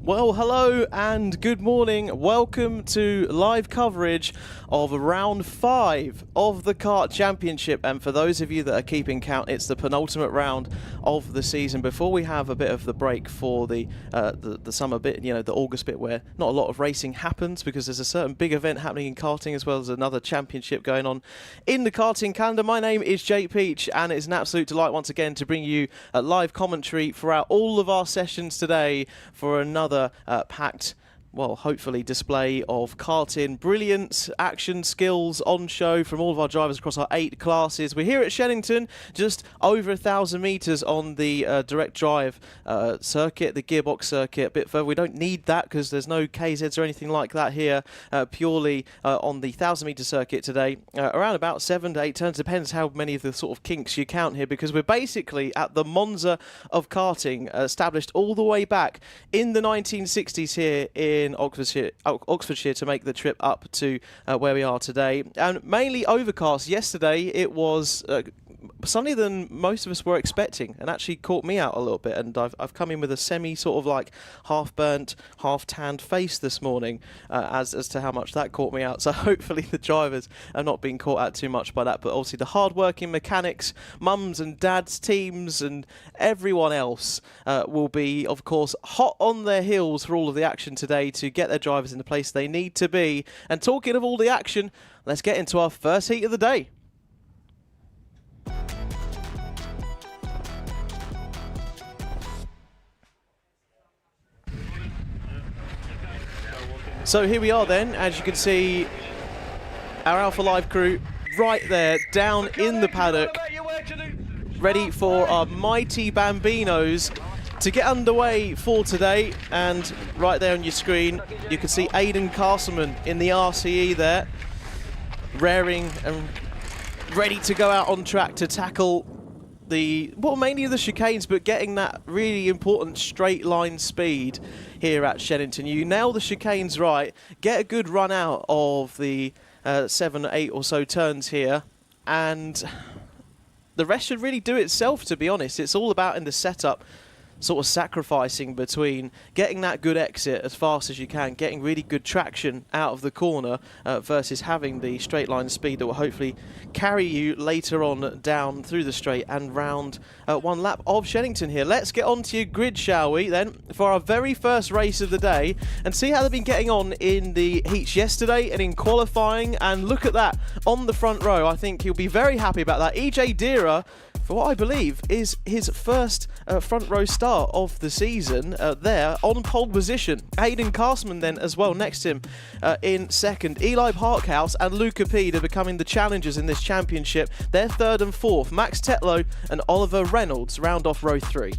Well, hello and good morning. Welcome to live coverage of round 5 of the Kart Championship. And for those of you that are keeping count, it's the penultimate round of the season before we have a bit of the break for the summer bit, you know, the August bit where not a lot of racing happens because there's a certain big event happening in karting as well as another championship going on in the karting calendar. My name is Jake Peach and it's an absolute delight once again to bring you a live commentary throughout all of our sessions today for another packed, well, hopefully display of karting brilliance, action, skills on show from all of our drivers across our 8 classes. We're here at Shenington, just over 1,000 metres on the direct drive circuit, the gearbox circuit, a bit further. We don't need that because there's no KZs or anything like that here, purely on the 1,000-metre circuit today. Around about 7 to 8 turns, depends how many of the sort of kinks you count here, because we're basically at the Monza of karting, established all the way back in the 1960s here in Oxfordshire to make the trip up to where we are today. And mainly overcast. Yesterday it was sunnier than most of us were expecting, and actually caught me out a little bit, and I've come in with a semi sort of like half burnt, half tanned face this morning, as to how much that caught me out. So hopefully the drivers are not being caught out too much by that, but obviously the hard-working mechanics, mums and dads, teams and everyone else will be of course hot on their heels for all of the action today to get their drivers in the place they need to be. And talking of all the action, let's get into our first heat of the day. So here we are then, as you can see, our Alpha Live crew right there, down in the paddock, ready for our mighty Bambinos to get underway for today. And right there on your screen, you can see Aidan Castleman in the RCE there, raring and ready to go out on track to tackle the, well, mainly the chicanes, but getting that really important straight line speed here at Shenington. You nail the chicanes right, get a good run out of the 7 or 8 or so turns here, and the rest should really do itself, to be honest. It's all about in the setup, sort of sacrificing between getting that good exit as fast as you can, getting really good traction out of the corner, versus having the straight line speed that will hopefully carry you later on down through the straight and round one lap of Shenington here. Let's get on to your grid, shall we, then, for our very first race of the day and see how they've been getting on in the heats yesterday and in qualifying. And look at that on the front row. I think he'll be very happy about that. EJ Dira, for what I believe is his first front row start of the season, there on pole position. Aidan Castleman then as well next to him in second. Eli Parkhouse and Luca Pede are becoming the challengers in this championship. They're third and fourth. Max Tetlow and Oliver Reynolds round off row 3.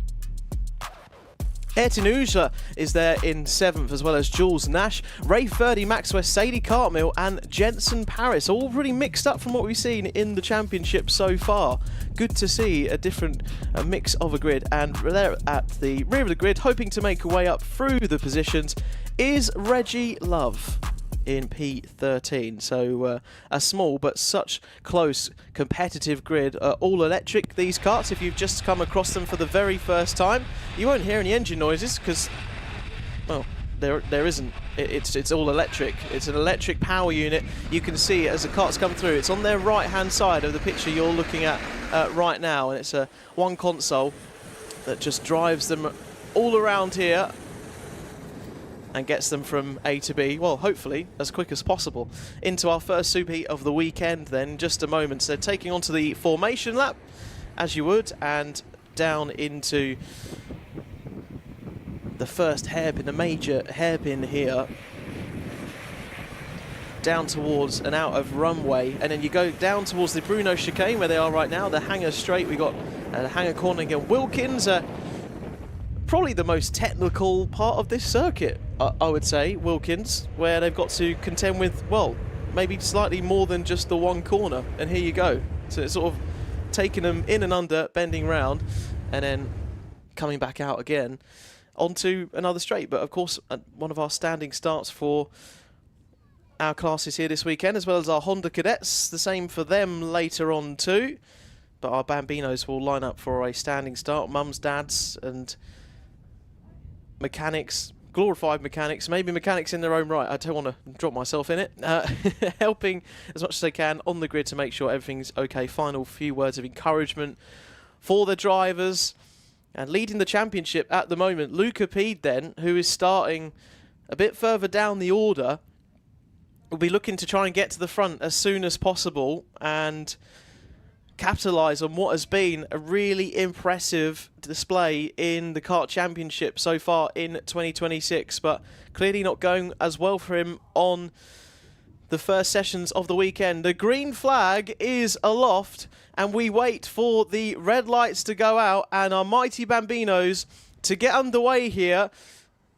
Ayrton Uja is there in 7th, as well as Jules Nash, Ray Furdy, Max West, Sadie Cartmill and Jensen Paris. All really mixed up from what we've seen in the championship so far. Good to see a different mix of a grid. And there at the rear of the grid, hoping to make a way up through the positions, is Reggie Love in P13. So a small but such close competitive grid. All electric, these karts. If you've just come across them for the very first time, you won't hear any engine noises because, well, there isn't. It's all electric. It's an electric power unit. You can see as the karts come through, it's on their right hand side of the picture you're looking at right now, and it's a one console that just drives them all around here and gets them from A to B, well, hopefully as quick as possible, into our first super heat of the weekend then in just a moment. So taking on to the formation lap, as you would, and down into the first hairpin, a major hairpin here, down towards and out of runway, and then you go down towards the Bruno chicane where they are right now, the hanger straight. We got the hanger corner again. Wilkins, probably the most technical part of this circuit, I would say, Wilkins, where they've got to contend with, well, maybe slightly more than just the one corner, and here you go. So it's sort of taking them in and under, bending round, and then coming back out again onto another straight. But of course, one of our standing starts for our classes here this weekend, as well as our Honda cadets, the same for them later on too. But our Bambinos will line up for a standing start. Mums, dads and mechanics glorified mechanics, maybe mechanics in their own right. I don't want to drop myself in it. Helping as much as they can on the grid to make sure everything's okay. Final few words of encouragement for the drivers. And leading the championship at the moment, Luca Pede then, who is starting a bit further down the order, will be looking to try and get to the front as soon as possible and capitalise on what has been a really impressive display in the Kart Championship so far in 2026, but clearly not going as well for him on the first sessions of the weekend. The green flag is aloft, and we wait for the red lights to go out and our mighty Bambinos to get underway here.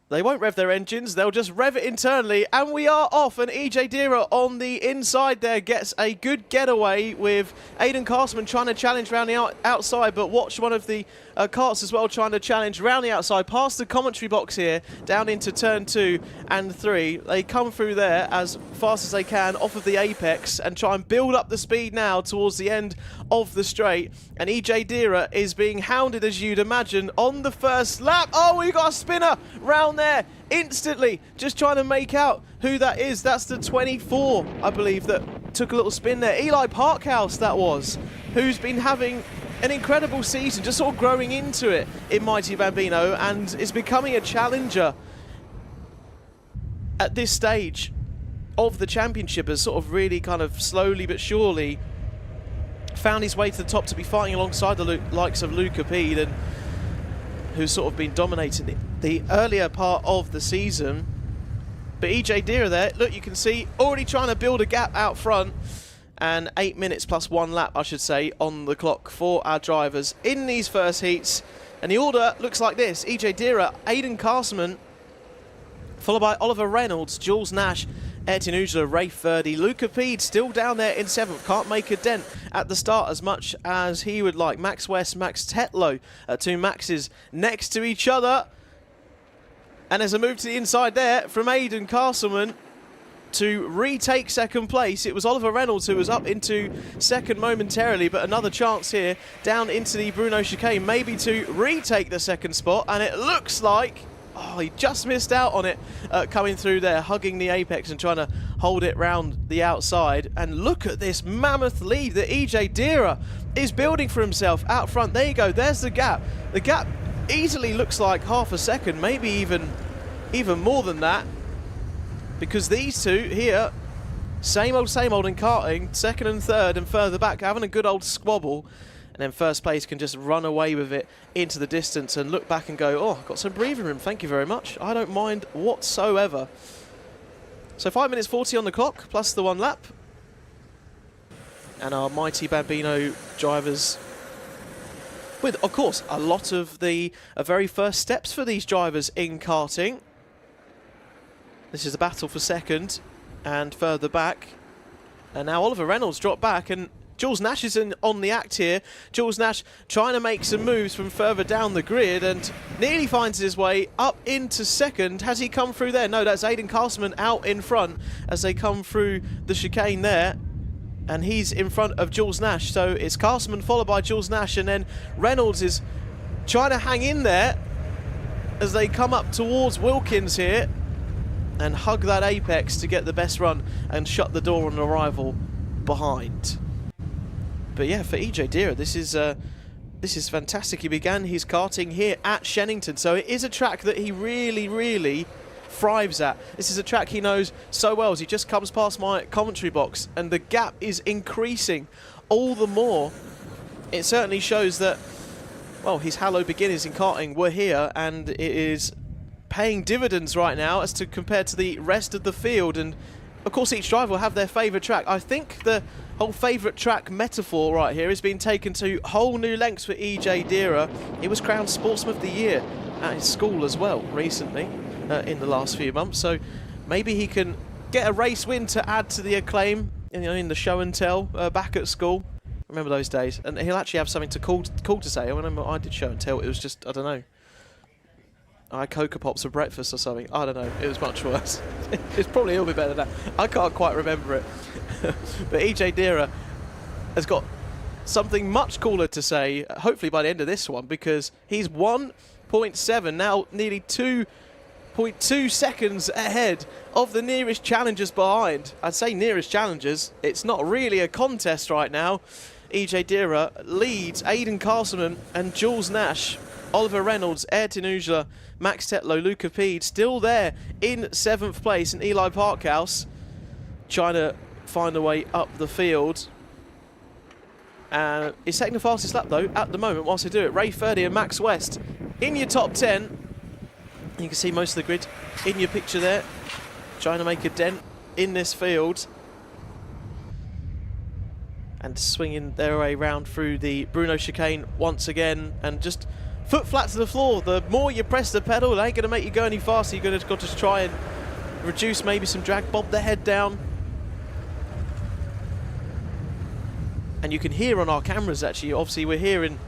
They won't rev their engines, they'll just rev it internally, and we are off, and EJ Dira on the inside there gets a good getaway with Aidan Castleman trying to challenge around the outside, but watch one of the karts as well trying to challenge around the outside, past the commentary box here, down into turn 2 and 3. They come through there as fast as they can off of the apex and try and build up the speed now towards the end of the straight, and EJ Dira is being hounded, as you'd imagine, on the first lap. Oh, we got a spinner round there instantly, just trying to make out who that is. That's the 24, I believe, that took a little spin there. Eli Parkhouse, that was, who's been having an incredible season, just sort of growing into it in Mighty Bambino, and is becoming a challenger at this stage of the championship, has sort of really kind of slowly but surely found his way to the top to be fighting alongside the likes of Luca Pede, and who's sort of been dominating the earlier part of the season. But EJ Dira there, look, you can see, already trying to build a gap out front, and 8 minutes plus 1 lap, I should say, on the clock for our drivers in these first heats. And the order looks like this: EJ Dira, Aidan Castleman, followed by Oliver Reynolds, Jules Nash, Etienne Ujla, Ray Furdy. Luca Pede still down there in 7th, can't make a dent at the start as much as he would like. Max West, Max Tetlow, two Maxes next to each other. And there's a move to the inside there from Aidan Castleman to retake 2nd place. It was Oliver Reynolds who was up into 2nd momentarily, but another chance here down into the Bruno chicane, maybe to retake the 2nd spot, and it looks like, oh, he just missed out on it coming through there, hugging the apex and trying to hold it round the outside. And look at this mammoth lead that EJ Dira is building for himself out front. There you go, there's the gap. The gap easily looks like half a second, maybe even more than that, because these two here, same old in karting, 2nd and 3rd and further back, having a good old squabble, and then 1st place can just run away with it into the distance and look back and go, oh, I've got some breathing room, thank you very much. I don't mind whatsoever. So 5 minutes 40 on the clock, plus the 1 lap. And our mighty Bambino drivers with, of course, a lot of the very first steps for these drivers in karting. This is a battle for 2nd and further back. And now Oliver Reynolds dropped back, and Jules Nash is on the act here. Jules Nash trying to make some moves from further down the grid and nearly finds his way up into 2nd. Has he come through there? No, that's Aidan Castleman out in front as they come through the chicane there. And he's in front of Jules Nash. So it's Castleman followed by Jules Nash, and then Reynolds is trying to hang in there as they come up towards Wilkins here and hug that apex to get the best run and shut the door on arrival behind. But yeah, for EJ Dira, this is fantastic. He began his karting here at Shenington, so it is a track that he really thrives at. This is a track he knows so well, as he just comes past my commentary box, and the gap is increasing all the more. It certainly shows that, well, his hallowed beginnings in karting were here, and it is paying dividends right now as to compared to the rest of the field. And of course each driver will have their favourite track. I think the whole favourite track metaphor right here is being taken to whole new lengths for EJ Dira. He was crowned Sportsman of the Year at his school as well recently in the last few months, so maybe he can get a race win to add to the acclaim, you know, in the show and tell back at school. Remember those days? And he'll actually have something cool to say. I remember I did show and tell. It was just, I don't know, I had Cocoa Pops for breakfast or something. I don't know. It was much worse. It's probably a little bit better than that. I can't quite remember it. But EJ Dira has got something much cooler to say, hopefully by the end of this one, because he's 1.7, now nearly 2 0.2 seconds ahead of the nearest challengers behind. I'd say nearest challengers. It's not really a contest right now. EJ Dira leads Aidan Castleman and Jules Nash. Oliver Reynolds, Ayrton Ujla, Max Tetlow, Luca Pede still there in 7th place, and Eli Parkhouse trying to find a way up the field. He's taking the fastest lap though at the moment whilst they do it. Ray Ferdy and Max West in your top 10. You can see most of the grid in your picture there, trying to make a dent in this field. And swinging their way round through the Bruno chicane once again, and just foot flat to the floor. The more you press the pedal, it ain't going to make you go any faster. You're going to got to try and reduce maybe some drag, bob the head down. And you can hear on our cameras, actually, obviously we're here in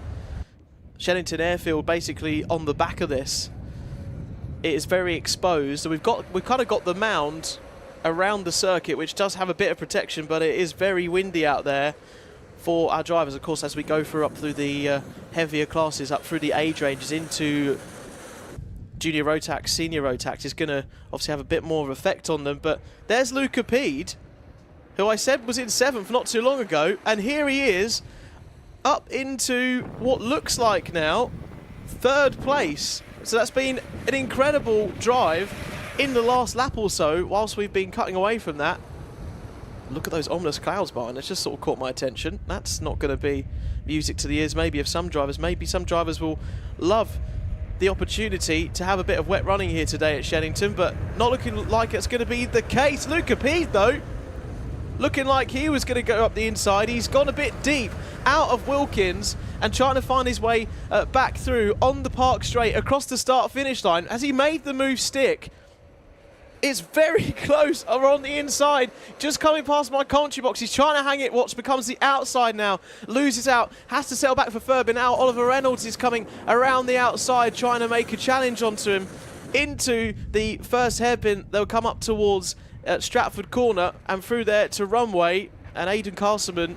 Shenington Airfield, basically on the back of this. It is very exposed. So we've kind of got the mound around the circuit, which does have a bit of protection, but it is very windy out there for our drivers. Of course, as we go up through the heavier classes, up through the age ranges into junior road tax, senior road tax, is going to obviously have a bit more of effect on them. But there's Luca Pede, who I said was in 7th not too long ago, and here he is up into what looks like now 3rd place. So that's been an incredible drive in the last lap or so whilst we've been cutting away from that. Look at those ominous clouds behind. It's just sort of caught my attention. That's not going to be music to the ears maybe of some drivers. Maybe some drivers will love the opportunity to have a bit of wet running here today at Shenington, but not looking like it's going to be the case. Luca Pede though, looking like he was going to go up the inside. He's gone a bit deep out of Wilkins and trying to find his way back through on the park straight across the start-finish line. As he made the move stick, it's very close on the inside, just coming past my commentary box. He's trying to hang it, what becomes the outside now, loses out, has to settle back for third, but now Oliver Reynolds is coming around the outside, trying to make a challenge onto him into the first hairpin. They'll come up towards Stratford Corner and through there to Runway, and Aidan Castleman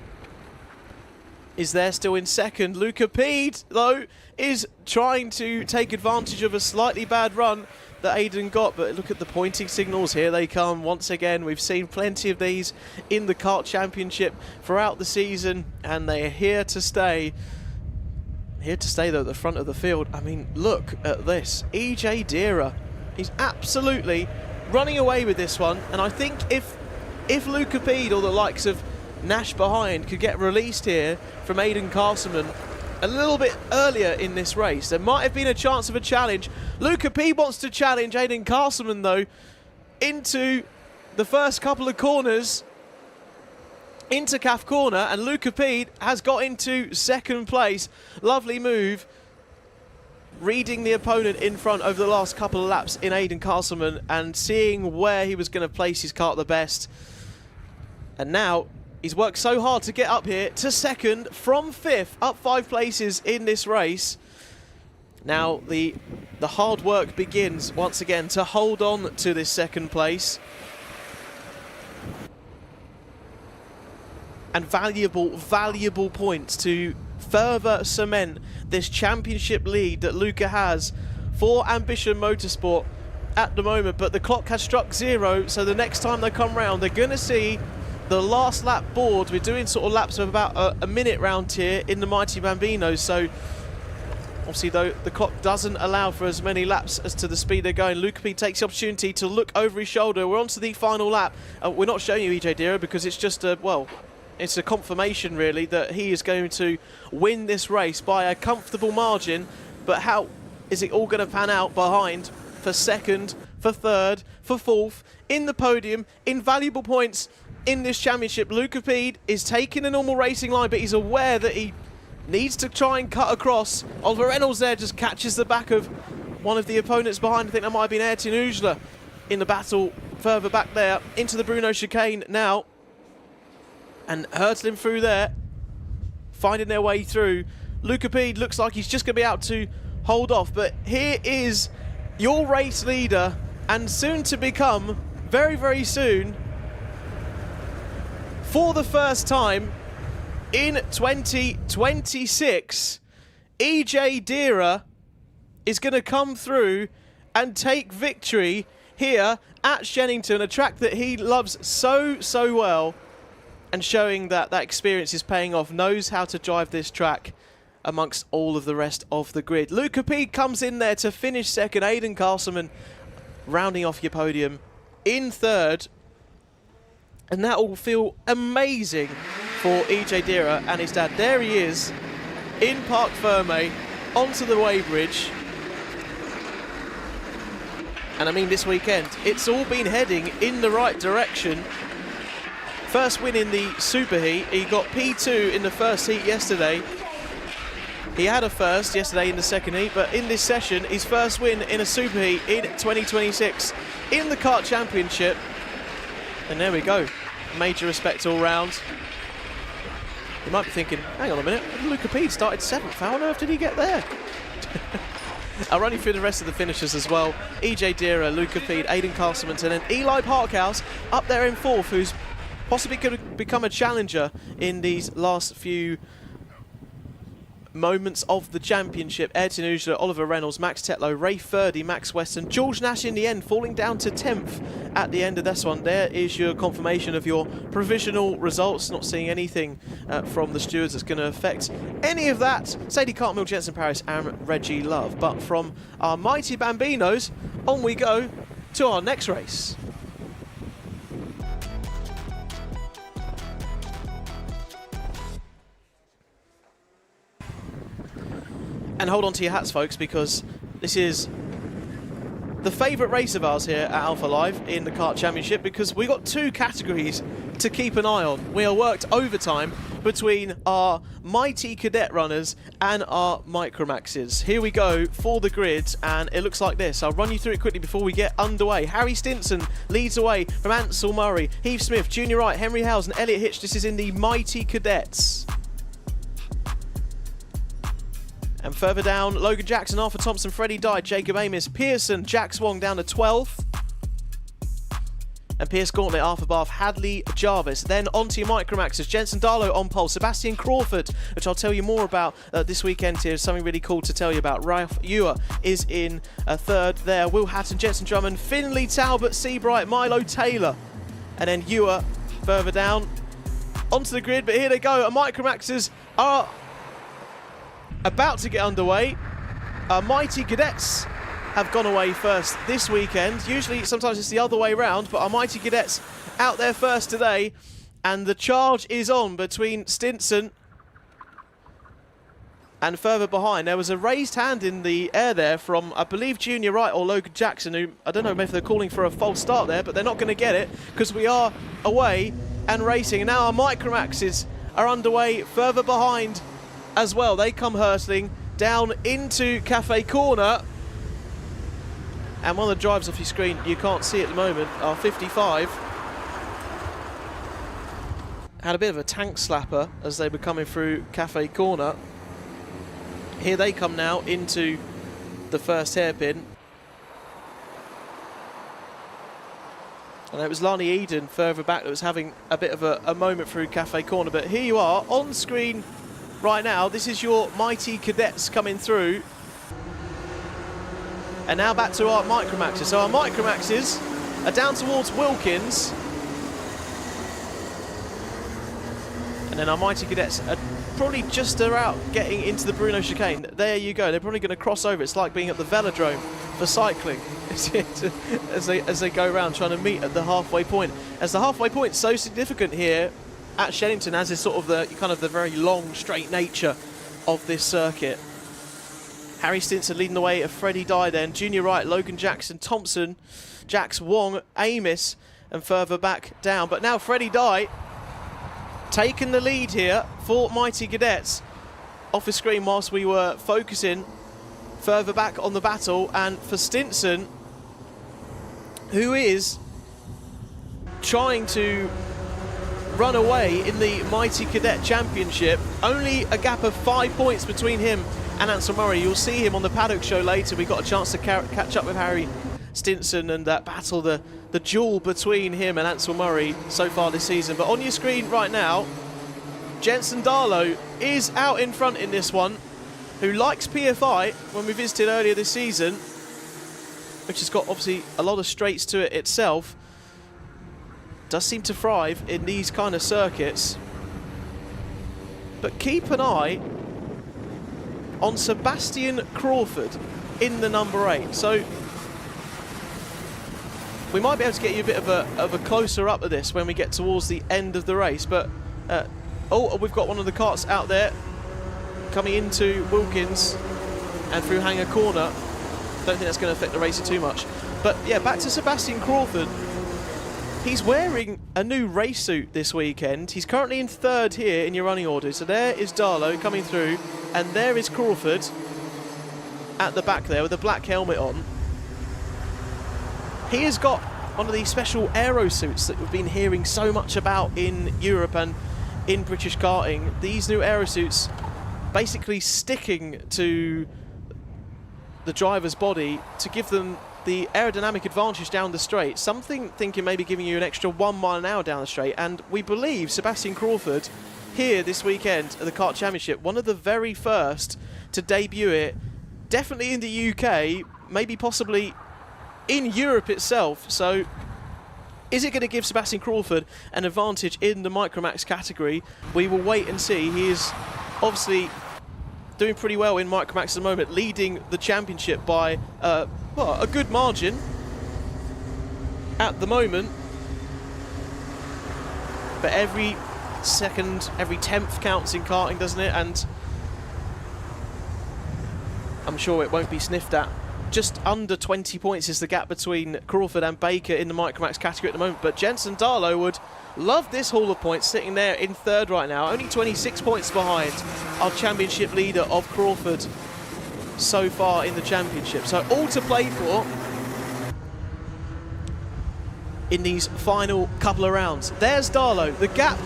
is there still in 2nd. Luca Pede, though, is trying to take advantage of a slightly bad run that Aidan got, but look at the pointing signals. Here they come once again. We've seen plenty of these in the Kart Championship throughout the season, and they are here to stay. Here to stay, though, at the front of the field. I mean, look at this. EJ Dira, he's absolutely running away with this one, and I think if Luca Pede or the likes of Nash behind could get released here from Aidan Castleman a little bit earlier in this race, there might have been a chance of a challenge. Luca Pede wants to challenge Aidan Castleman though into the first couple of corners into Calf Corner, and Luca Pede has got into 2nd place. Lovely move, reading the opponent in front over the last couple of laps in Aidan Castleman and seeing where he was going to place his kart the best. And now he's worked so hard to get up here to 2nd from 5th, up 5 places in this race. Now the hard work begins once again to hold on to this 2nd place. And valuable points to further cement this championship lead that Luca has for Ambition Motorsport at the moment. But the clock has struck 0, so the next time they come round, they're going to see the last lap board. We're doing sort of laps of about a minute round here in the Mighty Bambinos, so obviously though the clock doesn't allow for as many laps as to the speed they're going. Luca P takes the opportunity to look over his shoulder. We're on to the final lap. We're not showing you EJ Dira because it's just a, well, it's a confirmation really that he is going to win this race by a comfortable margin. But how is it all going to pan out behind for 2nd, for 3rd, for 4th, in the podium, invaluable points in this championship? Luca Pede is taking a normal racing line, but he's aware that he needs to try and cut across. Oliver Reynolds there just catches the back of one of the opponents behind. I think that might have been Ayrton Ujla in the battle further back there into the Bruno chicane now. And hurtling through there, finding their way through. Luca Pede looks like he's just going to be able to hold off. But here is your race leader, and soon to become, very, very soon, for the first time in 2026, EJ Dira is going to come through and take victory here at Shenington, a track that he loves so well, and showing that that experience is paying off, knows how to drive this track amongst all of the rest of the grid. Luca P comes in there to finish second. Aidan Castleman rounding off your podium in third. And that will feel amazing for EJ Dira and his dad. There he is in Parc Ferme onto the weighbridge. And I mean, this weekend, it's all been heading in the right direction. First win in the Super Heat. He got P2 in the first heat yesterday. He had a first yesterday in the second heat, but in this session, his first win in a Super Heat in 2026 in the Kart Championship. And there we go. Major respect all round. You might be thinking, hang on a minute, Luca P started 7th. How on earth did he get there? I'll run you through the rest of the finishers as well. EJ Dira, Luca P, Aidan Castleman, and then Eli Parkhouse up there in 4th, who's possibly going to become a challenger in these last few moments of the championship. Ayrton Ujla, Oliver Reynolds, Max Tetlow, Ray Furdy, Max Weston, George Nash in the end, falling down to 10th at the end of this one. There is your confirmation of your provisional results. Not seeing anything from the stewards that's going to affect any of that. Sadie Cartmill, Jensen Paris and Reggie Love. But from our mighty Bambinos, on we go to our next race. And hold on to your hats, folks, because this is the favourite race of ours here at Alpha Live in the Kart Championship, because we got 2 categories to keep an eye on. We are worked overtime between our mighty cadet runners and our Micromaxes. Here we go for the grids, and it looks like this. I'll run you through it quickly before we get underway. Harry Stinson leads away from Ansel Murray, Heath Smith, Junior Wright, Henry Howes and Elliot Hitch. This is in the mighty cadets. And further down, Logan Jackson, Arthur Thompson, Freddie Dye, Jacob Amis, Pearson, Jack Swong down to 12th. And Pierce Gauntlet, Arthur Bath, Hadley Jarvis. Then onto your Micromaxes, Jensen Darlow on pole, Sebastian Crawford, which I'll tell you more about this weekend here. Something really cool to tell you about. Ralph Ewer is in third there. Will Hatton, Jensen Drummond, Finley Talbot, Seabright, Milo Taylor. And then Ewer further down onto the grid. But here they go. Our Micromaxes are about to get underway. Our mighty cadets have gone away first this weekend. Usually, sometimes it's the other way round, but our mighty cadets out there first today. And the charge is on between Stinson and further behind. There was a raised hand in the air there from, I believe, Junior Wright or Logan Jackson, who, I don't know if they're calling for a false start there, but they're not going to get it because we are away and racing. And now our Micromaxes are underway further behind as well. They come hurtling down into Cafe Corner, and one of the drives off your screen, you can't see at the moment, are 55. Had a bit of a tank slapper as they were coming through Cafe Corner. Here they come now into the first hairpin. And it was Lani Eden further back that was having a bit of a moment through Cafe Corner, but here you are on screen right now. This is your mighty cadets coming through. And now back to our Micromaxes. So our Micromaxes are down towards Wilkins. And then our mighty cadets are probably just about getting into the Bruno chicane. There you go. They're probably going to cross over. It's like being at the velodrome for cycling as they go around trying to meet at the halfway point. As the halfway point is so significant here at Shenington, as is sort of the very long, straight nature of this circuit. Harry Stinson leading the way of Freddie Dye then, Junior Wright, Logan Jackson, Thompson, Jax Wong, Amos, and further back down. But now Freddie Dye taking the lead here for Mighty Cadets off the screen whilst we were focusing further back on the battle. And for Stinson, who is trying to run away in the Mighty Cadet Championship, only a gap of 5 points between him and Ansel Murray. You'll see him on the paddock show later. We got a chance to catch up with Harry Stinson and that battle, the duel between him and Ansel Murray so far this season. But on your screen right now, Jensen Darlow is out in front in this one, who likes PFI when we visited earlier this season. which has got obviously a lot of straights to it itself, does seem to thrive in these kind of circuits. But keep an eye on Sebastian Crawford in the number 8. So we might be able to get you a bit of a closer up of this when we get towards the end of the race. But oh, we've got one of the karts out there coming into Wilkins and through Hanger Corner. Don't think that's going to affect the racing too much. But yeah, back to Sebastian Crawford. He's wearing a new race suit this weekend. He's currently in 3rd here in your running order. So there is Darlow coming through, and there is Crawford at the back there with a black helmet on. He has got one of these special aero suits that we've been hearing so much about in Europe and in British karting. These new aero suits basically sticking to the driver's body to give them the aerodynamic advantage down the straight. Something thinking maybe giving you an extra 1 mile an hour down the straight. And we believe Sebastian Crawford here this weekend at the Kart Championship, one of the very first to debut it, definitely in the UK, maybe possibly in Europe itself. So is it going to give Sebastian Crawford an advantage in the Micromax category? We will wait and see. He is obviously doing pretty well in Micromax at the moment, leading the championship by well, a good margin at the moment. But every second, every 10th counts in karting, doesn't it? And I'm sure it won't be sniffed at. Just under 20 points is the gap between Crawford and Baker in the Micromax category at the moment. But Jensen Darlow would love this haul of points, sitting there in 3rd right now, only 26 points behind our championship leader of Crawford so far in the championship. So all to play for in these final couple of rounds. There's Darlow. The gap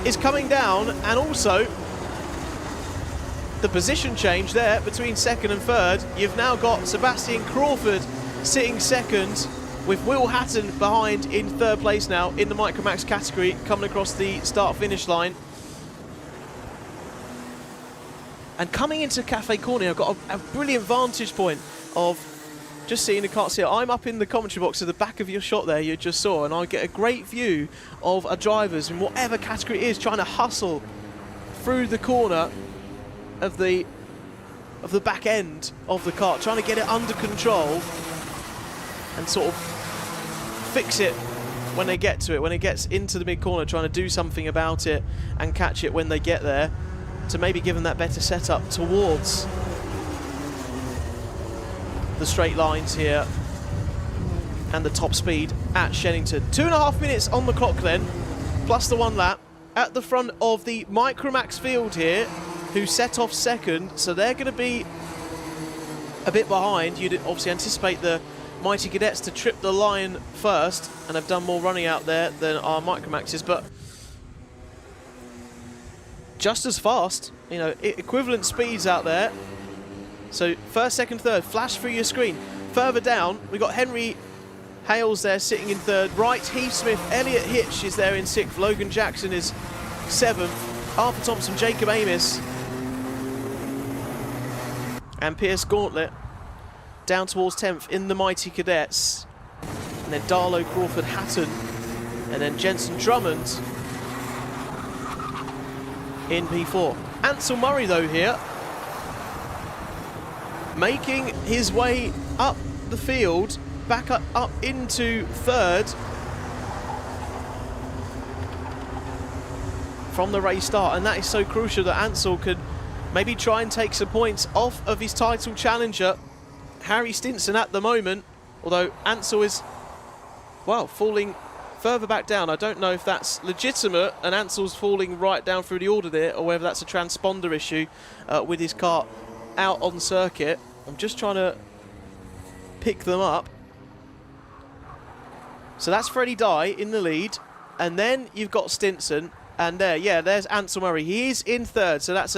is coming down, and also the position change there between 2nd and 3rd. You've now got Sebastian Crawford sitting 2nd, with Will Hatton behind in 3rd place now in the Micromax category, coming across the start-finish line. And coming into Cafe Corner, I've got a brilliant vantage point of just seeing the karts here. I'm up in the commentary box at the back of your shot there you just saw, and I get a great view of our drivers in whatever category it is trying to hustle through the corner of the back end of the kart, trying to get it under control and sort of fix it when they get to it, when it gets into the mid-corner, trying to do something about it and catch it when they get there, to maybe give them that better setup towards the straight lines here and the top speed at Shenington. 2.5 minutes on the clock then, plus the 1 lap, at the front of the Micromax field here, who set off 2nd, so they're going to be a bit behind. You'd obviously anticipate the Mighty Cadets to trip the line first, and have done more running out there than our Micromaxes, but just as fast, you know, equivalent speeds out there. So 1st, 2nd, 3rd, flash through your screen. Further down, we've got Henry Hales there sitting in 3rd. Wright, Heath Smith, Elliot Hitch is there in 6th. Logan Jackson is 7th. Arthur Thompson, Jacob Amos, and Pierce Gauntlet down towards 10th in the Mighty Cadets. And then Darlow, Crawford, Hatton, and then Jensen Drummond in P4. Ansel Murray, though, here, making his way up the field, back up into 3rd from the race start. And that is so crucial that Ansel could maybe try and take some points off of his title challenger, Harry Stinson, at the moment. Although Ansel is, well, falling further back down. I don't know if that's legitimate and Ansel's falling right down through the order there, or whether that's a transponder issue with his kart out on circuit. I'm just trying to pick them up. So that's Freddie Dye in the lead, and then you've got Stinson, and there's Ansel Murray. He is in 3rd, so that's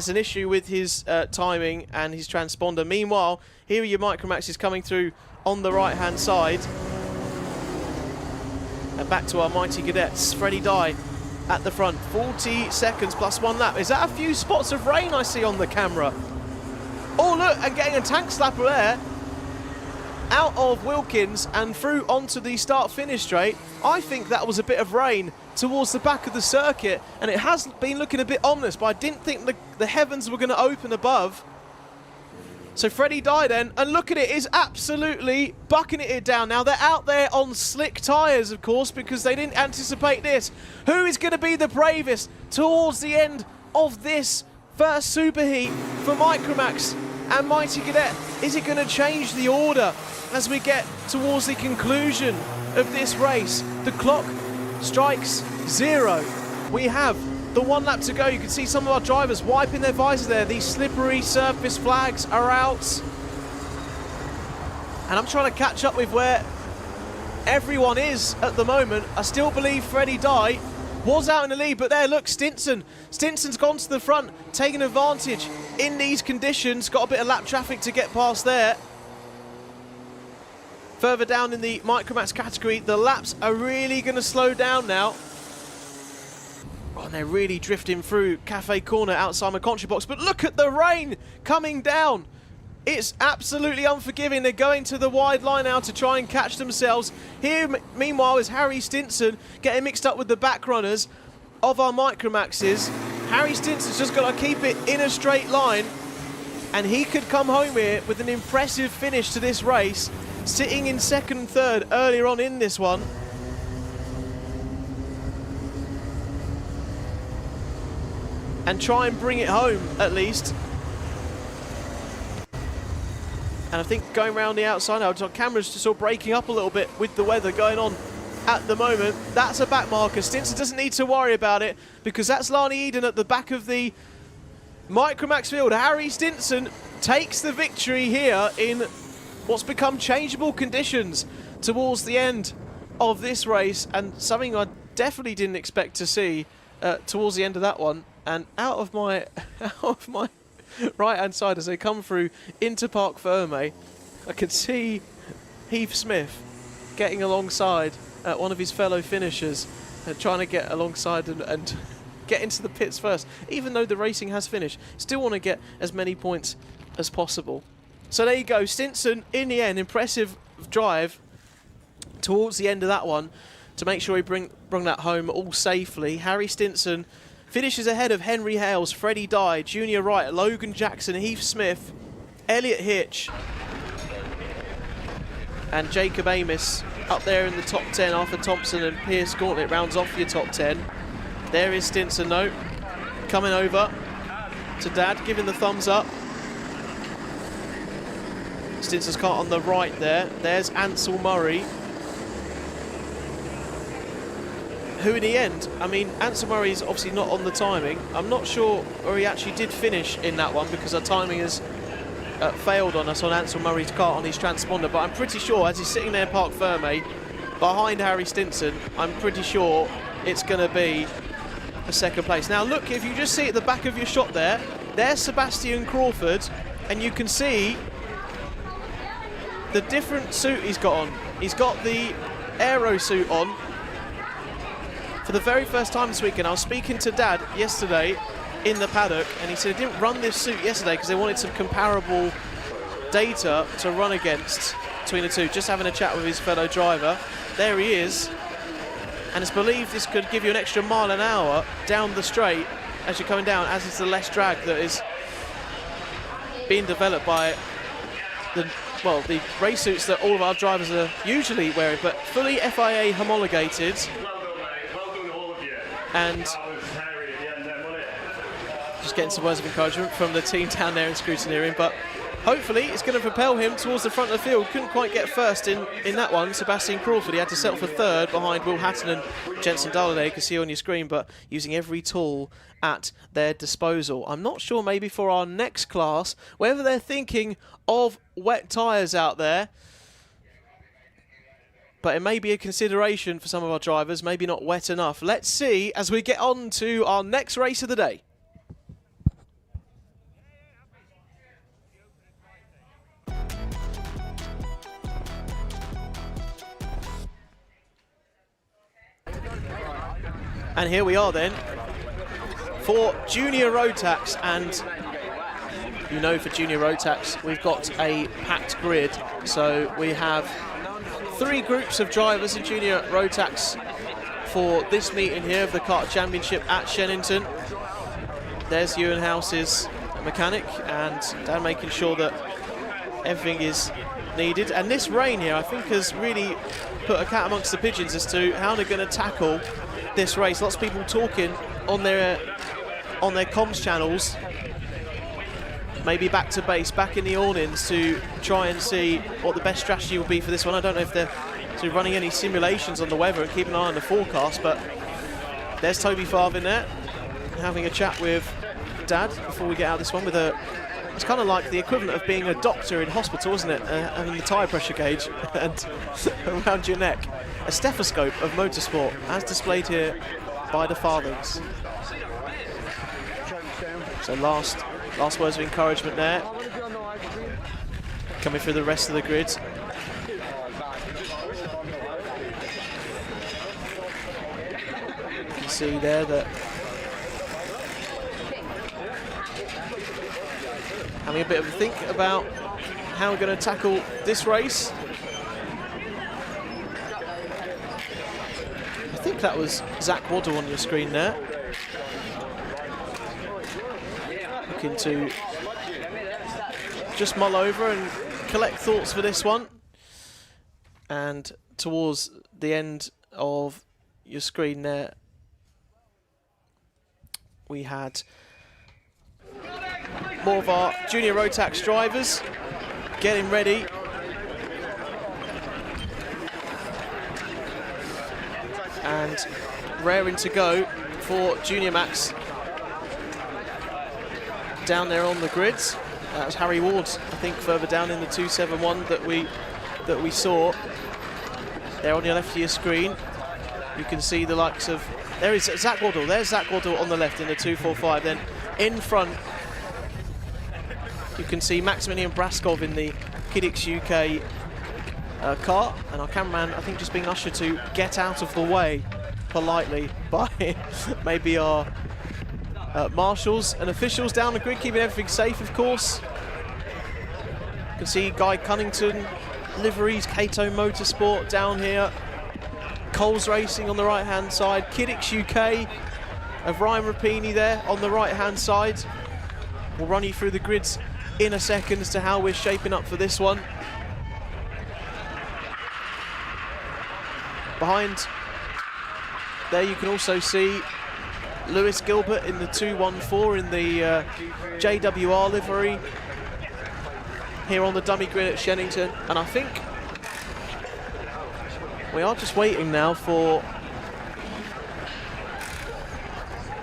an issue with his timing and his transponder. Meanwhile, here are your Micromaxes coming through on the right-hand side. And back to our Mighty Cadets. Freddie Dye at the front. 40 seconds plus 1 lap. Is that a few spots of rain I see on the camera? Oh, look, and getting a tank slapper there. out of Wilkins and through onto the start-finish straight. I think that was a bit of rain towards the back of the circuit, and it has been looking a bit ominous, but I didn't think the heavens were going to open above. So Freddie Dye then, and look at it, is absolutely bucketing it down. Now they're out there on slick tyres, of course, because they didn't anticipate this. Who is going to be the bravest towards the end of this first superheat for Micromax and Mighty Cadet? Is it going to change the order as we get towards the conclusion of this race? The clock strikes 0. We have the 1 lap to go. You can see some of our drivers wiping their visors there. These slippery surface flags are out. And I'm trying to catch up with where everyone is at the moment. I still believe Freddie Dye was out in the lead, but there, look, Stinson. Stinson's gone to the front, taking advantage in these conditions. Got a bit of lap traffic to get past there. Further down in the Micromax category, the laps are really going to slow down now. Oh, and they're really drifting through Cafe Corner outside my country box. But look at the rain coming down. It's absolutely unforgiving. They're going to the wide line now to try and catch themselves. Here, meanwhile, is Harry Stinson getting mixed up with the back runners of our Micromaxes. Harry Stinson's just got to keep it in a straight line, and he could come home here with an impressive finish to this race, sitting in second and third earlier on in this one. And try and bring it home, at least. And I think going around the outside now, our camera's just sort of breaking up a little bit with the weather going on at the moment. That's a back marker. Stinson doesn't need to worry about it, because that's Lani Eden at the back of the Micromax field. Harry Stinson takes the victory here in what's become changeable conditions towards the end of this race, and something I definitely didn't expect to see towards the end of that one. And out of my right-hand side as they come through into Parc Ferme, I could see Heath Smith getting alongside one of his fellow finishers, trying to get alongside and get into the pits first. Even though the racing has finished, still want to get as many points as possible. So there you go, Stinson in the end, impressive drive towards the end of that one to make sure he bring that home all safely. Harry Stinson finishes ahead of Henry Hales, Freddie Dye, Junior Wright, Logan Jackson, Heath Smith, Elliot Hitch, and Jacob Amos up there in the top 10. Arthur Thompson and Pierce Gauntlet rounds off your top 10. There is Stinson, though, coming over to Dad, giving the thumbs up. Stinson's car on the right there. There's Ansel Murray, who in the end, I mean, Ansel Murray's obviously not on the timing. I'm not sure where he actually did finish in that one, because our timing has failed on us on Ansel Murray's car on his transponder. But I'm pretty sure, as he's sitting there Parc Ferme behind Harry Stinson, I'm pretty sure it's going to be a second place. Now look, if you just see at the back of your shot there, there's Sebastian Crawford, and you can see the different suit he's got on. He's got the aero suit on for the very first time this weekend. I was speaking to Dad yesterday in the paddock, and he said he didn't run this suit yesterday because they wanted some comparable data to run against between the two. Just having a chat with his fellow driver. There he is, and it's believed this could give you an extra mile an hour down the straight as you're coming down, as is the less drag that is being developed by the race suits that all of our drivers are usually wearing, but fully FIA homologated. And just getting some words of encouragement from the team down there in scrutineering, but hopefully it's going to propel him towards the front of the field. Couldn't quite get first in that one. Sebastian Crawford, he had to settle for third behind Will Hatton and Jensen Dalladay, you can see on your screen, but using every tool at their disposal. I'm not sure maybe for our next class whether they're thinking of wet tyres out there, but it may be a consideration for some of our drivers, maybe not wet enough. Let's see as we get on to our next race of the day. And here we are then for Junior Road Tax, and you know, for Junior Rotax, we've got a packed grid. So we have 3 groups of drivers in Junior Rotax for this meeting here of the Kart Championship at Shenington. There's Ewan House's mechanic, and Dan making sure that everything is needed. And this rain here, I think, has really put a cat amongst the pigeons as to how they're going to tackle this race. Lots of people talking on their comms channels, maybe back to base, back in the awnings, to try and see what the best strategy will be for this one. I don't know if they're sort of running any simulations on the weather and keeping an eye on the forecast, but there's Toby Farvin there having a chat with Dad before we get out of this one with a... It's kind of like the equivalent of being a doctor in hospital, isn't it? Having the tyre pressure gauge and around your neck. A stethoscope of motorsport, as displayed here by the Farthings. So last words of encouragement there. Coming through the rest of the grid. You can see there that having a bit of a think about how we're going to tackle this race. I think that was Zach Waddle on your screen there. Looking to just mull over and collect thoughts for this one. And towards the end of your screen there, we had more of our Junior Rotax drivers getting ready. And raring to go for Junior Max down there on the grids. That was Harry Ward, I think, further down in the 271 that we saw. There on your left of your screen, you can see the likes of... There is Zach Waddle. There's Zach Waddle on the left in the 245. Then in front, you can see Maximilian Braskov in the Kiddix UK car, and our cameraman, I think, just being ushered to get out of the way politely by maybe our marshals and officials down the grid, keeping everything safe, of course. You can see Guy Cunnington, liveries, Cato Motorsport down here. Coles Racing on the right-hand side. Kiddix UK of Ryan Rapini there on the right-hand side. We'll run you through the grids in a second as to how we're shaping up for this one. Behind there you can also see Lewis Gilbert in the 214 in the JWR livery here on the dummy grid at Shenington. And I think we are just waiting now for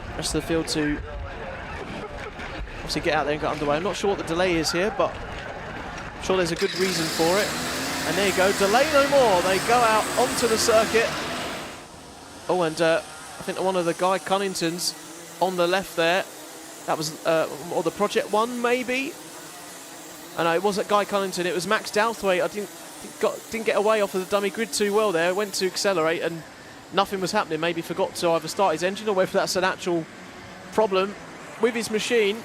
the rest of the field to obviously get out there and get underway. I'm not sure what the delay is here, but I'm sure there's a good reason for it. And there you go, delay no more. They go out onto the circuit. Oh, and I think one of the Guy Cunningtons on the left there, that was, or the Project 1 maybe? And it wasn't Guy Cunnington, it was Max Douthwaite. I didn't get away off of the dummy grid too well there. Went to accelerate and nothing was happening. Maybe forgot to either start his engine or whether that's an actual problem with his machine.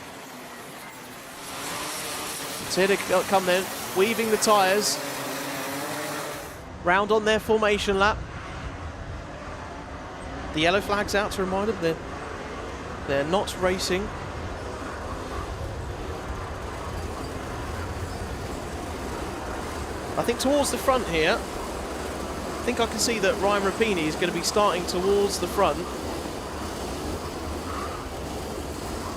So here they come then, weaving the tyres round on their formation lap. The yellow flag's out to remind them they're not racing. I think towards the front here, I think I can see that Ryan Rapini is going to be starting towards the front.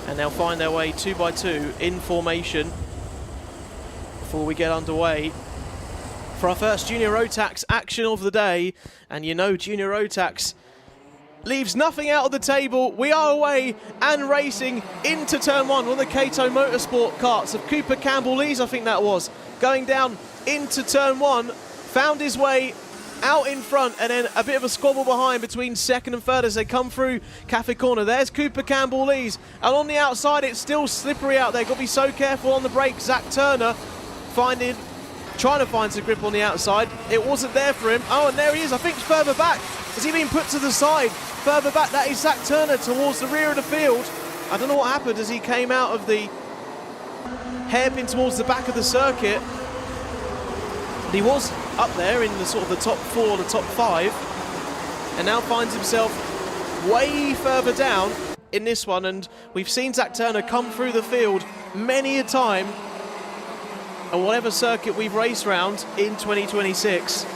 And they'll find their way 2 by 2 in formation before we get underway for our first Junior Rotax action of the day. And you know Junior Rotax leaves nothing out of the table. We are away and racing into turn 1 on the Cato Motorsport karts of Cooper Campbell-Lees, I think that was, going down into turn 1, found his way out in front, and then a bit of a squabble behind between second and third as they come through Cafe Corner. There's Cooper Campbell-Lees, and on the outside it's still slippery out there. Got to be so careful on the brake. Zach Turner trying to find some grip on the outside. It wasn't there for him. Oh, and there he is, I think further back. Has he been put to the side? Further back, that is Zach Turner towards the rear of the field. I don't know what happened as he came out of the hairpin towards the back of the circuit. And he was up there in the sort of the top 4, the top 5, and now finds himself way further down in this one. And we've seen Zach Turner come through the field many a time on whatever circuit we've raced around in 2026.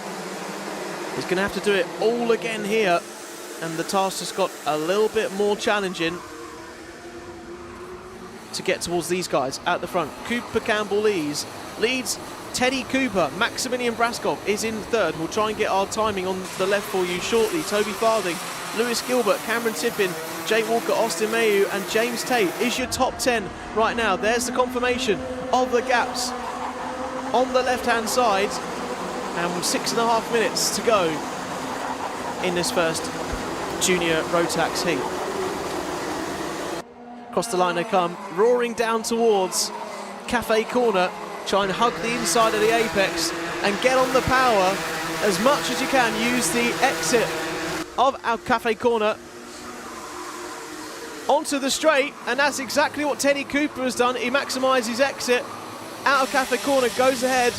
He's going to have to do it all again here, and the task just got a little bit more challenging to get towards these guys at the front. Cooper Campbell leads Teddy Cooper. Maximilian Braskov is in third. We'll try and get our timing on the left for you shortly. Toby Farthing, Lewis Gilbert, Cameron Tippin, Jake Walker, Austin Mayu and James Tate is your top 10 right now. There's the confirmation of the gaps on the left-hand side, and 6.5 minutes to go in this first junior Rotax heat. Across the line they come, roaring down towards Cafe Corner, try and hug the inside of the apex and get on the power as much as you can. Use the exit of our Cafe Corner onto the straight, and that's exactly what Teddy Cooper has done. He maximised his exit out of Cafe Corner, goes ahead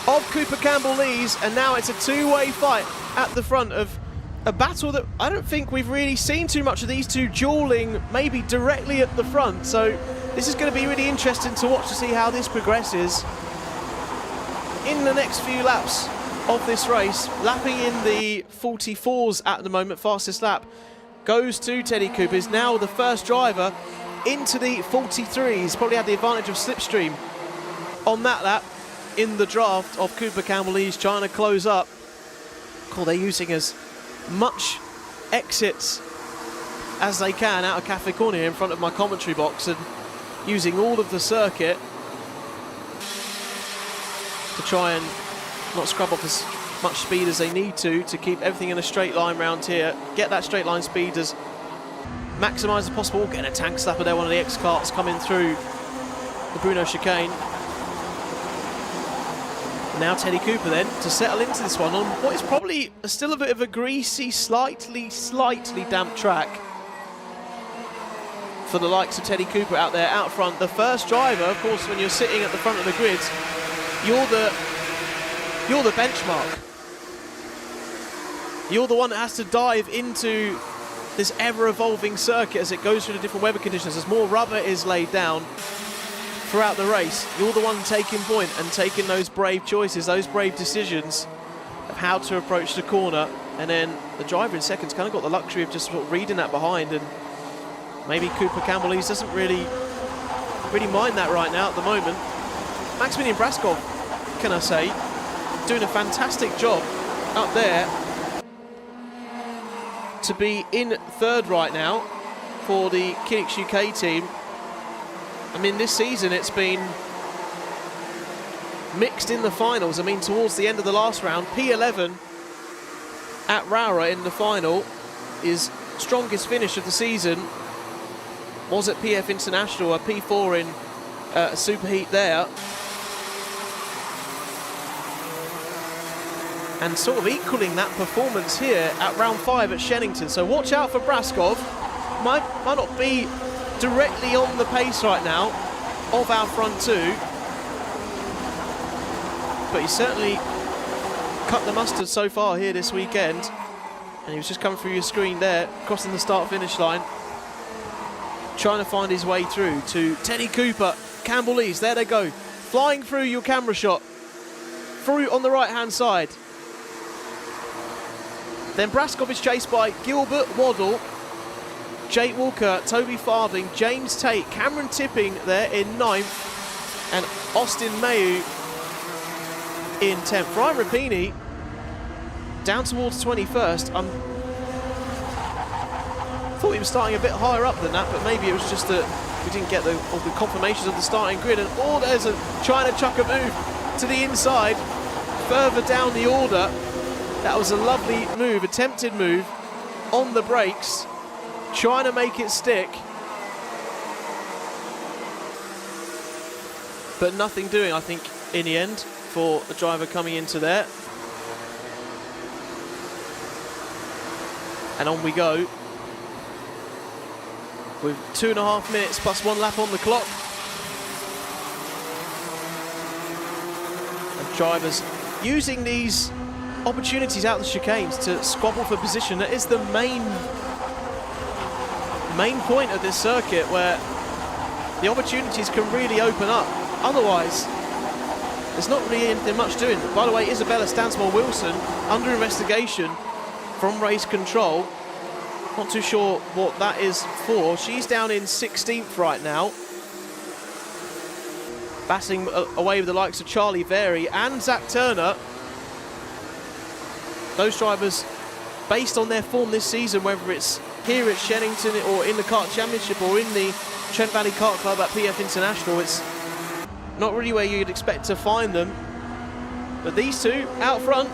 of Cooper Campbell Lees, and now it's a two-way fight at the front of a battle that I don't think we've really seen too much of, these two dueling maybe directly at the front. So this is going to be really interesting to watch to see how this progresses in the next few laps of this race. Lapping in the 44s at the moment, fastest lap goes to Teddy Cooper. Is now the first driver into the 43s. Probably had the advantage of slipstream on that lap in the draft of Cooper Campbell. He's trying to close up. Cool, they're using as much exits as they can out of Cafe Corner here in front of my commentary box, and using all of the circuit to try and not scrub off as much speed as they need to keep everything in a straight line round here, get that straight line speed as maximise as possible. Getting a tank slapper there, one of the X-Karts coming through the Bruno chicane. Now Teddy Cooper then to settle into this one on what is probably still a bit of a greasy, slightly damp track for the likes of Teddy Cooper out there out front. The first driver, of course, when you're sitting at the front of the grids, you're the benchmark. You're the one that has to dive into this ever-evolving circuit as it goes through the different weather conditions. As more rubber is laid down throughout the race, you're the one taking point and taking those brave choices, those brave decisions of how to approach the corner. And then the driver in second's kind of got the luxury of just sort of reading that behind, and maybe Cooper Campbell Lees doesn't really mind that right now at the moment. Maximilian Braskov, can I say, doing a fantastic job up there to be in third right now for the Kinix UK team. I mean, this season it's been mixed in the finals. I mean, towards the end of the last round, P11 at Rowra in the final, his strongest finish of the season was at PF International, a P4 in a superheat there. And sort of equaling that performance here at round 5 at Shenington. So watch out for Braskov. Might not be directly on the pace right now of our front two, but he's certainly cut the mustard so far here this weekend. And he was just coming through your screen there, crossing the start-finish line, trying to find his way through to Teddy Cooper, Campbell Lees. There they go, flying through your camera shot, through on the right-hand side. Then Braskov is chased by Gilbert Waddle, Jake Walker, Toby Farthing, James Tate, Cameron Tipping there in 9th, and Austin Mayu in 10th. Ryan Rapini down towards 21st. Thought he was starting a bit higher up than that, but maybe it was just that we didn't get all the confirmations of the starting grid. And there's trying to chuck a move to the inside, further down the order. That was a lovely move, attempted move on the brakes, trying to make it stick, but nothing doing, I think, in the end for the driver coming into there. And on we go. with 2.5 minutes plus 1 lap on the clock. And drivers using these opportunities out of the chicanes to squabble for position. That is the main point of this circuit, where the opportunities can really open up. Otherwise, there's not really anything much doing. By the way, Isabella Stansmore-Wilson under investigation from race control. Not too sure what that is for. She's down in 16th right now, batting away with the likes of Charlie Very and Zach Turner. Those drivers, based on their form this season, whether it's here at Shenington or in the Kart Championship or in the Trent Valley Kart Club at PF International, it's not really where you'd expect to find them. But these two out front,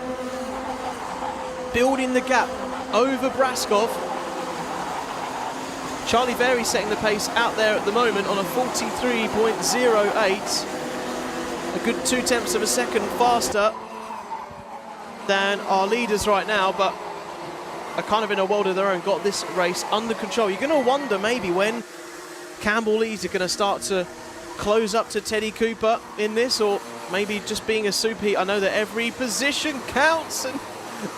building the gap over Braskov. Charlie Very setting the pace out there at the moment on a 43.08. A good 0.2 of a second faster than our leaders right now, but are kind of in a world of their own, got this race under control. You're going to wonder maybe when Campbell Lees are going to start to close up to Teddy Cooper in this, or maybe just being a super heat. I know that every position counts, and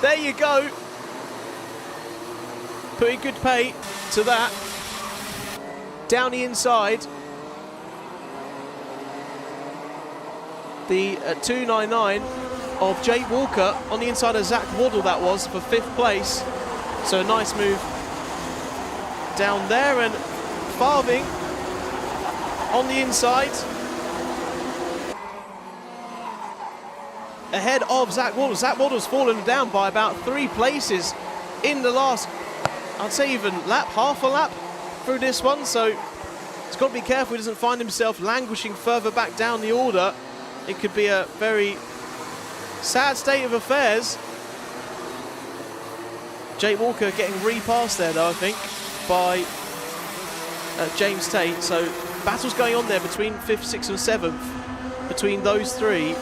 there you go. Putting good pay to that. Down the inside, the 299 of Jake Walker on the inside of Zach Waddle, that was, for 5th place. So a nice move down there, and Farthing on the inside ahead of Zach Waddle. Zach Waddle's fallen down by about 3 places in the last, I'd say even lap, half a lap through this one, so he's got to be careful he doesn't find himself languishing further back down the order. It could be a very sad state of affairs. Jake Walker getting repassed there though, I think, by James Tate. So battles going on there between 5th, 6th and 7th, between those three.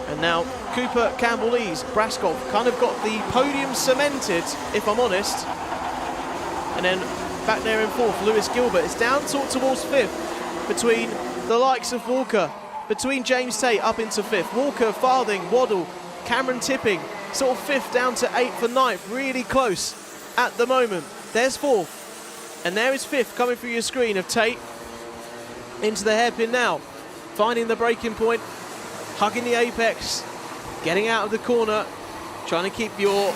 And now Cooper, Campbell Lees, Braskov kind of got the podium cemented, if I'm honest. And then back there in 4th, Lewis Gilbert. It's down towards 5th between the likes of Walker, between James Tate up into 5th. Walker, Farthing, Waddle, Cameron Tipping, sort of 5th down to 8th and 9th. Really close at the moment. There's 4th. And there is 5th coming through your screen of Tate into the hairpin now. Finding the braking point, hugging the apex, getting out of the corner, trying to keep your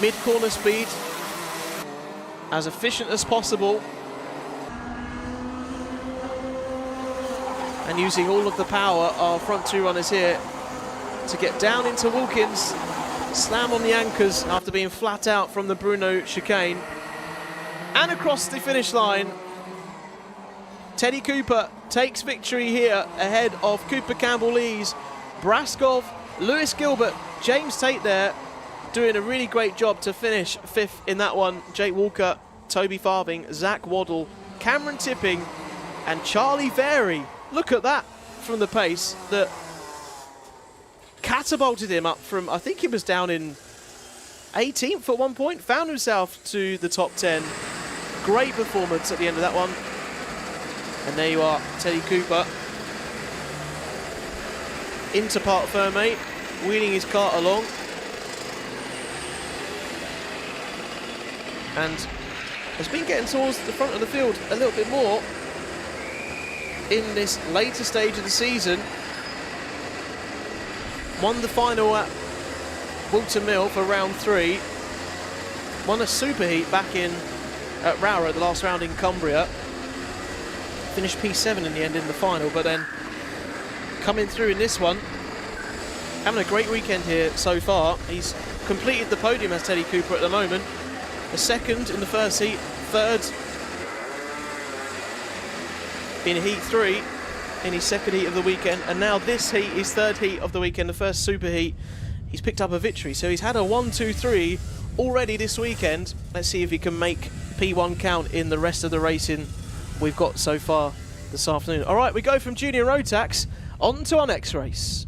mid-corner speed as efficient as possible, and using all of the power, our front 2 runners here, to get down into Wilkins, slam on the anchors after being flat out from the Bruno chicane, and across the finish line. Teddy Cooper takes victory here ahead of Cooper, Campbell Lees, Braskov, Lewis Gilbert, James Tate there, doing a really great job to finish 5th in that one. Jake Walker, Toby Farthing, Zach Waddle, Cameron Tipping, and Charlie Very. Look at that from the pace that catapulted him up from, I think he was down in 18th at one point, found himself to the top 10. Great performance at the end of that one. And there you are, Teddy Cooper into Parc Fermé, wheeling his kart along. And has been getting towards the front of the field a little bit more in this later stage of the season. Won the final at Whilton Mill for round 3. Won a super heat back in at Rowra, the last round in Cumbria. Finished P7 in the end in the final, but then coming through in this one, having a great weekend here so far. He's completed the podium as Teddy Cooper at the moment. A 2nd in the first heat, 3rd in heat 3 in his 2nd heat of the weekend, and now this heat, his 3rd heat of the weekend, the first super heat. He's picked up a victory, so he's had a 1-2-3 already this weekend. Let's see if he can make P1 count in the rest of the racing we've got so far this afternoon. All right, we go from Junior Rotax on to our next race.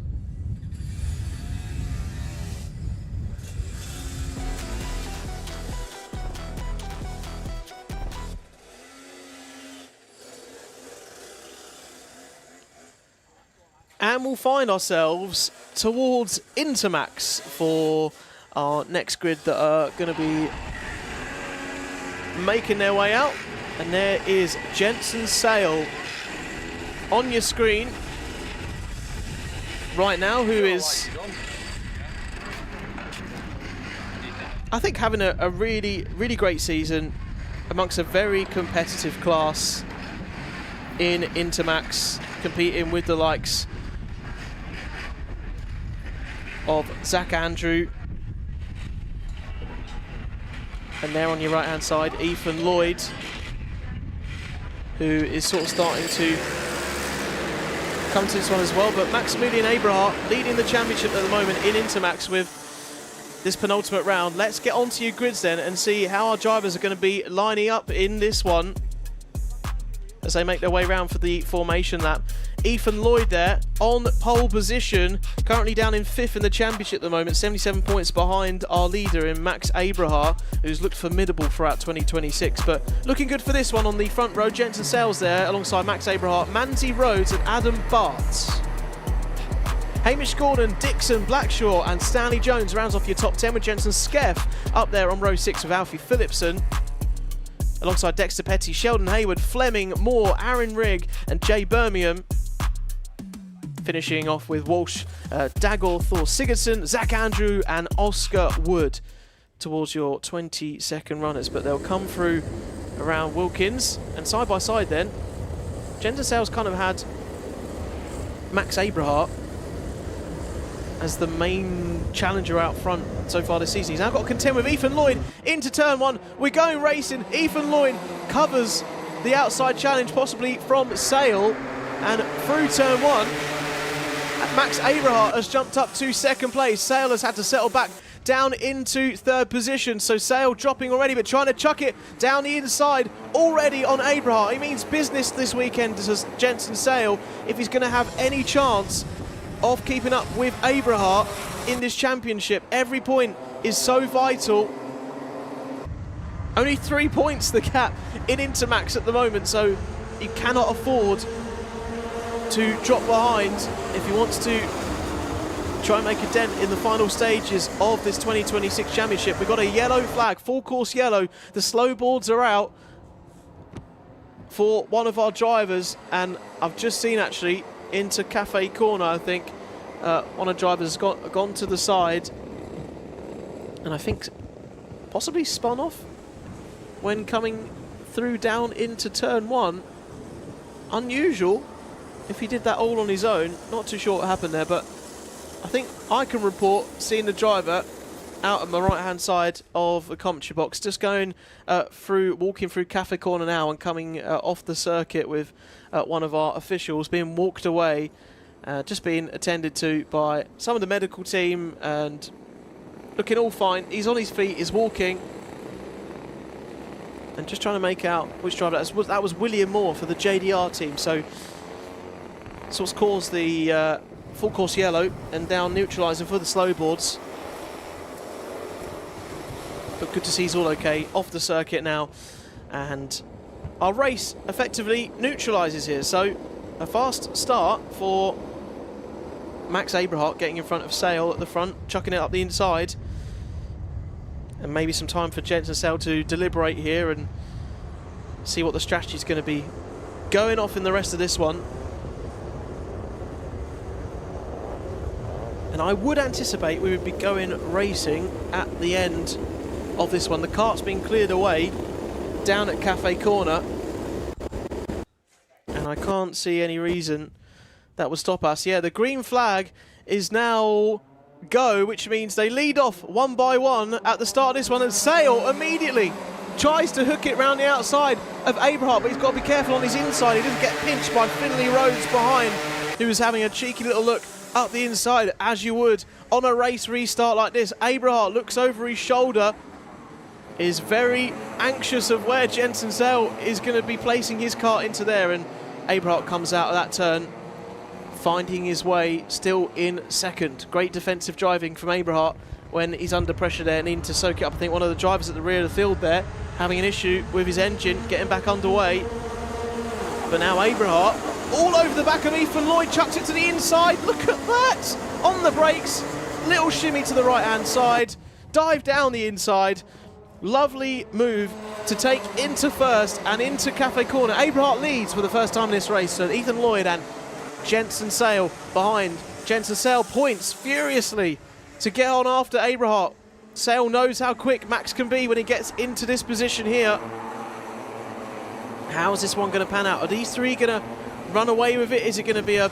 And we'll find ourselves towards Intermax for our next grid that are going to be making their way out. And there is Jensen Sale on your screen right now, who is, I think, having a really, really great season amongst a very competitive class in Intermax, competing with the likes of Zach Andrew, and there on your right hand side Ethan Lloyd, who is sort of starting to come to this one as well. But Maximilian Abrahart leading the championship at the moment in Intermax with this penultimate round. Let's get onto your grids then and see how our drivers are going to be lining up in this one as they make their way round for the formation lap. Ethan Lloyd there on pole position, currently down in 5th in the championship at the moment, 77 points behind our leader in Max Abrahart, who's looked formidable throughout 2026, but looking good for this one on the front row. Jensen Sales there alongside Max Abrahart, Manzi Rhodes and Adam Bartz. Hamish Gordon, Dixon, Blackshaw and Stanley Jones rounds off your top 10, with Jensen Skeff up there on row 6 with Alfie Phillipson. Alongside Dexter Petty, Sheldon Hayward, Fleming, Moore, Aaron Rigg and Jay Birmingham. Finishing off with Walsh, Dagor, Thor Sigurdsson, Zach Andrew and Oscar Wood towards your 22nd runners. But they'll come through around Wilkins. And side by side then, Jensen Sales kind of had Max Abrahart as the main challenger out front so far this season. He's now got to contend with Ethan Lloyd into turn 1. We're going racing. Ethan Lloyd covers the outside challenge, possibly from Sale, and through turn 1, Max Abrahart has jumped up to 2nd place. Sale has had to settle back down into 3rd position. So Sale dropping already, but trying to chuck it down the inside already on Abrahart. He means business this weekend, as Jensen Sale, if he's going to have any chance of keeping up with Abrahart in this championship. Every point is so vital. Only 3 points the gap in Intermax at the moment, so he cannot afford to drop behind if he wants to try and make a dent in the final stages of this 2026 championship. We've got a yellow flag, full course yellow. The slow boards are out for one of our drivers, and I've just seen actually into Cafe Corner, I think one of the drivers has gone to the side, and I think possibly spun off when coming through down into turn 1. Unusual if he did that all on his own. Not too sure what happened there, but I think I can report seeing the driver out on my right hand side of the commentary box, just going walking through Cafe Corner now and coming off the circuit with one of our officials, being walked away, just being attended to by some of the medical team and looking all fine. He's on his feet, he's walking, and just trying to make out which driver that was. That was William Moore for the JDR team. So it's what's caused the full course yellow and down neutralising for the slow boards. But good to see he's all okay off the circuit now, and our race effectively neutralises here. So a fast start for Max Abrahart, getting in front of Sale at the front, chucking it up the inside, and maybe some time for Jensen Sale to deliberate here and see what the strategy is going to be going off in the rest of this one. And I would anticipate we would be going racing at the end of this one. The kart's been cleared away down at Cafe Corner, and I can't see any reason that would stop us. Yeah, the green flag is now go, which means they lead off one by one at the start of this one, and Sale immediately tries to hook it round the outside of Abrahart, but he's got to be careful on his inside. He doesn't get pinched by Finley Rhodes behind, who was having a cheeky little look up the inside, as you would on a race restart like this. Abrahart looks over his shoulder, is very anxious of where Jensen Sale is going to be placing his kart into there, and Abrahart comes out of that turn finding his way still in 2nd. Great defensive driving from Abrahart when he's under pressure there, needing to soak it up. I think one of the drivers at the rear of the field there having an issue with his engine getting back underway, but now Abrahart all over the back of Ethan Lloyd, chucks it to the inside. Look at that! On the brakes, little shimmy to the right-hand side, dive down the inside. Lovely move to take into first and into Cafe Corner. Abrahart leads for the first time in this race, so Ethan Lloyd and Jensen Sale behind. Jensen Sale points furiously to get on after Abrahart. Sale knows how quick Max can be when he gets into this position here. How is this one going to pan out? Are these three going to run away with it? Is it going to be a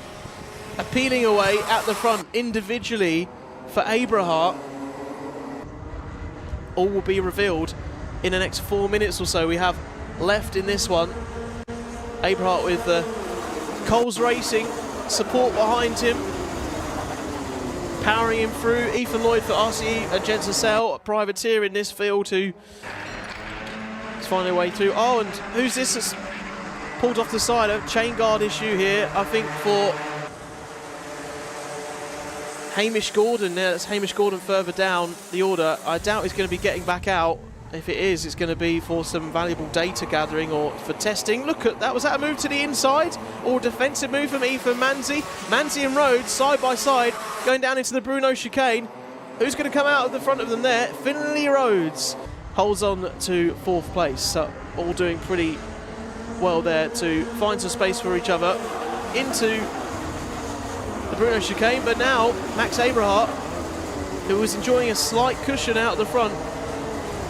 peeling away at the front individually for Abrahart? All will be revealed in the next 4 minutes or so we have left in this one. Abrahart with Coles Racing support behind him, powering him through. Ethan Lloyd for RCE and Jensen Sale, a privateer in this field who is finding their way through. Oh, and who's this that's pulled off the side? A chain guard issue here, I think, for Hamish Gordon. Now that's Hamish Gordon further down the order. I doubt he's going to be getting back out. If it is, it's going to be for some valuable data gathering or for testing. Look at that. Was that a move to the inside or a defensive move from Ethan Manzi? Manzi and Rhodes side by side going down into the Bruno chicane. Who's going to come out of the front of them there? Finley Rhodes holds on to fourth place. So all doing pretty well there to find some space for each other into the Bruno chicane. But now Max Abrahart, who was enjoying a slight cushion out of the front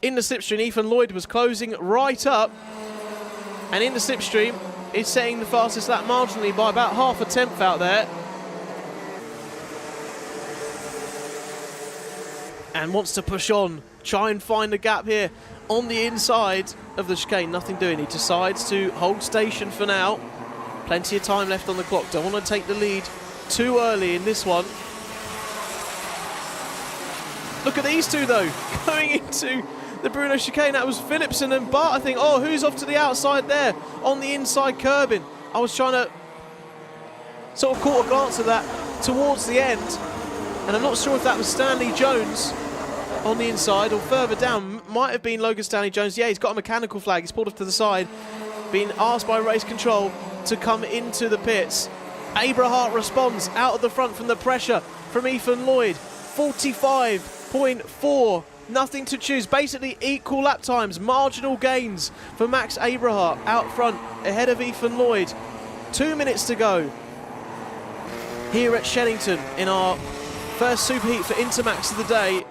in the slipstream. Ethan Lloyd was closing right up, and in the slipstream is setting the fastest lap marginally by about half a tenth out there, and wants to push on, try and find a gap here on the inside of the chicane. Nothing doing. He decides to hold station for now. Plenty of time left on the clock. Don't want to take the lead too early in this one. Look at these two though, going into the Bruno chicane. That was Phillipson and Bart, I think. Oh, who's off to the outside there on the inside curbing? I was trying to sort of caught a glance at that towards the end, and I'm not sure if that was Stanley Jones on the inside or further down. Might have been Logan Stanley Jones. Yeah, he's got a mechanical flag. He's pulled off to the side, being asked by race control to come into the pits. Abrahart responds out of the front from the pressure from Ethan Lloyd. 45.4. Nothing to choose. Basically equal lap times. Marginal gains for Max Abrahart out front ahead of Ethan Lloyd. 2 minutes to go here at Shenington in our first superheat for Intermax of the day.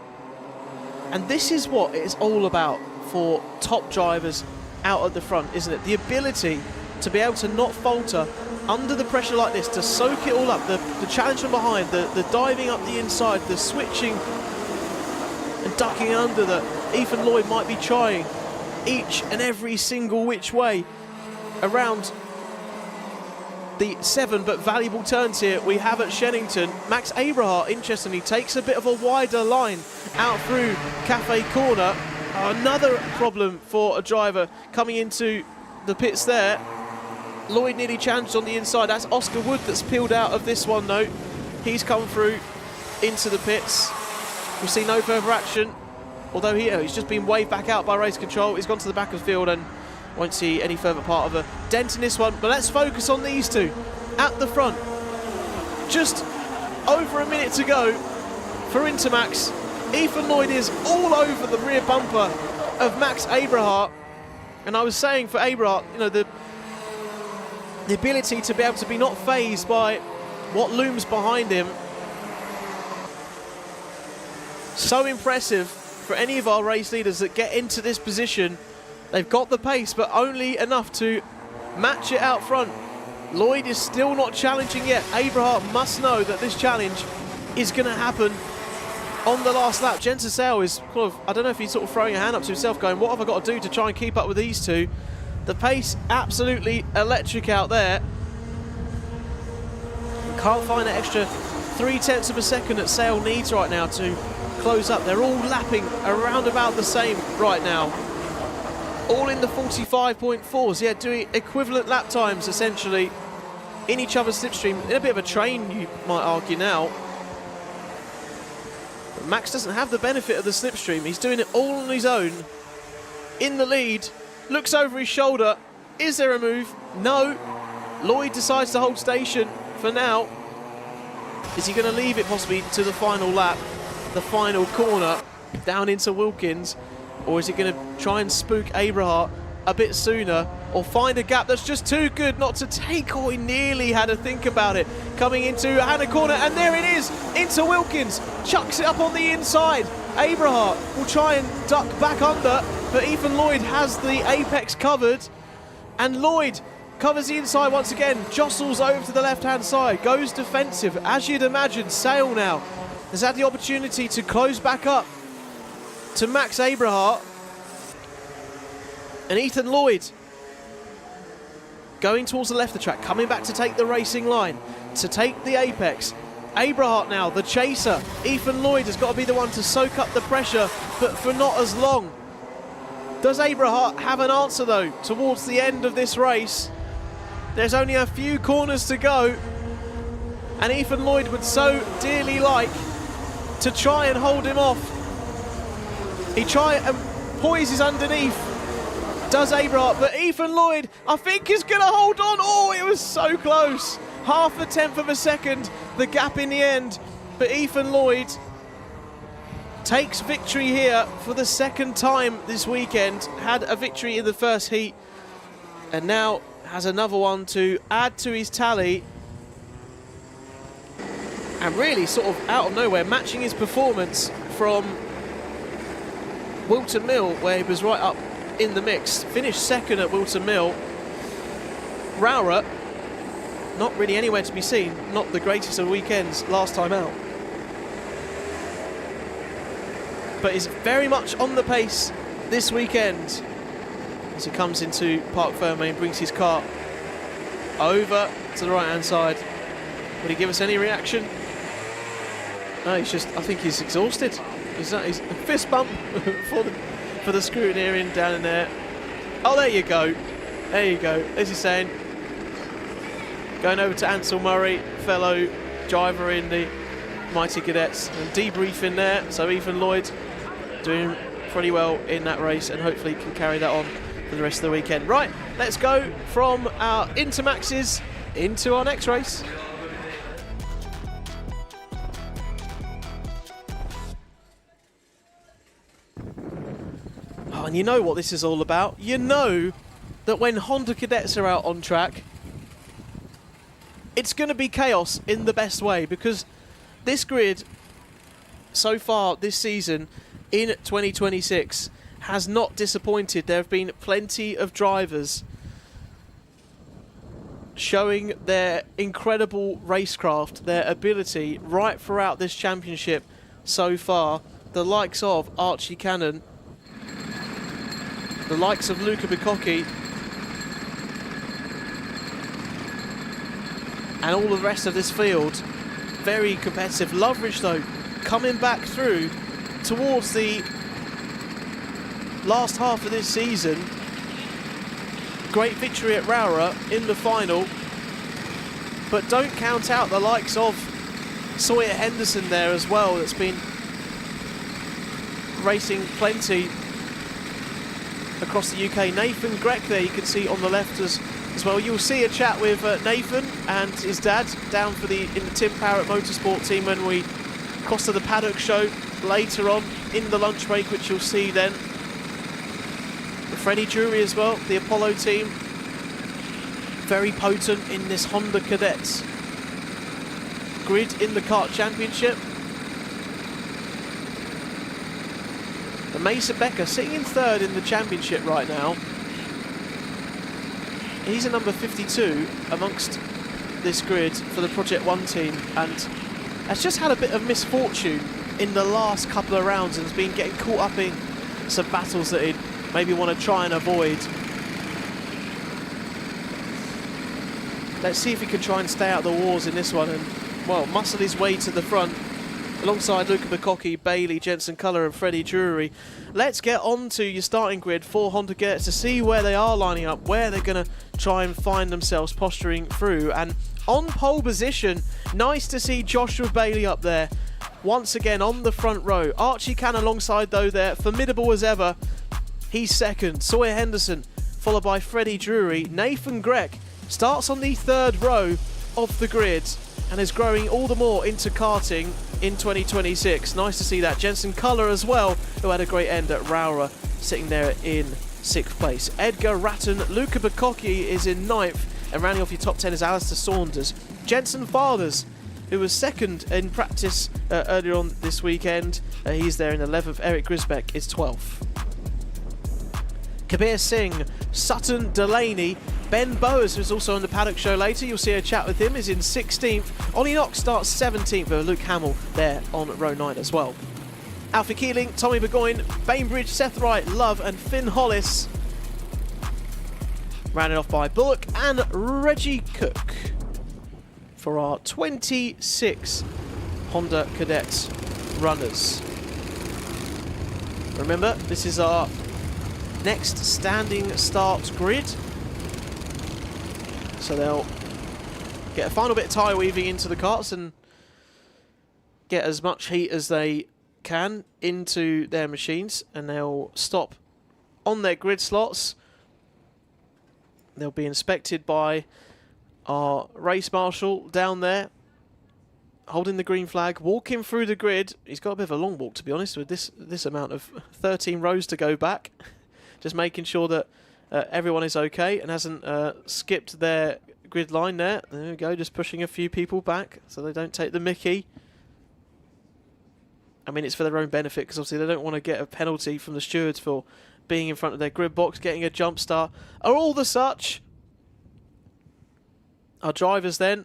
And this is what it's all about for top drivers out at the front, isn't it? The ability to be able to not falter under the pressure like this, to soak it all up, the challenge from behind, the diving up the inside, the switching and ducking under that Ethan Lloyd might be trying each and every single which way around the 7 but valuable turns here we have at Shenington. Max Abrahart, interestingly, takes a bit of a wider line out through Cafe Corner. Another problem for a driver coming into the pits there. Lloyd nearly challenged on the inside. That's Oscar Wood that's peeled out of this one though. He's come through into the pits. We'll see no further action, although he's just been waved back out by race control. He's gone to the back of the field and won't see any further part of a dent in this one. But let's focus on these two at the front. Just over a minute to go for Intermax. Ethan Lloyd is all over the rear bumper of Max Abrahart. And I was saying for Abrahart, you know, the ability to be able to be not fazed by what looms behind him. So impressive for any of our race leaders that get into this position. They've got the pace, but only enough to match it out front. Lloyd is still not challenging yet. Abrahart must know that this challenge is going to happen on the last lap. Jensen Sale is kind of, I don't know if he's sort of throwing a hand up to himself going, what have I got to do to try and keep up with these two? The pace absolutely electric out there. Can't find that extra 0.3 of a second that Sale needs right now to close up. They're all lapping around about the same right now. All in the 45.4s, yeah, doing equivalent lap times essentially in each other's slipstream. In a bit of a train, you might argue now. But Max doesn't have the benefit of the slipstream. He's doing it all on his own. In the lead, looks over his shoulder. Is there a move? No. Lloyd decides to hold station for now. Is he going to leave it possibly to the final lap, the final corner, down into Wilkins? Or is he going to try and spook Abrahart a bit sooner, or find a gap that's just too good not to take? Oh, he nearly had to think about it. Coming into Hannah corner, and there it is, into Wilkins. Chucks it up on the inside. Abrahart will try and duck back under, but Ethan Lloyd has the apex covered. And Lloyd covers the inside once again, jostles over to the left-hand side, goes defensive. As you'd imagine, Sale now has had the opportunity to close back up to Max Abrahart. And Ethan Lloyd going towards the left of the track, coming back to take the racing line, to take the apex. Abrahart now, the chaser. Ethan Lloyd has got to be the one to soak up the pressure, but for not as long. Does Abrahart have an answer though towards the end of this race? There's only a few corners to go, and Ethan Lloyd would so dearly like to try and hold him off. He tries and poises underneath. Does Abrahart, but Ethan Lloyd, I think, is going to hold on. Oh, it was so close. Half a tenth of a second, the gap in the end. But Ethan Lloyd takes victory here for the second time this weekend. Had a victory in the first heat, and now has another one to add to his tally. And really sort of out of nowhere, matching his performance from Whilton Mill, where he was right up in the mix. Finished second at Whilton Mill. Rowra, not really anywhere to be seen. Not the greatest of weekends last time out. But is very much on the pace this weekend. As he comes into Parc Ferme, brings his car over to the right-hand side. Would he give us any reaction? No, he's just, I think he's exhausted. He's a fist bump for the scrutineering down in there. Oh, there you go. There you go. As he's saying, going over to Ansel Murray, fellow driver in the Mighty Cadets, and debriefing there. So Ethan Lloyd doing pretty well in that race, and hopefully can carry that on for the rest of the weekend. Right, let's go from our Intermaxes into our next race. Oh, and you know what this is all about. You know that when Honda Cadets are out on track, it's going to be chaos in the best way, because this grid so far this season in 2026 has not disappointed. There have been plenty of drivers showing their incredible racecraft, their ability right throughout this championship so far. The likes of Archie Cannon, the likes of Luca Bicocchi, and all the rest of this field. Very competitive. Loveridge, though, coming back through towards the last half of this season. Great victory at Rowra in the final, but don't count out the likes of Sawyer Henderson there as well, that's been racing plenty across the UK. Nathan Grech there you can see on the left as well. You'll see a chat with Nathan and his dad down in the Tim Parrott Motorsport team when we cross to the paddock show later on in the lunch break, which you'll see then. Freddie Drury as well, the Apollo team, very potent in this Honda Cadets grid in the Kart Championship. And Mason Becker sitting in third in the championship right now. He's a number 52 amongst this grid for the Project One team, and has just had a bit of misfortune in the last couple of rounds and has been getting caught up in some battles that he'd maybe want to try and avoid. Let's see if he can try and stay out of the wars in this one and, well, muscle his way to the front alongside Luca Bicocchi, Bailey, Jensen Culler and Freddie Drury. Let's get on to your starting grid for Honda Cadets to see where they are lining up, where they're going to try and find themselves posturing through. And on pole position, nice to see Joshua Bailey up there once again on the front row. Archie Cannon alongside though there, formidable as ever. He's second. Sawyer Henderson, followed by Freddie Drury. Nathan Grech Starts on the 3rd row of the grid and is growing all the more into karting in 2026. Nice to see that. Jensen Culler as well, who had a great end at Rowra, sitting there in 6th place. Edgar Ratton, Luca Bacocchi is in 9th, and rounding off your top 10 is Alistair Saunders. Jensen Fathers, who was 2nd in practice earlier on this weekend, he's there in 11th. Eric Grisbeck is 12th. Kabir Singh, Sutton Delaney, Ben Bowers, who's also on the paddock show later, you'll see a chat with him, is in 16th. Ollie Knox starts 17th, with Luke Hamill there on row 9 as well. Alfie Keeling, Tommy Burgoyne, Bainbridge, Seth Wright, Love and Finn Hollis. Rounded off by Bullock and Reggie Cook for our 26 Honda Cadets runners. Remember, this is our next standing start grid. So they'll get a final bit of tyre weaving into the karts and get as much heat as they can into their machines, and they'll stop on their grid slots. They'll be inspected by our race marshal down there, holding the green flag, walking through the grid. He's got a bit of a long walk, to be honest, with this amount of 13 rows to go back. Just making sure that everyone is okay and hasn't skipped their grid line there. There we go, just pushing a few people back so they don't take the mickey. I mean, it's for their own benefit, because obviously they don't want to get a penalty from the stewards for being in front of their grid box, getting a jump start, or all the such. Our drivers then,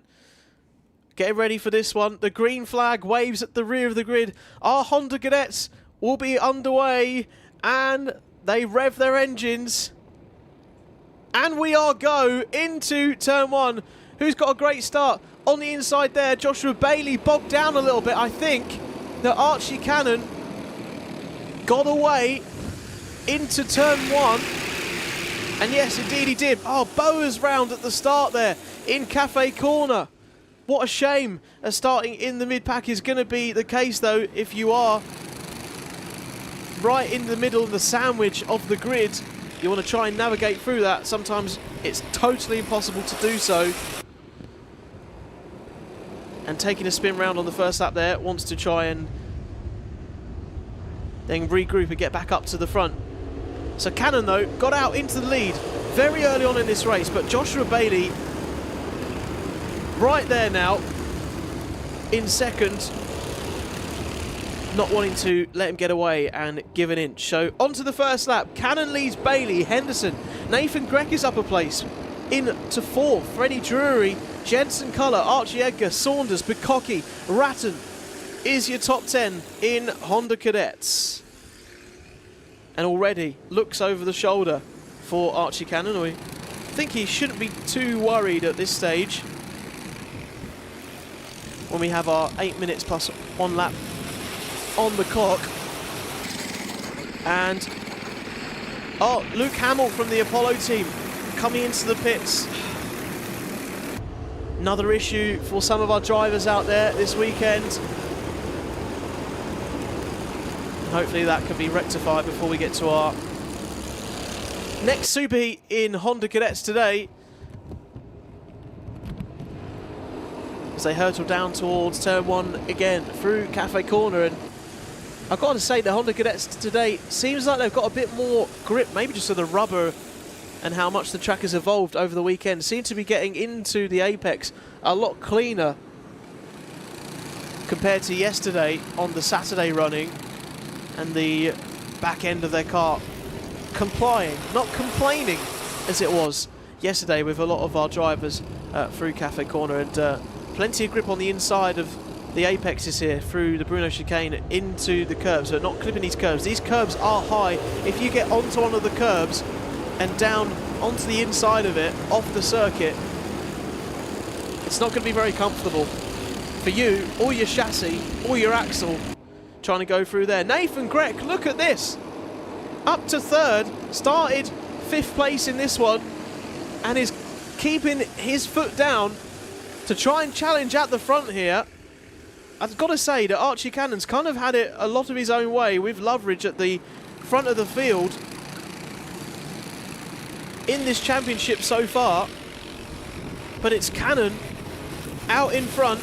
getting ready for this one. The green flag waves at the rear of the grid. Our Honda Cadets will be underway, and they rev their engines. And we are go into turn 1. Who's got a great start? On the inside there, Joshua Bailey bogged down a little bit, I think. That Archie Cannon got away into turn 1. And yes, indeed he did. Oh, Bowers round at the start there in Cafe Corner. What a shame. Starting in the mid-pack is going to be the case, though, if you are right in the middle of the sandwich of the grid. You want to try and navigate through that. Sometimes it's totally impossible to do so. And taking a spin round on the first lap there, wants to try and then regroup and get back up to the front. So Cannon, though, got out into the lead very early on in this race, but Joshua Bailey right there now in 2nd, not wanting to let him get away and give an inch. So onto the first lap. Cannon leads Bailey, Henderson, Nathan Greck is up a place. Into 4th, Freddie Drury, Jensen Culler, Archie Edgar, Saunders, Bacocchi, Ratton is your top 10 in Honda Cadets. And already looks over the shoulder for Archie Cannon. I think he shouldn't be too worried at this stage when we have our 8 minutes plus 1 lap on the clock. And Luke Hamill from the Apollo team coming into the pits. Another issue for some of our drivers out there this weekend. Hopefully that can be rectified before we get to our next superheat in Honda Cadets today, as they hurtle down towards turn 1 again through Cafe Corner. And I've got to say, the Honda Cadets today seems like they've got a bit more grip, maybe just with the rubber and how much the track has evolved over the weekend. Seem to be getting into the apex a lot cleaner compared to yesterday on the Saturday running, and the back end of their car complying, not complaining as it was yesterday with a lot of our drivers through Cafe Corner. And plenty of grip on the inside of the apexes here through the Bruno chicane into the curbs. So not clipping these curbs. These curbs are high. If you get onto one of the curbs and down onto the inside of it, off the circuit, it's not going to be very comfortable for you or your chassis or your axle trying to go through there. Nathan Greck, look at this. Up to 3rd, started 5th place in this one, and is keeping his foot down to try and challenge at the front here. I've got to say that Archie Cannon's kind of had it a lot of his own way with Loveridge at the front of the field in this championship so far. but it's Cannon out in front,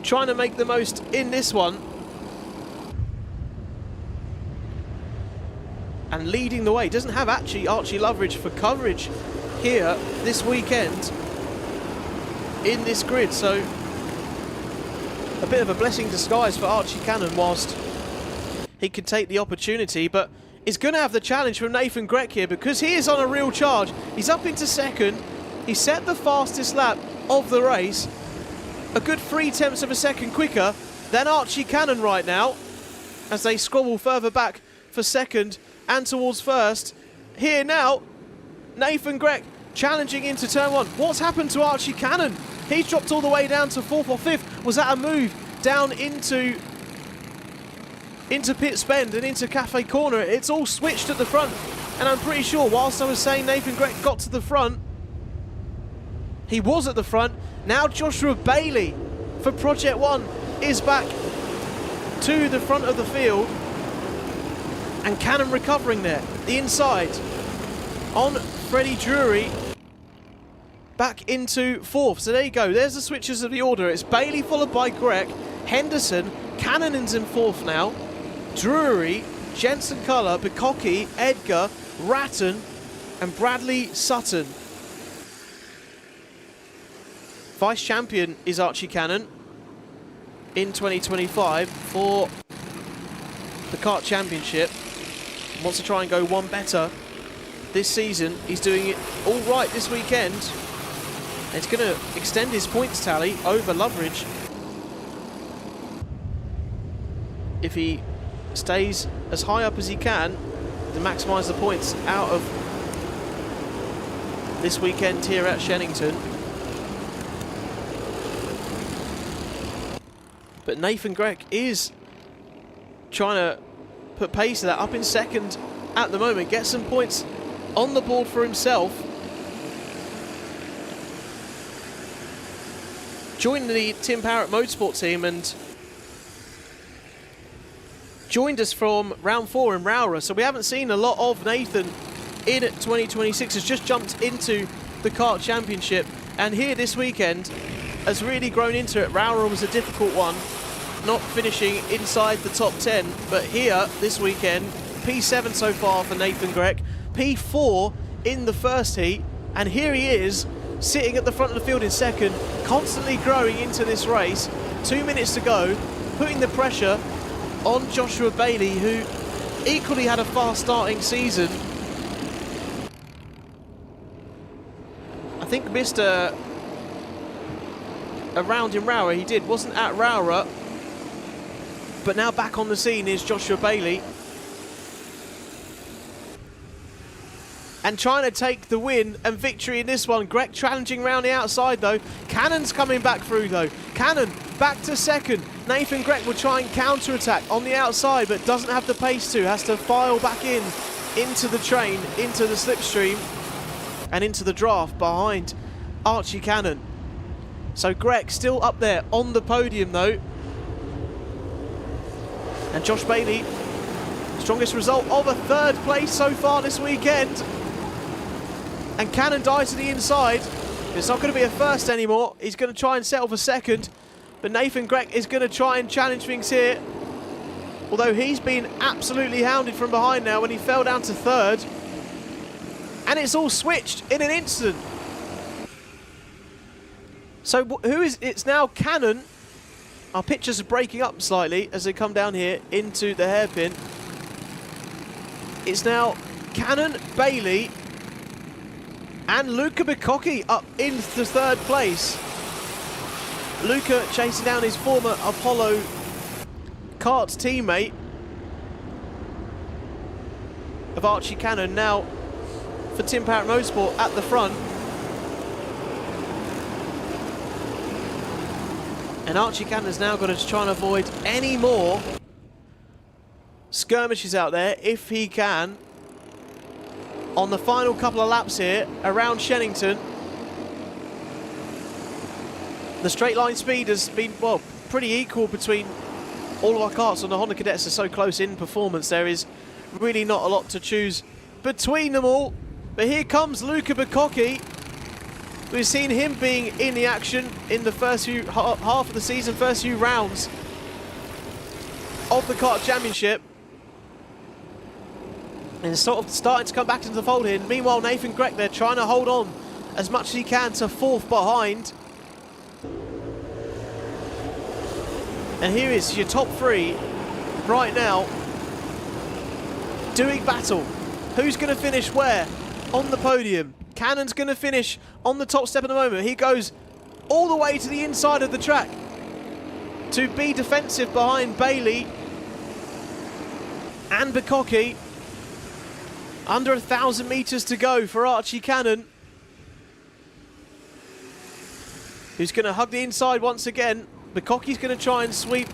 trying to make the most in this one. And leading the way. Doesn't have actually Archie Loveridge for coverage here this weekend in this grid, so a bit of a blessing in disguise for Archie Cannon whilst he can take the opportunity, but he's going to have the challenge from Nathan Grech here because he is on a real charge. He's up into second. He set the fastest lap of the race, a good 0.3 of a second quicker than Archie Cannon right now, as they squabble further back for second and towards first. Here now, Nathan Grech challenging into turn one. What's happened to Archie Cannon? He's dropped all the way down to 4th or 5th. Was that a move down into Pitts Bend and into Cafe Corner? It's all switched at the front. And I'm pretty sure whilst I was saying Nathan Grech got to the front, he was at the front. Now Joshua Bailey for Project One is back to the front of the field. And Cannon recovering there, the inside on Freddie Drury, back into 4th. So there you go, there's the switches of the order. It's Bailey followed by Grech, Henderson, Cannon's in 4th now, Drury, Jensen Culler, Bikoki, Edgar, Ratton and Bradley Sutton. Vice champion is Archie Cannon in 2025 for the Kart Championship. Wants to try and go one better this season. He's doing it all right this weekend. It's going to extend his points tally over Loveridge if he stays as high up as he can to maximise the points out of this weekend here at Shenington. But Nathan Grech is trying to put pace to that, up in second at the moment, get some points on the board for himself. Joined the Tim Parrott Motorsport team and joined us from round 4 in Rowra, so we haven't seen a lot of Nathan in 2026. Has just jumped into the Kart Championship, and here this weekend has really grown into it. Rowra was a difficult one, not finishing inside the top 10, but here this weekend, P7 so far for Nathan Grech, P4 in the first heat, and here he is sitting at the front of the field in second, constantly growing into this race. 2 minutes to go, putting the pressure on Joshua Bailey, who equally had a fast starting season. I think missed a round in Rowra. He did, wasn't at Rowra, but now back on the scene is Joshua Bailey. And trying to take the win and victory in this one. Grech challenging round the outside though. Cannon's coming back through though. Cannon back to second. Nathan Grech will try and counter-attack on the outside, but doesn't have the pace to. Has to file back into the train, into the slipstream, and into the draft behind Archie Cannon. So Grech still up there on the podium though. And Josh Bailey, strongest result of a 3rd place so far this weekend. And Cannon dies to the inside. It's not going to be a first anymore. He's going to try and settle for 2nd. But Nathan Grech is going to try and challenge things here. Although he's been absolutely hounded from behind now when he fell down to 3rd. And it's all switched in an instant. So who is, it's now Cannon. Our pictures are breaking up slightly as they come down here into the hairpin. It's now Cannon, Bailey, and Luca Bikoki up into 3rd place. Luca chasing down his former Apollo Karts teammate of Archie Cannon, now for Tim Parrott Motorsport at the front. And Archie Cannon's now got to try and avoid any more skirmishes out there, if he can, on the final couple of laps here around Shenington. The straight line speed has been, well, pretty equal between all of our karts, and the Honda Cadets are so close in performance. There is really not a lot to choose between them all. But here comes Luca Bikoki We've seen him being in the action in the first few half of the season, first few rounds of the Kart Championship. And it's sort of starting to come back into the fold here. Meanwhile, Nathan Grech there trying to hold on as much as he can to fourth behind. And here is your top three right now doing battle. Who's going to finish where on the podium? Cannon's going to finish on the top step at the moment. He goes all the way to the inside of the track to be defensive behind Bailey and Bukocki. Under 1,000 metres to go for Archie Cannon, who's going to hug the inside once again. Bukocki's going to try and sweep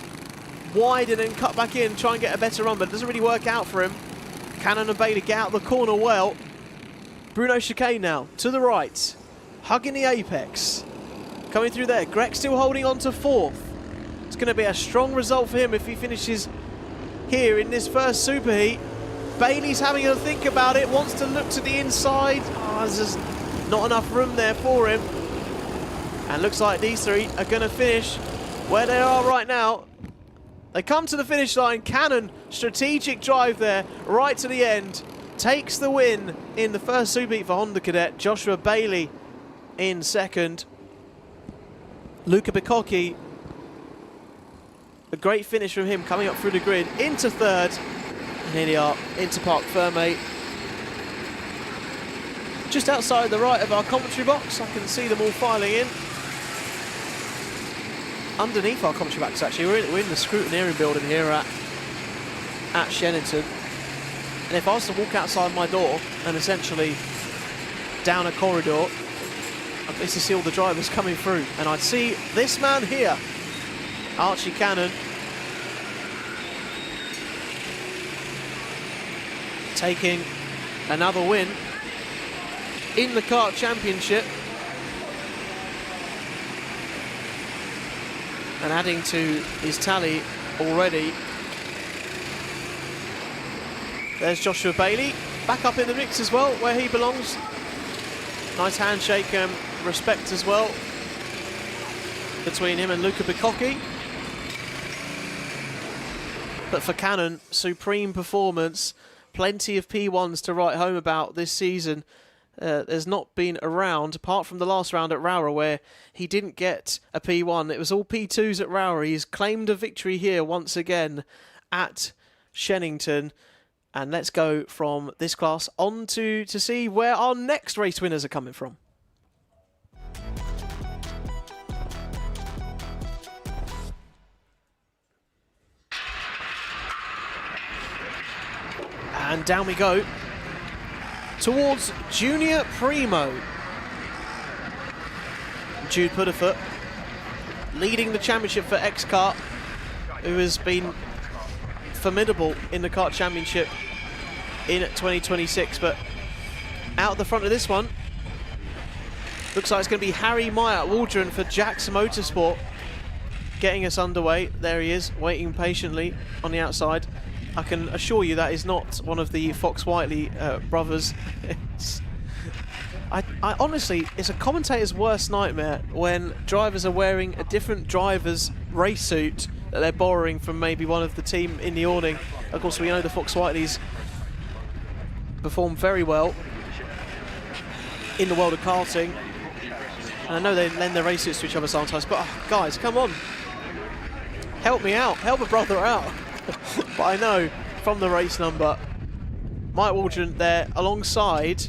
wide and then cut back in, try and get a better run, but it doesn't really work out for him. Cannon and Bailey get out of the corner well. Bruno Chicane now, to the right, hugging the apex. Coming through there, Grech still holding on to fourth. It's going to be a strong result for him if he finishes here in this first superheat. Bailey's having a think about it, wants to look to the inside. Oh, there's just not enough room there for him. And looks like these three are going to finish where they are right now. They come to the finish line. Cannon, strategic drive there, right to the end. Takes the win in the first superheat for Honda Cadet. Joshua Bailey in second. Luca Bukocki, a great finish from him coming up through the grid into third. And here they are, Interpark Ferme. Just outside the right of our commentary box, I can see them all filing in. Underneath our commentary box, actually, we're in the scrutineering building here at Shenington. And if I was to walk outside my door and essentially down a corridor, I'd basically see all the drivers coming through, and I'd see this man here, Archie Cannon, taking another win in the Kart Championship and adding to his tally already. There's Joshua Bailey, back up in the mix as well, where he belongs. Nice handshake and respect as well between him and Luca Bukocki. But for Cannon, supreme performance. Plenty of P1s to write home about this season. There's not been a round, apart from the last round at Rowra, where he didn't get a P1. It was all P2s at Rowra. He's claimed a victory here once again at Shenington. And let's go from this class on to see where our next race winners are coming from. And down we go towards Junior Primo. Jude Pudderfoot leading the championship for X-Kart, who has been formidable in the Kart Championship in 2026, but out the front of this one looks like it's going to be Harry Meyer Waldron for Jax Motorsport getting us underway. There he is, waiting patiently on the outside. I can assure you that is not one of the Fox Whiteley brothers. I honestly, it's a commentator's worst nightmare when drivers are wearing a different driver's race suit that they're borrowing from maybe one of the team in the awning. Of course, we know the Fox Whiteleys perform very well in the world of karting. And I know they lend their race suits to each other sometimes, but oh, guys, come on. Help me out, help a brother out. But I know from the race number, Mike Waldron there alongside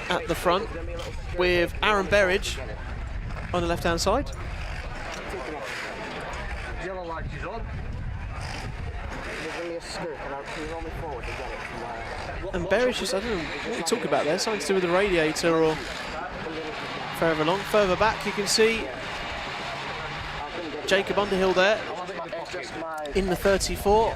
at the front with Aaron Berridge on the left-hand side. And Berridge just, I don't know what you're talking about there, something to do with the radiator or further along. Further back you can see Jacob Underhill there in the 34.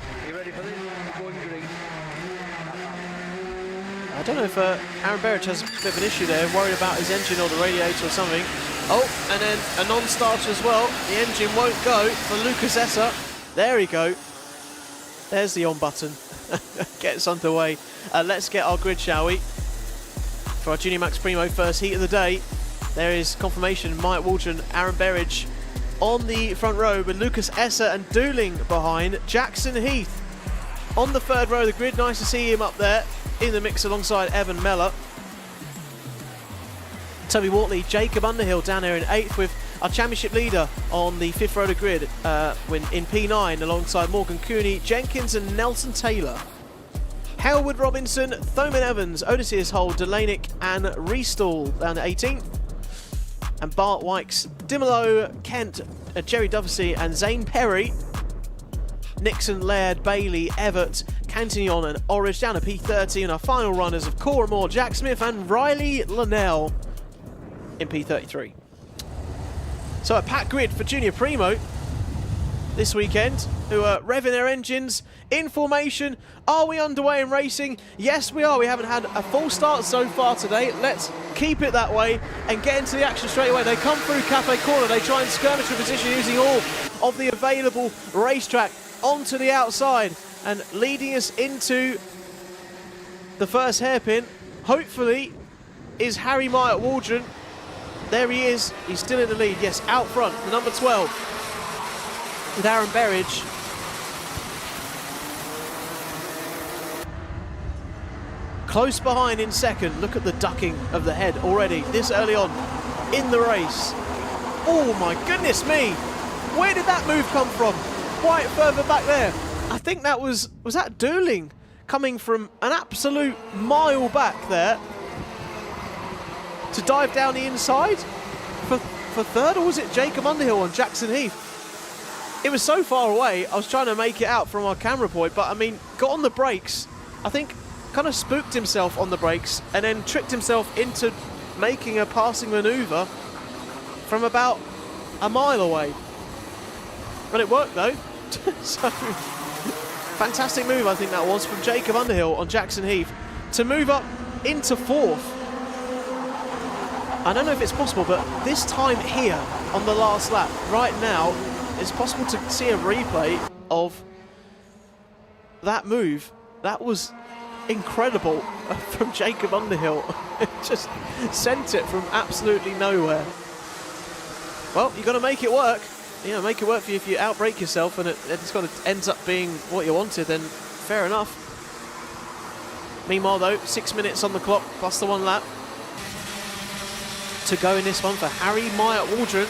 I don't know if Aaron Berridge has a bit of an issue there, worried about his engine or the radiator or something. Oh, and then a non-starter as well. The engine won't go for Lucas Esser. There we go. There's the on button. Gets underway. Let's get our grid, shall we? for our Junior Max Primo first heat of the day. There is confirmation, Mike Waldron, Aaron Berridge on the front row with Lucas Esser and Dooling behind. Jackson Heath on the third row of the grid. Nice to see him up there in the mix alongside Evan Mellor. Toby Wortley, Jacob Underhill down there in 8th with our championship leader on the 5th row of the grid in P9 alongside Morgan Cooney, Jenkins and Nelson Taylor. Halewood Robinson, Thoman Evans, Odysseus Hole, Delanic and Restall down to 18th. And Bart Wykes, Dimolo, Kent, Jerry Duffy and Zane Perry. Nixon, Laird, Bailey, Everett, Cantillon and Orridge down to P30. And our final runners of Cora Moore, Jack Smith and Riley Linnell in P33. So a packed grid for Junior Primo this weekend, who are revving their engines in formation. Are we underway in racing? Yes, we are. We haven't had a full start so far today. Let's keep it that way and get into the action straight away. They come through Cafe Corner. They try and skirmish for position using all of the available racetrack onto the outside and leading us into the first hairpin, hopefully, is Harry Myatt Waldron. There he is. He's still in the lead. Yes, out front, the number 12. With Aaron Berridge. Close behind in second. Look at the ducking of the head already this early on in the race. Oh my goodness me. Where did that move come from? Quite further back there. I think that was that Dooling coming from an absolute mile back there to dive down the inside for third, or was it Jacob Underhill on Jackson Heath? It was so far away, I was trying to make it out from our camera point, but I mean, got on the brakes, I think kind of spooked himself on the brakes and then tricked himself into making a passing manoeuvre from about a mile away. But it worked though. So, fantastic move I think that was from Jacob Underhill on Jackson Heath to move up into 4th. I don't know if it's possible, but this time here on the last lap, right now, it's possible to see a replay of that move. That was incredible from Jacob Underhill. Just sent it from absolutely nowhere. Well, you've got to make it work. You know, make it work for you. If you outbrake yourself and it's got to ends up being what you wanted, then fair enough. Meanwhile, though, 6 minutes on the clock plus the 1 lap to go in this one for Harry Myatt Waldron.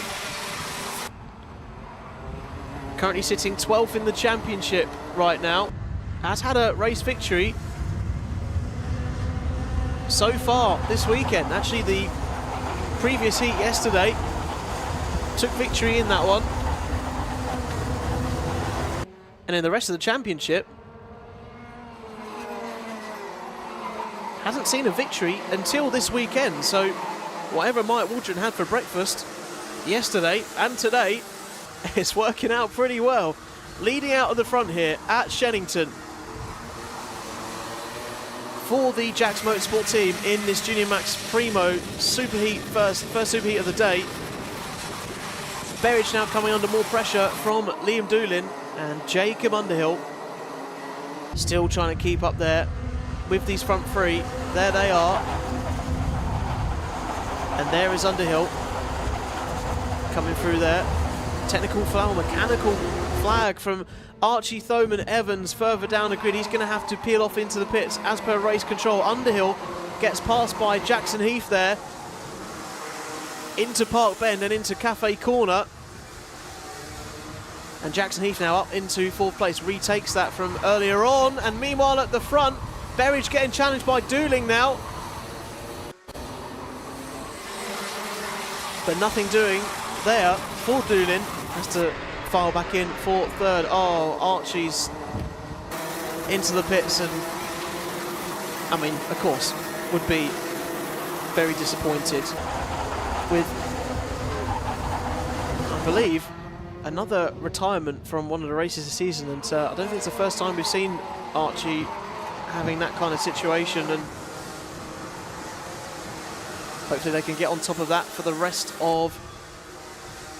Currently sitting 12th in the championship right now. Has had a race victory so far this weekend. Actually, the previous heat yesterday took victory in that one. And in the rest of the championship, hasn't seen a victory until this weekend. So whatever Myatt Waldron had for breakfast yesterday and today, it's working out pretty well. Leading out of the front here at Shenington for the Jax Motorsport team in this Junior Max Primo Superheat first Superheat of the day. Berridge now coming under more pressure from Liam Doolin and Jacob Underhill. Still trying to keep up there with these front three. There they are. And there is Underhill coming through there. Technical foul, mechanical flag from Archie Thoman Evans further down the grid. He's going to have to peel off into the pits as per race control. Underhill gets passed by Jackson Heath there into Park Bend and into Cafe Corner. And Jackson Heath now up into 4th place, retakes that from earlier on. And meanwhile at the front, Berridge getting challenged by Dooling now. But nothing doing there for Doolin. Has to file back in for third. Oh, Archie's into the pits and, I mean, of course, would be very disappointed with, I believe, another retirement from one of the races this season. And I don't think it's the first time we've seen Archie having that kind of situation, and hopefully they can get on top of that for the rest of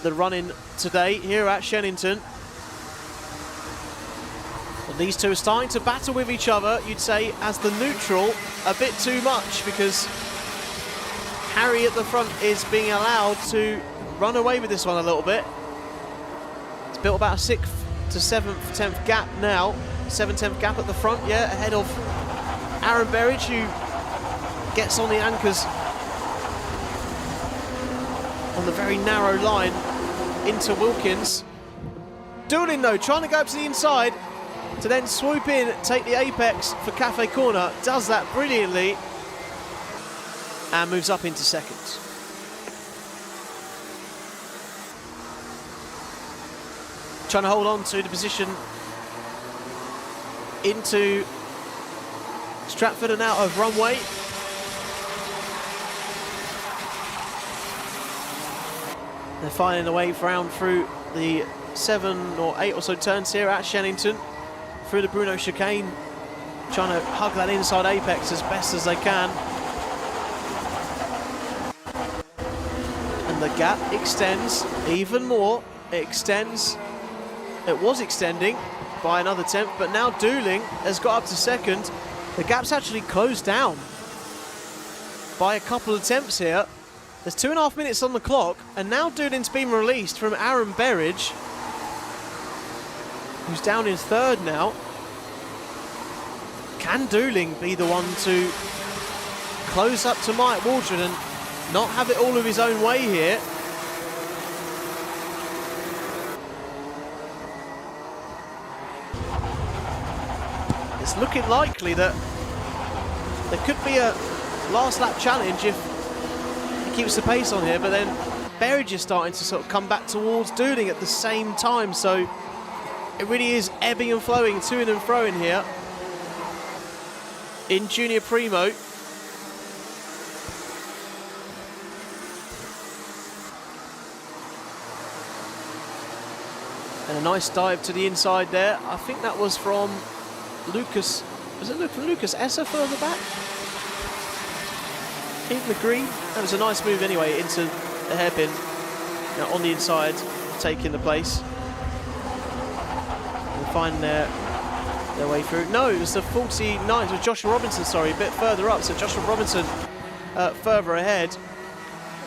the run-in today here at Shenington. Well, these two are starting to battle with each other, you'd say, as the neutral, a bit too much, because Harry at the front is being allowed to run away with this one a little bit. It's built about a 6th to 7th, 10th gap now. 7/10 gap at the front, yeah, ahead of Aaron Berridge, who gets on the anchors on the very narrow line into Wilkins. Dooling though, trying to go up to the inside to then swoop in, take the apex for Cafe Corner, does that brilliantly and moves up into second. Trying to hold on to the position into Stratford and out of runway. They're finding a way round through the 7 or 8 or so turns here at Shenington, through the Bruno chicane, trying to hug that inside apex as best as they can. And the gap extends even more. It extends. It was extending by another 10th, but now Dooling has got up to second. The gap's actually closed down by a couple of attempts here. There's 2.5 minutes on the clock, and now Dooling's been released from Aaron Berridge, who's down in third now. Can Dooling be the one to close up to Mike Waldron and not have it all of his own way here? It's looking likely that there could be a last lap challenge if he keeps the pace on here, but then Berridge is starting to sort of come back towards Dooling at the same time, so it really is ebbing and flowing, to and fro in here in Junior Primo. And a nice dive to the inside there. I think that was from Lucas. Was it from Lucas Esser further back? In the green. That was a nice move anyway into the hairpin. Now on the inside, taking the place. They'll find their way through. No, it was the 49. It was Joshua Robinson, sorry, a bit further up. So Joshua Robinson further ahead,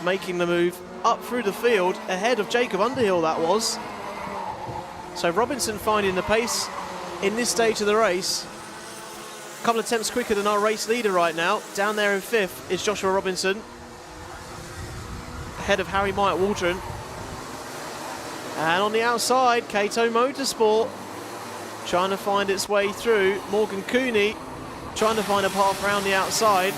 making the move up through the field ahead of Jacob Underhill, that was. So Robinson finding the pace in this stage of the race. A couple of attempts quicker than our race leader right now. Down there in 5th is Joshua Robinson, ahead of Harry Mike Waldron. And on the outside, Cato Motorsport trying to find its way through. Morgan Cooney trying to find a path around the outside.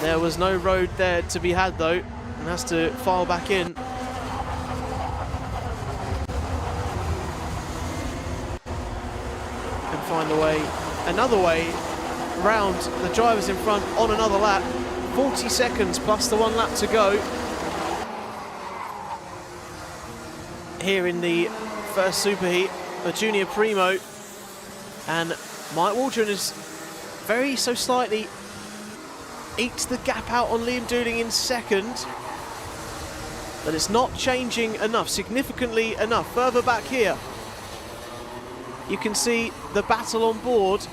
There was no road there to be had though, and has to file back in. Find a way, another way around the drivers in front on another lap. 40 seconds plus the 1 lap to go here in the first superheat, a Junior Primo, and Mike Waldron is very so slightly ekes the gap out on Liam Dooling in second, but it's not changing enough, significantly enough. Further back here, you can see the battle on board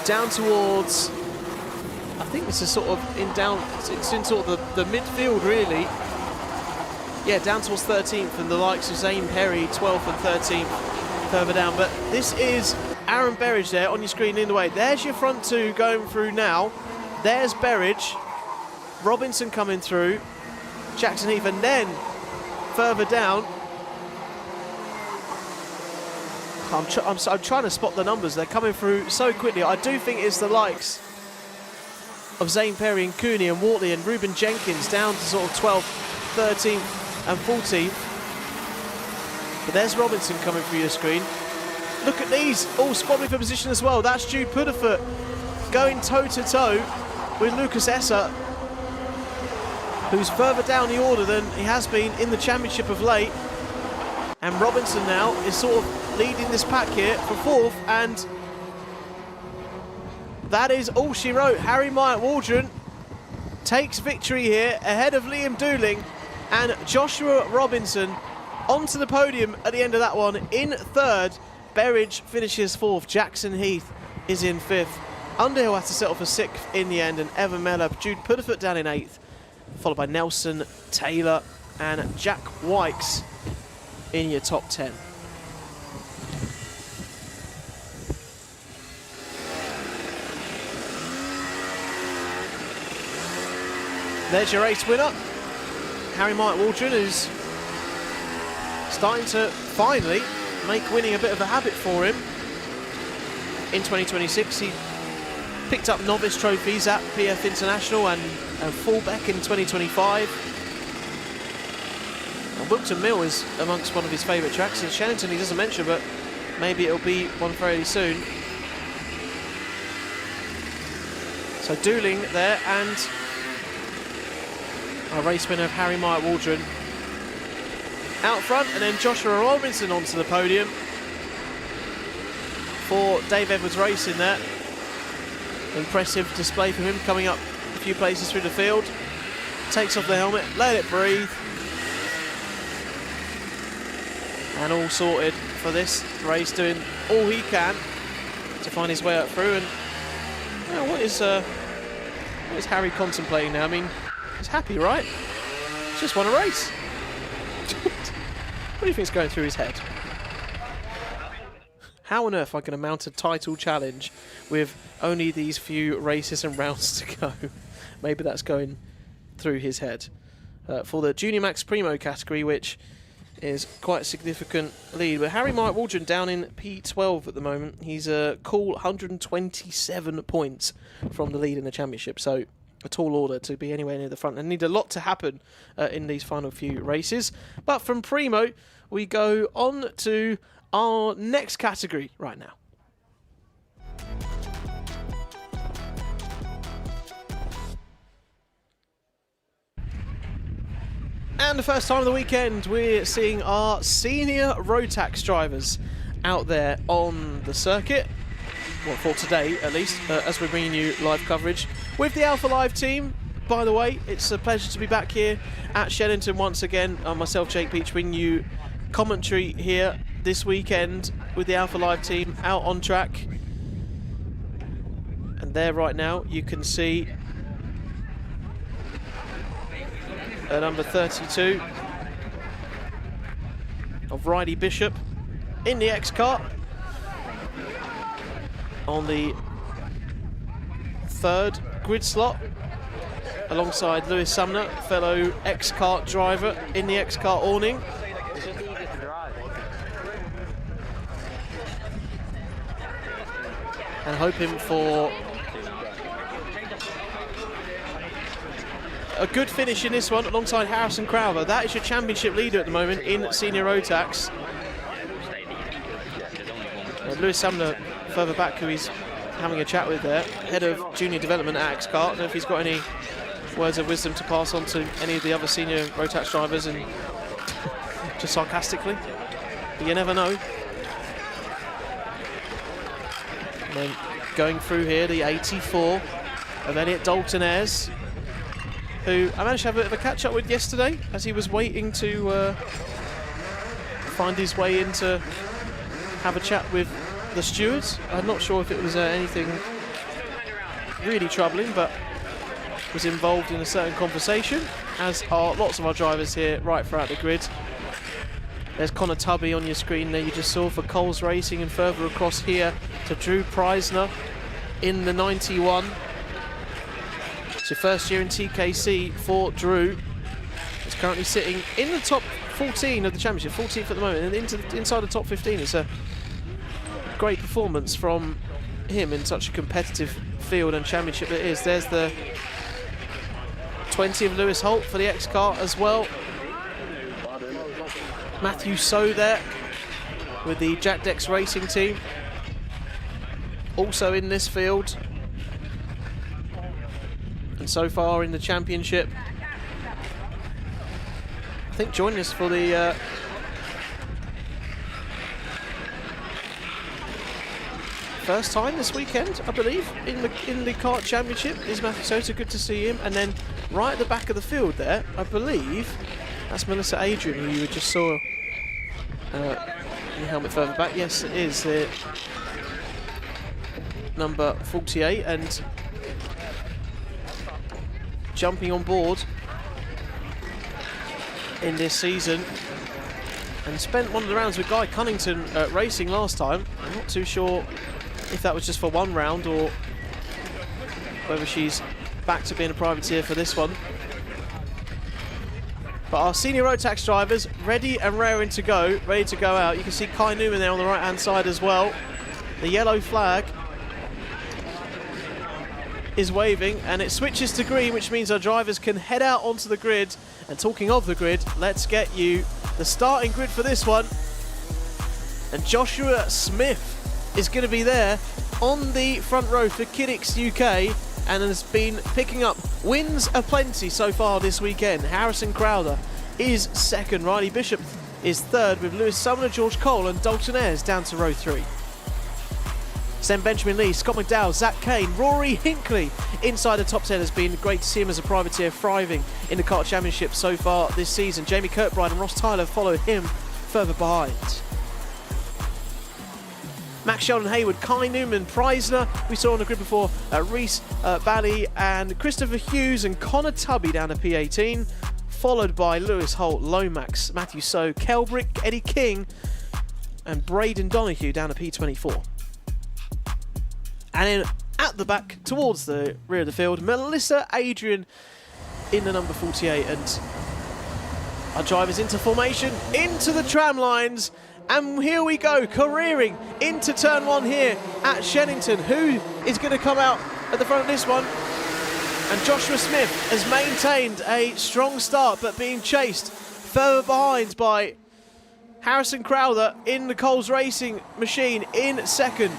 down towards, I think this is sort of in down, it's in sort of the midfield really. Yeah, down towards 13th, and the likes of Zane Perry 12th and 13th further down. But this is Aaron Berridge there on your screen in the way. There's your front two going through now. There's Berridge, Robinson coming through, Jackson Heath, and then further down, I'm trying to spot the numbers. They're coming through so quickly. I do think it's the likes of Zane Perry and Cooney and Wortley and Ruben Jenkins down to sort of 12th, 13th and 14th. But there's Robinson coming through your screen. Look at these, all squabbling for position as well. That's Jude Pudderfoot going toe-to-toe with Lucas Esser, who's further down the order than he has been in the championship of late. And Robinson now is sort of leading this pack here for 4th, and that is all she wrote. Harry Mike Waldron takes victory here ahead of Liam Dooling, and Joshua Robinson onto the podium at the end of that one in 3rd. Berridge finishes 4th. Jackson Heath is in 5th. Underhill had to settle for 6th in the end, and Evan Mellor put a foot down in 8th, followed by Nelson Taylor and Jack Wykes in your top 10. There's your race winner, Harry Waldron, who's starting to finally make winning a bit of a habit for him. In 2026, he picked up novice trophies at PF International and Fullbeck in 2025. And Whilton Mill is amongst one of his favourite tracks. In Shenington, he doesn't mention, but maybe it'll be one fairly soon. So dueling there, and our race winner of Harry Waldron out front, and then Joshua Robinson onto the podium for Dave Edwards Racing there. Impressive display from him, coming up a few places through the field. Takes off the helmet, let it breathe. And all sorted for this race, doing all he can to find his way up through. And you know, what is Harry contemplating now? I mean, he's happy, right? He's just won a race. What do you think's going through his head? How on earth am I going to mount a title challenge with only these few races and rounds to go? Maybe that's going through his head. For the Junior Max Primo category, which is quite a significant lead. But Harry Waldron down in P12 at the moment. He's a cool 127 points from the lead in the championship. So a tall order to be anywhere near the front, and need a lot to happen in these final few races. But from Primo, we go on to our next category right now. And the first time of the weekend, we're seeing our senior Rotax drivers out there on the circuit. Well, for today at least, as we're bringing you live coverage with the Alpha Live team. By the way, it's a pleasure to be back here at Shenington once again. Myself, Jake Beach, bringing you commentary here this weekend with the Alpha Live team out on track. And there right now you can see number 32 of Riley Bishop in the X-Kart on the 3rd grid slot, alongside Lewis Sumner, fellow X-Kart driver in the X-Kart awning. And hoping for a good finish in this one alongside Harrison Crowther. That is your championship leader at the moment in Senior Rotax. Lewis Sumner further back, who he's having a chat with there, head of junior development at X-Kart. I don't know if he's got any words of wisdom to pass on to any of the other senior Rotax drivers, and just sarcastically, but you never know. And then going through here, the 84 of Elliot Dalton-Ayres, who I managed to have a bit of a catch-up with yesterday as he was waiting to find his way in to have a chat with the stewards. I'm not sure if it was anything really troubling, but was involved in a certain conversation, as are lots of our drivers here right throughout the grid. There's Connor Tubby on your screen there, you just saw, for Coles Racing, and further across here to Drew Preisner in the 91. It's your first year in TKC for Drew. He's currently sitting in the top 14 of the championship, 14th at the moment, and inside the top 15. It's a great performance from him in such a competitive field and championship it is. There's the 20 of Lewis Holt for the X-Kart as well. Matthew So there with the Jack Dex Racing team, also in this field. And so far in the championship, I think joining us for the first time this weekend, I believe, in the Kart Championship is Matthew Sosa. Good to see him. And then right at the back of the field there, I believe that's Melissa Adrian, who you just saw in the helmet further back. Yes, it is. number 48, and jumping on board in this season, and spent one of the rounds with Guy Cunnington racing last time. I'm not too sure if that was just for one round or whether she's back to being a privateer for this one. But our senior road tax drivers ready and raring to go, ready to go out. You can see Kai Newman there on the right hand side as well. The yellow flag is waving and it switches to green, which means our drivers can head out onto the grid. And talking of the grid, let's get you the starting grid for this one. And Joshua Smith is going to be there on the front row for Kiddix UK, and has been picking up wins aplenty so far this weekend. Harrison Crowther is second. Riley Bishop is third, with Lewis Sumner, George Cole and Dalton Ayres down to row 3. Then Benjamin Lee, Scott McDowell, Zach Kane, Rory Hinkley inside the top 10. Has been great to see him as a privateer thriving in the Kart Championship so far this season. Jamie Kirkbride and Ross Tyler follow him further behind. Max Sheldon Hayward, Kai Newman, Preisner, we saw on the grid before, Reese Bally and Christopher Hughes and Connor Tubby down to P18, followed by Lewis Holt, Lomax, Matthew So, Kelbrick, Eddie King and Braden Donahue down to P24. And then at the back, towards the rear of the field, Melissa Adrian in the number 48, and our drivers into formation, into the tram lines. And here we go, careering into turn 1 here at Shenington. Who is going to come out at the front of this one? And Joshua Smith has maintained a strong start, but being chased further behind by Harrison Crowther in the Coles Racing machine in second.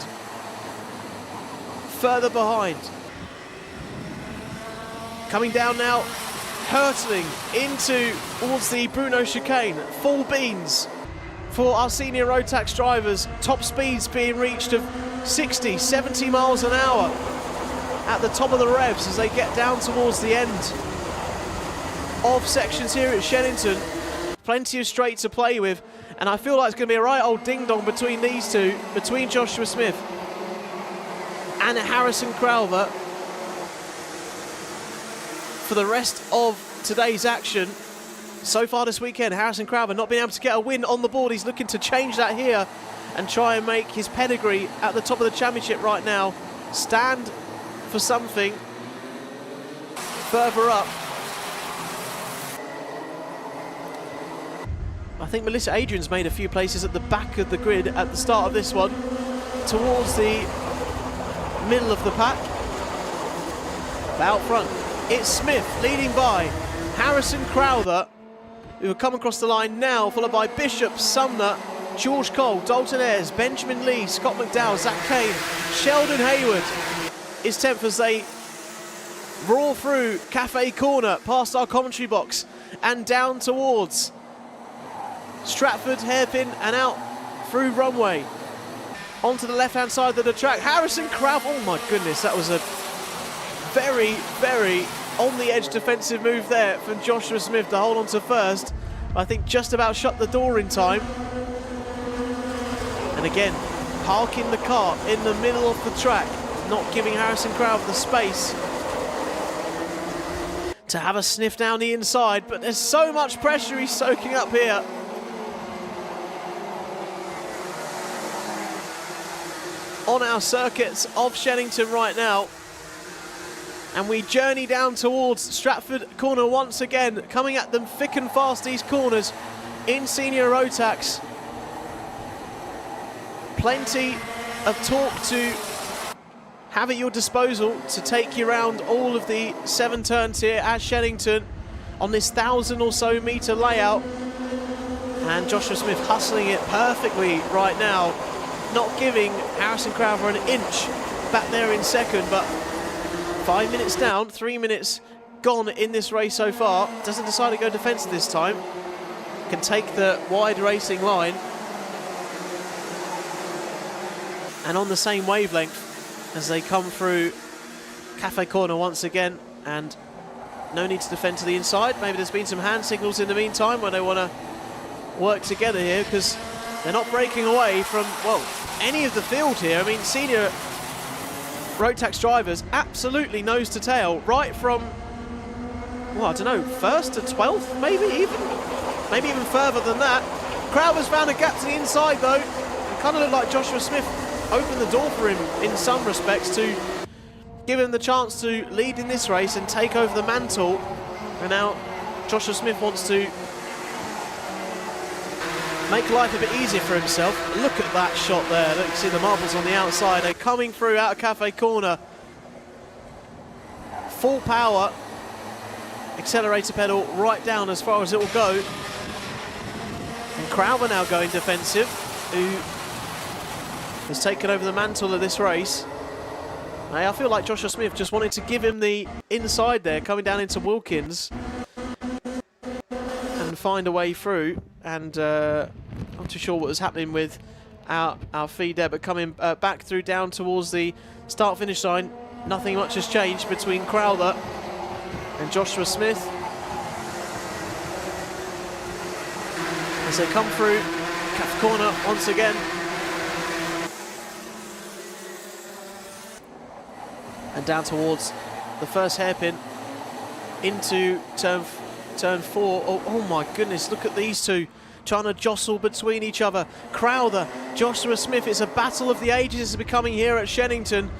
Further behind. Coming down now, hurtling into towards the Bruno chicane. Full beans for our senior road tax drivers. Top speeds being reached of 60, 70 miles an hour at the top of the revs as they get down towards the end of sections here at Shenington. Plenty of straight to play with, and I feel like it's going to be a right old ding-dong between these two, between Joshua Smith and Harrison Crowther for the rest of today's action. So far this weekend, Harrison Crowther not being able to get a win on the board. He's looking to change that here and try and make his pedigree at the top of the championship right now stand for something further up. I think Melissa Adrian's made a few places at the back of the grid at the start of this one, towards the middle of the pack. But out front, it's Smith leading by Harrison Crowther, who have come across the line now, followed by Bishop, Sumner, George Cole, Dalton Ayres, Benjamin Lee, Scott McDowell, Zach Kane, Sheldon Hayward is 10th as they roar through Cafe Corner, past our commentary box, and down towards Stratford hairpin and out through runway onto the left-hand side of the track. Harrison Crowther, oh my goodness, that was a very, very on-the-edge defensive move there from Joshua Smith to hold on to first. I think just about shut the door in time. And again, parking the car in the middle of the track, not giving Harrison Crowther the space to have a sniff down the inside, but there's so much pressure he's soaking up here. On our circuits of Shenington right now. And we journey down towards Stratford Corner once again, coming at them thick and fast, these corners in senior road tax. Plenty of torque to have at your disposal to take you around all of the 7 turns here at Shenington on this 1,000 or so metre layout. And Joshua Smith hustling it perfectly right now, not giving Harrison Crowther an inch back there in second, but 5 minutes down, 3 minutes gone in this race so far. Doesn't decide to go defensive this time. Can take the wide racing line. And on the same wavelength as they come through Cafe Corner once again. And no need to defend to the inside. Maybe there's been some hand signals in the meantime when they want to work together here, because they're not breaking away from, well, any of the field here. I mean, senior Rotax drivers absolutely nose to tail, right from, well, I don't know, 1st to 12th, maybe even further than that. Crowther's found a gap to the inside though. It kind of looked like Joshua Smith opened the door for him in some respects to give him the chance to lead in this race and take over the mantle. And now Joshua Smith wants to make life a bit easier for himself. Look at that shot there. Look, you see the marbles on the outside. They're coming through out of Cafe Corner. Full power. Accelerator pedal right down as far as it will go. And Crowther now going defensive, who has taken over the mantle of this race. I feel like Joshua Smith just wanted to give him the inside there, coming down into Wilkins and find a way through. And I'm too sure what was happening with our feed there, but coming back through down towards the start-finish line, nothing much has changed between Crowther and Joshua Smith as they come through Cafe Corner once again. And down towards the first hairpin into turn 4. Oh my goodness, look at these two trying to jostle between each other. Crowther, Joshua Smith, it's a battle of the ages is becoming here at Shenington,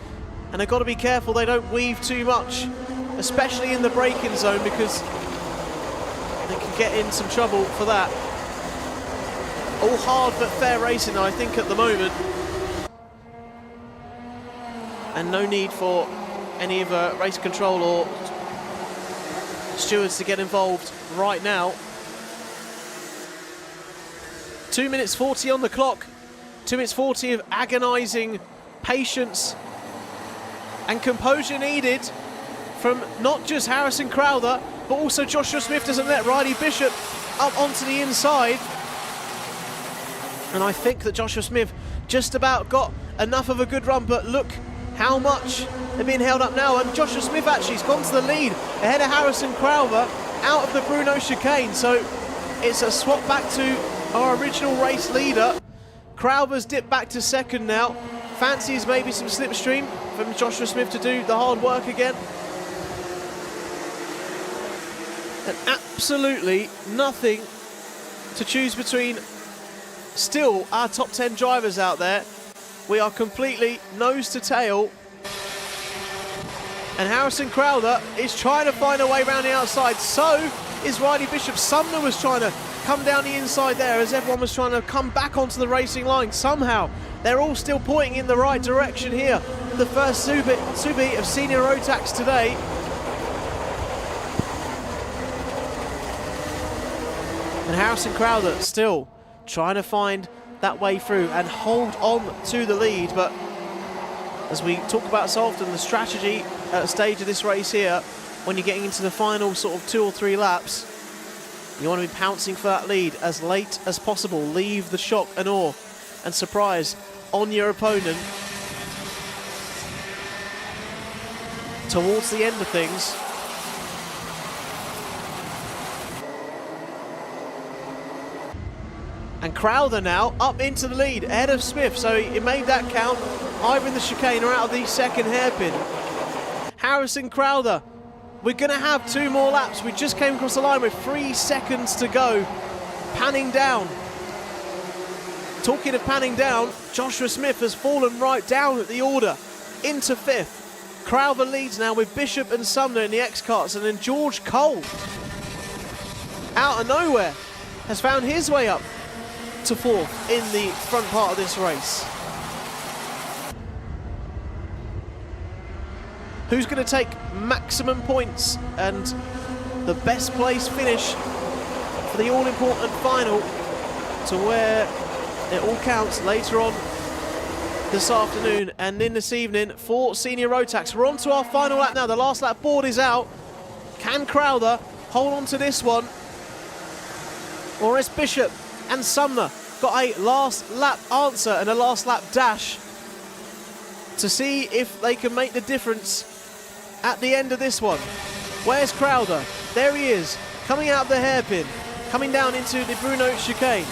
and they've got to be careful they don't weave too much, especially in the braking zone, because they can get in some trouble for that. All hard but fair racing, I think, at the moment. And no need for any of race control or stewards to get involved right now. 2 minutes 40 on the clock. 2 minutes 40 of agonising patience and composure needed from not just Harrison Crowther, but also Joshua Smith doesn't let Riley Bishop up onto the inside. And I think that Joshua Smith just about got enough of a good run, but look how much they're being held up now. And Joshua Smith actually has gone to the lead ahead of Harrison Crowther out of the Bruno chicane. So it's a swap back to our original race leader. Crowther's dipped back to second now. Fancies maybe some slipstream from Joshua Smith to do the hard work again. And absolutely nothing to choose between. Still our top 10 drivers out there. We are completely nose to tail. And Harrison Crowther is trying to find a way around the outside. So is Riley Bishop. Sumner was trying to come down the inside there as everyone was trying to come back onto the racing line. Somehow they're all still pointing in the right direction here. The first Subi of senior Rotax today. And Harrison Crowther still trying to find that way through and hold on to the lead. But as we talk about so often, the strategy at a stage of this race here, when you're getting into the final sort of 2 or 3 laps, you want to be pouncing for that lead as late as possible. Leave the shock and awe and surprise on your opponent towards the end of things. And Crowther now up into the lead ahead of Smith, so he made that count either in the chicane or out of the second hairpin. Harrison Crowther, we're going to have 2 more laps. We just came across the line with 3 seconds to go. Panning down. Talking of panning down, Joshua Smith has fallen right down at the order into 5th. Crowther leads now with Bishop and Sumner in the X-Karts, and then George Cole, out of nowhere, has found his way up to 4th in the front part of this race. Who's going to take maximum points and the best place finish for the all-important final, to where it all counts later on this afternoon and in this evening for senior Rotax. We're on to our final lap now. The last lap board is out. Can Crowther hold on to this one, or is Bishop and Sumner got a last lap answer and a last lap dash to see if they can make the difference at the end of this one? Where's Crowther? There he is, coming out of the hairpin, coming down into the Bruno chicane.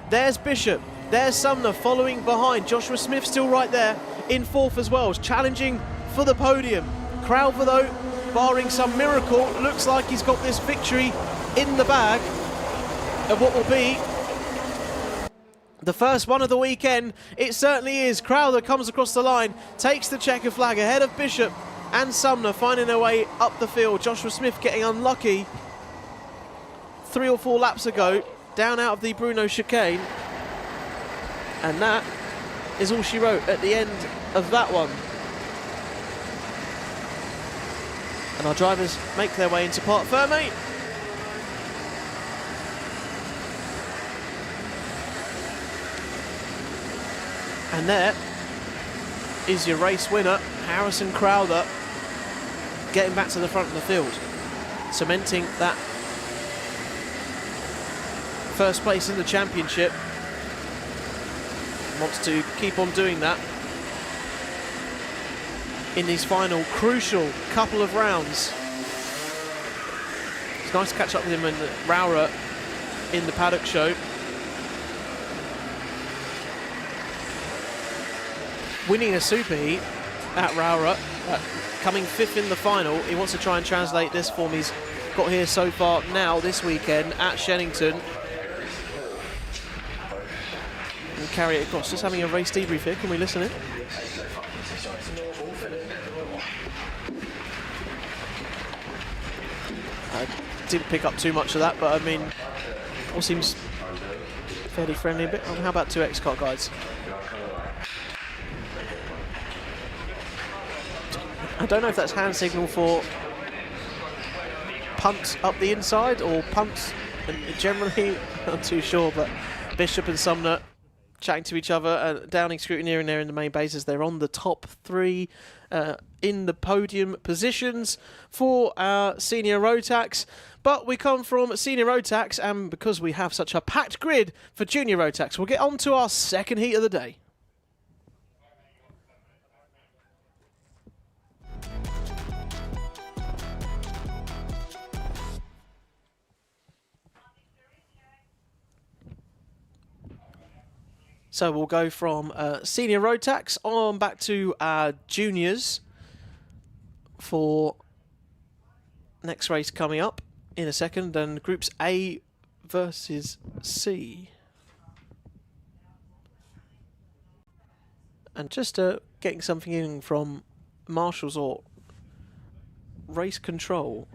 There's Bishop, there's Sumner following behind. Joshua Smith still right there in 4th as well, challenging for the podium. Crowther, though, barring some miracle, looks like he's got this victory in the bag of what will be the first one of the weekend. It certainly is. Crowther comes across the line, takes the checker flag ahead of Bishop and Sumner, finding their way up the field. Joshua Smith getting unlucky 3 or 4 laps ago, down out of the Bruno chicane. And that is all she wrote at the end of that one. And our drivers make their way into Parc Fermé. And there is your race winner, Harrison Crowther, getting back to the front of the field, cementing that first place in the championship. Wants to keep on doing that in these final crucial couple of rounds. It's nice to catch up with him and Raura in the paddock show. Winning a superheat at Raura, coming 5th in the final. He wants to try and translate this form he's got here so far now this weekend at Shenington. And carry it across. Just having a race debrief here. Can we listen in? I didn't pick up too much of that, but I mean, all seems fairly friendly a bit. How about 2 X-Kart guides? I don't know if that's hand signal for punt up the inside or punt generally. I'm not too sure, but Bishop and Sumner chatting to each other, Downing scrutineering there in the main base as they're on the top 3 in the podium positions for our senior Rotax. But we come from senior Rotax, and because we have such a packed grid for junior Rotax, we'll get on to our second heat of the day. So we'll go from senior Rotax on back to our juniors for next race coming up in a second, and groups A versus C. And just getting something in from marshals or race control.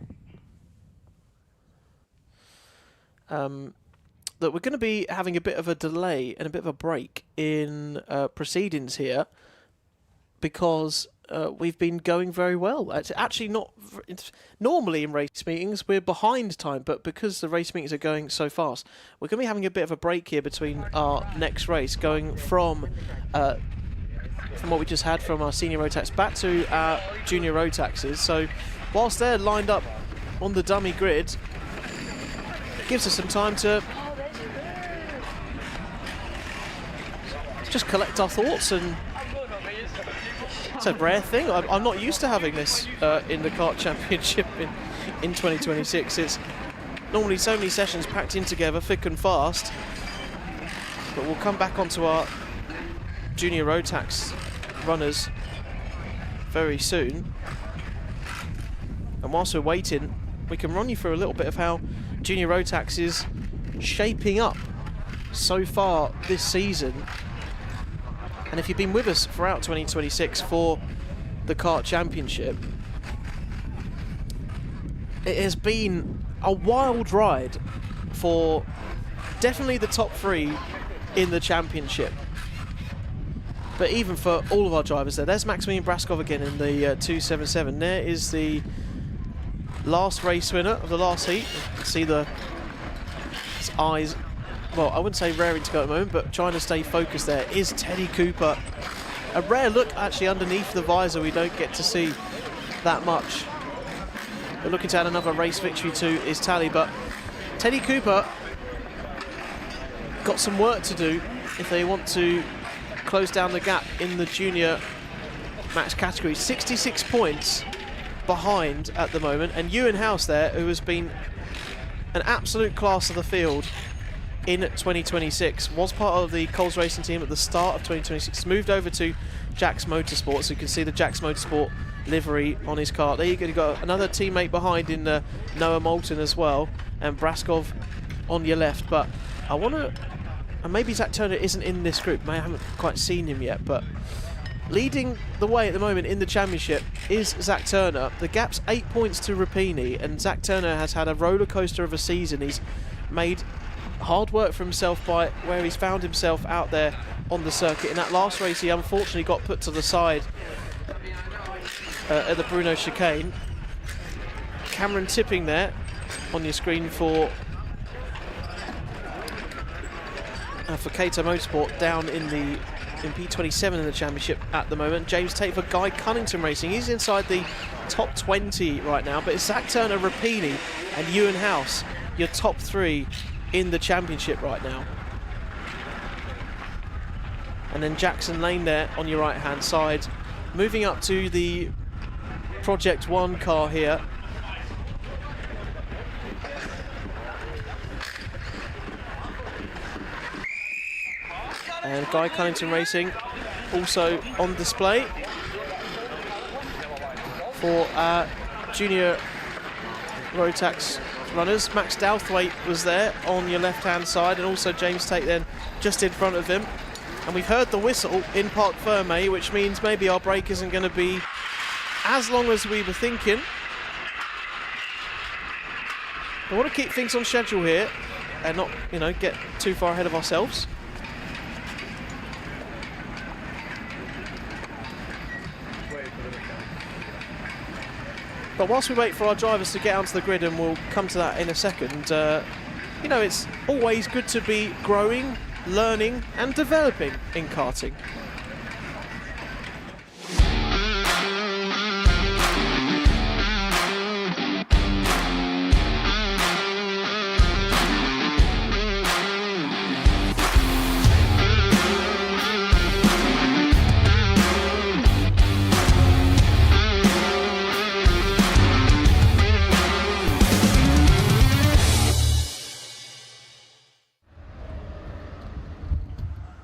That we're going to be having a bit of a delay and a bit of a break in proceedings here because we've been going very well. It's actually not... Normally in race meetings we're behind time, but because the race meetings are going so fast, we're going to be having a bit of a break here between our next race, going from what we just had from our senior Rotax back to our junior Rotaxes. So whilst they're lined up on the dummy grid, it gives us some time to just collect our thoughts, and it's a rare thing. I'm not used to having this in the Kart Championship in 2026. It's normally so many sessions packed in together, thick and fast. But we'll come back onto our junior Rotax runners very soon. And whilst we're waiting, we can run you through a little bit of how junior Rotax is shaping up so far this season. And if you've been with us throughout 2026 for the Kart Championship, it has been a wild ride for definitely the top 3 in the championship. But even for all of our drivers there's Maximilian Braskov again in the 277. There is the last race winner of the last heat. You can see his eyes, well, I wouldn't say raring to go at the moment, but trying to stay focused there is Teddy Cooper. A rare look actually underneath the visor. We don't get to see that much. But looking to add another race victory to his tally. But Teddy Cooper got some work to do if they want to close down the gap in the junior max category. 66 points behind at the moment. And Ewan House there, who has been an absolute class of the field in 2026, was part of the Coles Racing team at the start of 2026, moved over to Jax Motorsport, so you can see the Jax Motorsport livery on his car. There you go, you've got another teammate behind in Noah Moulton as well, and Braskov on your left. But I want to, and maybe Zach Turner isn't in this group, I haven't quite seen him yet, but leading the way at the moment in the championship is Zach Turner. The gap's 8 points to Rapini, and Zach Turner has had a roller coaster of a season. He's made hard work for himself by where he's found himself out there on the circuit. In that last race, he unfortunately got put to the side at the Bruno chicane. Cameron tipping there on your screen for Kato Motorsport down in P27 in the championship at the moment. James Tate for Guy Cunnington Racing. He's inside the top 20 right now, but it's Zach Turner, Rapini and Ewan House, your top 3 in the championship right now. And then Jackson Lane there on your right hand side. Moving up to the Project 1 car here. And Guy Cunnington Racing also on display for junior Rotax runners. Max Douthwaite was there on your left-hand side, and also James Tate then just in front of him. And we've heard the whistle in Parc Ferme, which means maybe our break isn't going to be as long as we were thinking. I want to keep things on schedule here and not, you know, get too far ahead of ourselves. But whilst we wait for our drivers to get onto the grid, and we'll come to that in a second, you know, it's always good to be growing, learning and developing in karting.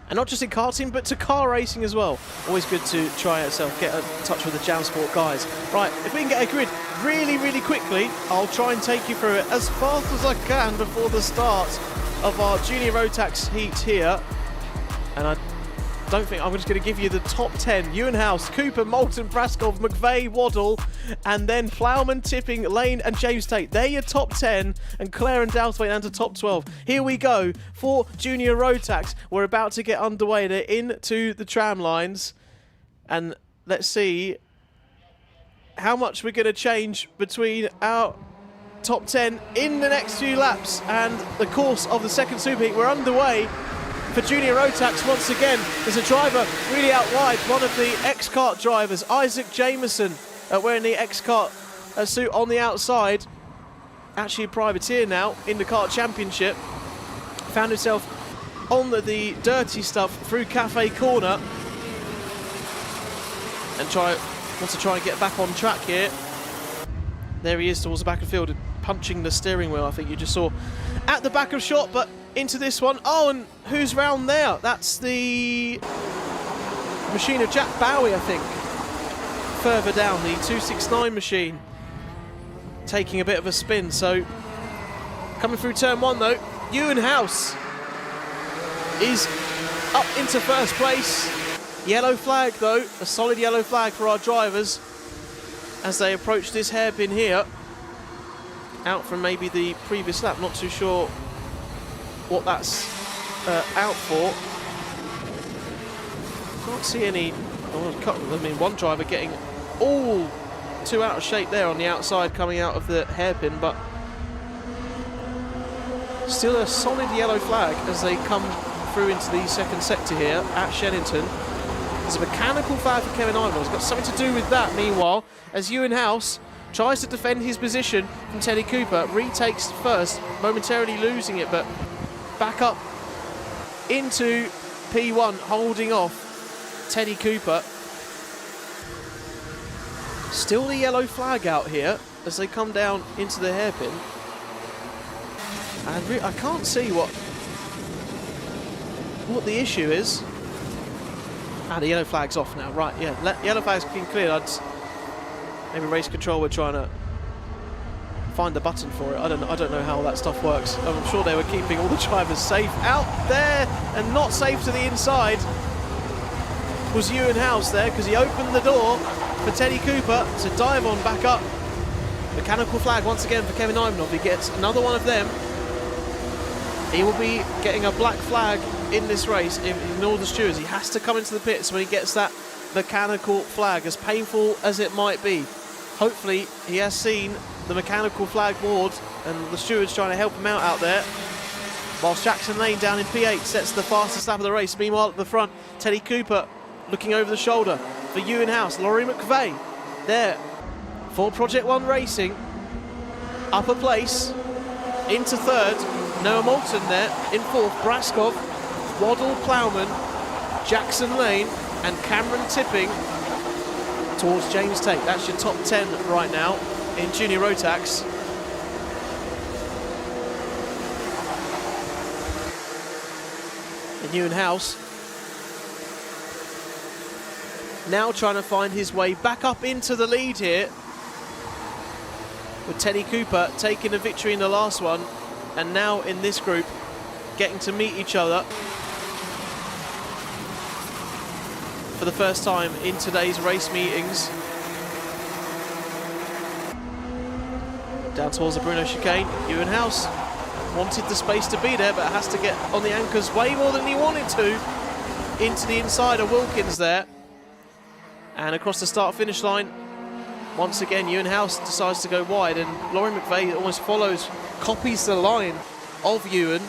And not just in karting, but to car racing as well. Always good to try yourself, get in touch with the Jam Sport guys. Right, if we can get a grid really, really quickly, I'll try and take you through it as fast as I can before the start of our Junior Rotax heat here. And I don't think I'm just going to give you the top 10. Ewan House, Cooper, Moulton, Braskov, McVeigh, Waddle, and then Flauman, Tipping, Lane and James Tate. They're your top 10, and Claire and Douthwaite down to top 12. Here we go for Junior Rotax. We're about to get underway. They're into the tram lines, and let's see how much we're going to change between our top 10 in the next few laps and the course of the second super heat. We're underway for Junior Rotax once again. There's a driver really out wide, one of the X-Kart drivers, Isaac Jameson, wearing the X-Kart suit on the outside. Actually a privateer now in the Kart Championship. Found himself on the dirty stuff through Cafe Corner. And wants to try and get back on track here. There he is towards the back of the field, punching the steering wheel, I think you just saw at the back of shot, but into this one. Oh, and who's round there? That's the machine of Jack Bowie, I think. Further down, the 269 machine, taking a bit of a spin. So, coming through turn 1 though, Ewan House is up into first place. Yellow flag though, a solid yellow flag for our drivers as they approach this hairpin here. Out from maybe the previous lap, not too sure what that's out for. Can't see any. I mean, one driver getting all too out of shape there on the outside coming out of the hairpin, but still a solid yellow flag as they come through into the second sector here at Shenington. There's a mechanical flag for Kevin Ivanov. It's got something to do with that, meanwhile, as Ewan House tries to defend his position from Teddy Cooper. Retakes first, momentarily losing it, but back up into P1, holding off Teddy Cooper. Still the yellow flag out here as they come down into the hairpin. And I can't see what the issue is. The yellow flag's off now. Right, yeah, yellow flag's been cleared. Maybe race control were trying to find the button for it. I don't know how that stuff works. I'm sure they were keeping all the drivers safe. Out there and not safe to the inside was Ewan House there, because he opened the door for Teddy Cooper to dive on back up. Mechanical flag once again for Kevin Ivanov. He gets another one of them. He will be getting a black flag in this race. In all the stewards, he has to come into the pits when he gets that mechanical flag, as painful as it might be. Hopefully he has seen the mechanical flag board and the stewards trying to help him out there. Whilst Jackson Lane down in P8 sets the fastest lap of the race. Meanwhile at the front, Teddy Cooper looking over the shoulder for Ewan House. Laurie McVeigh there for Project One Racing. Upper place into third. Noah Moulton there in fourth. Braskov, Waddle, Plowman, Jackson Lane and Cameron Tipping towards James Tate. That's your top 10 right now in Junior Rotax. And Ewan House now trying to find his way back up into the lead here, with Teddy Cooper taking a victory in the last one, and now in this group getting to meet each other for the first time in today's race meetings. Down towards the Bruno chicane, Ewan House wanted the space to be there, but has to get on the anchors way more than he wanted to into the inside of Wilkins there. And across the start-finish line, once again, Ewan House decides to go wide, and Laurie McVeigh almost follows, copies the line of Ewan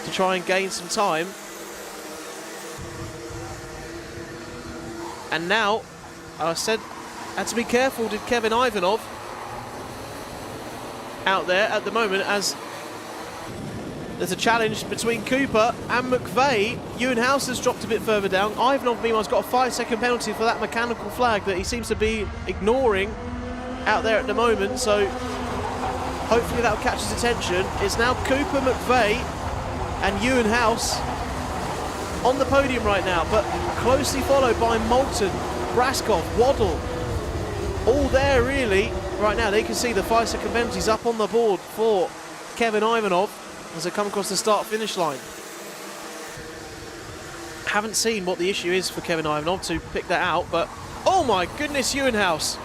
to try and gain some time. And now, I said, had to be careful, did Kevin Ivanov out there at the moment, as there's a challenge between Cooper and McVeigh. Ewan House has dropped a bit further down. Ivanov, meanwhile, has got a 5-second penalty for that mechanical flag that he seems to be ignoring out there at the moment. So hopefully that will catch his attention. It's now Cooper, McVeigh and Ewan House on the podium right now, but closely followed by Moulton, Braskov, Waddle. All there really right now. They can see the 5-second penalties up on the board for Kevin Ivanov as they come across the start-finish line. Haven't seen what the issue is for Kevin Ivanov to pick that out, but oh my goodness, Ewan House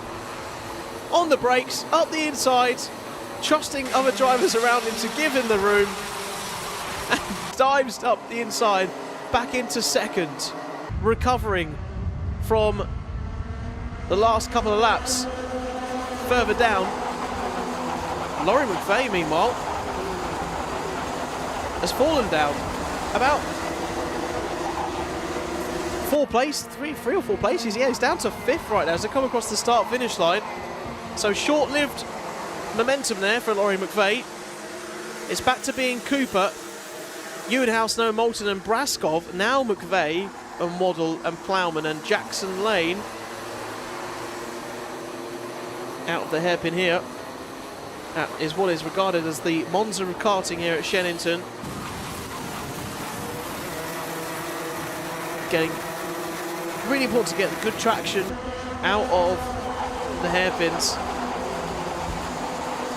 on the brakes, up the inside, trusting other drivers around him to give him the room, and dives up the inside back into second, recovering from the last couple of laps further down. Laurie McVeigh, meanwhile, has fallen down about three or four places. Yeah, he's down to fifth right now as they come across the start-finish line. So short-lived momentum there for Laurie McVeigh. It's back to being Cooper, Ewan House, Noah Moulton and Braskov. Now McVeigh and Waddle and Plowman and Jackson Lane out of the hairpin here. That is what is regarded as the Monza of karting here at Shenington. Getting really important to get the good traction out of the hairpins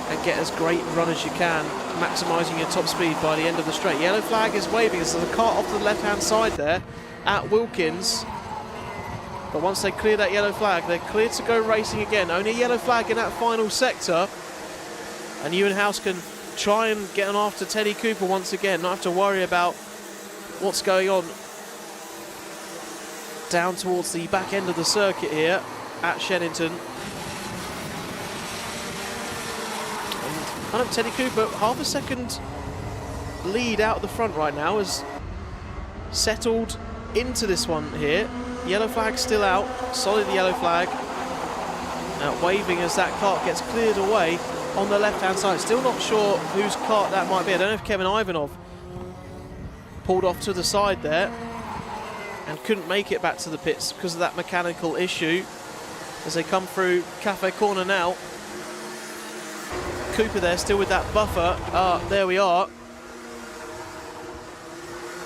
and get as great a run as you can, maximising your top speed by the end of the straight. Yellow flag is waving as there's a cart off to the left-hand side there at Wilkins. But once they clear that yellow flag, they're clear to go racing again. Only a yellow flag in that final sector. And Ewan House can try and get on after Teddy Cooper once again. Not have to worry about what's going on down towards the back end of the circuit here at Shenington. And kind of Teddy Cooper, half a second lead out of the front right now, has settled into this one here. Yellow flag still out, solid yellow flag. Waving as that cart gets cleared away on the left-hand side. Still not sure whose cart that might be. I don't know if Kevin Ivanov pulled off to the side there and couldn't make it back to the pits because of that mechanical issue as they come through Cafe Corner now. Cooper there still with that buffer. There we are.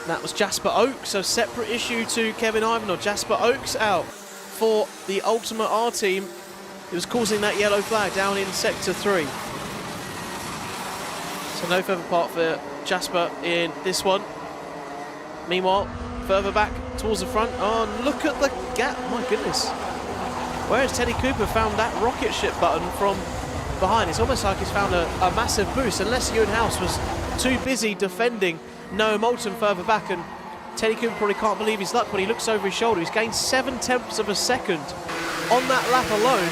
That was Jasper Oakes, a separate issue to Kevin Ivanov. Jasper Oakes out for the Ultimate R team. It was causing that yellow flag down in Sector 3. So no further part for Jasper in this one. Meanwhile, further back towards the front. Oh, look at the gap. My goodness. Where has Teddy Cooper found that rocket ship button from behind? It's almost like he's found a massive boost, unless Ewan House was too busy defending Noah Moulton further back, and Teddy Cooper probably can't believe his luck when he looks over his shoulder. He's gained 7/10 of a second on that lap alone.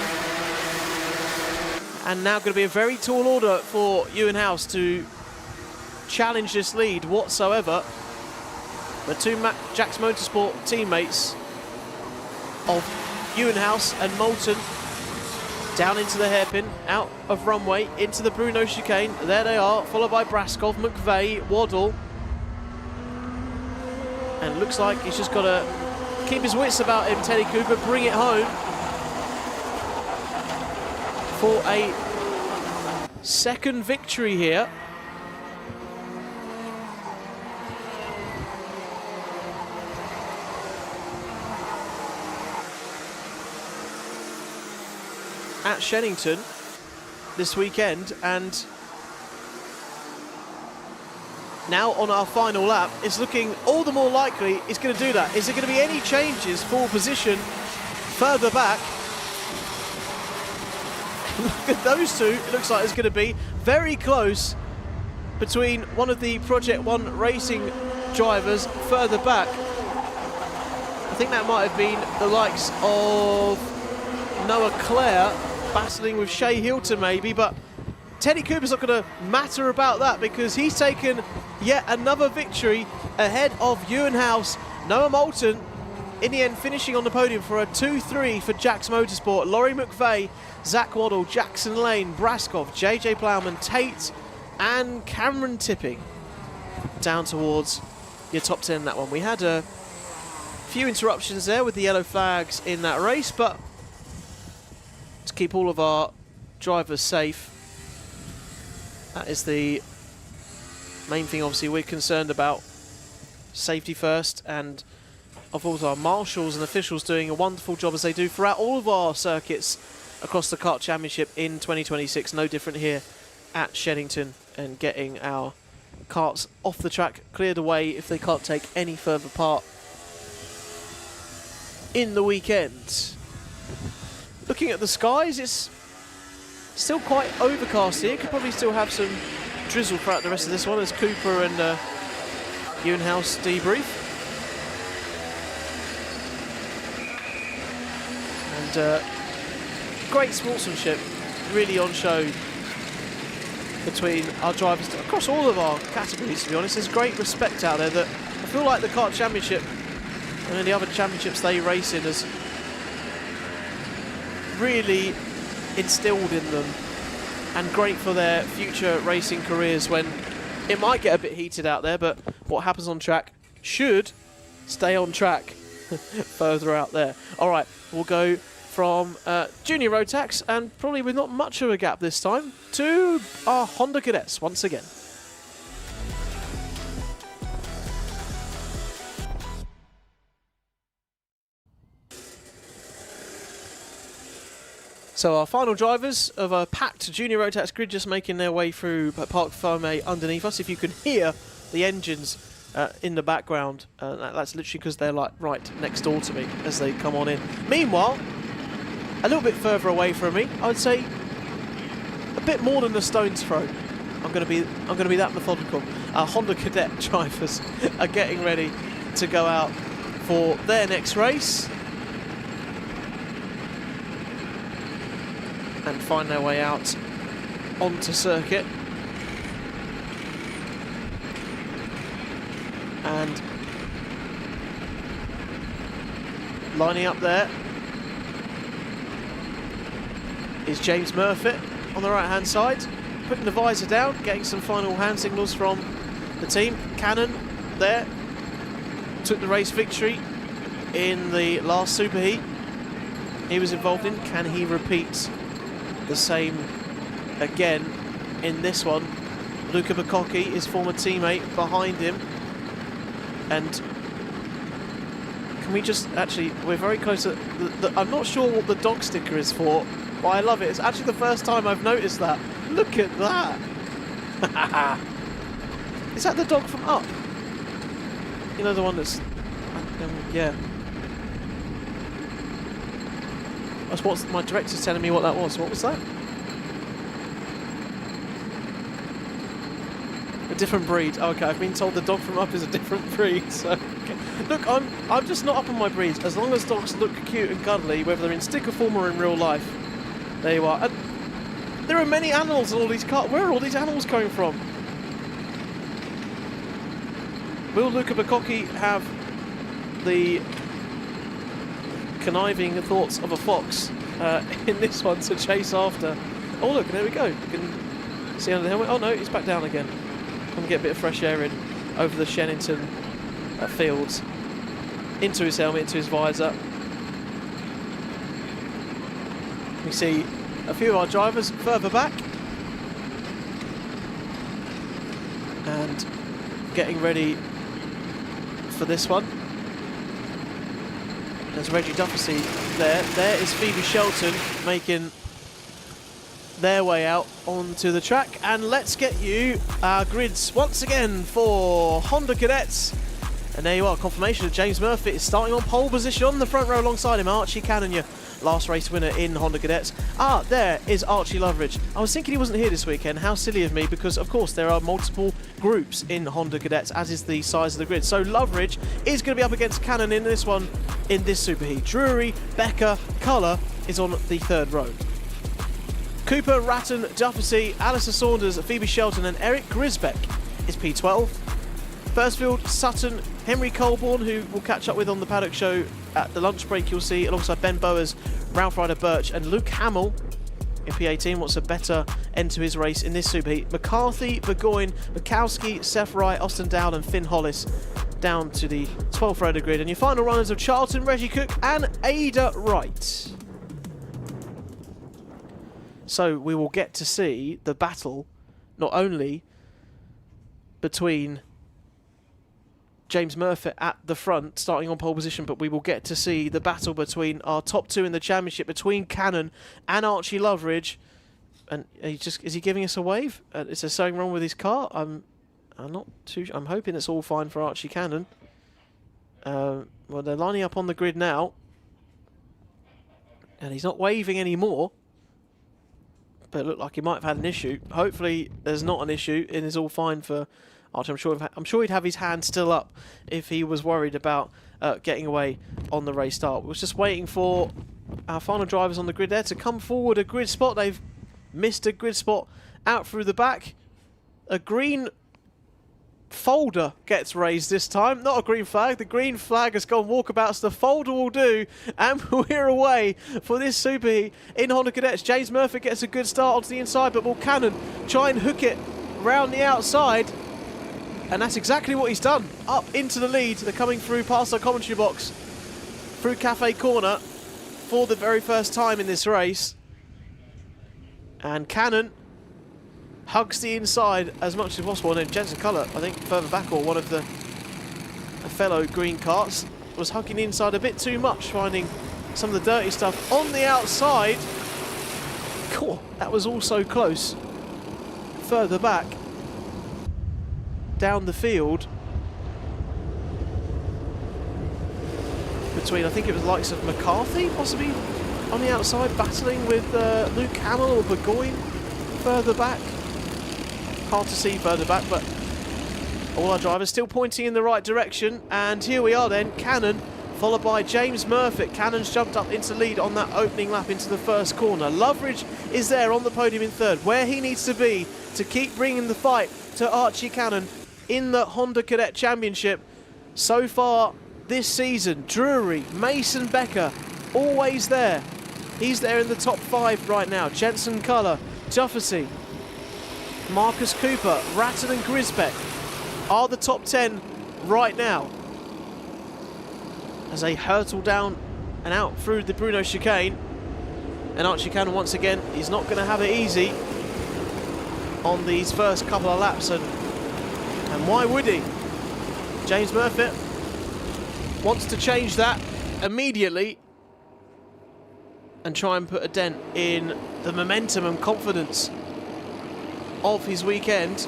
And now going to be a very tall order for Ewan House to challenge this lead whatsoever. The two Jax Motorsport teammates of Ewan House and Moulton down into the hairpin, out of runway, into the Bruno chicane. There they are, followed by Braskov, McVeigh, Waddle. And it looks like he's just got to keep his wits about him, Teddy Cooper, bring it home for a second victory here. At Shenington this weekend, and now on our final lap, it's looking all the more likely he's going to do that. Is there going to be any changes for position further back? Look at those two. It looks like it's going to be very close between one of the Project One Racing drivers further back. I think that might have been the likes of Noah Clare battling with Shea Hilton maybe, but Teddy Cooper's not going to matter about that because he's taken yet another victory ahead of Ewan House. Noah Moulton in the end finishing on the podium for a 2-3 for Jax Motorsport. Laurie McVeigh, Zach Waddle, Jackson Lane, Braskov, JJ Plowman, Tate and Cameron Tipping down towards your top 10 in that one. We had a few interruptions there with the yellow flags in that race, but to keep all of our drivers safe, that is the main thing. Obviously we're concerned about safety first, and of course our marshals and officials doing a wonderful job as they do throughout all of our circuits across the Kart Championship in 2026. No different here at Shenington, and getting our karts off the track, cleared away if they can't take any further part in the weekend. Looking at the skies, it's still quite overcast here. Could probably still have some drizzle throughout the rest of this one as Cooper and Ewan House debrief. And great sportsmanship really on show between our drivers across all of our categories, to be honest. There's great respect out there that I feel like the Kart Championship and any other championships they race in has really instilled in them, and great for their future racing careers when it might get a bit heated out there, but what happens on track should stay on track further out there. All right, we'll go from Junior Road Tax, and probably with not much of a gap this time, to our Honda Cadets once again. So our final drivers of a packed Junior Road Tax grid just making their way through Parc Fermé underneath us. If you can hear the engines in the background, that's literally because they're like right next door to me as they come on in. Meanwhile, a little bit further away from me, I would say a bit more than a stone's throw. I'm going to be that methodical. Our Honda Cadet drivers are getting ready to go out for their next race and find their way out onto circuit. And lining up there is James Murphy on the right hand side, putting the visor down, getting some final hand signals from the team. Cannon there took the race victory in the last superheat he was involved in. Can he repeat the same again in this one? Luca Bacocchi, his former teammate, behind him. And can we just actually, we're very close to I'm not sure what the dog sticker is for, but I love it. It's actually the first time I've noticed that. Look at that. Is that the dog from Up? You know, the one that's yeah. That's what my director's telling me what that was. What was that? A different breed. Okay, I've been told the dog from Up is a different breed. So, okay. Look, I'm just not up on my breeds. As long as dogs look cute and cuddly, whether they're in sticker form or in real life, there you are. And there are many animals in all these cars. Where are all these animals coming from? Will Luca Bacocchi have the conniving thoughts of a fox in this one to chase after? Oh look, there we go. You can see under the helmet. Oh no, he's back down again. Come and get a bit of fresh air in over the Shenington fields. Into his helmet, into his visor. We see a few of our drivers further back. And getting ready for this one. There's Reggie Duffy there. There is Phoebe Shelton making their way out onto the track. And let's get you our grids once again for Honda Cadets. And there you are, confirmation that James Murphy is starting on pole position on the front row alongside him. Archie Cannon, your last race winner in Honda Cadets. Ah, there is Archie Loveridge. I was thinking he wasn't here this weekend. How silly of me, because of course there are multiple groups in Honda Cadets, as is the size of the grid. So Loveridge is going to be up against Cannon in this one, in this superheat. Drury, Becker, Culler is on the third row. Cooper, Ratton, Duffy, Alistair Saunders, Phoebe Shelton and Eric Grisbeck is P12. First field, Sutton, Henry Colborne, who we'll catch up with on the paddock show at the lunch break, you'll see, alongside Ben Bowers, Ralph Ryder Birch and Luke Hamill in P18. Wants a better end to his race in this superheat. McCarthy, Burgoyne, Mikowski, Seth Wright, Austin Dowd and Finn Hollis down to the 12th row of the grid. And your final runners of Charlton, Reggie Cook and Ada Wright. So we will get to see the battle not only between James Murphy at the front, starting on pole position, but we will get to see the battle between our top two in the championship, between Cannon and Archie Loveridge. And is he giving us a wave? Is there something wrong with his car? I'm not too. I'm hoping it's all fine for Archie Cannon. Well, they're lining up on the grid now, and he's not waving anymore. But it looked like he might have had an issue. Hopefully, there's not an issue, and it's all fine for Archie. I'm sure he'd have his hand still up if he was worried about getting away on the race start. We're just waiting for our final drivers on the grid there to come forward. A grid spot. They've missed a grid spot out through the back. A green folder gets raised this time. Not a green flag. The green flag has gone walkabouts. The folder will do. And we're away for this superheat in Honda Cadets. James Murphy gets a good start onto the inside, but will Cannon try and hook it round the outside? And that's exactly what he's done. Up into the lead. They're coming through past our commentary box, through Cafe Corner for the very first time in this race. And Cannon hugs the inside as much as possible. And then Jensen Culler, I think further back, or one of the fellow green karts, was hugging the inside a bit too much, finding some of the dirty stuff on the outside. Cool, that was also close. Further back down the field between, I think it was the likes of McCarthy possibly on the outside, battling with Luke Hamill or Burgoyne further back. Hard to see further back, but all our drivers still pointing in the right direction. And here we are then, Cannon followed by James Murphy. Cannon's jumped up into lead on that opening lap into the first corner. Loveridge is there on the podium in third, where he needs to be to keep bringing the fight to Archie Cannon in the Honda Cadet Championship. So far this season, Drury, Mason Becker, always there. He's there in the top 5 right now. Jensen Culler, Duffy, Marcus Cooper, Ratton and Grisbeck are the top 10 right now, as they hurtle down and out through the Bruno chicane. And Archie Cannon, once again, he's not going to have it easy on these first couple of laps. And why would he? James Murphy wants to change that immediately and try and put a dent in the momentum and confidence of his weekend.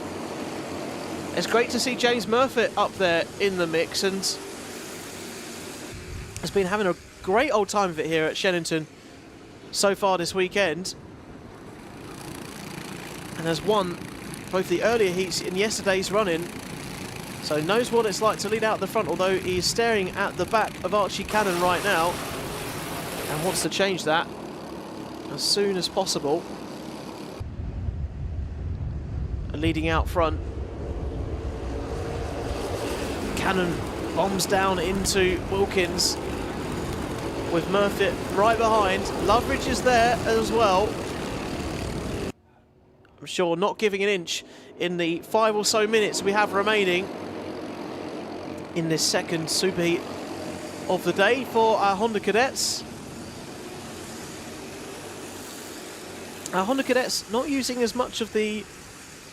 It's great to see James Murphy up there in the mix, and has been having a great old time of it here at Shenington so far this weekend, and has won both the earlier heats in yesterday's run-in, so knows what it's like to lead out the front, although he's staring at the back of Archie Cannon right now and wants to change that as soon as possible. Leading out front, Cannon bombs down into Wilkins with Murphy right behind. Loveridge is there as well. I'm sure not giving an inch in the 5 or so minutes we have remaining in this second superheat of the day for our Honda Cadets. Our Honda Cadets not using as much of the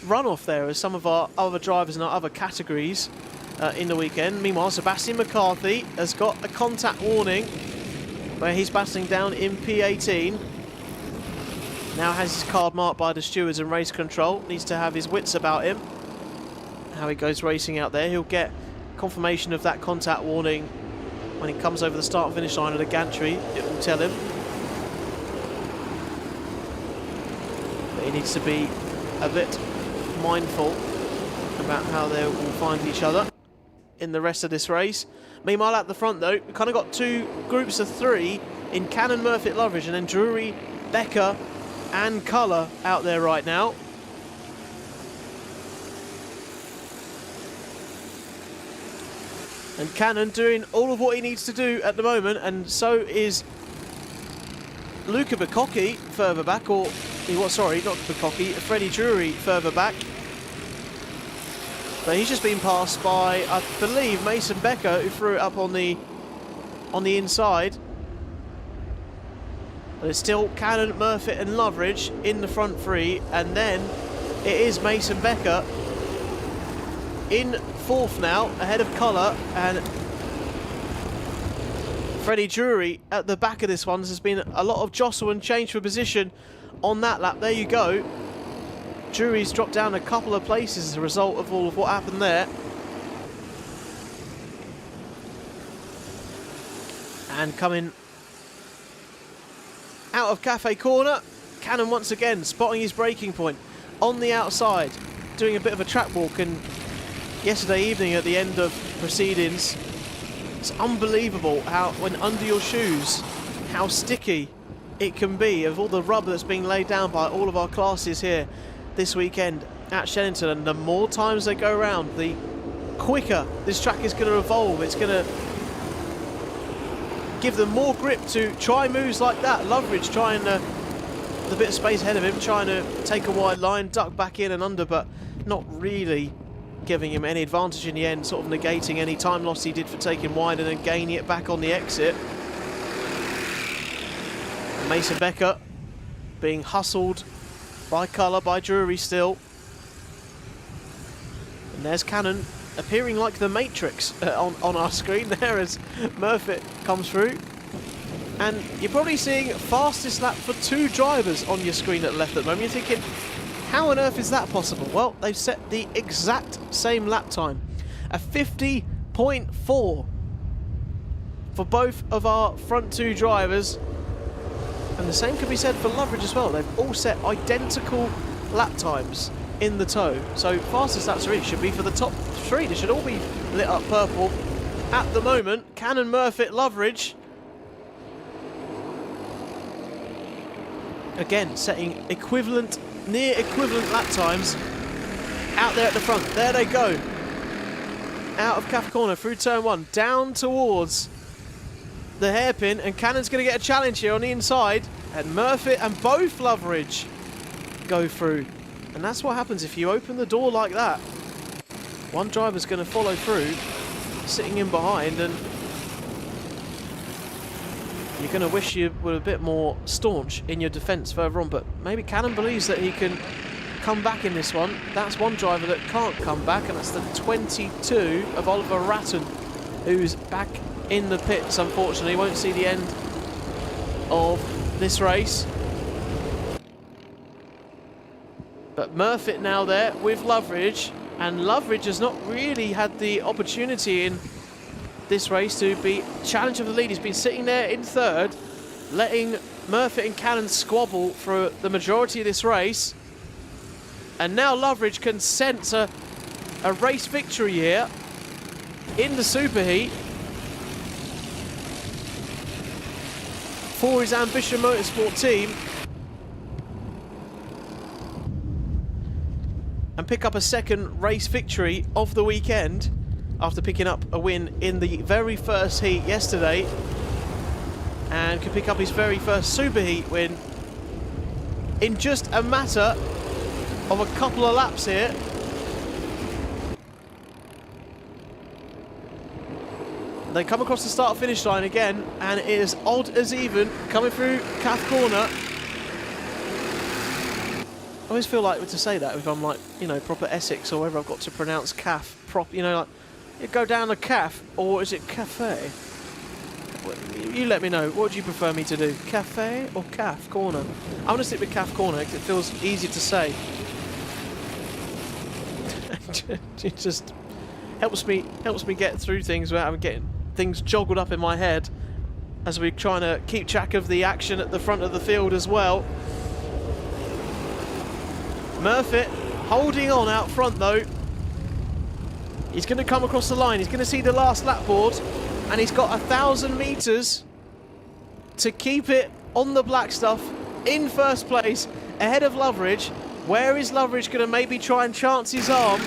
runoff there as some of our other drivers in our other categories in the weekend. Meanwhile, Sebastian McCarthy has got a contact warning where he's battling down in P18. Now has his card marked by the stewards and race control. Needs to have his wits about him. How he goes racing out there. He'll get confirmation of that contact warning when he comes over the start and finish line of the gantry. It will tell him. But he needs to be a bit mindful about how they will find each other in the rest of this race. Meanwhile, at the front though, we've kind of got two groups of three in Cannon, Murphy, Loveridge, and then Drury, Becker and Colour out there right now. And Cannon doing all of what he needs to do at the moment, and so is Luca Bacocchi further back, or sorry, not Bacocchi, Freddie Drury further back. But he's just been passed by, I believe, Mason Becker, who threw it up on the inside. But it's still Cannon, Murphy and Loveridge in the front three, and then it is Mason Becker in fourth now, ahead of Colour, and Freddie Drury at the back of this one. There's been a lot of jostle and change for position on that lap. There you go. Drury's dropped down a couple of places as a result of all of what happened there. And coming out of Cafe Corner, Cannon once again spotting his braking point on the outside, doing a bit of a track walk. And yesterday evening at the end of proceedings, it's unbelievable how, when under your shoes, how sticky it can be, of all the rubber that's being laid down by all of our classes here this weekend at Shenington. And the more times they go around, the quicker this track is going to evolve. It's going to give them more grip to try moves like that. Loveridge trying the bit of space ahead of him, trying to take a wide line, duck back in and under, but not really giving him any advantage in the end, sort of negating any time loss he did for taking wide and then gaining it back on the exit. Mason Becker being hustled by Colour, by Drury still. And there's Cannon appearing like the Matrix on our screen there as Murphy comes through. And you're probably seeing fastest lap for two drivers on your screen at the left at the moment. You're thinking, how on earth is that possible? Well, they've set the exact same lap time, a 50.4 for both of our front two drivers. And the same could be said for Loveridge as well. They've all set identical lap times in the tow. So fastest laps really should be for the top three. They should all be lit up purple at the moment. Cannon, Murphy, Loveridge. Again, setting equivalent, near equivalent lap times out there at the front. There they go. Out of Cafe Corner through turn one, down towards the hairpin, and Cannon's going to get a challenge here on the inside, and Murphy and both Loveridge go through. And that's what happens if you open the door like that. One driver's going to follow through, sitting in behind, and you're going to wish you were a bit more staunch in your defence further on. But maybe Cannon believes that he can come back in this one. That's one driver that can't come back, and that's the 22 of Oliver Ratton, who's back in the pits, unfortunately. Won't see the end of this race. But Murfitt now there with Loveridge, and Loveridge has not really had the opportunity in this race to be challenger for the lead. He's been sitting there in third, letting Murfitt and Cannon squabble for the majority of this race. And now Loveridge can sense a race victory here in the superheat for his Ambition Motorsport team, and pick up a second race victory of the weekend after picking up a win in the very first heat yesterday, and can pick up his very first superheat win in just a matter of a couple of laps here. They come across the start-finish line again, and it is odd as even coming through Calf Corner. I always feel like to say that if I'm like, you know, proper Essex or wherever, I've got to pronounce Calf prop, you know, like, you go down the Calf, or is it Cafe? You let me know. What would you prefer me to do? Cafe or Calf Corner? I'm going to stick with Calf Corner because it feels easier to say. It just helps me get through things without having getting things joggled up in my head as we're trying to keep track of the action at the front of the field as well. Murfitt holding on out front though. He's going to come across the line. He's going to see the last lap board, and he's got 1,000 metres to keep it on the black stuff in first place ahead of Loveridge. Where is Loveridge going to maybe try and chance his arm?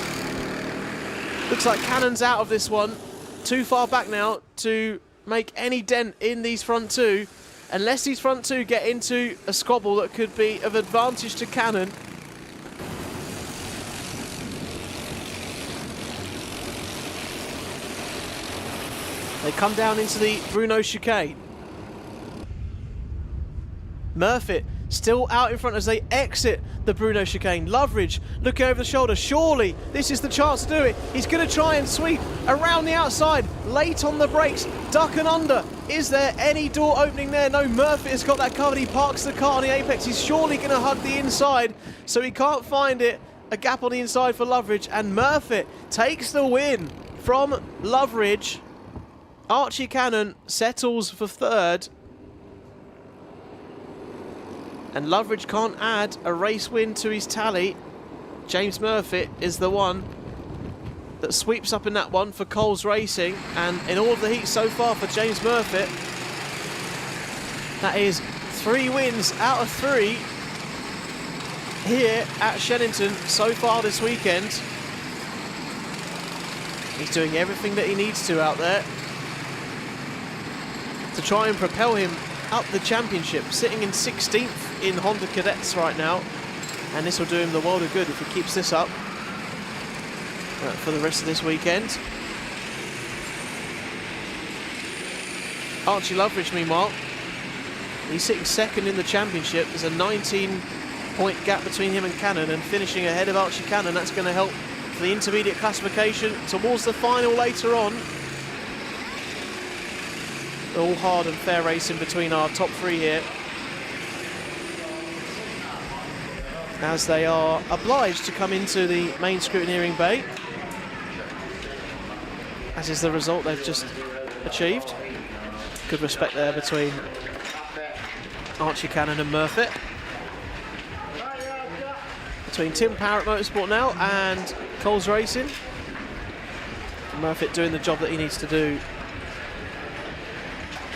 Looks like Cannon's out of this one. Too far back now to make any dent in these front two, unless these front two get into a squabble that could be of advantage to Cannon. They come down into the Bruno chicane. Murfitt still out in front as they exit the Bruno chicane. Loveridge looking over the shoulder. Surely this is the chance to do it. He's going to try and sweep around the outside. Late on the brakes. Duck and under. Is there any door opening there? No, Murfitt has got that covered. He parks the car on the apex. He's surely going to hug the inside, so he can't find it. A gap on the inside for Loveridge, and Murfitt takes the win from Loveridge. Archie Cannon settles for third, and Loveridge can't add a race win to his tally. James Murfitt is the one that sweeps up in that one for Coles Racing, and in all of the heats so far for James Murfitt, that is 3 wins out of 3 here at Shenington so far this weekend. He's doing everything that he needs to out there to try and propel him up the championship, sitting in 16th in Honda Cadets right now, and this will do him the world of good if he keeps this up for the rest of this weekend. Archie Loveridge, meanwhile, he's sitting second in the championship. There's a 19-point gap between him and Cannon, and finishing ahead of Archie Cannon, that's going to help for the intermediate classification towards the final later on. All hard and fair racing between our top 3 here, as they are obliged to come into the main scrutineering bay, as is the result they've just achieved. Good respect there between Archie Cannon and Murfitt. Between Tim Parrott Motorsport now and Coles Racing. Murfitt doing the job that he needs to do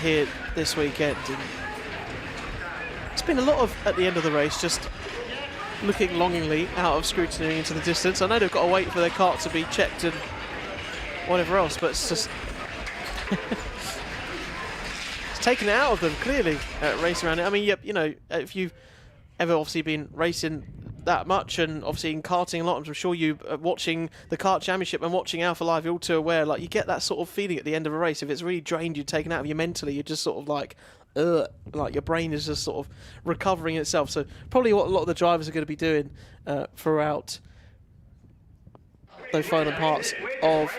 here this weekend. And it's been a lot of, at the end of the race, just looking longingly out of scrutiny into the distance. I know they've got to wait for their cart to be checked and whatever else, but it's just it's taken it out of them clearly, racing around it. I mean, you know, if you've ever obviously been racing that much, and obviously in karting a lot, I'm sure you watching the Kart Championship and watching Alpha Live, you're all too aware, like, you get that sort of feeling at the end of a race. If it's really drained you, taken out of you mentally, you're just sort of like, like your brain is just sort of recovering itself. So probably what a lot of the drivers are going to be doing throughout those final parts of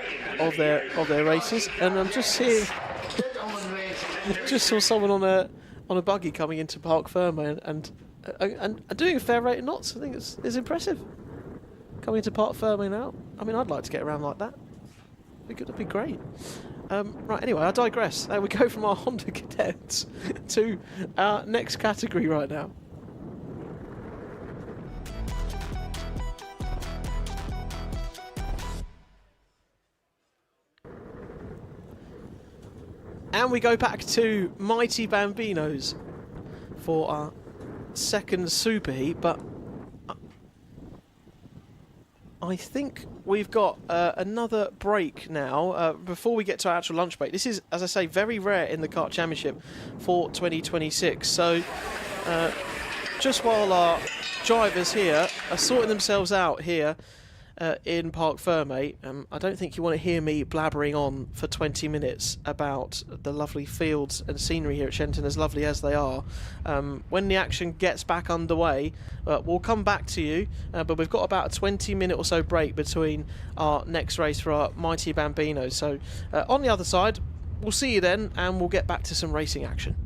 their races. And I'm just seeing, just saw someone on a buggy coming into Parc Ferme and doing a fair rate of knots. I think it's impressive. Coming into Parc Ferme now. I mean, I'd like to get around like that. It'd be great. Right, anyway, I digress. There we go from our Honda Cadets to our next category right now. And we go back to Mighty Bambinos for our second superheat, but I think we've got another break now before we get to our actual lunch break. This is, as I say, very rare in the Kart Championship for 2026. So just while our drivers here are sorting themselves out here in Parc Ferme, I don't think you want to hear me blabbering on for 20 minutes about the lovely fields and scenery here at Shenington, as lovely as they are. When the action gets back underway, we'll come back to you, but we've got about a 20-minute or so break between our next race for our Mighty Bambinos. So on the other side, we'll see you then, and we'll get back to some racing action.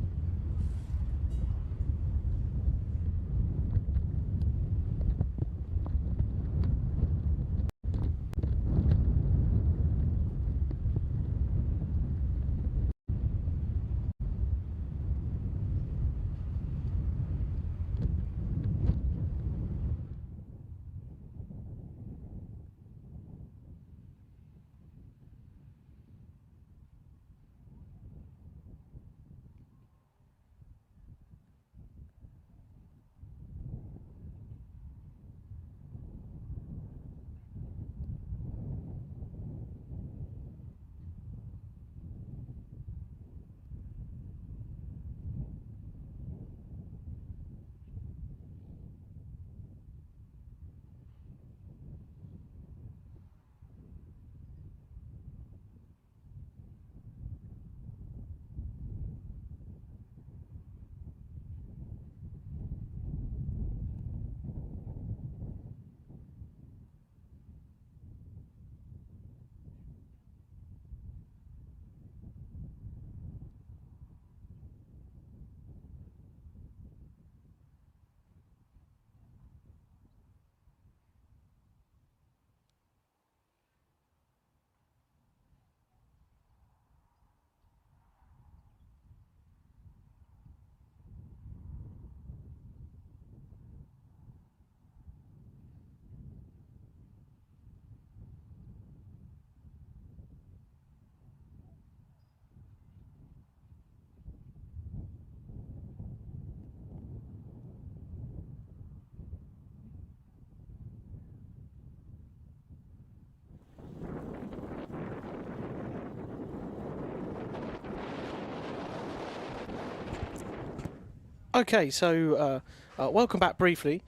Okay, so welcome back briefly.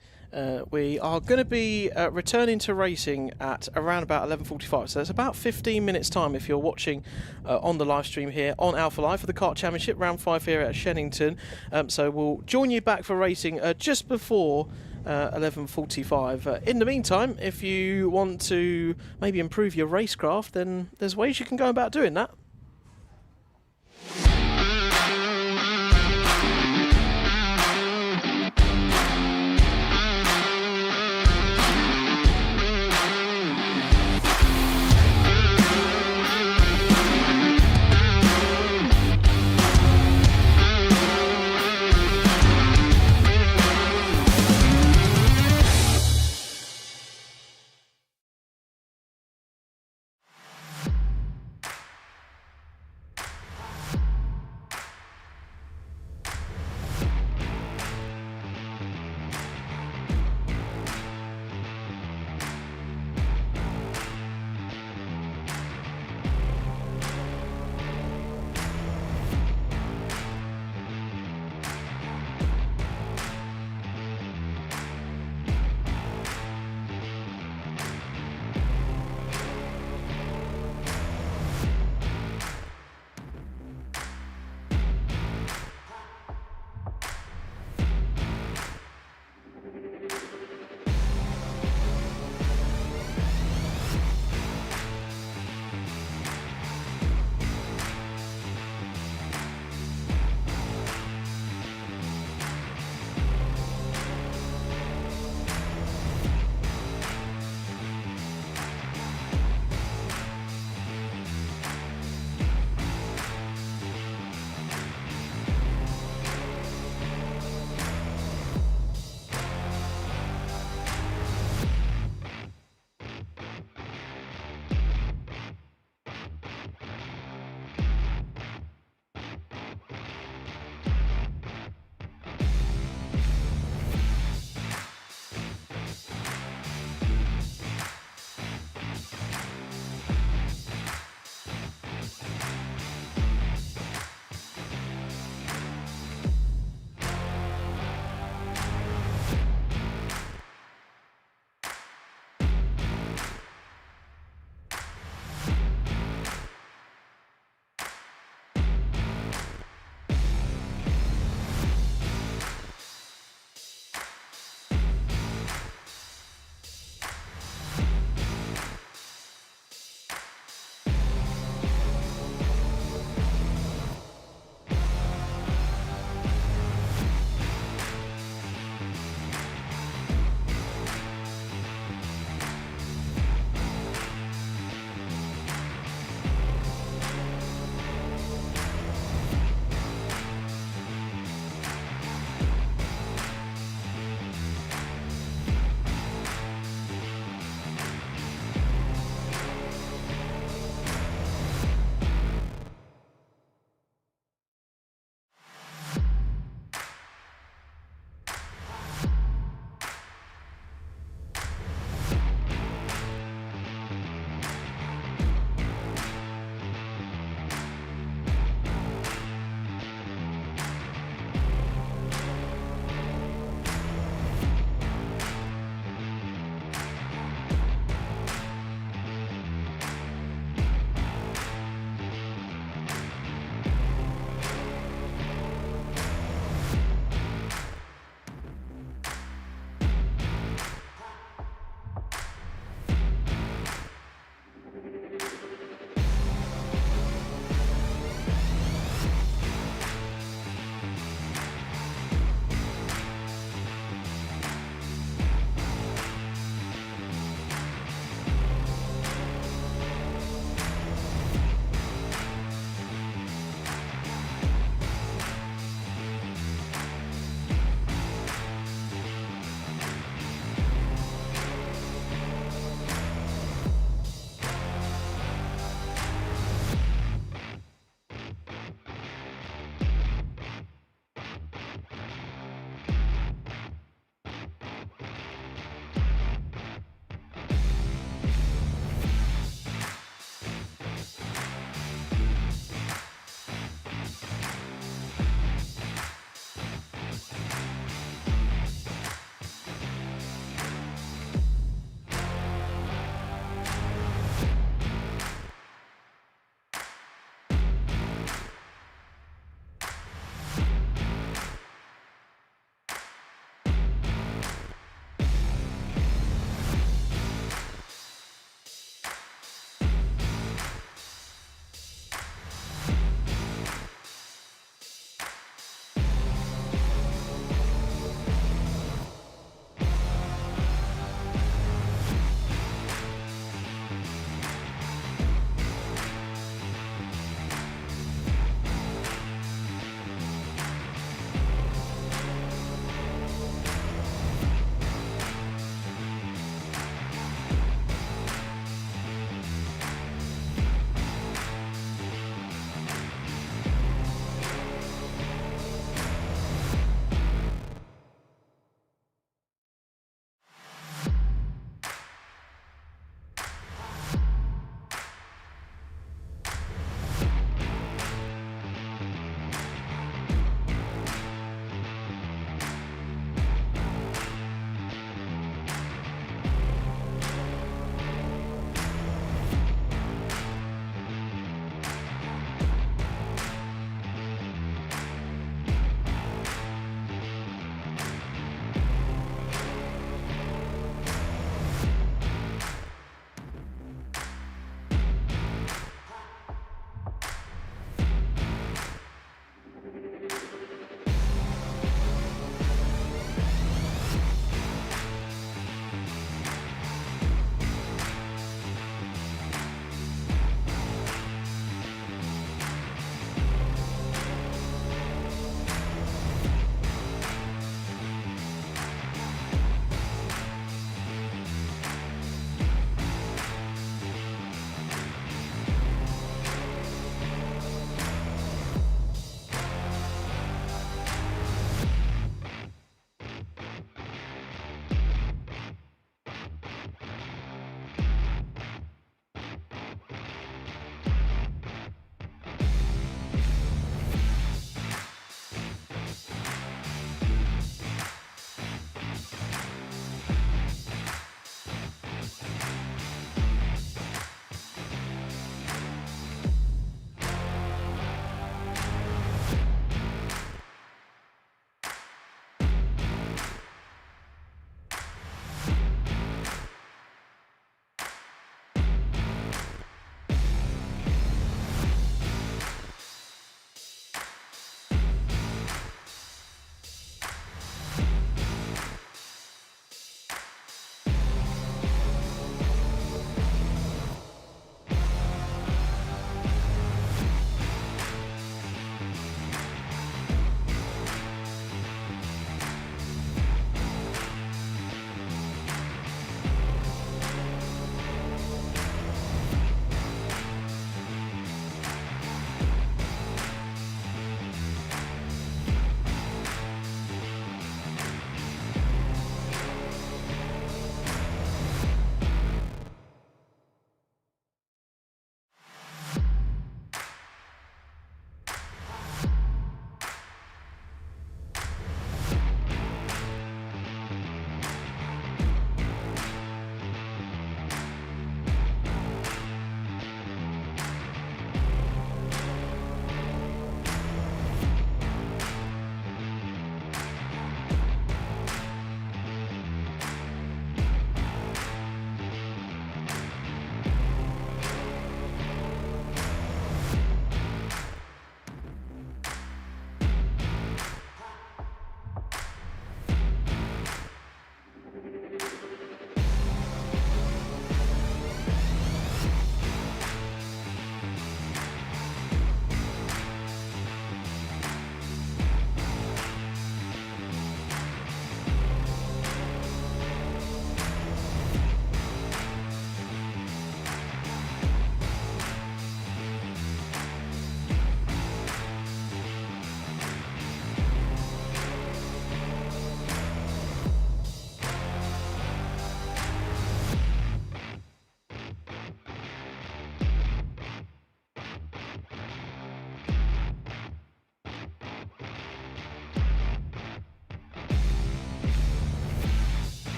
We are going to be returning to racing at around about 11:45, so it's about 15 minutes time if you're watching on the live stream here on Alpha Live for the Kart Championship, round 5 here at Shenington. So we'll join you back for racing just before 11:45. In the meantime, if you want to maybe improve your racecraft, then there's ways you can go about doing that.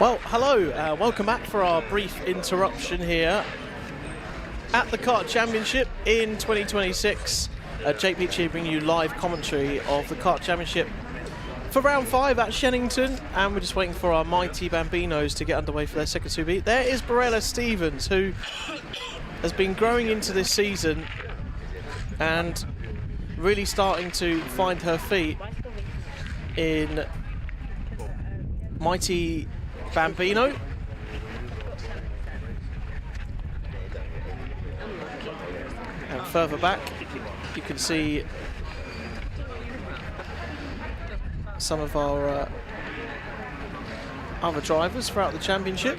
Well, hello, welcome back for our brief interruption here at the Kart Championship in 2026. Jake Peach here bringing you live commentary of the Kart Championship for round 5 at Shenington, and we're just waiting for our mighty Bambinos to get underway for their second Super. There is Barella Stevens, who has been growing into this season and really starting to find her feet in mighty Bambino. And further back, you can see some of our other drivers throughout the championship.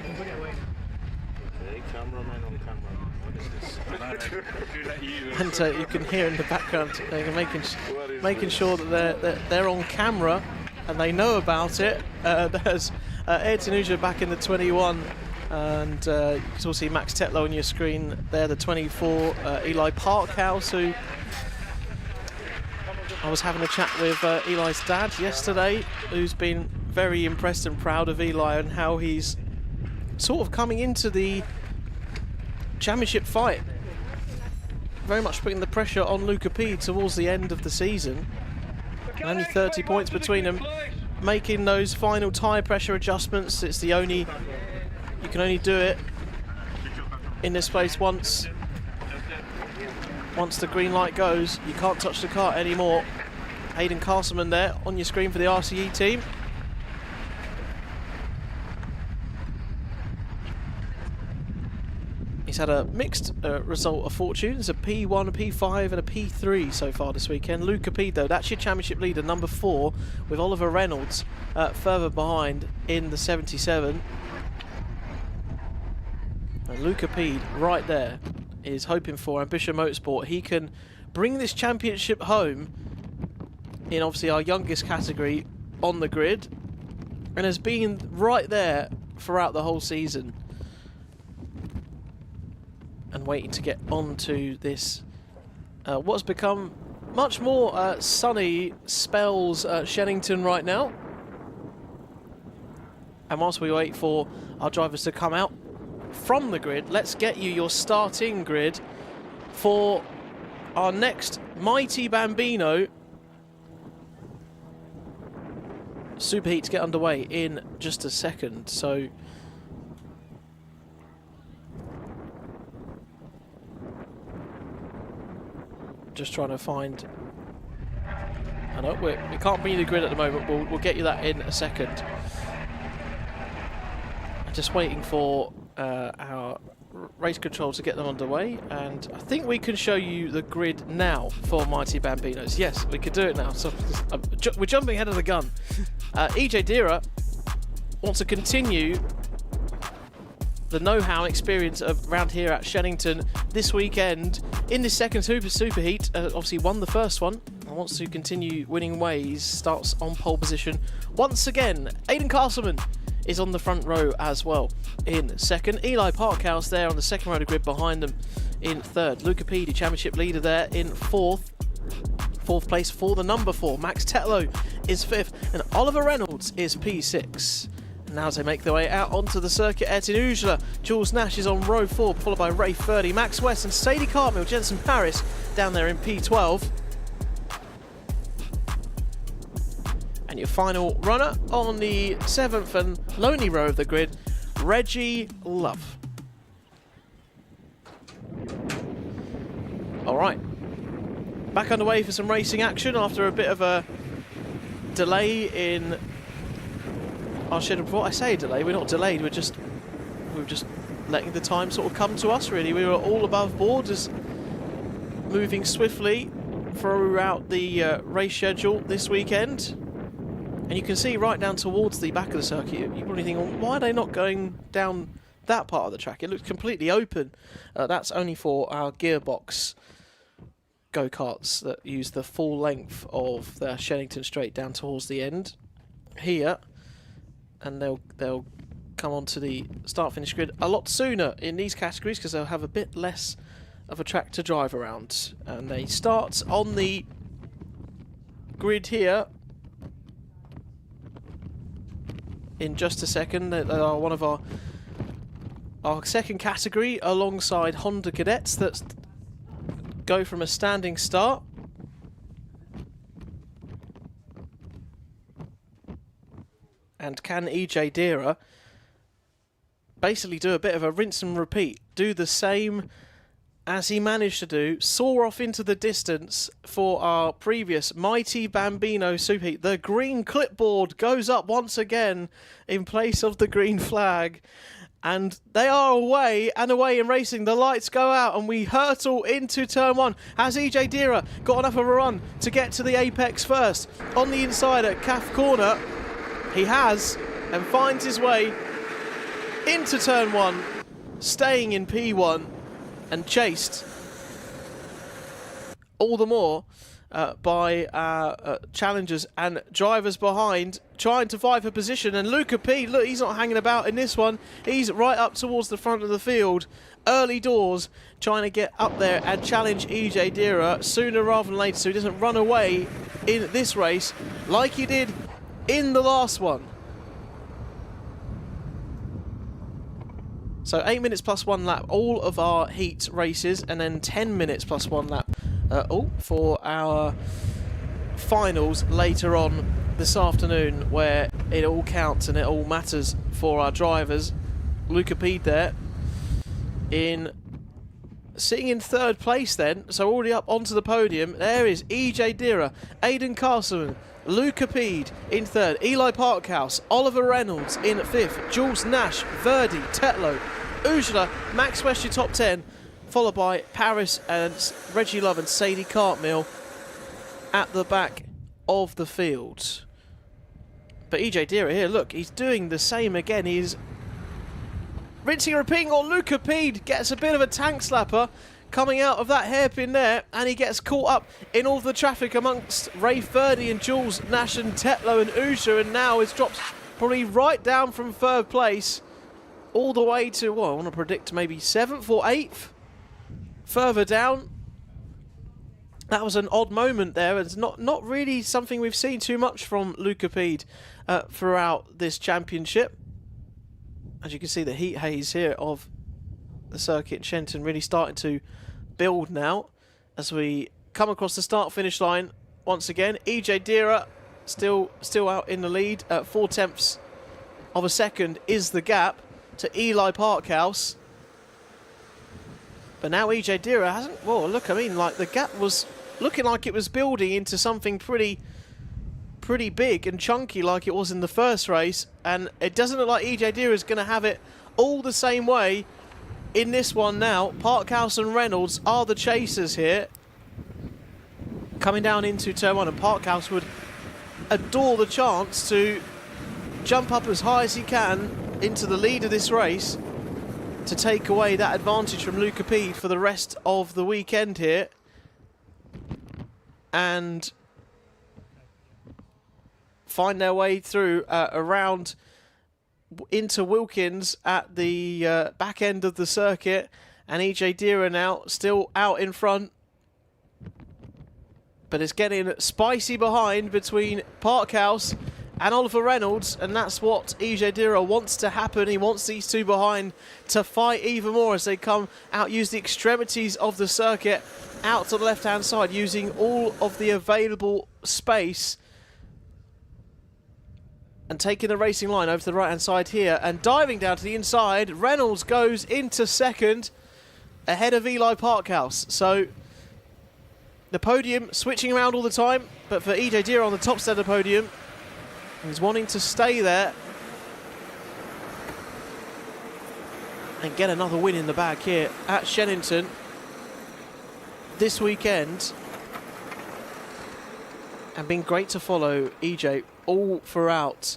And you can hear in the background they're making sure that they're on camera and they know about it. There's Ayrton Uja back in the 21, and you can also see Max Tetlow on your screen there, the 24, Eli Parkhouse, who I was having a chat with Eli's dad yesterday, who's been very impressed and proud of Eli and how he's sort of coming into the championship fight. Very much putting the pressure on Luca P towards the end of the season. And only 30 points between them. Making those final tyre pressure adjustments. It's the only... You can only do it in this place once. Once the green light goes, you can't touch the kart anymore. Hayden Castleman there on your screen for the RCE team. He's had a mixed result of fortunes, a P1, a P5 and a P3 so far this weekend. Luca P, though, that's your championship leader, number 4, with Oliver Reynolds further behind in the 77. And Luca P right there is hoping for Ambition Motorsport. He can bring this championship home in obviously our youngest category on the grid, and has been right there throughout the whole season. And waiting to get onto this, what's become much more sunny spells Shenington right now. And whilst we wait for our drivers to come out from the grid, let's get you your starting grid for our next mighty Bambino Superheat to get underway in just a second. So just trying to find... I know we can't bring you the grid at the moment. We'll get you that in a second. Just waiting for our race control to get them underway, and I think we can show you the grid now for Mighty Bambinos. Yes, we can do it now. So we're jumping ahead of the gun. EJ Dira wants to continue the know-how experience of around here at Shenington this weekend in this second Superheat. Obviously won the first one and wants to continue winning ways. Starts on pole position once again. Aidan Castleman is on the front row as well in second. Eli Parkhouse there on the second row of the grid behind them in third. Luca P, the championship leader, there in fourth. Fourth place for the number 4. Max Tetlow is 5th, and Oliver Reynolds is P6. Now as they make their way out onto the circuit, Ayrton Uja, Jules Nash is on row 4, followed by Ray Furdy, Max West and Sadie Cartmill, Jensen Harris down there in P12. And your final runner on the 7th and lonely row of the grid, Reggie Love. All right, back underway for some racing action after a bit of a delay in our schedule before. I say delay, we're not delayed, we're just letting the time sort of come to us, really. We were all above board, just moving swiftly throughout the race schedule this weekend. And you can see right down towards the back of the circuit, you probably think, well, why are they not going down that part of the track? It looks completely open. That's only for our gearbox go-karts that use the full length of the Shenington straight down towards the end here. And they'll come onto the start-finish grid a lot sooner in these categories because they'll have a bit less of a track to drive around. And they start on the grid here in just a second. They are one of our second category alongside Honda Cadets that go from a standing start. And can EJ Dira basically do a bit of a rinse and repeat, do the same as he managed to do, soar off into the distance for our previous Mighty Bambino Superheat. The green clipboard goes up once again in place of the green flag. And they are away and away in racing. The lights go out and we hurtle into turn one. Has EJ Dira got enough of a run to get to the apex first? On the inside at Calf Corner, he has, and finds his way into turn one, staying in P1 and chased all the more by challengers and drivers behind, trying to vie for position. And Luca P, look, he's not hanging about in this one. He's right up towards the front of the field, early doors, trying to get up there and challenge EJ Dira sooner rather than later, so he doesn't run away in this race like he did in the last one. So 8 minutes plus 1 lap, all of our heat races, and then 10 minutes plus 1 lap for our finals later on this afternoon, where it all counts and it all matters for our drivers. Luca Pede there sitting in third place then, so already up onto the podium. There is EJ Dira, Aidan Castleman, Luca Pede in third, Eli Parkhouse, Oliver Reynolds in fifth, Jules Nash, Verdi, Tetlow, Ujla, Max West, your top 10, followed by Paris and Reggie Love and Sadie Cartmill at the back of the field. But EJ Dira here, look, he's doing the same again. He's rinsing and repeating, or Luca Pede gets a bit of a tank slapper coming out of that hairpin there, and he gets caught up in all the traffic amongst Rafe Verdi and Jules Nash and Tetlow and Usha, and now it's dropped probably right down from third place all the way to, well, I want to predict maybe 7th or 8th further down. That was an odd moment there. It's not really something we've seen too much from Luca Pede throughout this championship. As you can see, the heat haze here of the circuit in Shenington really starting to build now as we come across the start-finish line once again. EJ Dira still out in the lead. 4/10 of a second is the gap to Eli Parkhouse. But now EJ Dira hasn't... Well, look, I mean, like, the gap was looking like it was building into something pretty big and chunky like it was in the first race, and it doesn't look like EJ Dira is going to have it all the same way in this one now. Parkhouse and Reynolds are the chasers here, coming down into turn one, and Parkhouse would adore the chance to jump up as high as he can into the lead of this race to take away that advantage from Luca Pede for the rest of the weekend here. And find their way through around into Wilkins at the back end of the circuit. And EJ Dira now still out in front. But it's getting spicy behind between Parkhouse and Oliver Reynolds, and that's what EJ Dira wants to happen. He wants these two behind to fight even more as they come out, use the extremities of the circuit out to the left-hand side, using all of the available space and taking the racing line over to the right-hand side here and diving down to the inside. Reynolds goes into second ahead of Eli Parkhouse. So the podium switching around all the time, but for EJ Dira on the top side of the podium, he's wanting to stay there and get another win in the bag here at Shenington this weekend. And been great to follow EJ all throughout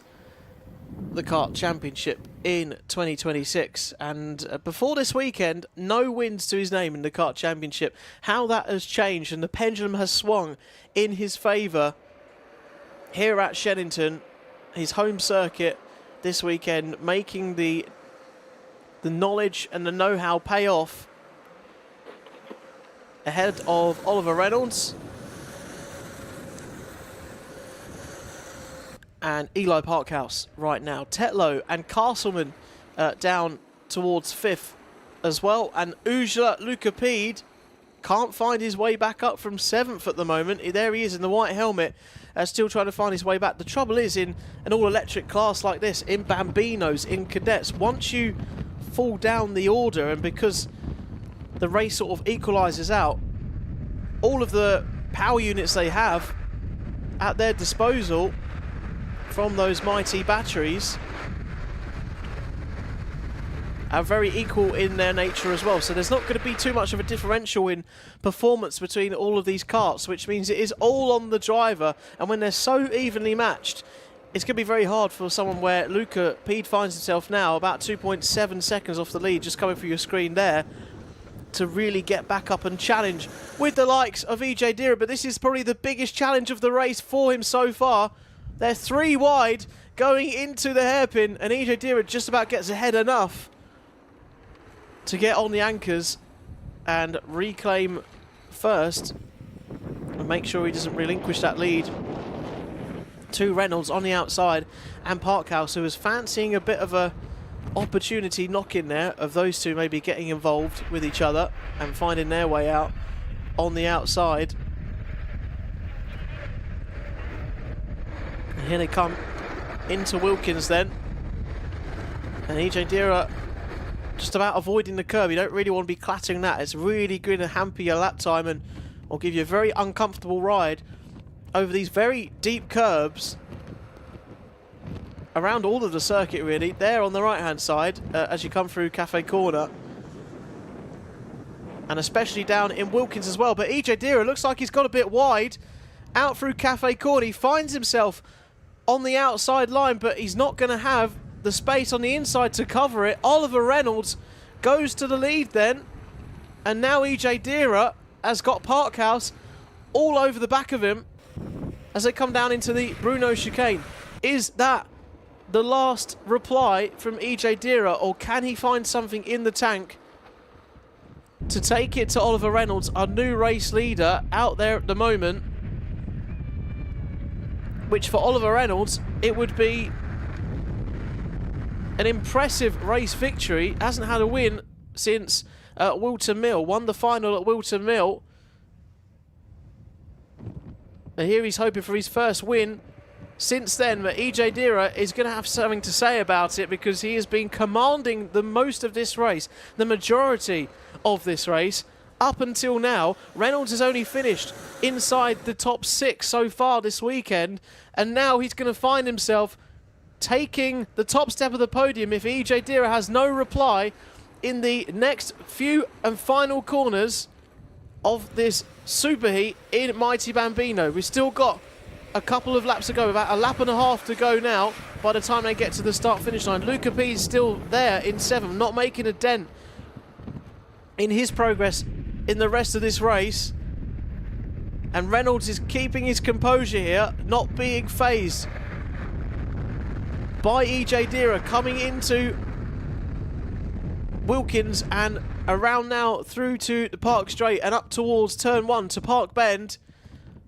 the Kart Championship in 2026. And before this weekend, no wins to his name in the Kart Championship. How that has changed, and the pendulum has swung in his favour here at Shenington, his home circuit this weekend, making the knowledge and the know-how pay off ahead of Oliver Reynolds and Eli Parkhouse right now. Tetlow and Castleman down towards 5th as well. And Ujla Lukapede can't find his way back up from 7th at the moment. There he is in the white helmet, still trying to find his way back. The trouble is, in an all-electric class like this, in Bambinos, in Cadets, once you fall down the order, and because the race sort of equalises out, all of the power units they have at their disposal from those mighty batteries are very equal in their nature as well. So there's not going to be too much of a differential in performance between all of these karts, which means it is all on the driver. And when they're so evenly matched, it's going to be very hard for someone where Luca Pede finds himself now about 2.7 seconds off the lead, just coming through your screen there, to really get back up and challenge with the likes of EJ Dira. But this is probably the biggest challenge of the race for him so far. They're 3 wide going into the hairpin, and EJ Dira just about gets ahead enough to get on the anchors and reclaim first and make sure he doesn't relinquish that lead to Reynolds on the outside, and Parkhouse, who was fancying a bit of a opportunity knock in there of those two maybe getting involved with each other and finding their way out on the outside. And here they come into Wilkins then, and EJ Dira just about avoiding the curb. You don't really want to be clattering that. It's really going to hamper your lap time and will give you a very uncomfortable ride over these very deep curbs around all of the circuit, really. There on the right hand side as you come through Cafe Corner, and especially down in Wilkins as well. But EJ Dira looks like he's got a bit wide out through Cafe Corner. He finds himself on the outside line, but he's not going to have the space on the inside to cover it. Oliver Reynolds goes to the lead then, and now EJ Dira has got Parkhouse all over the back of him as they come down into the Bruno chicane. Is that the last reply from EJ Dira, or can he find something in the tank to take it to Oliver Reynolds, our new race leader out there at the moment? Which for Oliver Reynolds, it would be an impressive race victory. Hasn't had a win since Whilton Mill. Won the final at Whilton Mill. And here he's hoping for his first win since then. But EJ Dira is going to have something to say about it, because he has been commanding the most of this race, the majority of this race. Up until now, Reynolds has only finished inside the top 6 so far this weekend. And now he's going to find himself taking the top step of the podium if EJ Dira has no reply in the next few and final corners of this superheat in Mighty Bambino. We've still got a couple of laps to go, about a lap and a half to go now by the time they get to the start-finish line. Luca P is still there in 7th, not making a dent in his progress in the rest of this race. And Reynolds is keeping his composure here, not being phased by EJ Dira, coming into Wilkins and around now through to the Park Straight and up towards Turn 1 to Park Bend.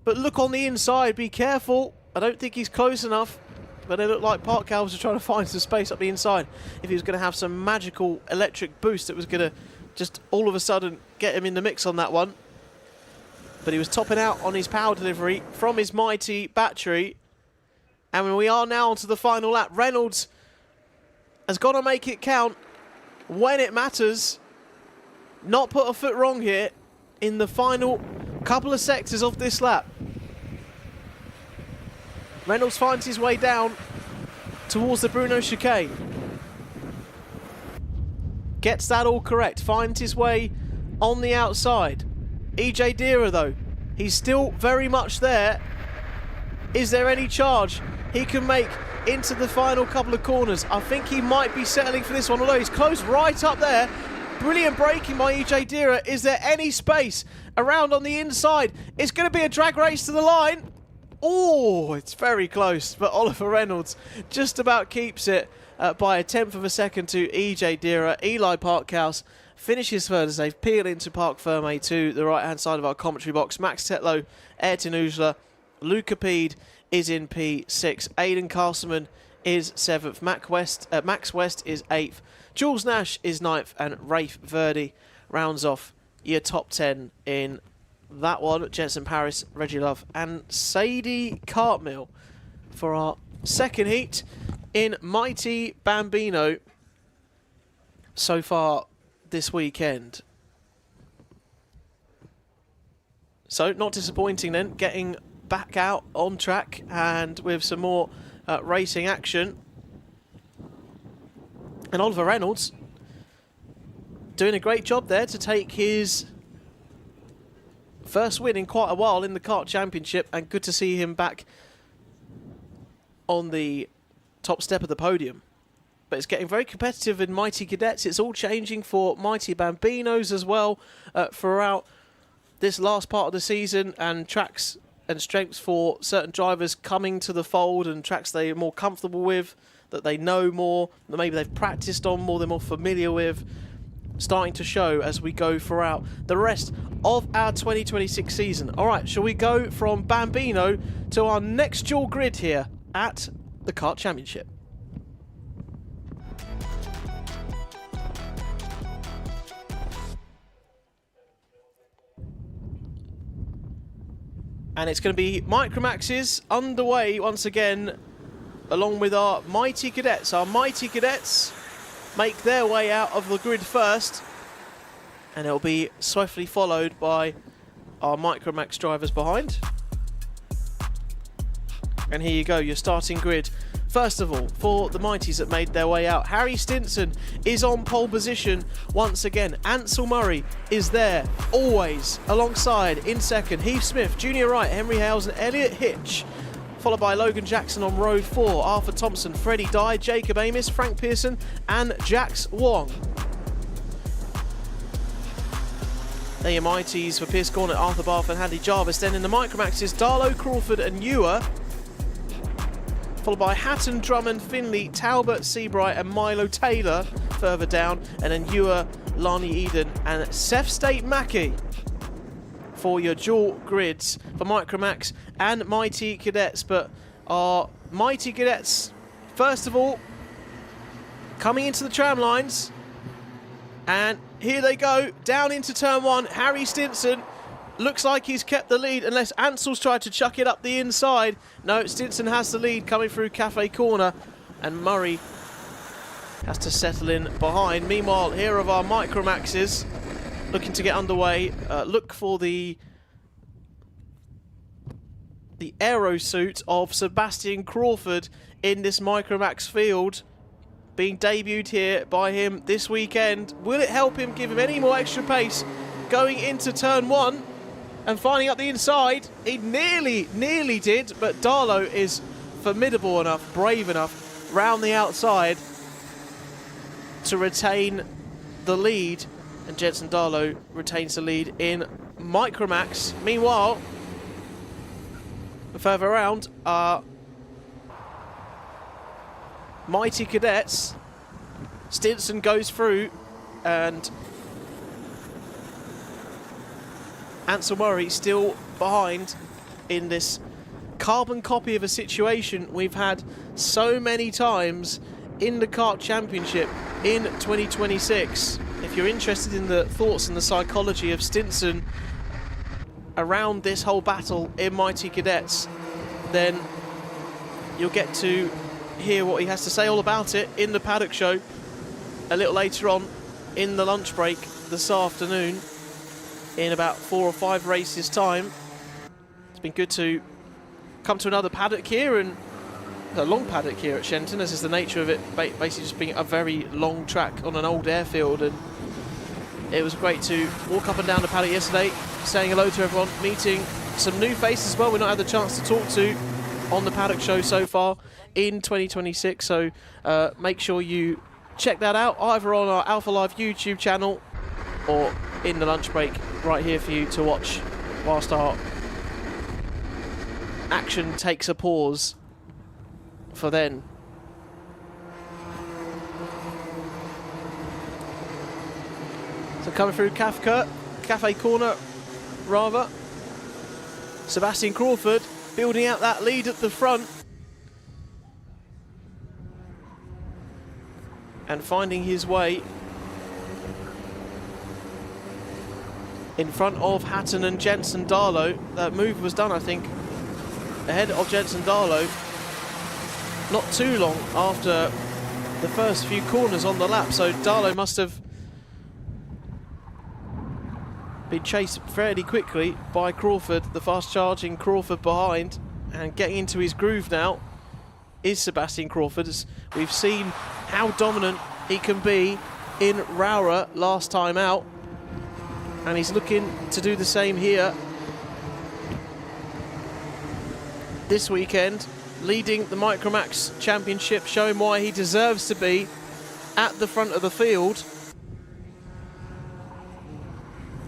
But look on the inside, be careful. I don't think he's close enough, but it looked like Parkhouse was trying to find some space up the inside if he was going to have some magical electric boost that was going to just all of a sudden get him in the mix on that one. But he was topping out on his power delivery from his mighty battery. And we are now onto the final lap. Reynolds has got to make it count when it matters. Not put a foot wrong here in the final couple of sectors of this lap. Reynolds finds his way down towards the Bruno chicane. Gets that all correct. Finds his way on the outside. EJ Dira, though, he's still very much there. Is there any charge he can make into the final couple of corners? I think he might be settling for this one, although he's close right up there. Brilliant braking by EJ Dira. Is there any space around on the inside? It's going to be a drag race to the line. Oh, it's very close, but Oliver Reynolds just about keeps it by a 10th of a second to EJ Dira. Eli Parkhouse finishes third as they peel into Parc Fermé to the right-hand side of our commentary box. Max Tetlow, Ayrton Ujla Luca Pede is in P6. Aidan Castleman is 7th. Max West is 8th. Jules Nash is 9th. And Rafe Verdi rounds off your top 10 in that one. Jensen Paris, Reggie Love, and Sadie Cartmill for our second heat in Mighty Bambino so far this weekend. So, not disappointing then, getting back out on track and with some more racing action. And Oliver Reynolds doing a great job there to take his first win in quite a while in the Kart Championship, and good to see him back on the top step of the podium. But it's getting very competitive in Mighty Cadets. It's all changing for Mighty Bambinos as well throughout this last part of the season, and tracks and strengths for certain drivers coming to the fold, and tracks they are more comfortable with, that they know more, that maybe they've practiced on more, they're more familiar with, starting to show as we go throughout the rest of our 2026 season. All right, shall we go from Bambino to our next dual grid here at the Kart Championship? And it's going to be Micromaxes underway once again, along with our Mighty Cadets. Our Mighty Cadets make their way out of the grid first, and it'll be swiftly followed by our Micromax drivers behind. And here you go, your starting grid. First of all, for the Mighties that made their way out, Harry Stinson is on pole position once again. Ansel Murray is there, always, alongside, in second, Heath Smith, Junior Wright, Henry Hales and Elliot Hitch. Followed by Logan Jackson on road 4, Arthur Thompson, Freddie Dye, Jacob Amis, Frank Pearson and Jax Wong. There your Mighties for Pierce Cornet, Arthur Barth and Hadley Jarvis. Then in the Micromaxes, Darlow, Crawford and Ewer. Followed by Hatton, Drummond, Finley, Talbot, Seabright and Milo Taylor further down. And then Ewer, Lani Eden and Seth State Mackey for your dual grids for Micromax and Mighty Cadets. But our Mighty Cadets, first of all, coming into the tram lines. And here they go, down into turn 1. Harry Stinson looks like he's kept the lead, unless Ansel's tried to chuck it up the inside. No, Stinson has the lead coming through Cafe Corner, and Murray has to settle in behind. Meanwhile, here are our Micromaxes looking to get underway. Look for the aero suit of Sebastian Crawford in this Micromax field, being debuted here by him this weekend. Will it help him, give him any more extra pace going into turn 1 and finding up the inside? He nearly did, but Darlow is formidable enough, brave enough, round the outside to retain the lead, and Jensen Darlow retains the lead in Micromax. Meanwhile, further around are Mighty Cadets. Stinson goes through, and Ansel Murray still behind in this carbon copy of a situation we've had so many times in the Kart Championship in 2026. If you're interested in the thoughts and the psychology of Stinson around this whole battle in Mighty Cadets, then you'll get to hear what he has to say all about it in the paddock show a little later on in the lunch break this afternoon, in about 4 or 5 races time. It's been good to come to another paddock here, and a long paddock here at Shenington, as is the nature of it, basically just being a very long track on an old airfield. And it was great to walk up and down the paddock yesterday, saying hello to everyone, meeting some new faces as well we've not had the chance to talk to on the paddock show so far in 2026. So make sure you check that out either on our Alpha Live YouTube channel or in the lunch break right here for you to watch whilst our action takes a pause for then. So coming through Cafe Corner rather, Sebastian Crawford building out that lead at the front. And finding his way in front of Hatton and Jensen Darlow. That move was done, I think, ahead of Jensen Darlow not too long after the first few corners on the lap. So Darlow must have been chased fairly quickly by Crawford, the fast charging Crawford behind, and getting into his groove now is Sebastian Crawford. As we've seen how dominant he can be in Rowrah last time out, and he's looking to do the same here this weekend, leading the Micromax Championship, showing why he deserves to be at the front of the field.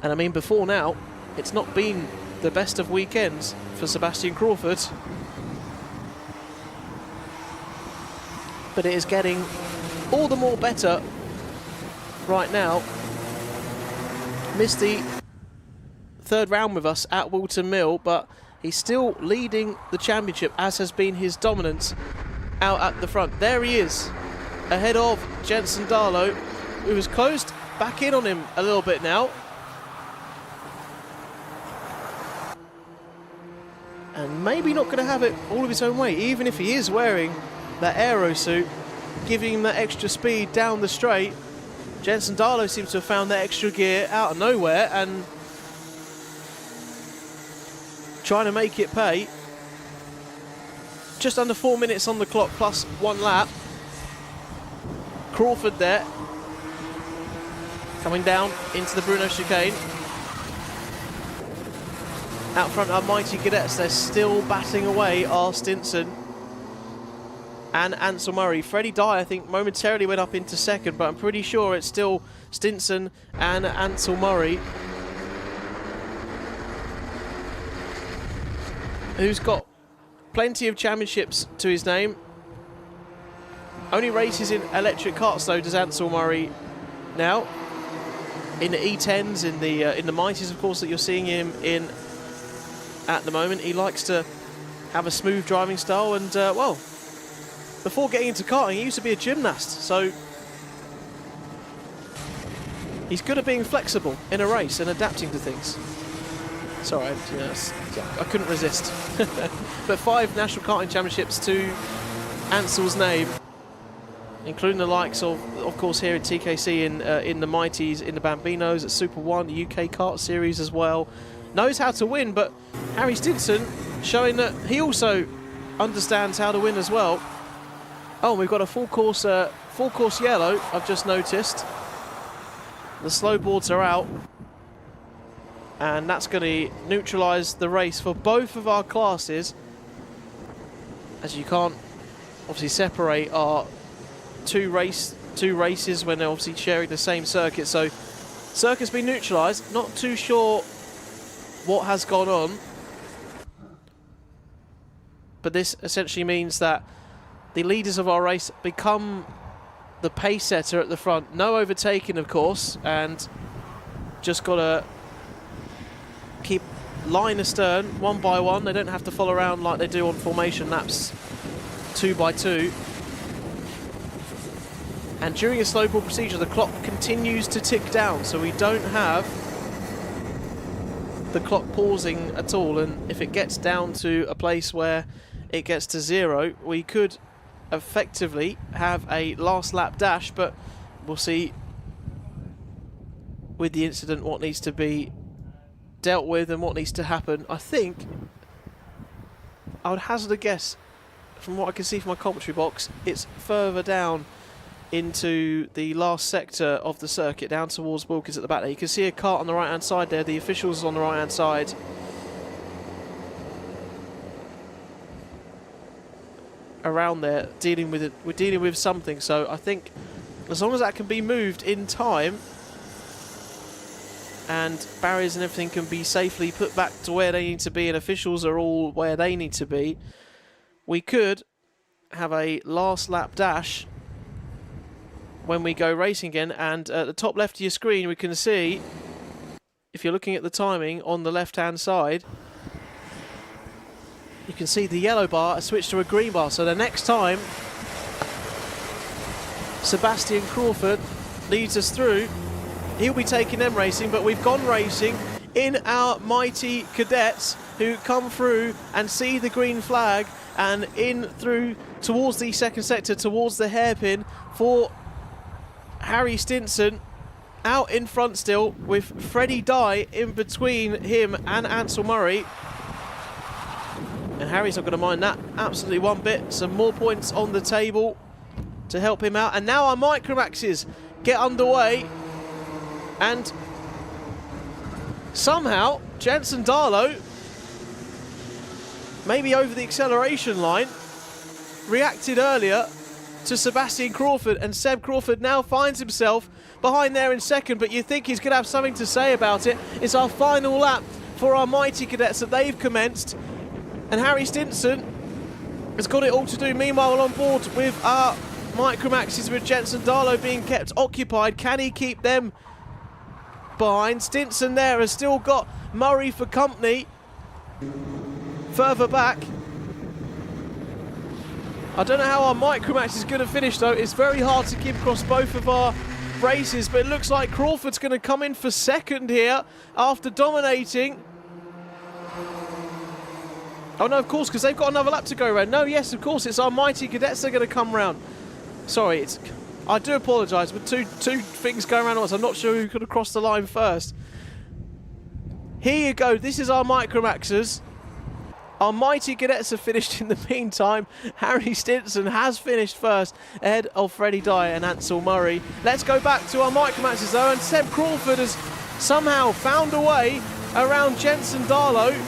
And I mean, before now, it's not been the best of weekends for Sebastian Crawford, but it is getting all the more better right now. Missed the third round with us at Whilton Mill, but he's still leading the championship, as has been his dominance out at the front. There he is, ahead of Jensen Darlow, who has closed back in on him a little bit now. And maybe not going to have it all of his own way, even if he is wearing that aero suit, giving him that extra speed down the straight. Jensen Darlow seems to have found that extra gear out of nowhere and trying to make it pay. Just under 4 minutes on the clock plus 1 lap. Crawford there, coming down into the Bruno chicane. Out front are Mighty Cadets. They're still batting away are Stinson and Ansel Murray. Freddie Dye, I think, momentarily went up into second, but I'm pretty sure it's still Stinson and Ansel Murray, who's got plenty of championships to his name. Only races in electric karts though does Ansel Murray now. In the E10s, in the Mighties, of course, that you're seeing him in at the moment. He likes to have a smooth driving style, and well, before getting into karting, he used to be a gymnast, so he's good at being flexible in a race and adapting to things. Sorry, I couldn't resist. But 5 national karting championships to Ansel's name, including the likes of course, here in TKC, in the Mighties, in the Bambinos, at Super 1, the UK Kart Series as well. Knows how to win, but Harry Stinson showing that he also understands how to win as well. Oh, we've got a full course yellow, I've just noticed. The slow boards are out, and that's going to neutralise the race for both of our classes, as you can't obviously separate our two races when they're obviously sharing the same circuit. So circuit's been neutralised. Not too sure what has gone on, but this essentially means that the leaders of our race become the pace setter at the front. No overtaking, of course, and just got to keep line astern, 1 by 1. They don't have to follow around like they do on formation laps 2 by 2. And during a slow ball procedure, the clock continues to tick down, so we don't have the clock pausing at all. And if it gets down to a place where it gets to 0, we could effectively have a last lap dash, but we'll see with the incident what needs to be dealt with and what needs to happen. I think I would hazard a guess, from what I can see from my commentary box, it's further down into the last sector of the circuit, down towards Wilkins at the back there. You can see a kart on the right hand side there, the officials on the right hand side. Around there, dealing with it, we're dealing with something, so I think as long as that can be moved in time and barriers and everything can be safely put back to where they need to be and officials are all where they need to be, we could have a last lap dash when we go racing again. And at the top left of your screen we can see, if you're looking at the timing on the left hand side, You can see the yellow bar has switched to a green bar. So the next time Sebastian Crawford leads us through, he'll be taking them racing, but we've gone racing in our mighty cadets who come through and see the green flag and in through towards the second sector, towards the hairpin for Harry Stinson. Out in front still with Freddie Dye in between him and Ansel Murray. And Harry's not going to mind that absolutely one bit. Some more points on the table to help him out. And now our Micromaxes get underway. And somehow Jensen Darlow, maybe over the acceleration line, reacted earlier to Sebastian Crawford, and Seb Crawford now finds himself behind there in second, but you think he's going to have something to say about it. It's our final lap for our mighty cadets that they've commenced, and Harry Stinson has got it all to do. Meanwhile, on board with our Micromaxes, with Jensen Darlow being kept occupied. Can he keep them behind? Stinson there has still got Murray for company further back. I don't know how our Micromax is going to finish though. It's very hard to keep across both of our races, but it looks like Crawford's going to come in for second here after dominating. Oh no, of course, because they've got another lap to go around. No, yes, of course, it's our mighty cadets that are going to come round. Sorry, I do apologise, but two things going around at once. I'm not sure who could have crossed the line first. Here you go. This is our Micromaxers. Our mighty cadets have finished in the meantime. Harry Stinson has finished first, ahead of Freddie Dye and Ansel Murray. Let's go back to our Micromaxes though, and Seb Crawford has somehow found a way around Jensen Darlow.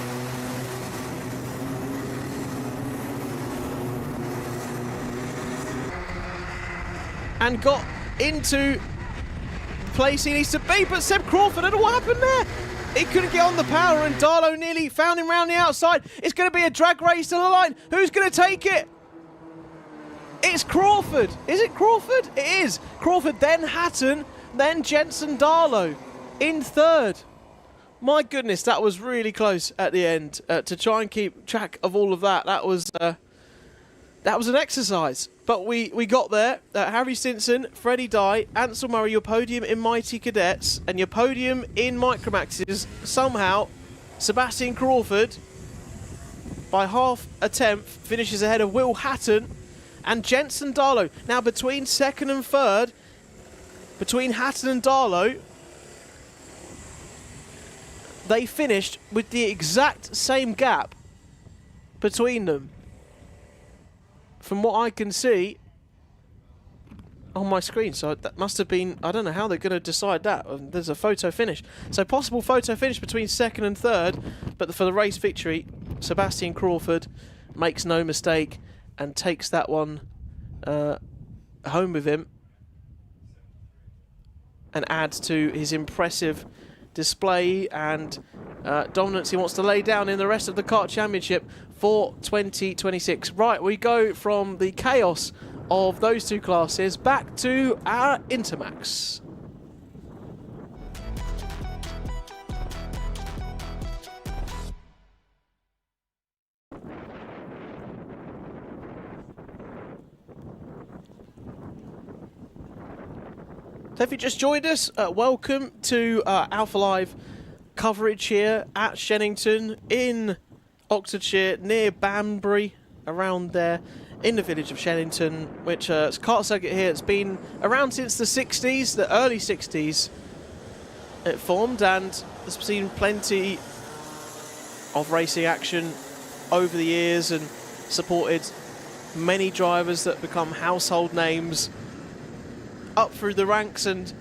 And got into the place he needs to be, but Seb Crawford, I don't know what happened there. He couldn't get on the power, and Darlow nearly found him round the outside. It's going to be a drag race to the line. Who's going to take it? It's Crawford. Is it Crawford? It is. Crawford, then Hatton, then Jensen Darlow in third. My goodness, that was really close at the end to try and keep track of all of that. That was an exercise. But we got there. Harry Stinson, Freddie Dye, Ansel Murray, your podium in Mighty Cadets, and your podium in Micromaxes. Somehow, Sebastian Crawford, by half a tenth, finishes ahead of Will Hatton and Jensen Darlow. Now, between second and third, between Hatton and Darlow, they finished with the exact same gap between them. From what I can see on my screen, so that must have been, I don't know how they're going to decide that. There's a photo finish. So possible photo finish between second and third, but for the race victory, Sebastian Crawford makes no mistake and takes that one home with him and adds to his impressive display and dominance he wants to lay down in the rest of the Kart Championship for 2026. Right, we go from the chaos of those two classes back to our Intermax. So if you just joined us, welcome to Alpha Live coverage here at Shenington in Oxfordshire, near Banbury, around there in the village of Shenington, which is a kart circuit here. It's been around since the 60s, the early 60s it formed, and there's seen plenty of racing action over the years and supported many drivers that become household names up through the ranks, and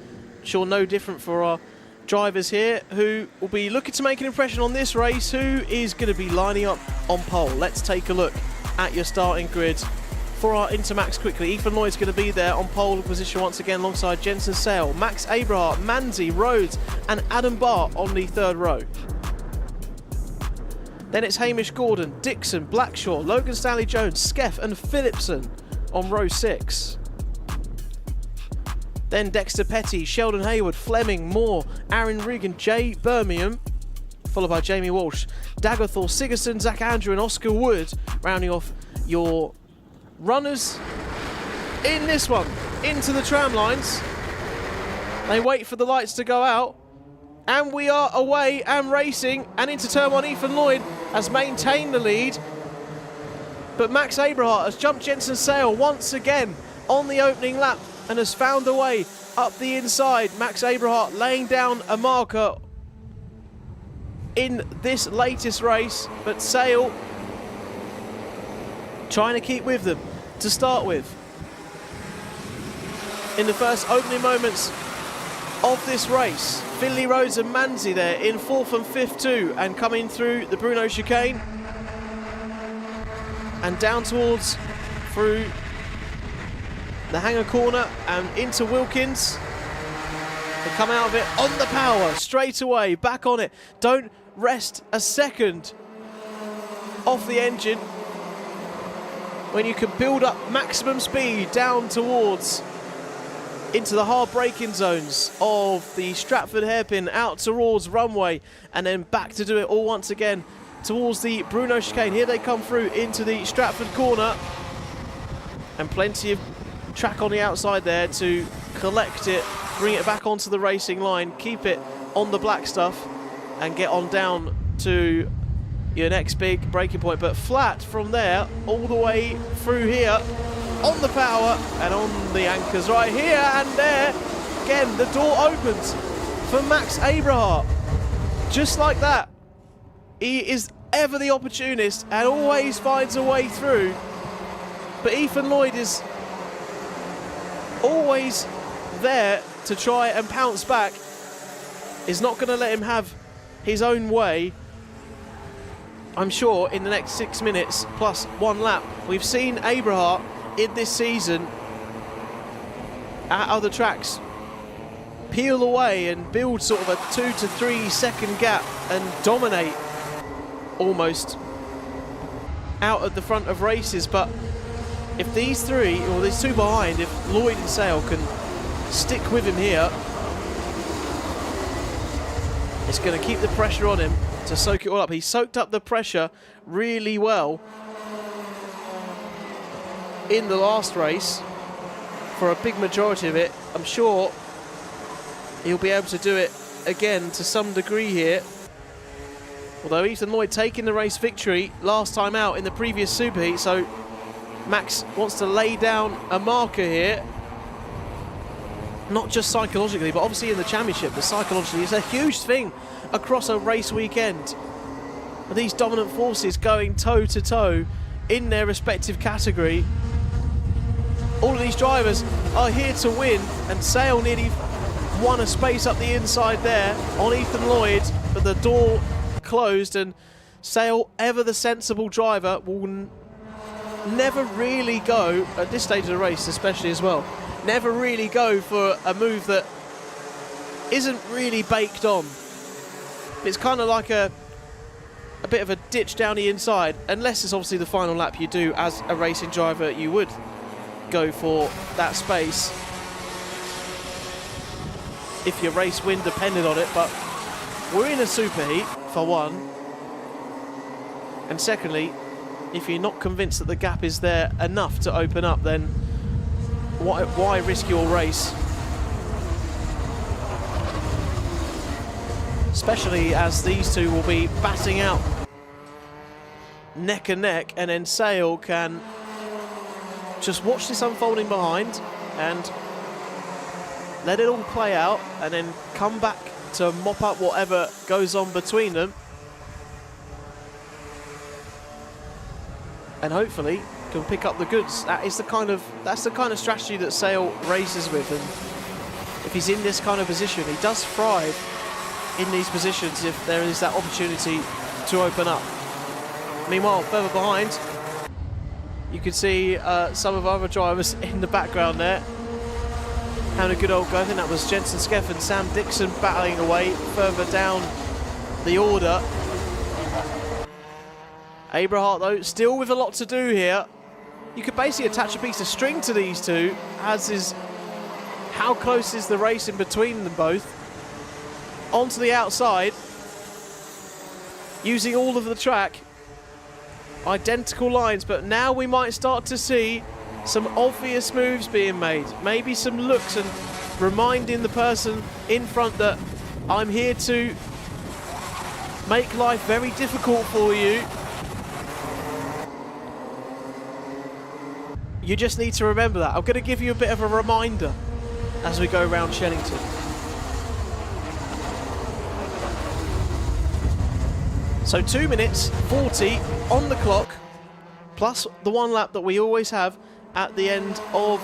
sure no different for our drivers here who will be looking to make an impression on this race. Who is going to be lining up on pole? Let's take a look at your starting grid for our Intermax quickly. Ethan Lloyd's going to be there on pole position once again alongside Jensen Sale, Max Abrahart, Manzi, Rhodes and Adam Barr on the third row. Then it's Hamish Gordon, Dixon, Blackshaw, Logan Stanley Jones, Skeff and Phillipson on row 6. Then Dexter Petty, Sheldon Hayward, Fleming, Moore, Aaron Regan, Jay Birmingham followed by Jamie Walsh, Daggerthor, Sigerson, Zach Andrew and Oscar Wood rounding off your runners in this one. Into the tram lines. They wait for the lights to go out. And we are away and racing, and into turn one. Ethan Lloyd has maintained the lead. But Max Abrahart has jumped Jensen Sale once again on the opening lap and has found a way up the inside. Max Abrahart laying down a marker in this latest race, but Sale trying to keep with them to start with. In the first opening moments of this race, Finley Rhodes and Manzi there in 4th and 5th too, and coming through the Bruno chicane and down towards through the hanger corner and into Wilkins. They come out of it on the power straight away, back on it, don't rest a second off the engine when you can build up maximum speed down towards into the hard braking zones of the Stratford hairpin, out towards runway, and then back to do it all once again towards the Bruno chicane. Here they come through into the Stratford corner, and plenty of track on the outside there to collect it, bring it back onto the racing line, keep it on the black stuff, and get on down to your next big braking point. But flat from there all the way through here, on the power and on the anchors right here and there. Again, the door opens for Max Abrahart. Just like that. He is ever the opportunist and always finds a way through. But Ethan Lloyd is always there to try and pounce back. Is not going to let him have his own way. I'm sure in the next 6 minutes plus 1 lap. We've seen Abrahart in this season at other tracks peel away and build sort of a 2 to 3 second gap and dominate almost out at the front of races. But if these three, or these two behind, if Lloyd and Sale can stick with him here, it's going to keep the pressure on him to soak it all up. He soaked up the pressure really well in the last race for a big majority of it. I'm sure he'll be able to do it again to some degree here. Although Ethan Lloyd taking the race victory last time out in the previous Super Heat, so Max wants to lay down a marker here. Not just psychologically, but obviously in the championship, but psychologically it's a huge thing across a race weekend. These dominant forces going toe to toe in their respective category. All of these drivers are here to win, and Sale nearly won a space up the inside there on Ethan Lloyd, but the door closed, and Sale, ever the sensible driver, will never really go, at this stage of the race especially as well, never really go for a move that isn't really baked on. It's kind of like a bit of a ditch down the inside, unless it's obviously the final lap you do as a racing driver, you would go for that space if your race win depended on it. But we're in a super heat for one, and secondly, if you're not convinced that the gap is there enough to open up, then why risk your race? Especially as these two will be batting out neck and neck, and then Sale can just watch this unfolding behind and let it all play out, and then come back to mop up whatever goes on between them, and hopefully can pick up the goods. That's the kind of strategy that Sale races with, and if he's in this kind of position, he does thrive in these positions if there is that opportunity to open up. Meanwhile, further behind, you can see some of our other drivers in the background there having a good old go. I think that was Jensen Skeff and Sam Dixon battling away further down the order. Abrahart, though, still with a lot to do here. You could basically attach a piece of string to these two, as is how close is the race in between them both. Onto the outside. using all of the track. Identical lines, but now we might start to see some obvious moves being made. Maybe some looks and reminding the person in front that I'm here to make life very difficult for you. You just need to remember that. I'm going to give you a bit of a reminder as we go around Shenington. So 2 minutes 40 on the clock, plus the 1 lap that we always have at the end of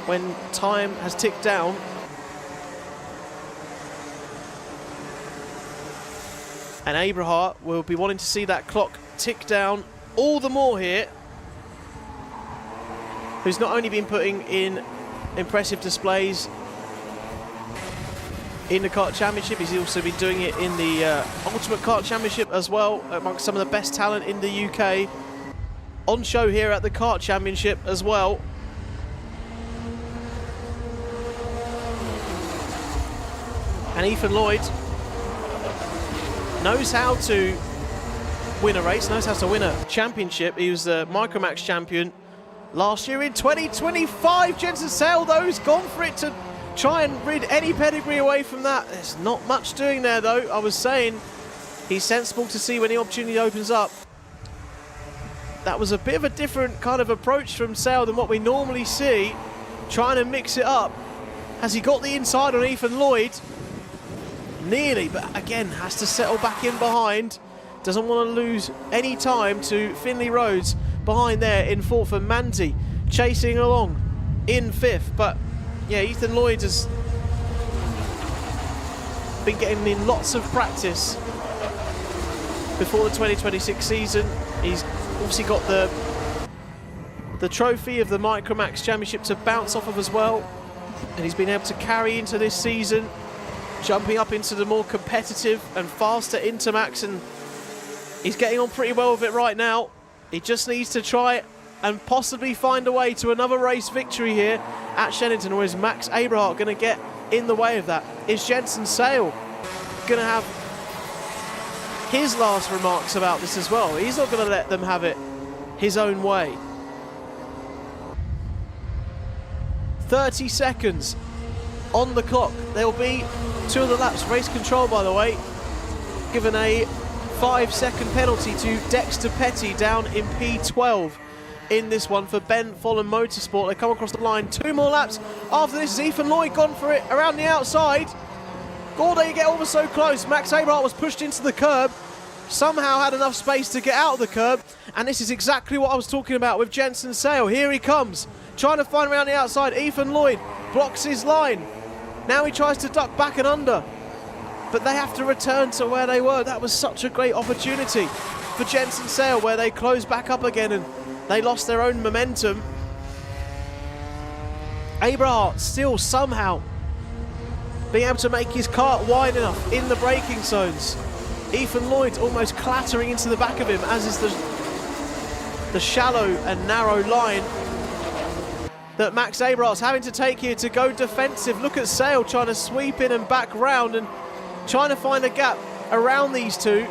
when time has ticked down. And Abrahart will be wanting to see that clock tick down all the more here. Who's not only been putting in impressive displays in the Kart Championship, he's also been doing it in the Ultimate Kart Championship as well, amongst some of the best talent in the UK. On show here at the Kart Championship as well. And Ethan Lloyd knows how to win a race, knows how to win a championship. He was the Micromax champion last year in 2025. Jensen Sale, though, has gone for it to try and rid any pedigree away from that. There's not much doing there, though. I was saying he's sensible to see when the opportunity opens up. That was a bit of a different kind of approach from Sale than what we normally see, trying to mix it up. Has he got the inside on Ethan Lloyd? Nearly, but again, has to settle back in behind. Doesn't want to lose any time to Finley Rhodes behind there in 4th, and Manzi chasing along in 5th. But yeah, Ethan Lloyd has been getting in lots of practice before the 2026 season. He's obviously got the trophy of the Micromax Championship to bounce off of as well, and he's been able to carry into this season, jumping up into the more competitive and faster Intermax, and he's getting on pretty well with it right now. He just needs to try and possibly find a way to another race victory here at Shenington, or is Max Abrahart going to get in the way of that? Is Jensen Sale going to have his last remarks about this as well? He's not going to let them have it his own way. 30 seconds on the clock. There'll be 2 of the laps. Race control, by the way, given a 5-second penalty to Dexter Petty down in P12 in this one for Ben Follen Motorsport. They come across the line. 2 more laps after this. Is Ethan Lloyd gone for it around the outside? Gordy get over so close. Max Abrahart was pushed into the curb, somehow had enough space to get out of the curb, and this is exactly what I was talking about with Jensen Sale. Here he comes, trying to find around the outside. Ethan Lloyd blocks his line. Now he tries to duck back and under, but they have to return to where they were. That was such a great opportunity for Jensen Sale, where they closed back up again and they lost their own momentum. Abrahart still somehow being able to make his kart wide enough in the braking zones. Ethan Lloyd almost clattering into the back of him, as is the shallow and narrow line that Max Abrahart's having to take here to go defensive. Look at Sale trying to sweep in and back round and trying to find a gap around these two.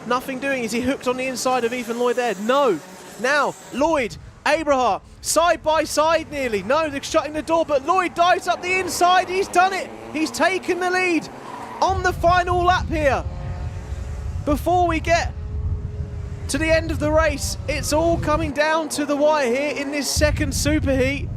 Nothing doing. Is he hooked on the inside of Ethan Lloyd there? No. Now, Lloyd, Abrahart, side by side nearly. No, they're shutting the door, but Lloyd dives up the inside. He's done it. He's taken the lead on the final lap here. Before we get to the end of the race, it's all coming down to the wire here in this second superheat.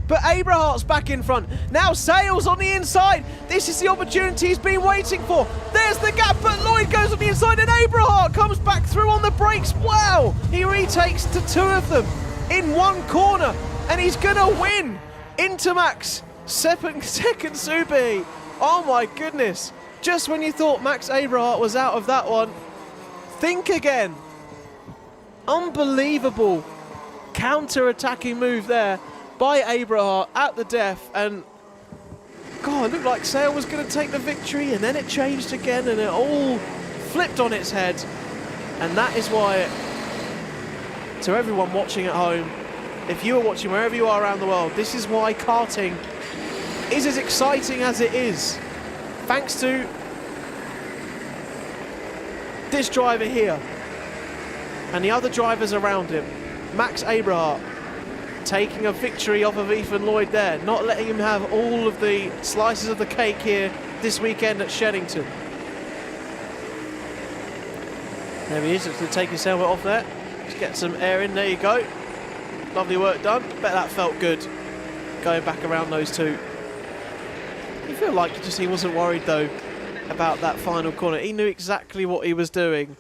But Abrahart's back in front. Now Sale's on the inside. This is the opportunity he's been waiting for. There's the gap, but Lloyd goes on the inside and Abrahart comes back through on the brakes. Wow! He retakes to 2 of them in 1 corner, and he's gonna win Intermax second superheat. Oh my goodness. Just when you thought Max Abrahart was out of that one, think again. Unbelievable counter-attacking move there by Abrahart at the death, and God, it looked like Sale was going to take the victory, and then it changed again and it all flipped on its head. And that is why, to everyone watching at home, if you are watching wherever you are around the world, this is why karting is as exciting as it is. Thanks to this driver here and the other drivers around him, Max Abrahart taking a victory off of Ethan Lloyd there, not letting him have all of the slices of the cake here this weekend at Shenington. There he is, just going to take his helmet off there. Just get some air in, there you go. Lovely work done. Bet that felt good, going back around those two. You feel like he wasn't worried though about that final corner. He knew exactly what he was doing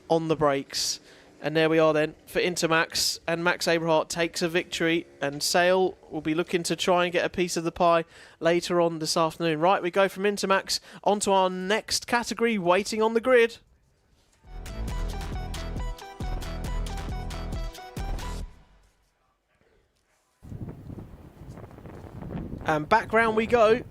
on the brakes. And there we are then for Intermax, and Max Abrahart takes a victory, and Sale will be looking to try and get a piece of the pie later on this afternoon. Right, we go from Intermax onto our next category, waiting on the grid. And back round we go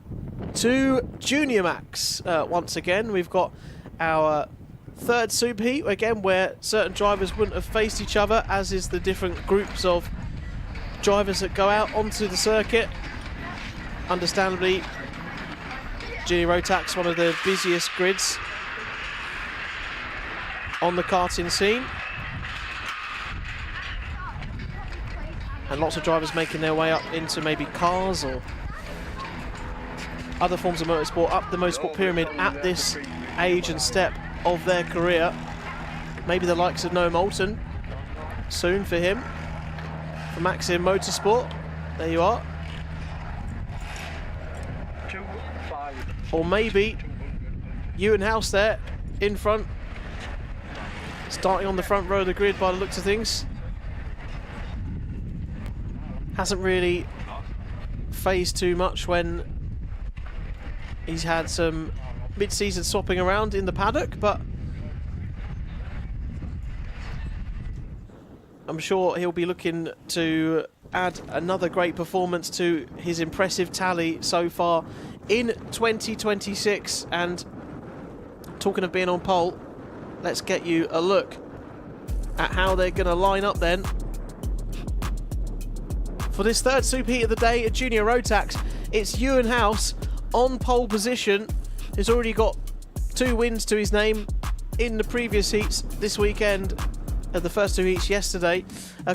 to Junior Max. Once again, we've got our third super heat, again, where certain drivers wouldn't have faced each other, as is the different groups of drivers that go out onto the circuit. Understandably, Junior Rotax, one of the busiest grids on the karting scene. And lots of drivers making their way up into maybe cars or other forms of motorsport, up the motorsport pyramid at this age and step of their career. Maybe the likes of Noah Moulton soon for him. For Maxim Motorsport, there you are. Or maybe Ewan House there in front, starting on the front row of the grid by the looks of things. Hasn't really phased too much when he's had some mid-season swapping around in the paddock, but I'm sure he'll be looking to add another great performance to his impressive tally so far in 2026. And talking of being on pole, let's get you a look at how they're going to line up then for this third super heat of the day at Junior Rotax. It's Ewan House on pole position, who's already got 2 wins to his name in the previous heats this weekend. The first 2 heats yesterday.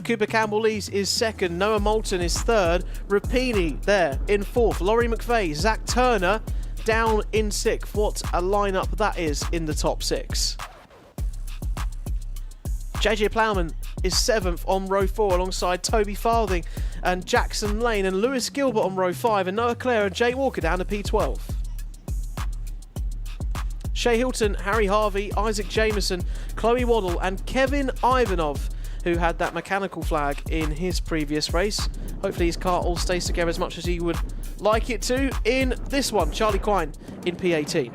Cooper Campbell-Lees is second, Noah Moulton is third, Rapini there in fourth, Laurie McVeigh, Zach Turner down in sixth. What a lineup that is in the top 6. JJ Plowman is 7th on row 4 alongside Toby Farthing and Jackson Lane, and Lewis Gilbert on row 5, and Noah Clare and Jay Walker down to P12. Shea Hilton, Harry Harvey, Isaac Jameson, Chloe Waddle and Kevin Ivanov, who had that mechanical flag in his previous race. Hopefully his car all stays together as much as he would like it to in this one. Charlie Quine in P18.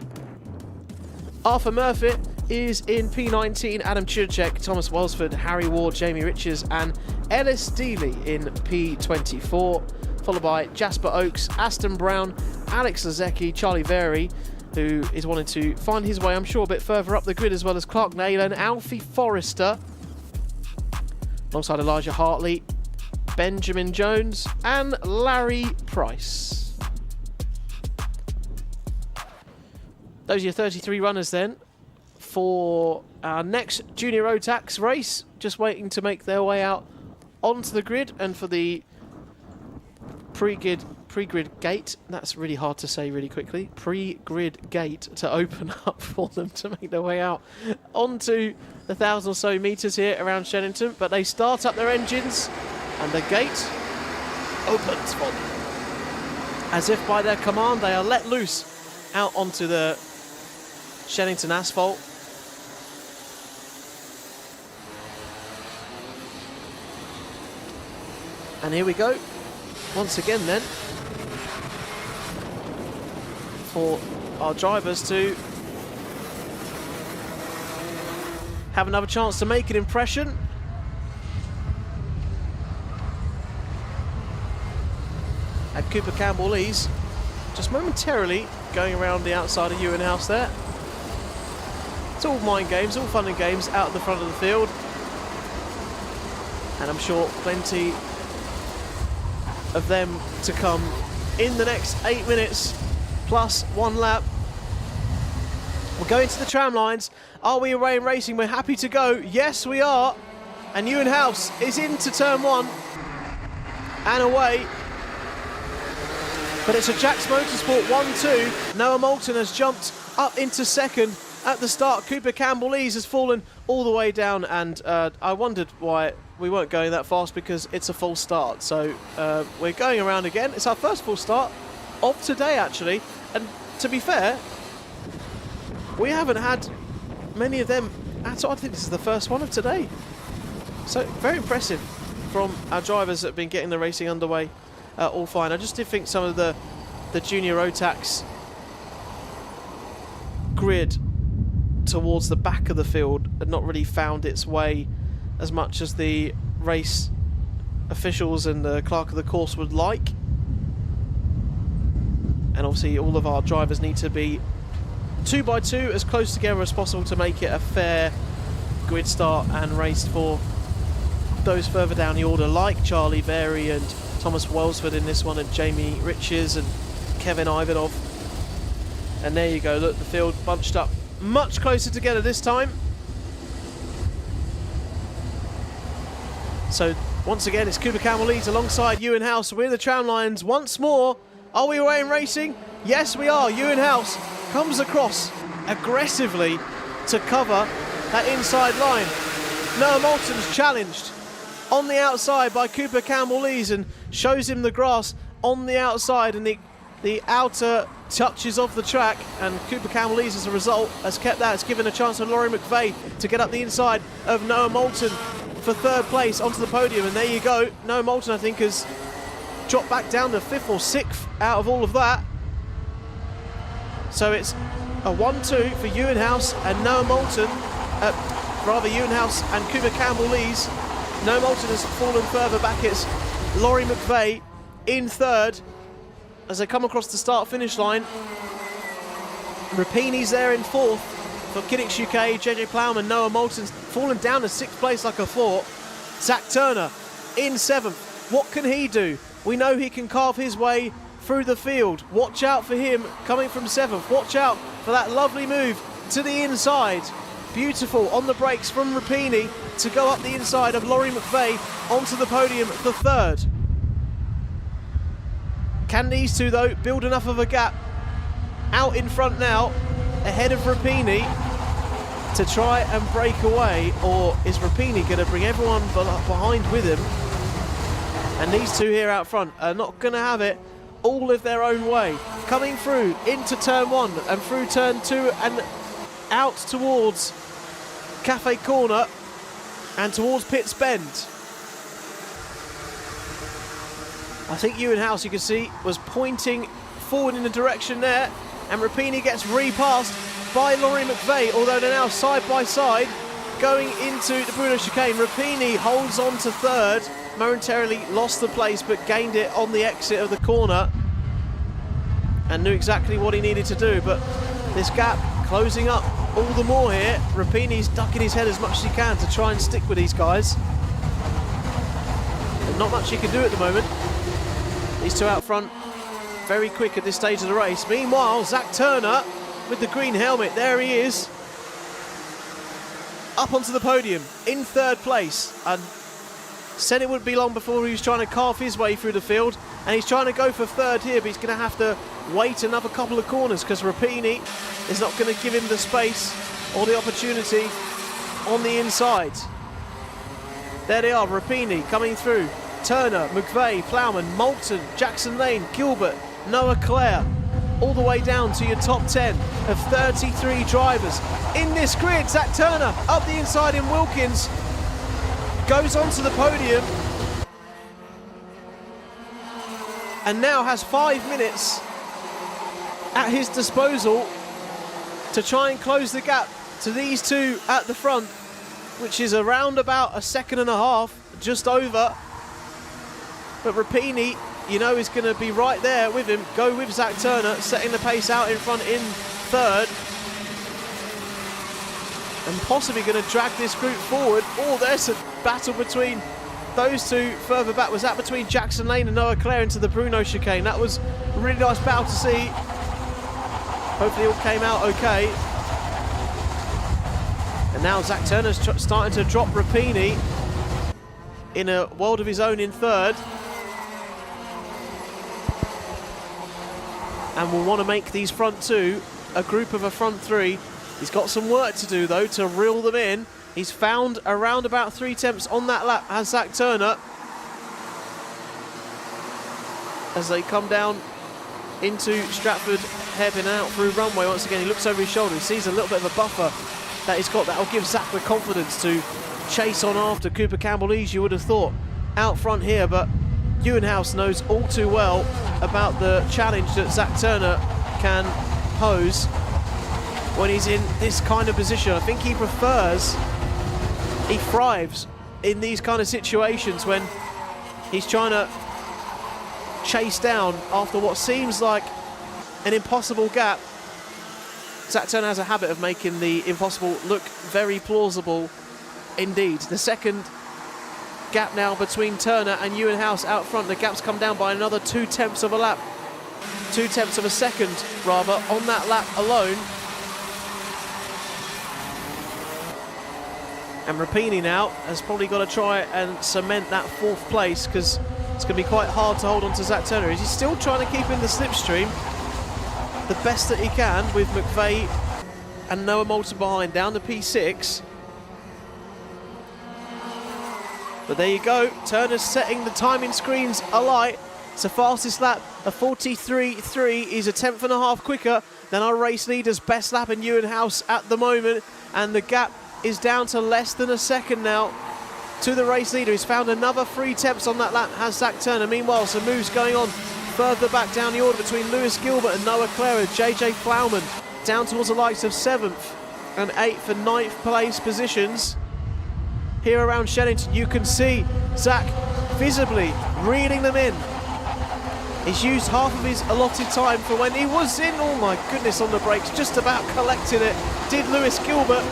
Arthur Murphy is in P19, Adam Chirchek, Thomas Welsford, Harry Ward, Jamie Richards and Ellis Dealey in P24, followed by Jasper Oakes, Aston Brown, Alex Lazecki, Charlie Very, who is wanting to find his way, I'm sure, a bit further up the grid, as well as Clark Naylor and Alfie Forrester, alongside Elijah Hartley, Benjamin Jones and Larry Price. Those are your 33 runners then for our next Junior Rotax race, just waiting to make their way out onto the grid. And for the pre-grid gate, that's really hard to say really quickly, pre-grid gate to open up for them to make their way out onto the 1,000 or so metres here around Shenington. But they start up their engines and the gate opens for them. As if by their command, they are let loose out onto the Shenington asphalt. And here we go once again then for our drivers to have another chance to make an impression. And Cooper Campbell-Lees just momentarily going around the outside of Ewan House there. It's all mind games, all fun and games out at the front of the field. And I'm sure plenty of them to come in the next 8 minutes plus 1 lap. We're going to the tram lines. Are we away in racing? We're happy to go. Yes, we are. And Ewan House is into turn 1 and away. But it's a Jax Motorsport 1-2. Noah Moulton has jumped up into second at the start. Cooper Campbell-Lees has fallen all the way down, and I wondered why we weren't going that fast, because it's a full start. So we're going around again. It's our first full start of today, actually. And to be fair, we haven't had many of them at all. I think this is the first one of today. So very impressive from our drivers that have been getting the racing underway all fine. I just did think some of the junior Rotax grid towards the back of the field had not really found its way as much as the race officials and the clerk of the course would like. And obviously all of our drivers need to be 2 by 2 as close together as possible to make it a fair grid start and race for those further down the order, like Charlie Berry and Thomas Wellsford in this one, and Jamie Riches and Kevin Ivanov. And there you go, look, the field bunched up much closer together this time. So once again, it's Cooper Campbell-Lees alongside Ewan House. We're the tram lines once more. Are we away in racing? Yes, we are. Ewan House comes across aggressively to cover that inside line. Noah Moulton's challenged on the outside by Cooper Campbell-Lees and shows him the grass on the outside and the outer touches of the track, and Cooper Campbell-Lees as a result has kept that. It's given a chance for Laurie McVeigh to get up the inside of Noah Moulton for 3rd place onto the podium, and there you go. Noah Moulton, I think, has dropped back down to 5th or 6th out of all of that. So it's a 1-2 for Ewan House and Noah Moulton, Ewan House and Cooper Campbell-Lees. Noah Moulton has fallen further back. It's Laurie McVeigh in 3rd as they come across the start-finish line. Rapini's there in 4th for Kiddix UK. JJ Plowman, Noah Moulton's fallen down to 6th place like I thought. Zach Turner in 7th. What can he do? We know he can carve his way through the field. Watch out for him coming from 7th. Watch out for that lovely move to the inside. Beautiful on the brakes from Rapini to go up the inside of Laurie McVeigh onto the podium for 3rd. Can these two, though, build enough of a gap out in front now, ahead of Rapini, to try and break away? Or is Rapini going to bring everyone behind with him? And these two here out front are not going to have it all of their own way. Coming through into turn 1 and through turn 2 and out towards Cafe Corner and towards Pitts Bend. I think Ewan House, you can see, was pointing forward in the direction there, and Rapini gets repassed by Laurie McVeigh, although they're now side by side going into the Bruno chicane. Rapini holds on to 3rd, momentarily lost the place but gained it on the exit of the corner and knew exactly what he needed to do. But this gap closing up all the more here. Rapini's ducking his head as much as he can to try and stick with these guys, and not much he can do at the moment. These two out front, very quick at this stage of the race. Meanwhile, Zach Turner with the green helmet, there he is, up onto the podium in 3rd place. And said it wouldn't be long before he was trying to carve his way through the field, and he's trying to go for 3rd here, but he's going to have to wait another couple of corners because Rapini is not going to give him the space or the opportunity on the inside. There they are, Rapini coming through. Turner, McVeigh, Plowman, Moulton, Jackson Lane, Gilbert, Noah Clare, all the way down to your top 10 of 33 drivers in this grid. Zach Turner up the inside in Wilkins, goes onto the podium and now has 5 minutes at his disposal to try and close the gap to these two at the front, which is around about 1.5 seconds, just over. But Rapini, you know, is going to be right there with him. Go with Zach Turner, setting the pace out in front in 3rd. And possibly going to drag this group forward. Oh, there's a battle between those two further back. Was that between Jackson Lane and Noah Clare into the Bruno chicane? That was a really nice battle to see. Hopefully it all came out okay. And now Zach Turner's starting to drop Rapini in a world of his own in third. And will want to make these front two a group of a front three. He's got some work to do though to reel them in. He's found around about 3 tenths on that lap as Zach Turner. As they come down into Stratford hairpin out through runway once again. He looks over his shoulder, he sees a little bit of a buffer that he's got that will give Zach the confidence to chase on after Cooper Campbell-Lees, you would have thought, out front here, but Ewenhouse knows all too well about the challenge that Zach Turner can pose when he's in this kind of position. I think he thrives in these kind of situations when he's trying to chase down after what seems like an impossible gap. Zach Turner has a habit of making the impossible look very plausible indeed. The second gap now between Turner and Ewenhouse out front. The gap's come down by another 2 tenths of a lap. 2 tenths of a second, rather, on that lap alone. And Rapini now has probably got to try and cement that 4th place, because it's going to be quite hard to hold on to Zach Turner. He's still trying to keep in the slipstream the best that he can with McVeigh and Noah Moulton behind, down to P6. But there you go, Turner's setting the timing screens alight. It's the fastest lap, a 43.3. He's a 1/10.5 quicker than our race leader's best lap in Ewenhouse at the moment. And the gap is down to less than a second now to the race leader. He's found another 3 tenths on that lap, has Zach Turner. Meanwhile, some moves going on further back down the order between Lewis Gilbert and Noah Clara. JJ Plowman down towards the likes of 7th and 8th and 9th place positions. Here around Shenington, you can see Zach visibly reeling them in. He's used half of his allotted time for when he was in, oh my goodness, on the brakes, just about collecting it, did Lewis Gilbert.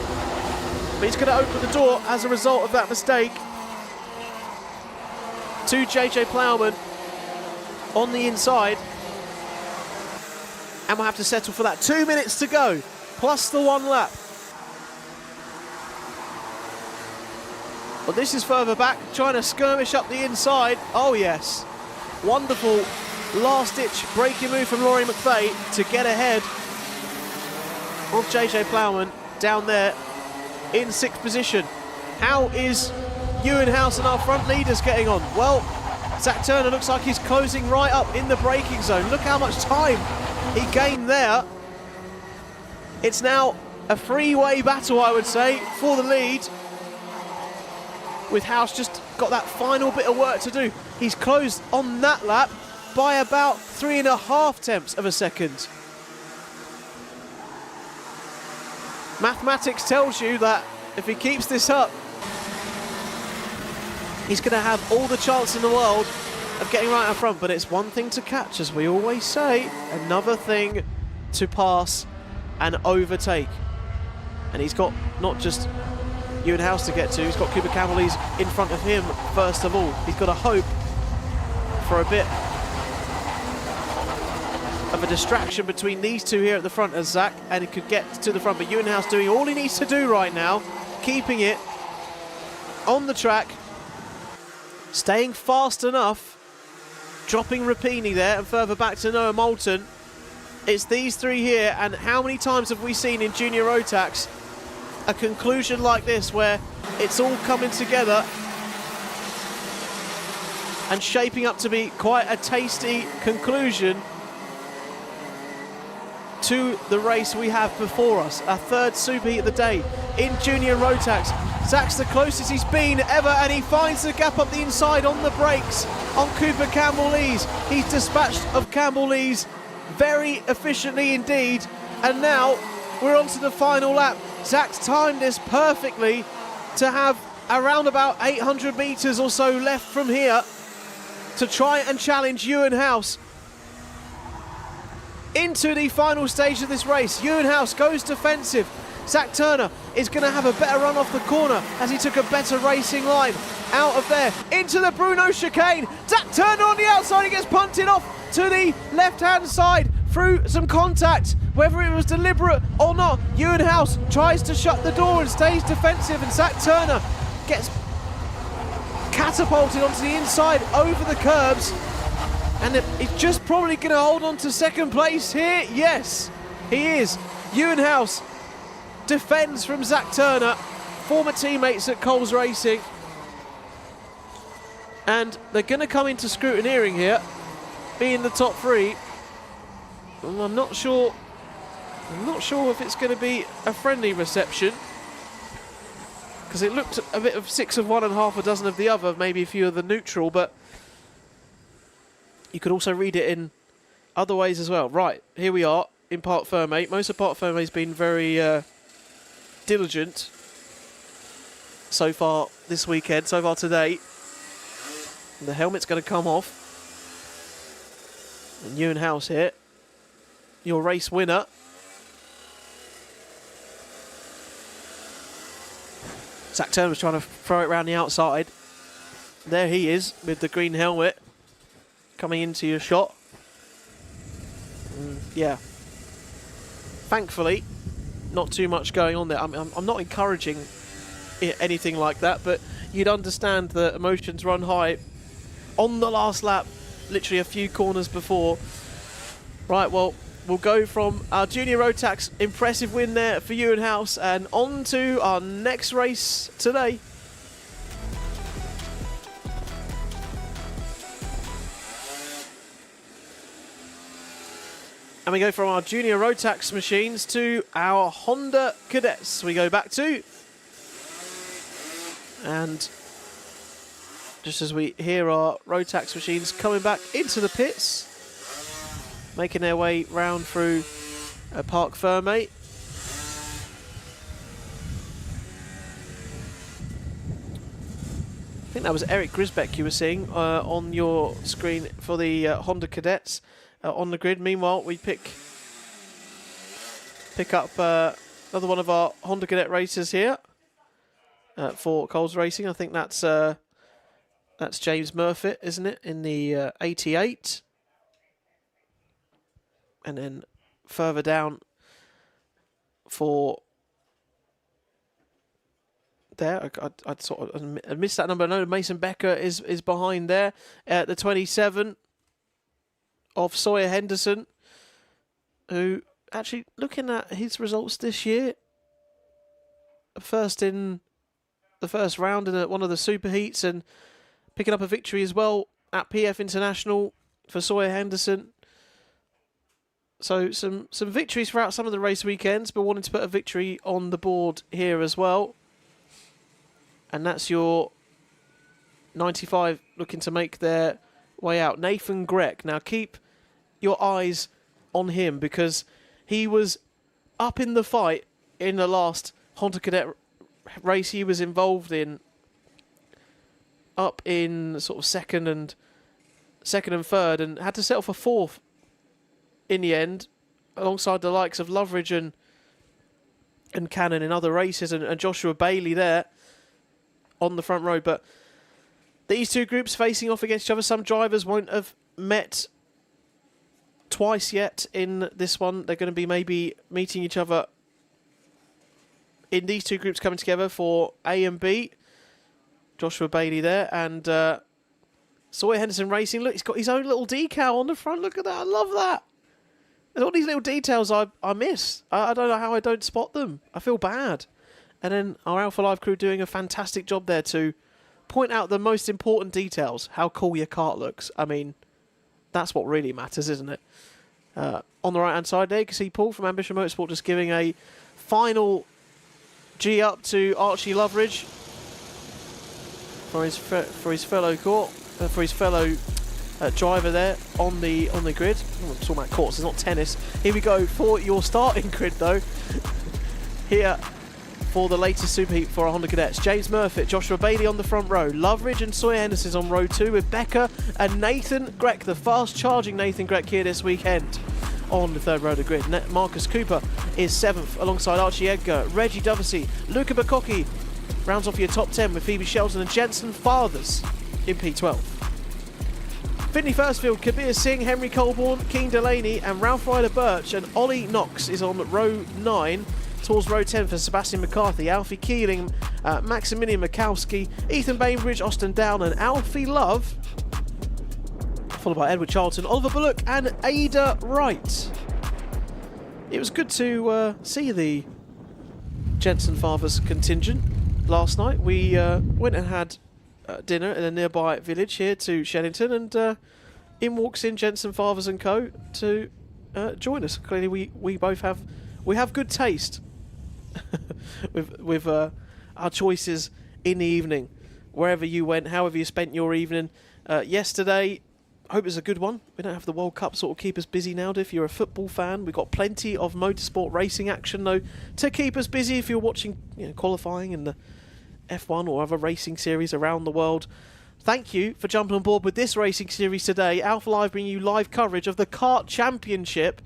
But he's going to open the door as a result of that mistake to JJ Plowman on the inside. And we'll have to settle for that. 2 minutes to go, plus the 1 lap. But this is further back, trying to skirmish up the inside. Oh yes, wonderful last-ditch braking move from Laurie McVeigh to get ahead of JJ Plowman down there in 6th position. How is Ewenhouse and our front leaders getting on? Well, Zach Turner looks like he's closing right up in the braking zone. Look how much time he gained there. It's now a 3-way battle, I would say, for the lead, with House just got that final bit of work to do. He's closed on that lap by about 3.5 tenths of a second. Mathematics tells you that if he keeps this up, he's going to have all the chance in the world of getting right up front. But it's one thing to catch, as we always say, another thing to pass and overtake. And he's got not just Ewenhouse to get to, he's got Cooper Campbell-Lees in front of him first of all. He's got to hope for a bit of a distraction between these two here at the front as Zach, and he could get to the front. But Ewenhouse doing all he needs to do right now, keeping it on the track, staying fast enough, dropping Rapini there and further back to Noah Moulton. It's these three here, and how many times have we seen in Junior Rotax a conclusion like this where it's all coming together and shaping up to be quite a tasty conclusion to the race we have before us. Our 3rd superheat of the day in Junior Rotax. Zach's the closest he's been ever, and he finds the gap up the inside on the brakes on Cooper Campbell-Lees. He's dispatched of Campbell-Lees very efficiently indeed, and now we're on to the final lap. Zach's timed this perfectly to have around about 800 metres or so left from here to try and challenge Ewenhouse into the final stage of this race. Ewenhouse goes defensive. Zach Turner is going to have a better run off the corner as he took a better racing line out of there into the Bruno chicane. Zach Turner on the outside, he gets punted off to the left-hand side through some contact, whether it was deliberate or not. Ewan House tries to shut the door and stays defensive, and Zach Turner gets catapulted onto the inside over the curbs, and he's just probably going to hold on to second place here. Yes, he is. Ewan House defends from Zach Turner, former teammates at Coles Racing, and they're going to come into scrutineering here, being the top three. I'm not sure if it's going to be a friendly reception, because it looked a bit of 6 of one and half a dozen of the other, maybe a few of the neutral, but you could also read it in other ways as well. Right, here we are in Parc Fermé. Most of Parc Fermé's been very diligent so far this weekend, so far today. And the helmet's going to come off. And Ewan House here, your race winner. Zach Turner was trying to throw it around the outside. There he is with the green helmet coming into your shot. Yeah. Thankfully, not too much going on there. I'm not encouraging anything like that, but you'd understand that emotions run high on the last lap, literally a few corners before. Right, well, we'll go from our Junior Road Tax impressive win there for Ewan House, and on to our next race today. And we go from our Junior Road Tax machines to our Honda Cadets. We go back to, and just as we hear our Road Tax machines coming back into the pits, making their way round through Parc Fermé. I think that was Eric Grisbeck you were seeing on your screen for the Honda Cadets on the grid. Meanwhile, we pick up another one of our Honda Cadet racers here for Coles Racing. I think that's James Murphy, isn't it, in the 88? And then further down for there, I sort of missed that number. I know Mason Becker is behind there at the 27 of Sawyer Henderson, who actually, looking at his results this year, first in the first round in one of the super heats, and picking up a victory as well at PF International for Sawyer Henderson. So some victories throughout some of the race weekends, but wanting to put a victory on the board here as well. And that's your 95 looking to make their way out. Nathan Grech. Now keep your eyes on him, because he was up in the fight in the last Honda Cadet race he was involved in, up in sort of second and third, and had to settle for fourth in the end, alongside the likes of Loveridge and Cannon in other races, and Joshua Bailey there on the front row. But these two groups facing off against each other. Some drivers won't have met twice yet in this one. They're going to be maybe meeting each other in these two groups coming together for A and B. Joshua Bailey there, and Sawyer Henderson Racing. Look, he's got his own little decal on the front. Look at that. I love that. There's all these little details I miss. I don't know how I don't spot them. I feel bad. And then our Alpha Live crew doing a fantastic job there to point out the most important details. How cool your kart looks. I mean, that's what really matters, isn't it? On the right-hand side there, you can see Paul from Ambition Motorsport just giving a final G up to Archie Loveridge for his fellow driver there on the grid. I'm talking about courts, it's not tennis. Here we go for your starting grid though. Here for the latest superheat for our Honda Cadets. James Murphy, Joshua Bailey on the front row. Loveridge and Sawyer Henderson on row 2 with Becker and Nathan Grech, the fast-charging Nathan Grech here this weekend on the third row of the grid. Marcus Cooper is 7th alongside Archie Edgar, Reggie Doversey, Luca Bacocchi rounds off your top 10 with Phoebe Shelton and Jensen Fathers in P12. Finley Firstfield, Kabir Singh, Henry Colborne, Keane Delaney and Ralph Ryder Birch, and Ollie Knox is on row 9 towards row 10 for Sebastian McCarthy, Alfie Keeling, Maximilian Mikowski, Ethan Bainbridge, Austin Down and Alfie Love, followed by Edward Charlton, Oliver Bullock and Ada Wright. It was good to see the Jensen Fathers contingent last night. We went and had dinner in a nearby village here to Shenington, and in walks in Jensen Fathers and Co. to join us. Clearly we both have good taste with our choices in the evening. Wherever you went, however you spent your evening yesterday, I hope it's a good one. We don't have the World Cup sort of keep us busy now. If you're a football fan, we've got plenty of motorsport racing action though to keep us busy if you're watching, qualifying in the F1 or other racing series around the world. Thank you for jumping on board with this racing series today. Alpha Live bringing you live coverage of the Kart Championship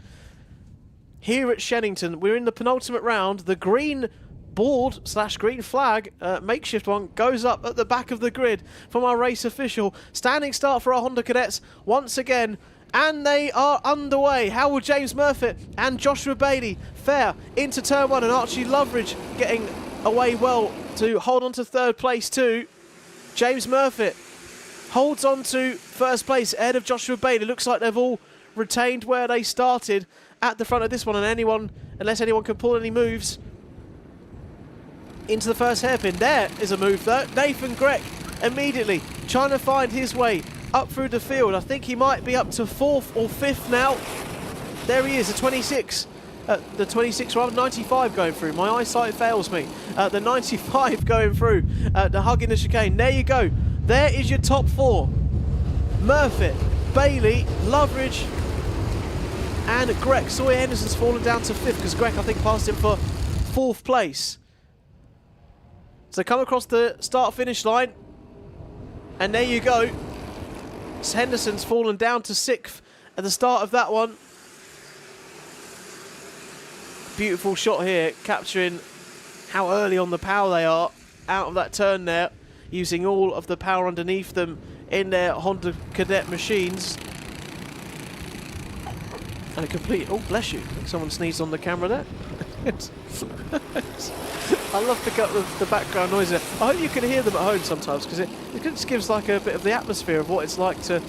here at Shenington. We're in the penultimate round. The green board / green flag, makeshift one, goes up at the back of the grid from our race official. Standing start for our Honda cadets once again, and they are underway. Howard James Murphy and Joshua Bailey fair into turn 1, and Archie Loveridge getting away well to hold on to third place too. James Murphy holds on to first place ahead of Joshua Bailey. Looks like they've all retained where they started at the front of this one, and unless anyone can pull any moves into the first hairpin. There is a move though. Nathan Grech immediately trying to find his way up through the field. I think he might be up to 4th or 5th now. There he is, the 26 rather, 95 going through. My eyesight fails me. The 95 going through, the hug in the chicane. There you go. There is your top 4. Murphy, Bailey, Loveridge and Grech. Sawyer Henderson's fallen down to 5th because Grech, I think, passed him for 4th place. So come across the start-finish line, and there you go. Henderson's fallen down to 6th at the start of that one. Beautiful shot here, capturing how early on the power they are out of that turn there, using all of the power underneath them in their Honda Cadet machines. And a complete... Oh, bless you. I think someone sneezed on the camera there. I love the background noise there. I hope you can hear them at home sometimes, because it just gives like a bit of the atmosphere of what it's like to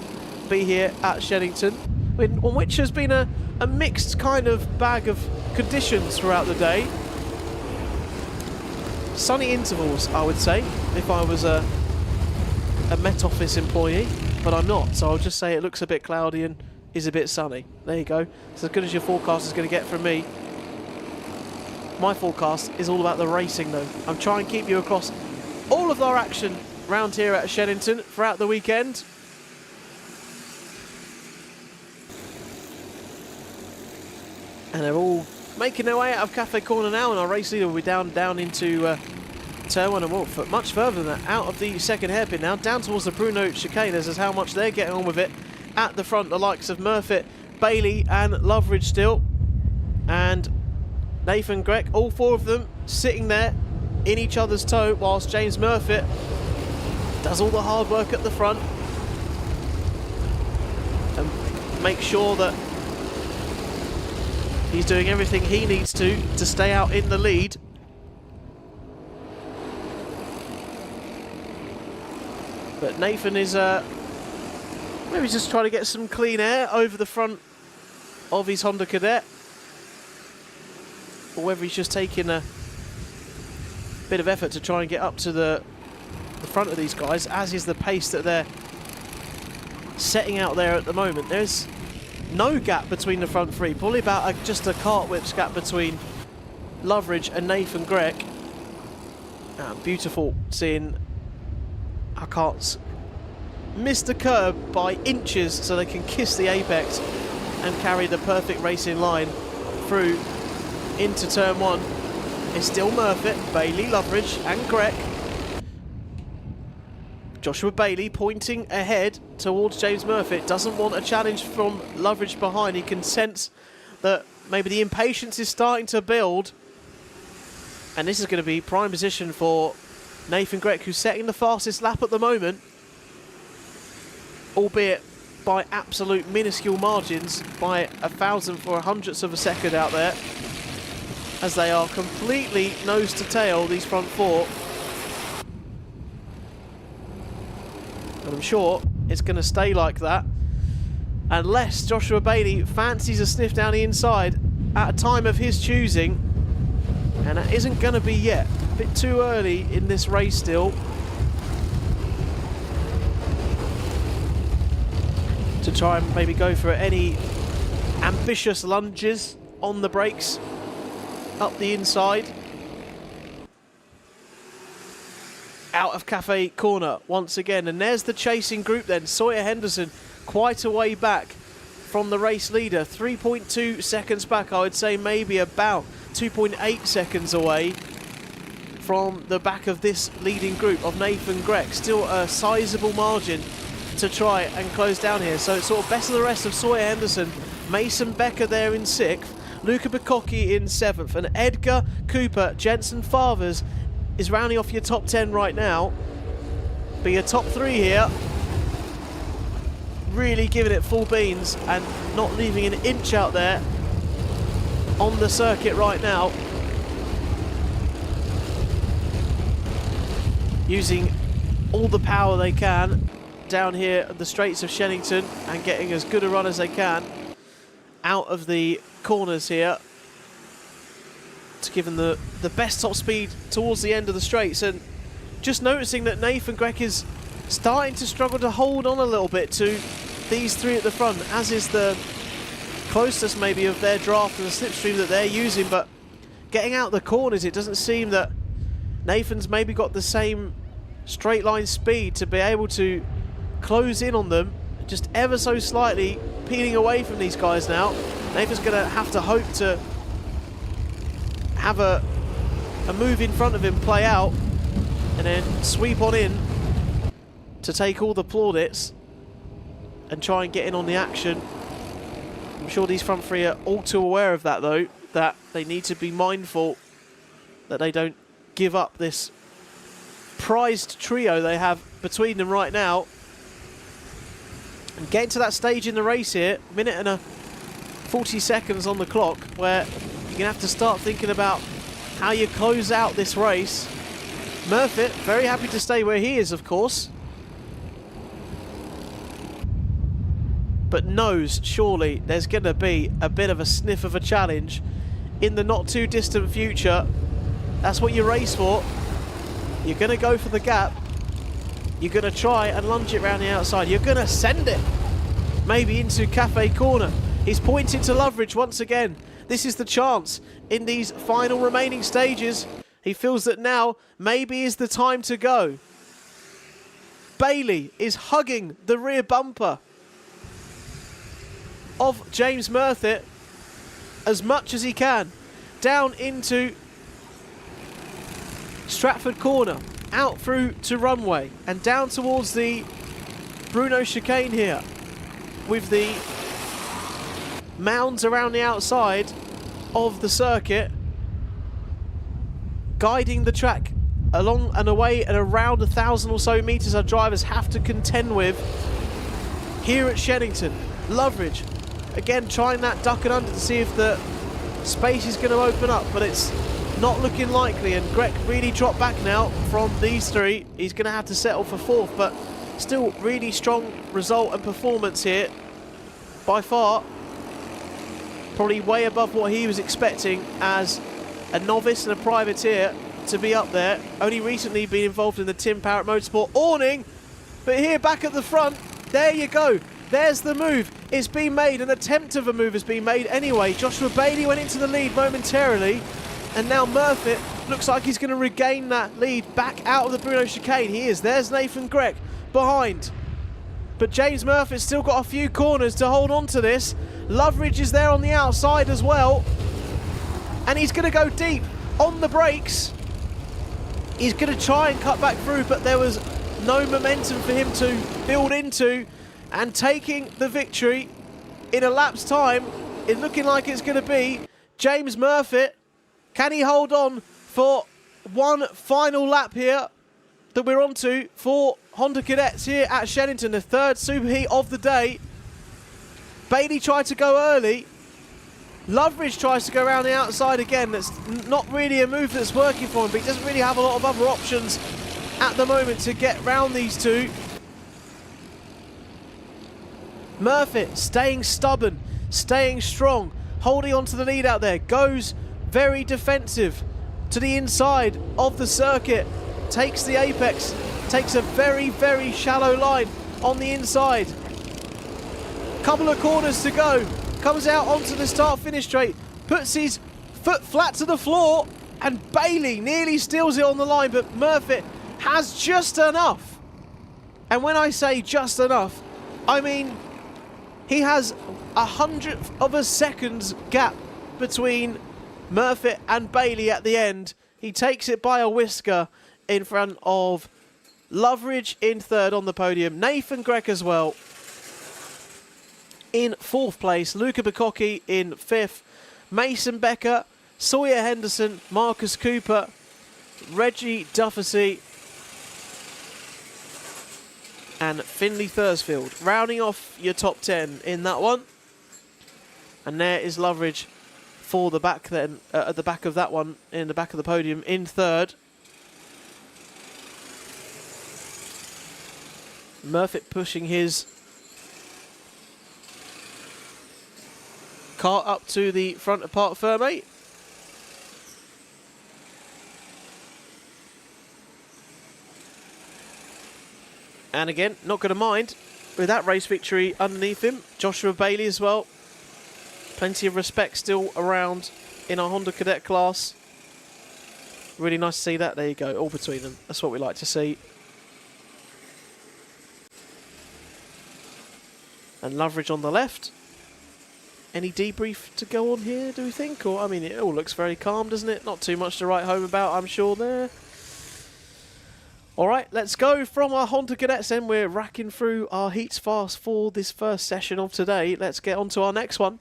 be here at Shenington, on which has been a mixed kind of bag of conditions throughout the day. Sunny intervals, I would say, if I was a Met Office employee, but I'm not, so I'll just say it looks a bit cloudy and is a bit sunny. There you go. It's as good as your forecast is going to get from me. My forecast is all about the racing though. I'm trying to keep you across all of our action round here at Shenington throughout the weekend. And they're all making their way out of Cafe Corner now, and our race leader will be down into turn 1 and more, much further than that, out of the second hairpin now, down towards the Bruno chicane as how much they're getting on with it. At the front, the likes of Murphy, Bailey and Loveridge still, and Nathan Grech, all 4 of them sitting there in each other's toe, whilst James Murphy does all the hard work at the front and make sure that he's doing everything he needs to stay out in the lead. But Nathan is maybe just trying to get some clean air over the front of his Honda Cadet, or whether he's just taking a bit of effort to try and get up to the front of these guys, as is the pace that they're setting out there at the moment. There's no gap between the front 3, probably about just a cart whip's gap between Loveridge and Nathan Grech. Beautiful seeing our carts miss the curb by inches so they can kiss the apex and carry the perfect racing line through into turn 1. It's still Murphy, Bailey, Loveridge and Grech. Joshua Bailey pointing ahead towards James Murphy. Doesn't want a challenge from Loveridge behind. He can sense that maybe the impatience is starting to build. And this is going to be prime position for Nathan Grech, who's setting the fastest lap at the moment. Albeit by absolute minuscule margins, by 1,000th or 100th of a second out there, as they are completely nose to tail, these front four. And I'm sure it's going to stay like that unless Joshua Bailey fancies a sniff down the inside at a time of his choosing, and that isn't going to be yet. A bit too early in this race still to try and maybe go for any ambitious lunges on the brakes up the inside. Out of Cafe Corner once again, and there's the chasing group then. Sawyer Henderson quite a way back from the race leader, 3.2 seconds back. I would say maybe about 2.8 seconds away from the back of this leading group of Nathan Grech. Still a sizable margin to try and close down here. So it's sort of best of the rest of Sawyer Henderson, Mason Becker there in 6th, Luca Bacocchi in 7th, and Edgar Cooper, Jensen Favers is rounding off your top 10 right now. But your top 3 here really giving it full beans and not leaving an inch out there on the circuit right now. Using all the power they can down here at the straights of Shenington and getting as good a run as they can out of the corners here to give them the best top speed towards the end of the straights. And just noticing that Nathan Grech is starting to struggle to hold on a little bit to these 3 at the front, as is the closest maybe of their draft and the slipstream that they're using. But getting out the corners, it doesn't seem that Nathan's maybe got the same straight line speed to be able to close in on them, just ever so slightly peeling away from these guys now. Nathan's going to have to hope to have a move in front of him play out and then sweep on in to take all the plaudits and try and get in on the action. I'm sure these front 3 are all too aware of that though, that they need to be mindful that they don't give up this prized trio they have between them right now. And getting to that stage in the race here, minute and 40 seconds on the clock, where you're going to have to start thinking about how you close out this race. Murphy, very happy to stay where he is, of course, but knows surely there's going to be a bit of a sniff of a challenge in the not too distant future. That's what you race for. You're going to go for the gap. You're going to try and lunge it around the outside. You're going to send it maybe into Cafe Corner. He's pointing to Loveridge once again. This is the chance in these final remaining stages. He feels that now maybe is the time to go. Bailey is hugging the rear bumper of James Murphy as much as he can. Down into Stratford Corner, out through to Runway, and down towards the Bruno chicane here, with the mounds around the outside of the circuit, guiding the track along and away at around 1,000 or so metres our drivers have to contend with here at Shenington. Loveridge, again trying that duck and under to see if the space is going to open up, but it's not looking likely, and Grech really dropped back now from these 3. He's going to have to settle for 4th, but still really strong result and performance here. By far, probably way above what he was expecting as a novice and a privateer to be up there. Only recently been involved in the Tim Parrott Motorsport awning, but here back at the front, there you go. There's the move. It's been made. An attempt of a move has been made anyway. Joshua Bailey went into the lead momentarily, and now Murphy looks like he's going to regain that lead back out of the Bruno chicane. He is. There's Nathan Grech behind. But James Murphy's still got a few corners to hold on to this. Loveridge is there on the outside as well. And he's going to go deep on the brakes. He's going to try and cut back through, but there was no momentum for him to build into. And taking the victory in a lap's time, it's looking like it's going to be James Murphy. Can he hold on for one final lap here that we're on to for Honda Cadets here at Shenington, the 3rd superheat of the day? Bailey tried to go early. Loveridge tries to go around the outside again. That's not really a move that's working for him, but he doesn't really have a lot of other options at the moment to get round these two. Murphy staying stubborn, staying strong, holding on to the lead out there. Goes very defensive to the inside of the circuit. Takes the apex, takes a very, very shallow line on the inside. Couple of corners to go. Comes out onto the start-finish straight, puts his foot flat to the floor, and Bailey nearly steals it on the line, but Murphy has just enough. And when I say just enough, I mean he has 100th of a second's gap between Murphy and Bailey at the end. He takes it by a whisker in front of Loveridge in third on the podium. Nathan Gregg as well in fourth place. Luca Bacocchi in fifth. Mason Becker, Sawyer Henderson, Marcus Cooper, Reggie Dufficy, and Finley Thursfield. Rounding off your top 10 in that one. And there is Loveridge for the back then, at the back of that one, in the back of the podium, in third. Murphy pushing his car up to the front of Parc Fermé. And again, not going to mind with that race victory underneath him. Joshua Bailey as well. Plenty of respect still around in our Honda Cadet class. Really nice to see that. There you go, all between them. That's what we like to see. And Loveridge on the left. Any debrief to go on here, do we think? Or, I mean, it all looks very calm, doesn't it? Not too much to write home about, I'm sure, there. All right, let's go from our Honda Cadets then. We're racking through our heats fast for this first session of today. Let's get on to our next one.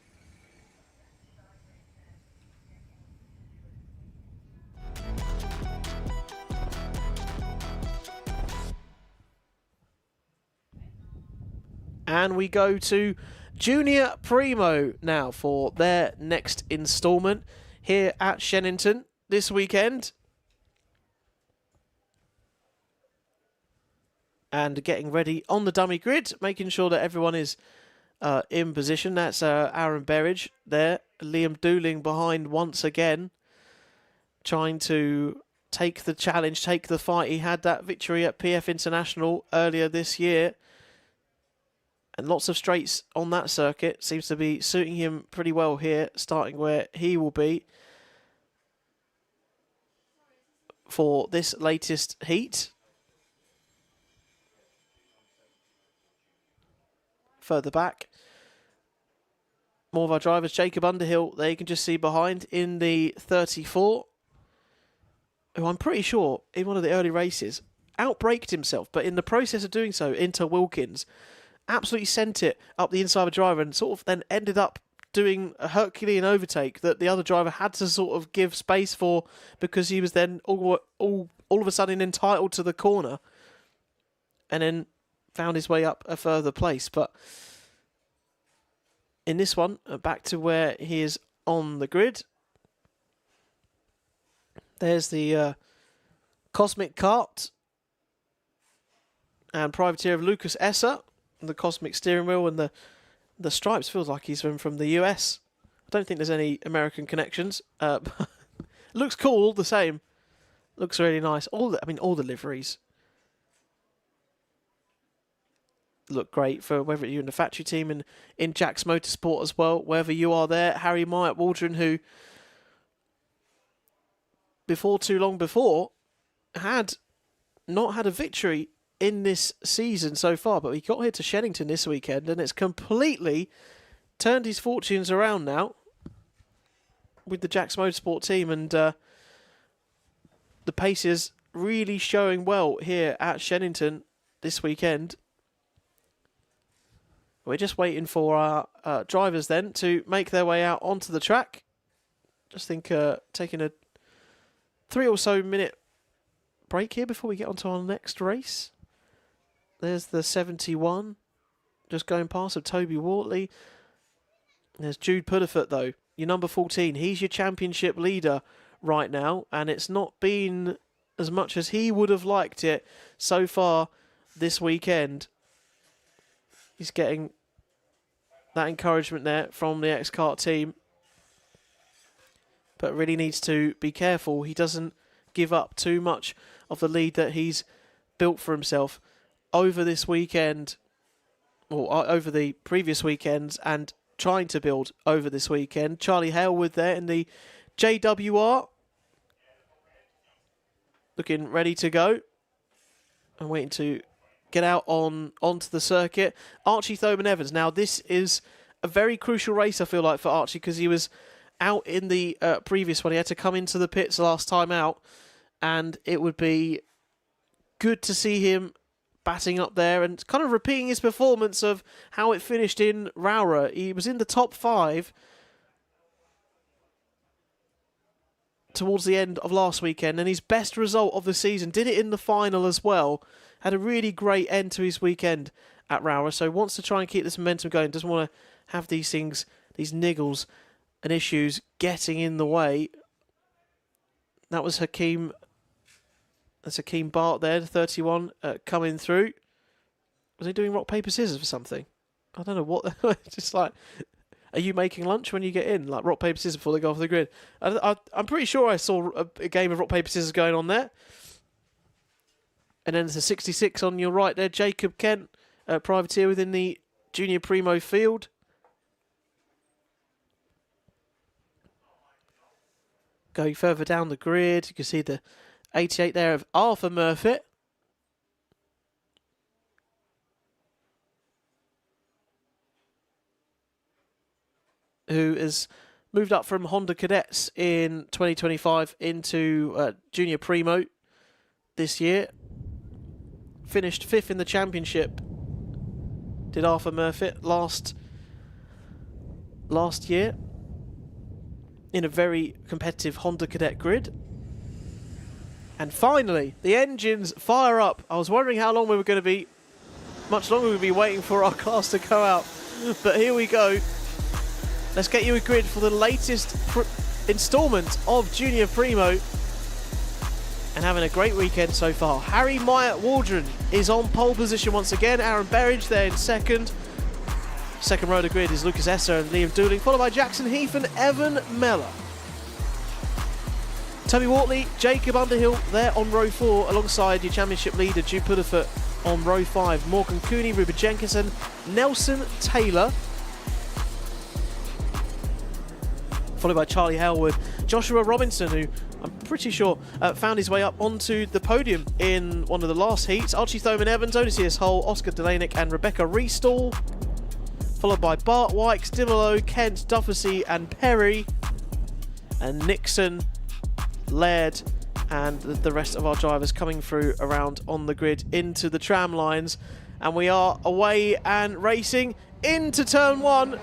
And we go to Junior Primo now for their next instalment here at Shenington this weekend. And getting ready on the dummy grid, making sure that everyone is in position. That's Aaron Berridge there. Liam Dooling behind once again, trying to take the challenge, take the fight. He had that victory at PF International earlier this year. And lots of straights on that circuit. Seems to be suiting him pretty well here, starting where he will be for this latest heat. Further back, more of our drivers. Jacob Underhill, there you can just see behind in the 34, who I'm pretty sure in one of the early races outbraked himself, but in the process of doing so into Wilkins, absolutely sent it up the inside of the driver and sort of then ended up doing a Herculean overtake that the other driver had to sort of give space for, because he was then all of a sudden entitled to the corner and then found his way up a further place. But in this one, back to where he is on the grid. There's the Cosmic Kart and privateer of Lucas Esser. The Cosmic steering wheel and the stripes feels like he's from the US. I don't think there's any American connections. Looks cool all the same. Looks really nice. All the liveries look great for whether you're in the factory team in Jack's Motorsport as well. Wherever you are there, Harry Myatt Waldron, who before too long before had not had a victory in this season so far, but he got here to Shenington this weekend and it's completely turned his fortunes around now with the Jack's Motorsport team, and the pace is really showing well here at Shenington this weekend. We're just waiting for our drivers then to make their way out onto the track. Just think taking a 3 or so minute break here before we get onto our next race. There's the 71 just going past of Toby Wortley. There's Jude Pudderfoot, though, your number 14. He's your championship leader right now, and it's not been as much as he would have liked it so far this weekend. He's getting that encouragement there from the X-Kart team, but really needs to be careful he doesn't give up too much of the lead that he's built for himself over this weekend, or over the previous weekends, and trying to build over this weekend. Charlie Halewood there in the JWR, looking ready to go and waiting to get out onto the circuit. Archie Thoman Evans. Now, this is a very crucial race, I feel like, for Archie, because he was out in the previous one. He had to come into the pits last time out, and it would be good to see him batting up there and kind of repeating his performance of how it finished in Rowra. He was in the top 5 towards the end of last weekend, and his best result of the season, did it in the final as well. Had a really great end to his weekend at Rowra, so wants to try and keep this momentum going. Doesn't want to have these things, these niggles and issues getting in the way. That was Hakeem. That's Hakeem Bart there, 31, coming through. Was he doing rock, paper, scissors for something? I don't know what. Just like, are you making lunch when you get in? Like rock, paper, scissors before they go off the grid. I'm pretty sure I saw a game of rock, paper, scissors going on there. And then there's a 66 on your right there, Jacob Kent, privateer within the Junior Primo field. Going further down the grid, you can see the 88 there of Arthur Murphy. Who has moved up from Honda Cadets in 2025 into Junior Primo this year. Finished 5th in the championship, did Arthur Murphy last year in a very competitive Honda Cadet grid. And finally, the engines fire up. I was wondering how long we were going to be, much longer we'd be waiting for our class to go out. But here we go. Let's get you a grid for the latest instalment of Junior Primo. And having a great weekend so far. Harry Myatt Waldron is on pole position once again. Aaron Berridge there in second. Second row of the grid is Lucas Esser and Liam Dooling, followed by Jackson Heath and Evan Mellor. Toby Wortley, Jacob Underhill there on row 4, alongside your championship leader Jude Pudderfoot on row 5. Morgan Cooney, Ruben Jenkinson, Nelson Taylor, followed by Charlie Halewood. Joshua Robinson, who I'm pretty sure found his way up onto the podium in one of the last heats. Archie Thoman Evans, Odysseus Hull, Oscar Delanic and Rebecca Reestall, followed by Bart Wykes, Dimolo, Kent, Duffersey and Perry, and Nixon, Laird and the rest of our drivers coming through around on the grid into the tram lines. And we are away and racing into turn 1.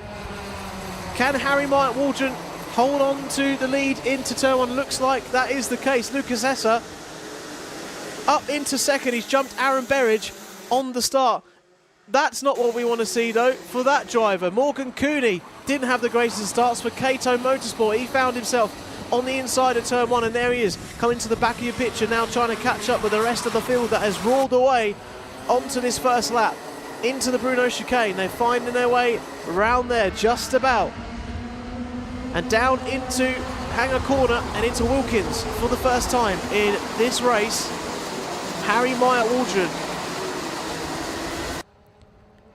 Can Harry Myatt Waldron hold on to the lead into turn 1? Looks like that is the case. Lucas Esser up into second. He's jumped Aaron Berridge on the start. That's not what we want to see, though, for that driver. Morgan Cooney didn't have the greatest of starts for Cato Motorsport. He found himself on the inside of turn 1, and there he is, coming to the back of your picture now, trying to catch up with the rest of the field that has roared away onto this first lap into the Bruno chicane. They're finding their way around there just about, and down into Hanger Corner and into Wilkins for the first time in this race. Harry Myatt Waldron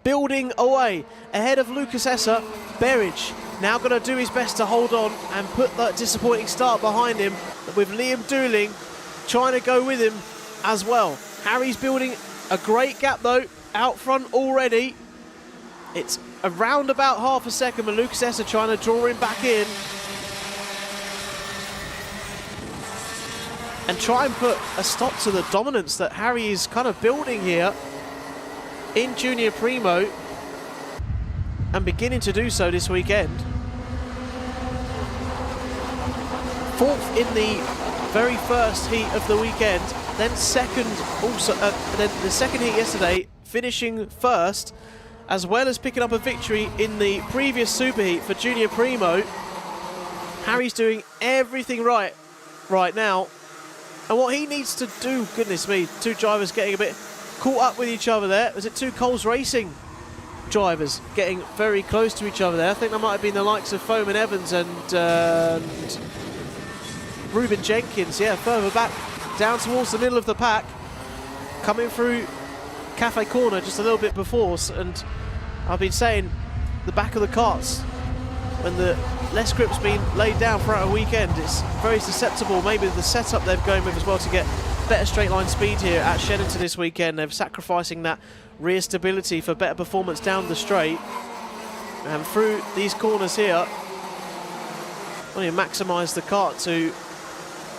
building away ahead of Lucas Esser. Berridge now going to do his best to hold on and put that disappointing start behind him, with Liam Dooling trying to go with him as well. Harry's building a great gap though out front already. It's around about half a second, but Lucas Esser trying to draw him back in and try and put a stop to the dominance that Harry is kind of building here in Junior Primo, and beginning to do so this weekend. 4th in the very first heat of the weekend, then second also, then the second heat yesterday, finishing first, as well as picking up a victory in the previous superheat for Junior Primo. Harry's doing everything right now. And what he needs to do, goodness me, two drivers getting a bit caught up with each other there. Was it two Coles Racing drivers getting very close to each other there? I think that might have been the likes of Foreman Evans and Ruben Jenkins, yeah, further back down towards the middle of the pack, coming through Cafe Corner just a little bit before. And I've been saying the back of the karts, when the less grip's been laid down throughout a weekend, it's very susceptible. Maybe the setup they're going with as well to get better straight line speed here at Shenington this weekend. They're sacrificing that rear stability for better performance down the straight. And through these corners here, want to maximise the kart to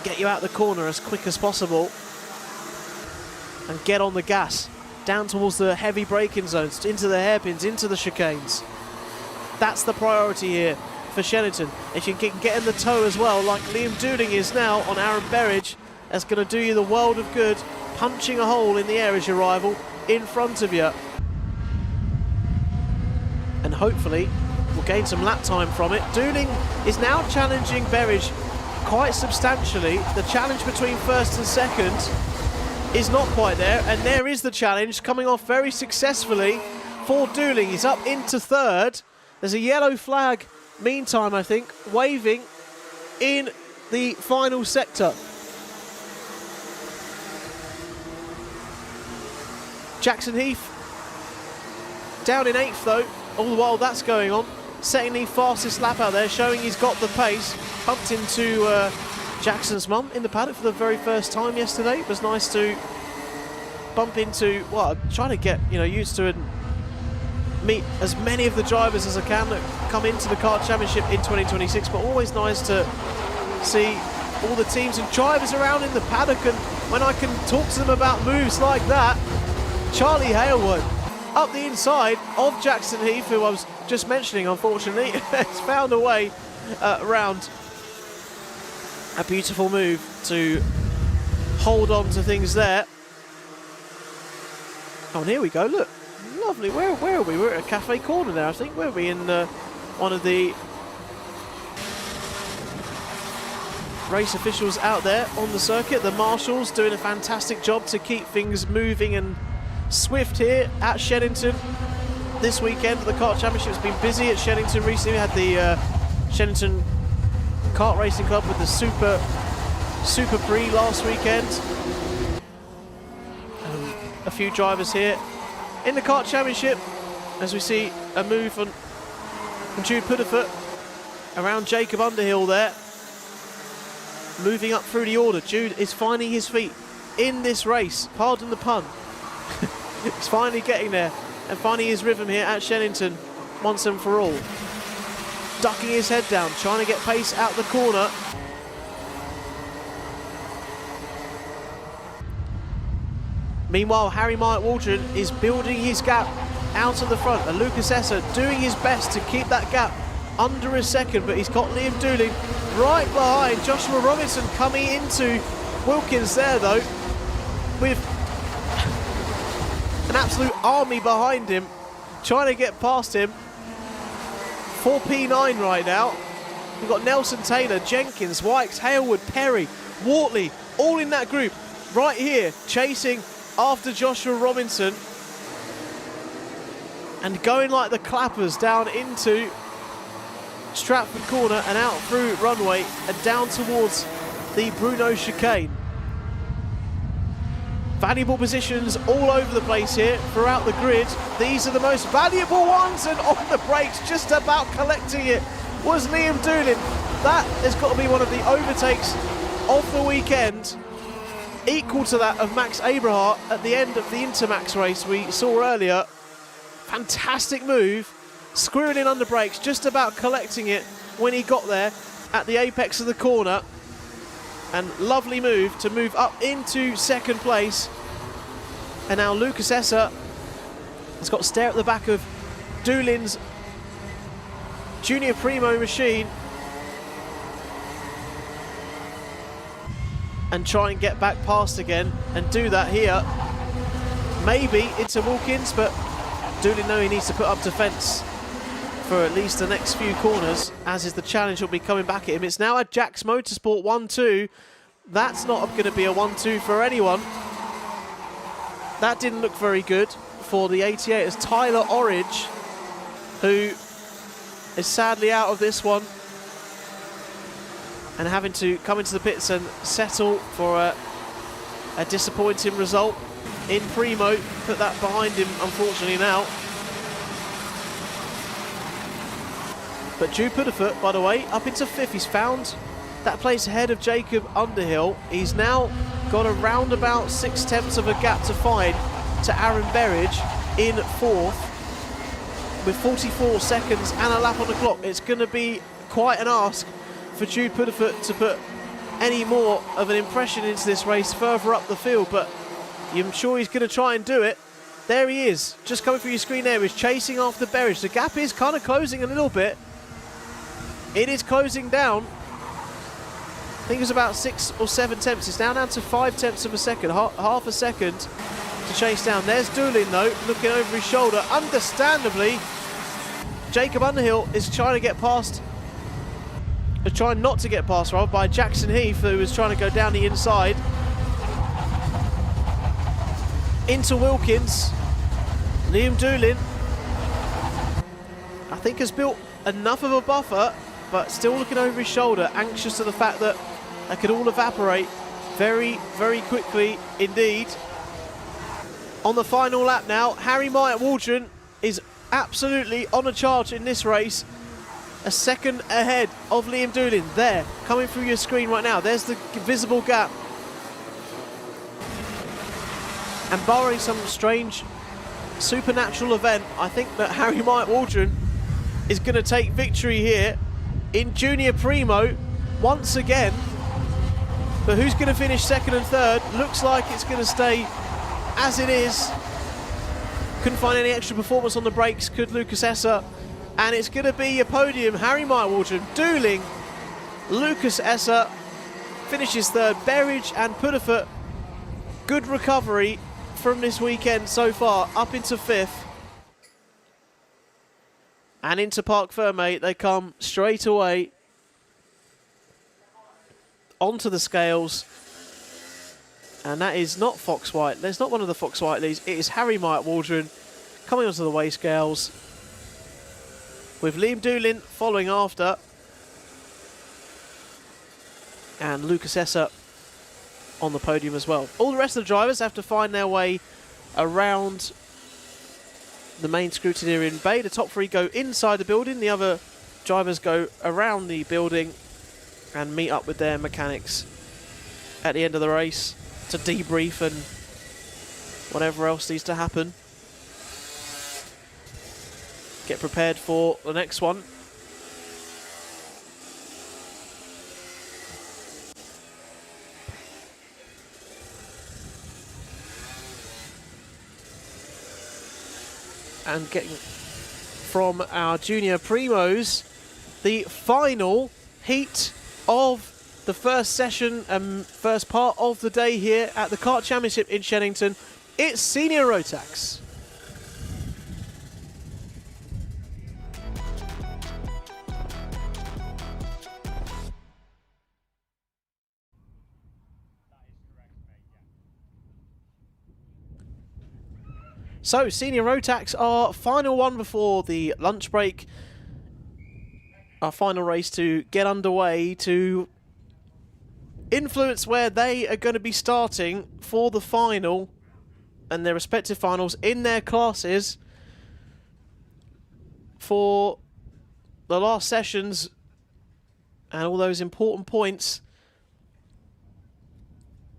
get you out the corner as quick as possible and get on the gas down towards the heavy braking zones, into the hairpins, into the chicanes. That's the priority here for Shenington. If you can get in the toe as well, like Liam Dooling is now on Aaron Berridge, that's going to do you the world of good, punching a hole in the air as your rival in front of you. And hopefully we'll gain some lap time from it. Dooling is now challenging Berridge quite substantially. The challenge between first and second is not quite there, and there is the challenge coming off very successfully for Dooling. He's up into third. There's a yellow flag, meantime, I think, waving in the final sector. Jackson Heath down in 8th though, all the while that's going on. Setting the fastest lap out there, showing he's got the pace. Bumped into Jackson's mum in the paddock for the very first time yesterday. It was nice to bump into, well, trying to get used to and meet as many of the drivers as I can that come into the Kart Championship in 2026, but always nice to see all the teams and drivers around in the paddock, and when I can talk to them about moves like that. Charlie Halewood up the inside of Jackson Heath, who I was just mentioning, unfortunately, has found a way around a beautiful move to hold on to things there. Oh, and here we go, look. Lovely. Where are we? We're at a Cafe Corner there, I think. Where are we? In one of the race officials out there on the circuit. The marshals doing a fantastic job to keep things moving and swift here at Shenington. This weekend, the Kart Championship has been busy at Shenington recently. We had the Shenington Kart Racing Club with the Super Prix last weekend. A few drivers here in the Kart Championship, as we see a move from Jude Pudderfoot around Jacob Underhill there. Moving up through the order. Jude is finding his feet in this race. Pardon the pun. He's finally getting there and finding his rhythm here at Shenington once and for all. Ducking his head down, trying to get pace out the corner. Meanwhile, Harry Myatt Waldron is building his gap out of the front. And Lucas Esser doing his best to keep that gap under a second, but he's got Liam Dooling right behind. Joshua Robinson coming into Wilkins there though, with an absolute army behind him, trying to get past him. 4 P9 right now. We've got Nelson Taylor, Jenkins, Wykes, Halewood, Perry, Wortley, all in that group right here, chasing after Joshua Robinson and going like the clappers down into Stratford Corner and out through runway and down towards the Bruno chicane. Valuable positions all over the place here throughout the grid. These are the most valuable ones, and on the brakes, just about collecting it, was Liam Dooling. That has got to be one of the overtakes of the weekend, equal to that of Max Abrahart at the end of the Intermax race we saw earlier. Fantastic move, squirreling in under brakes, just about collecting it when he got there at the apex of the corner. And lovely move to move up into second place. And now Lucas Esser has got to stare at the back of Dooling's Junior Primo machine and try and get back past again and do that here. Maybe into Wilkins, but Doolin know he needs to put up defence for at least the next few corners, as is the challenge will be coming back at him. It's now a Jack's Motorsport 1-2. That's not going to be a 1-2 for anyone. That didn't look very good for the 88 as Tyler Orridge, who is sadly out of this one and having to come into the pits and settle for a disappointing result in Primo. Put that behind him, unfortunately, now. But Jude Pudderfoot, by the way, up into 5th. He's found that place ahead of Jacob Underhill. He's now got around about 6/10 of a gap to find to Aaron Berridge in 4th with 44 seconds and a lap on the clock. It's going to be quite an ask for Jude Pudderfoot to put any more of an impression into this race further up the field, but I'm sure he's going to try and do it. There he is, just coming through your screen there. He's chasing after Berridge. The gap is kind of closing a little bit. It is closing down. I think it was about 6 or 7 tenths. It's now down to 5/10 of a second, half a second to chase down. There's Doolin though, looking over his shoulder. Understandably, Jacob Underhill is trying to get past, trying not to get past rather, by Jackson Heath, who was trying to go down the inside. Into Wilkins. Liam Doolin, I think, has built enough of a buffer, but still looking over his shoulder, anxious to the fact that they could all evaporate very, very quickly indeed. On the final lap now, Harry Myatt Waldron is absolutely on a charge in this race. A second ahead of Liam Doolin. There, coming through your screen right now. There's the visible gap. And barring some strange supernatural event, I think that Harry Myatt Waldron is going to take victory here in Junior Primo once again. But who's going to finish second and third? Looks like it's going to stay as it is. Couldn't find any extra performance on the brakes, could Lucas Esser. And it's going to be a podium. Harry Myatt Waldron dueling Lucas Esser. Finishes third. Berridge and Pudderfoot. Good recovery from this weekend so far, up into 5th. And into Parc Ferme they come straight away. Onto the scales. And that is not Fox White. There's not one of the Fox Whiteleys. It is Harry Myatt Waldron coming onto the weigh scales, with Liam Doolin following after. And Lucas Esser on the podium as well. All the rest of the drivers have to find their way around the main scrutineering bay. The top 3 go inside the building. The other drivers go around the building and meet up with their mechanics at the end of the race to debrief and whatever else needs to happen. Get prepared for the next one. And getting from our Junior Primos, the final heat of the first session and first part of the day here at the Kart Championship in Shenington. It's Senior Rotax. So, Senior Rotax, our final one before the lunch break. Our final race to get underway to influence where they are going to be starting for the final and their respective finals in their classes for the last sessions and all those important points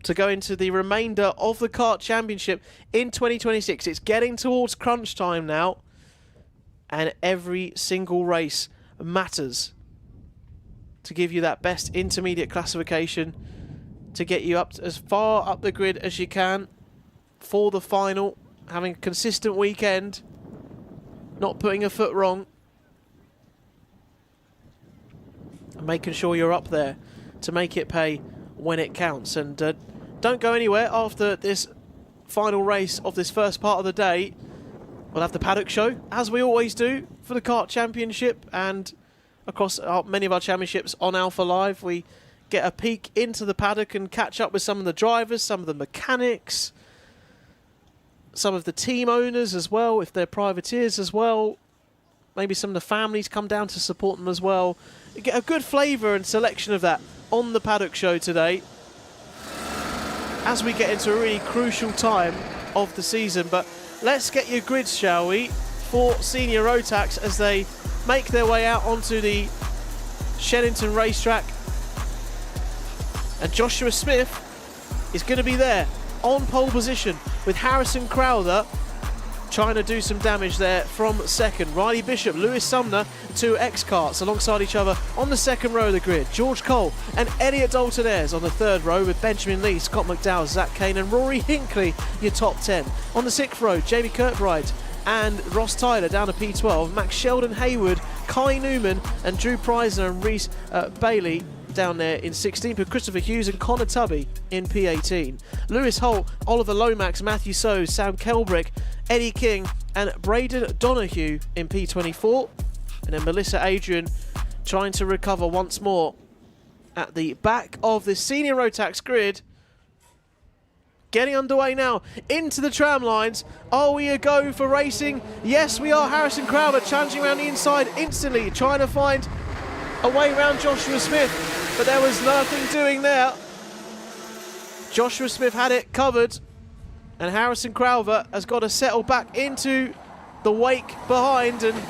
to go into the remainder of the Kart Championship in 2026. It's getting towards crunch time now, and every single race matters to give you that best intermediate classification to get you up as far up the grid as you can for the final, having a consistent weekend, not putting a foot wrong, and making sure you're up there to make it pay when it counts. And don't go anywhere after this final race of this first part of the day. We'll have the paddock show, as we always do, for the Kart Championship, and across many of our championships on Alpha Live. We get a peek into the paddock and catch up with some of the drivers, some of the mechanics, some of the team owners as well, if they're privateers as well. Maybe some of the families come down to support them as well. You get a good flavour and selection of that on the paddock show today, as we get into a really crucial time of the season. But let's get your grids, shall we, for Senior Rotax as they make their way out onto the Shenington racetrack. And Joshua Smith is going to be there on pole position with Harrison Crowther trying to do some damage there from second. Riley Bishop, Lewis Sumner, two X-Karts alongside each other on the second row of the grid. George Cole and Elliot Dalton-Ayres on the third row with Benjamin Lee, Scott McDowell, Zach Kane and Rory Hinkley, your top 10. On the sixth row, Jamie Kirkbride and Ross Tyler down to P12. Max Sheldon Hayward, Kai Newman and Drew Preisner and Reese Bailey down there in 16th, with Christopher Hughes and Connor Tubby in P18. Lewis Holt, Oliver Lomax, Matthew Sows, Sam Kelbrick, Eddie King and Braden Donahue in P24. And then Melissa Adrian trying to recover once more at the back of the Senior Rotax grid. Getting underway now into the tram lines. Are we a go for racing? Yes, we are. Harrison Crowther challenging around the inside instantly, trying to find a way around Joshua Smith, but there was nothing doing there. Joshua Smith had it covered, and Harrison Crowther has got to settle back into the wake behind, and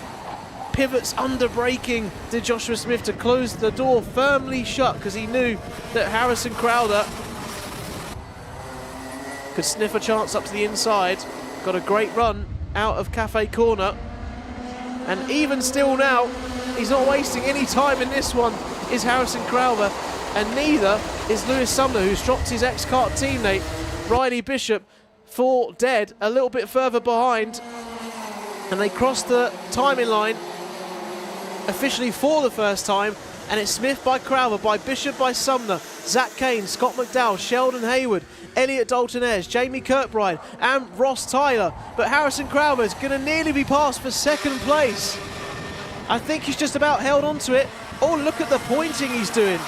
pivots under braking to Joshua Smith to close the door firmly shut, because he knew that Harrison Crowther could sniff a chance up to the inside. Got a great run out of Cafe Corner, and even still now, he's not wasting any time in this one, is Harrison Crowther, and neither is Lewis Sumner, who's dropped his X-Kart teammate, Riley Bishop, for dead, a little bit further behind. And they cross the timing line officially for the first time, and it's Smith by Crowther, by Bishop, by Sumner, Zach Kane, Scott McDowell, Sheldon Hayward, Elliot Dalton-Ayres, Jamie Kirkbride and Ross Tyler. But Harrison Crowther is going to nearly be passed for second place. I think he's just about held on to it. Oh, look at the pointing he's doing.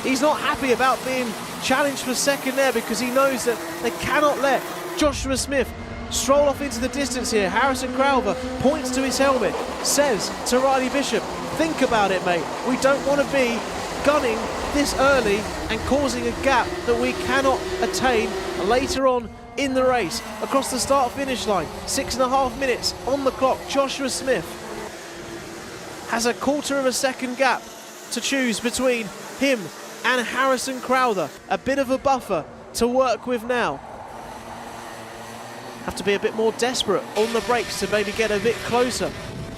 He's not happy about being challenged for second there, because he knows that they cannot let Joshua Smith stroll off into the distance here. Harrison Crowther points to his helmet, says to Riley Bishop, think about it, mate. We don't want to be gunning this early and causing a gap that we cannot attain later on in the race. Across the start-finish line, 6.5 minutes on the clock. Joshua Smith has a quarter of a second gap to choose between him and Harrison Crowther. A bit of a buffer to work with now. Have to be a bit more desperate on the brakes to maybe get a bit closer.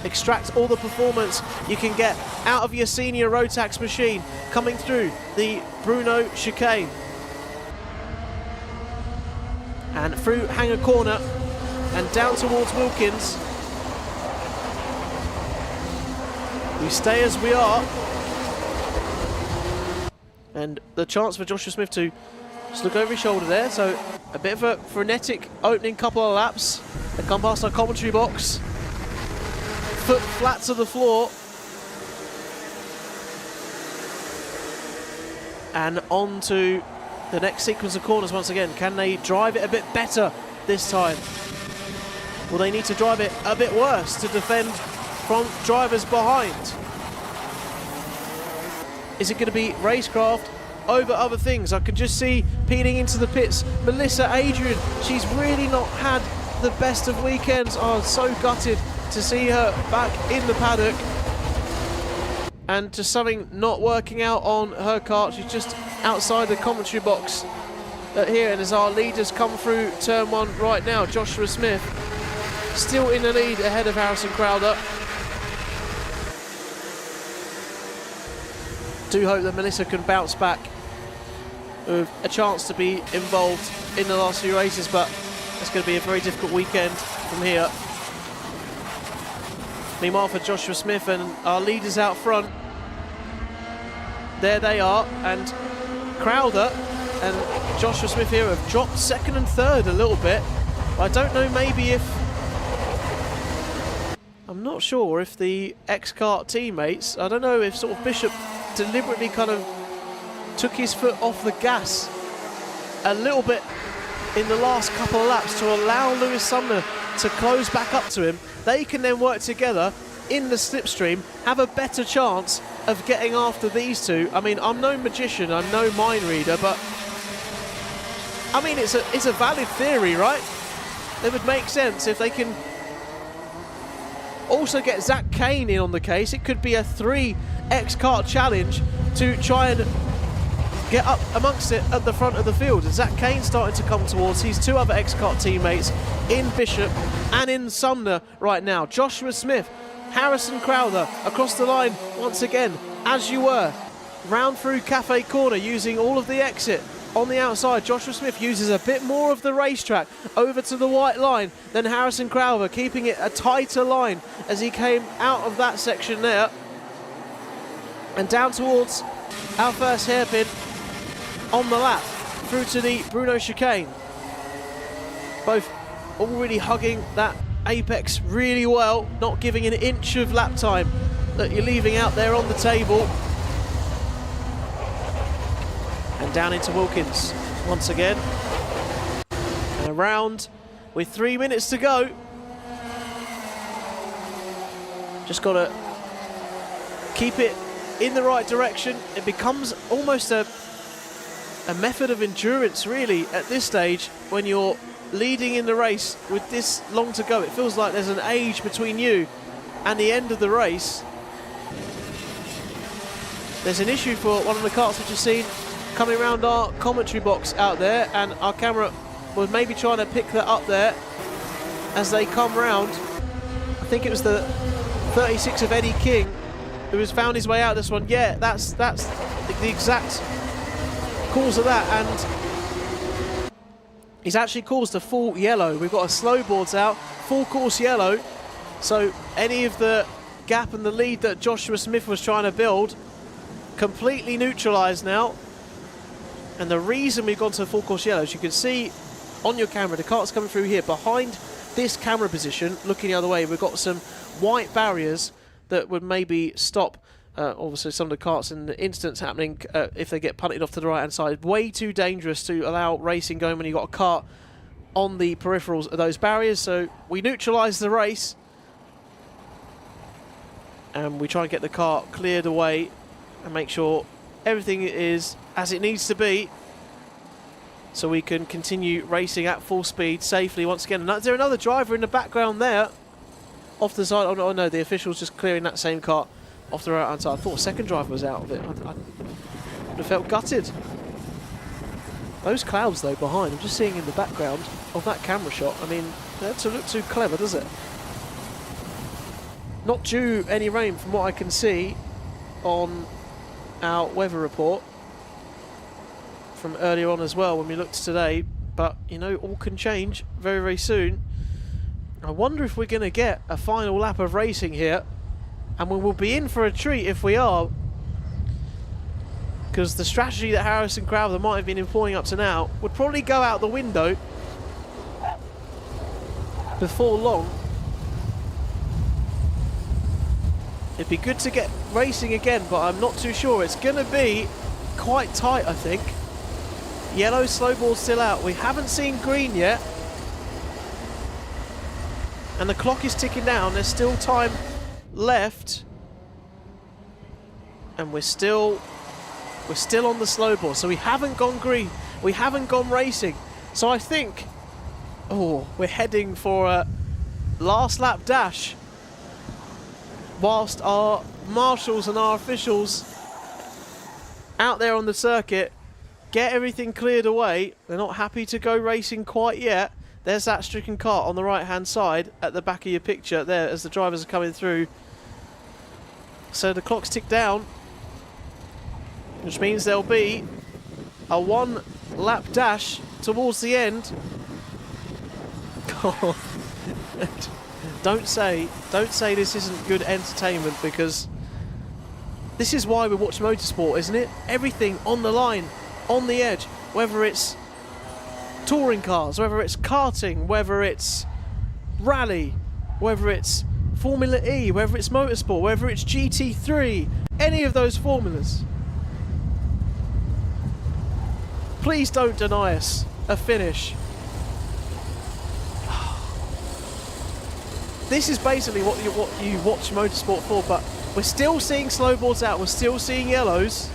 Extract all the performance you can get out of your Senior Rotax machine coming through the Bruno chicane. And through Hanger Corner and down towards Wilkins. We stay as we are. And the chance for Joshua Smith to just look over his shoulder there. So a bit of a frenetic opening couple of laps. They come past our commentary box. Foot flat to the floor. And on to the next sequence of corners once again. Can they drive it a bit better this time? Will they need to drive it a bit worse to defend from drivers behind? Is it going to be racecraft over other things? I can just see peeling into the pits Melissa Adrian. She's really not had the best of weekends. I'm so gutted to see her back in the paddock, and just something not working out on her kart. She's just outside the commentary box here, and as our leaders come through turn one right now, Joshua Smith still in the lead ahead of Harrison Crowther. Do hope that Melissa can bounce back with a chance to be involved in the last few races, but it's going to be a very difficult weekend from here. Meanwhile, for Joshua Smith and our leaders out front, there they are, and Crowther and Joshua Smith here have dropped second and third a little bit. I don't know maybe if I'm not sure if the X-Kart teammates, I don't know if sort of Bishop deliberately kind of took his foot off the gas a little bit in the last couple of laps to allow Lewis Sumner to close back up to him. They can then work together in the slipstream, have a better chance of getting after these two. I mean, I'm no magician, I'm no mind reader, but I mean, it's a valid theory, right? It would make sense if they can also get Zach Kane in on the case. It could be a 3 X-Kart challenge to try and get up amongst it at the front of the field. And Zach Kane starting to come towards his 2 other X-Kart teammates in Bishop and in Sumner right now. Joshua Smith, Harrison Crowther across the line once again, as you were. Round through Cafe Corner using all of the exit. On the outside, Joshua Smith uses a bit more of the racetrack over to the white line than Harrison Crowther, keeping it a tighter line as he came out of that section there. And down towards our first hairpin on the lap, through to the Bruno chicane. Both already hugging that apex really well, not giving an inch of lap time that you're leaving out there on the table. And down into Wilkins once again. And around with 3 minutes to go. Just got to keep it in the right direction. It becomes almost a method of endurance, really, at this stage when you're leading in the race with this long to go. It feels like there's an age between you and the end of the race. There's an issue for one of the karts which you've seen coming around our commentary box out there, and our camera was maybe trying to pick that up there as they come round. I think it was the 36 of Eddie King who has found his way out this one. Yeah, that's the exact cause of that, and he's actually caused a full yellow. We've got a slow boards out, full course yellow, so any of the gap and the lead that Joshua Smith was trying to build completely neutralised now. And the reason we've gone to full course yellow, as you can see on your camera, the kart's coming through here. Behind this camera position, looking the other way, we've got some white barriers that would maybe stop, obviously, some of the karts in the instance happening if they get punted off to the right-hand side. Way too dangerous to allow racing going when you've got a kart on the peripherals of those barriers. So we neutralise the race. And we try and get the kart cleared away and make sure everything is as it needs to be, so we can continue racing at full speed safely once again. And is there another driver in the background there off the side? Oh no, the official's just clearing that same kart off the right hand side. I thought a second driver was out of it. I would have felt gutted. Those clouds though behind, I'm just seeing in the background of that camera shot. I mean, that doesn't look too clever, does it? Not due any rain from what I can see on our weather report from earlier on as well when we looked today, but you know, all can change very, very soon. I wonder if we're going to get a final lap of racing here, and we will be in for a treat if we are, because the strategy that Harrison Crowther might have been employing up to now would probably go out the window before long. It'd be good to get racing again, but I'm not too sure. It's going to be quite tight, I think. Yellow slow ball still out. We haven't seen green yet. And the clock is ticking down. There's still time left. And we're still on the slow ball. So we haven't gone green. We haven't gone racing. So I think, we're heading for a last lap dash, whilst our marshals and our officials out there on the circuit get everything cleared away. They're not happy to go racing quite yet. There's that stricken kart on the right hand side at the back of your picture there as the drivers are coming through. So the clock's ticked down, which means there'll be a 1 lap dash towards the end. Don't say this isn't good entertainment, because this is why we watch motorsport, isn't it? Everything on the line, on the edge, whether it's touring cars, whether it's karting, whether it's rally, whether it's Formula E, whether it's motorsport, whether it's GT3, any of those formulas. Please don't deny us a finish. This is basically what you watch motorsport for, but we're still seeing slowboards out, we're still seeing yellows.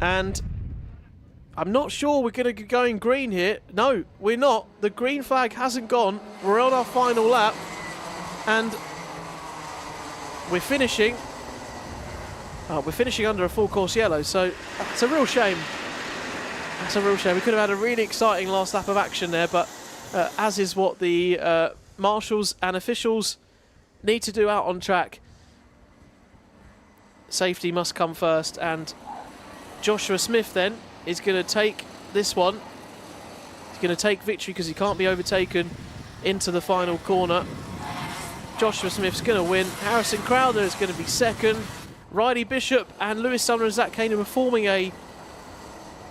And I'm not sure we're going to be going green here. No, we're not. The green flag hasn't gone. We're on our final lap. And we're finishing. We're finishing under a full course yellow, so it's a real shame. That's a real shame. We could have had a really exciting last lap of action there, but as is what the marshals and officials need to do out on track. Safety must come first, and Joshua Smith then is going to take this one. He's going to take victory because he can't be overtaken into the final corner. Joshua Smith's going to win. Harrison Crowther is going to be second. Riley Bishop and Lewis Sumner and Zach Kane are forming a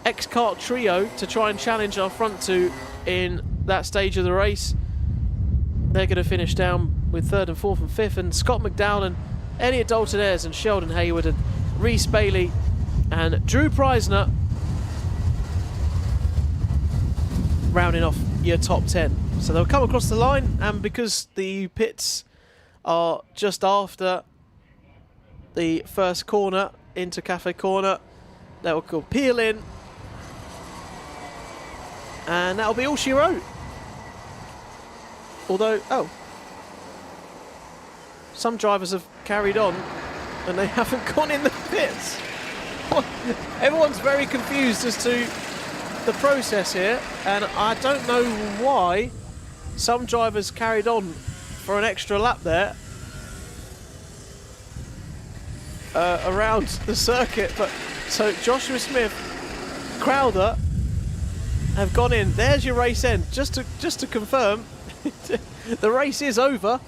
X-Kart trio to try and challenge our front two in that stage of the race. They're going to finish down with third and fourth and fifth, and Scott McDowell and Elliot Dalton Ayres and Sheldon Hayward and Reese Bailey and Drew Preisner rounding off your top 10. So they'll come across the line, and because the pits are just after the first corner into Cafe Corner, they'll go peel in, and that'll be all she wrote. Although, some drivers have carried on and they haven't gone in the pits. Everyone's very confused as to the process here, and I don't know why some drivers carried on for an extra lap there around the circuit. But so Joshua Smith, Crowther have gone in. There's your race end. Just to confirm, the race is over,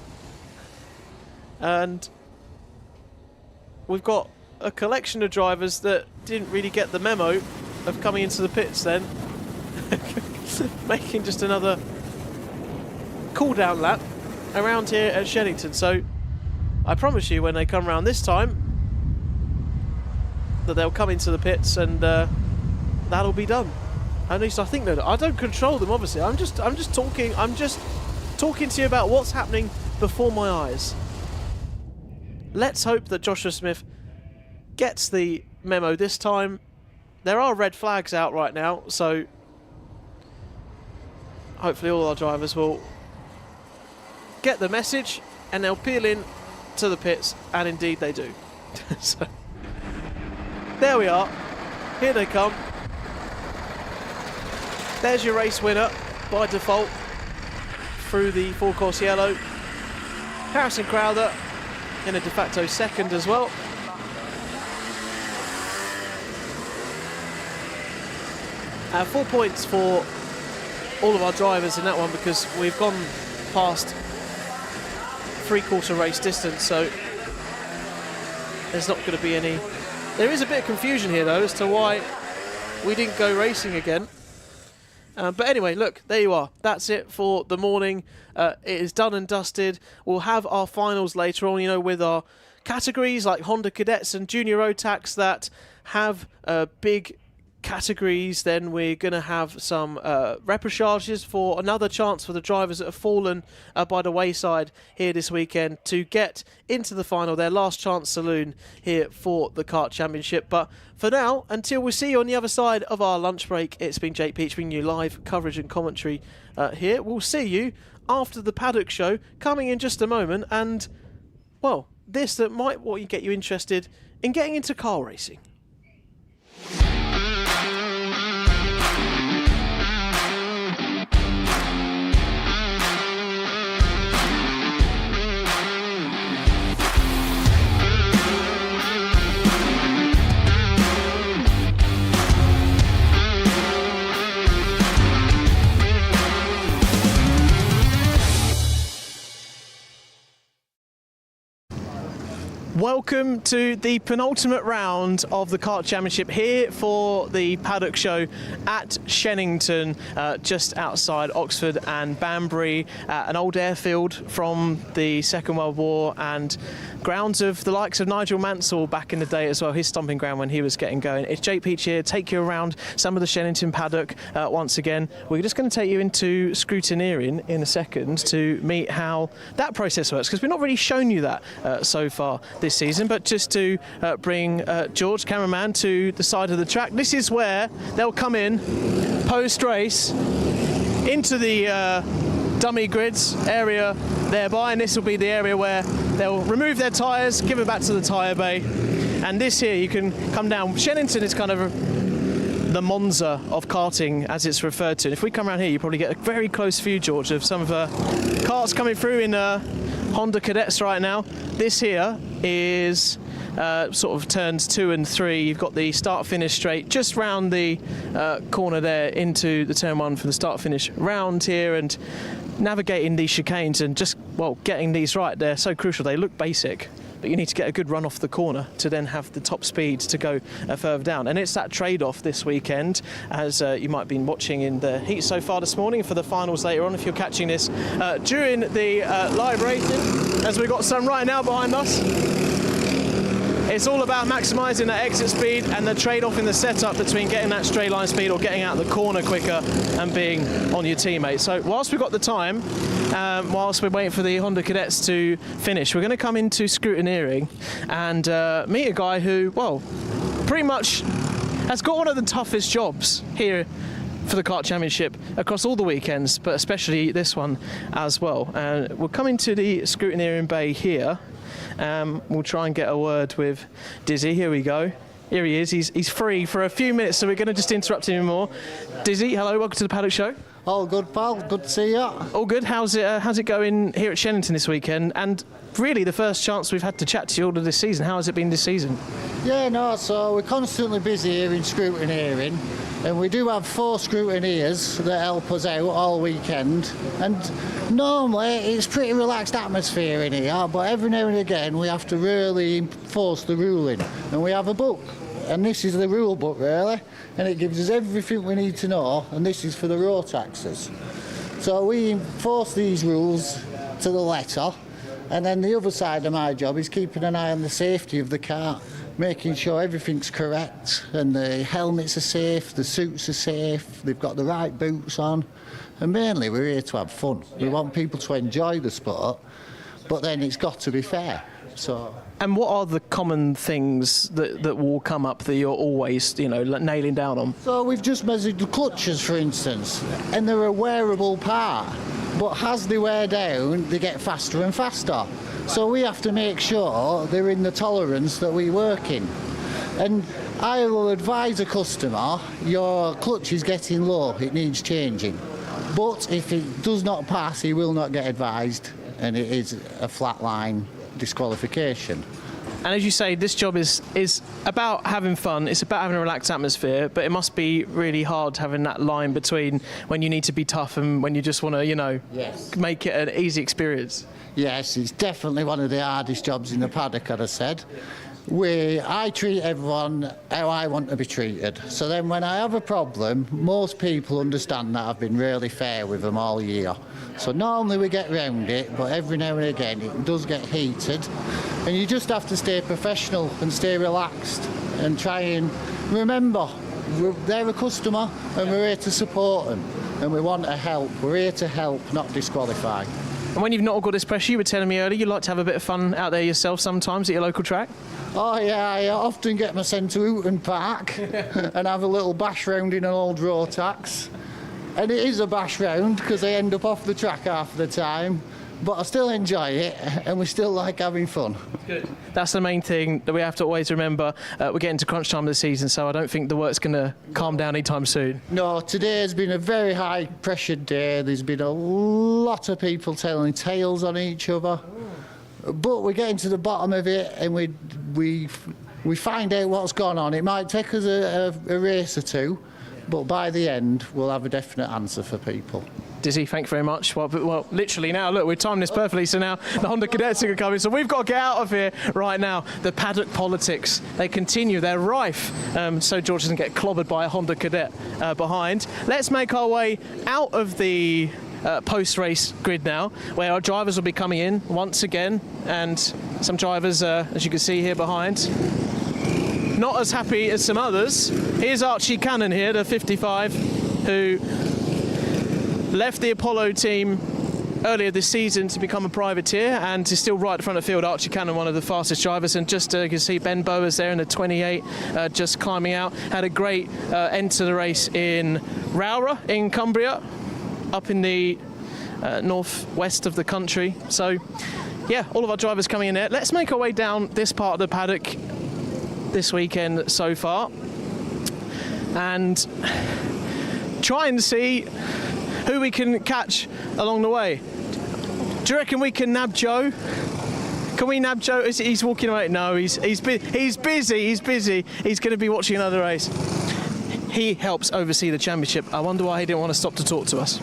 and we've got a collection of drivers that didn't really get the memo of coming into the pits then, making just another cool down lap around here at Shenington. So I promise you, when they come around this time, that they'll come into the pits, and that'll be done. At least I think that. I don't control them, obviously. I'm just talking to you about what's happening before my eyes. Let's hope that Joshua Smith gets the memo this time. There are red flags out right now, so hopefully all our drivers will get the message and they'll peel in to the pits, and indeed they do. So there we are. Here they come. There's your race winner by default through the full course yellow. Harrison Crowther in a de facto second as well. 4 points for all of our drivers in that one, because we've gone past three-quarter race distance, so there's not going to be any. There is a bit of confusion here though as to why we didn't go racing again. But anyway, look, there you are. That's it for the morning. It is done and dusted. We'll have our finals later on, you know, with our categories like Honda Cadets and Junior Road Tax that have big categories. Then we're going to have some reposages for another chance for the drivers that have fallen by the wayside here this weekend to get into the final, their last chance saloon here for the Kart Championship. But for now, until we see you on the other side of our lunch break, it's been Jake Peach bringing you live coverage and commentary here. We'll see you after the paddock show coming in just a moment, and well, this that might get you interested in getting into car racing. Welcome to the penultimate round of the Kart Championship here for the paddock show at Shenington, just outside Oxford and Banbury, an old airfield from the Second World War and grounds of the likes of Nigel Mansell back in the day as well, his stomping ground when he was getting going. It's Jake Peach here, take you around some of the Shenington paddock once again. We're just going to take you into scrutineering in a second to meet how that process works, because we've not really shown you that so far this season, but just to bring George, cameraman, to the side of the track. This is where they'll come in post-race into the dummy grids area thereby, and this will be the area where they'll remove their tyres, give it back to the tyre bay, and this here you can come down. Shenington is kind of the Monza of karting, as it's referred to. And if we come around here, you probably get a very close view, George, of some of the karts coming through in Honda Cadets right now. This here is sort of turns 2 and 3. You've got the start-finish straight just round the corner there into the turn 1 for the start-finish round here, and navigating these chicanes and just, well, getting these right. They're so crucial. They look basic, but you need to get a good run off the corner to then have the top speed to go further down. And it's that trade-off this weekend, as you might have been watching in the heat so far this morning, for the finals later on if you're catching this during the live racing, as we've got some right now behind us. It's all about maximising that exit speed and the trade-off in the setup between getting that straight line speed or getting out the corner quicker and being on your teammate. So whilst we've got the time, whilst we're waiting for the Honda Cadets to finish, we're going to come into scrutineering and meet a guy who, well, pretty much has got one of the toughest jobs here for the Kart Championship across all the weekends, but especially this one as well. We'll come into the scrutineering bay here. We'll try and get a word with Dizzy. Here we go. Here he is. He's free for a few minutes, so we're going to just interrupt him more. Dizzy, hello. Welcome to the Paddock Show. All good, pal. Good to see you. All good. How's it going here at Shenington this weekend? And really, the first chance we've had to chat to you all of this season. How has it been this season? Yeah, no. So we're constantly busy here in scrutineering, and we do have 4 scrutineers that help us out all weekend. And normally it's pretty relaxed atmosphere in here, but every now and again we have to really enforce the ruling, and we have a book. And this is the rule book, really, and it gives us everything we need to know, and this is for the road taxes. So we enforce these rules to the letter, and then the other side of my job is keeping an eye on the safety of the car, making sure everything's correct, and the helmets are safe, the suits are safe, they've got the right boots on, and mainly we're here to have fun. We want people to enjoy the sport, but then it's got to be fair. So. And what are the common things that will come up that you're always, nailing down on? So we've just measured the clutches, for instance, and they're a wearable part, but as they wear down, they get faster and faster. So we have to make sure they're in the tolerance that we work in. And I will advise a customer, your clutch is getting low, it needs changing. But if it does not pass, he will not get advised, and it is a flat line disqualification. And as you say, this job is about having fun, it's about having a relaxed atmosphere, but it must be really hard having that line between when you need to be tough and when you just want to, Yes. make it an easy experience. Yes, it's definitely one of the hardest jobs in the paddock, as I said. I treat everyone how I want to be treated. So then when I have a problem, most people understand that I've been really fair with them all year. So normally we get round it, but every now and again it does get heated. And you just have to stay professional and stay relaxed and try and remember, they're a customer and we're here to support them. And we want to help. We're here to help, not disqualify. And when you've not got this pressure, you were telling me earlier, you like to have a bit of fun out there yourself sometimes at your local track? Oh yeah, I often get my sent to Whilton Park and have a little bash round in an old road tax. And it is a bash round because I end up off the track half the time, but I still enjoy it and we still like having fun. Good. That's the main thing that we have to always remember. We're getting to crunch time of the season, so I don't think the work's going to calm down anytime soon. No, today has been a very high pressured day. There's been a lot of people telling tales on each other. But we're getting to the bottom of it and we find out what's gone on. It might take us a race or two, but by the end we'll have a definite answer for people. Dizzy, thank you very much. Well, literally now, look, we've timed this perfectly, so now the Honda Cadets are coming, so we've got to get out of here right now. The paddock politics, they continue, they're rife, so George doesn't get clobbered by a Honda Cadet behind. Let's make our way out of the post-race grid now, where our drivers will be coming in once again, and some drivers, as you can see here behind, not as happy as some others. Here's Archie Cannon here, the 55, who left the Apollo team earlier this season to become a privateer and is still right at the front of the field. Archie Cannon, one of the fastest drivers, and just you can see Ben Bowers there in the 28, just climbing out. Had a great end to the race in Rowra in Cumbria, up in the northwest of the country. So yeah, all of our drivers coming in there. Let's make our way down this part of the paddock this weekend so far and try and see who we can catch along the way. Do you reckon we can nab Joe? Can we nab Joe? He's walking away. No, he's busy. He's going to be watching another race. He helps oversee the championship. I wonder why he didn't want to stop to talk to us.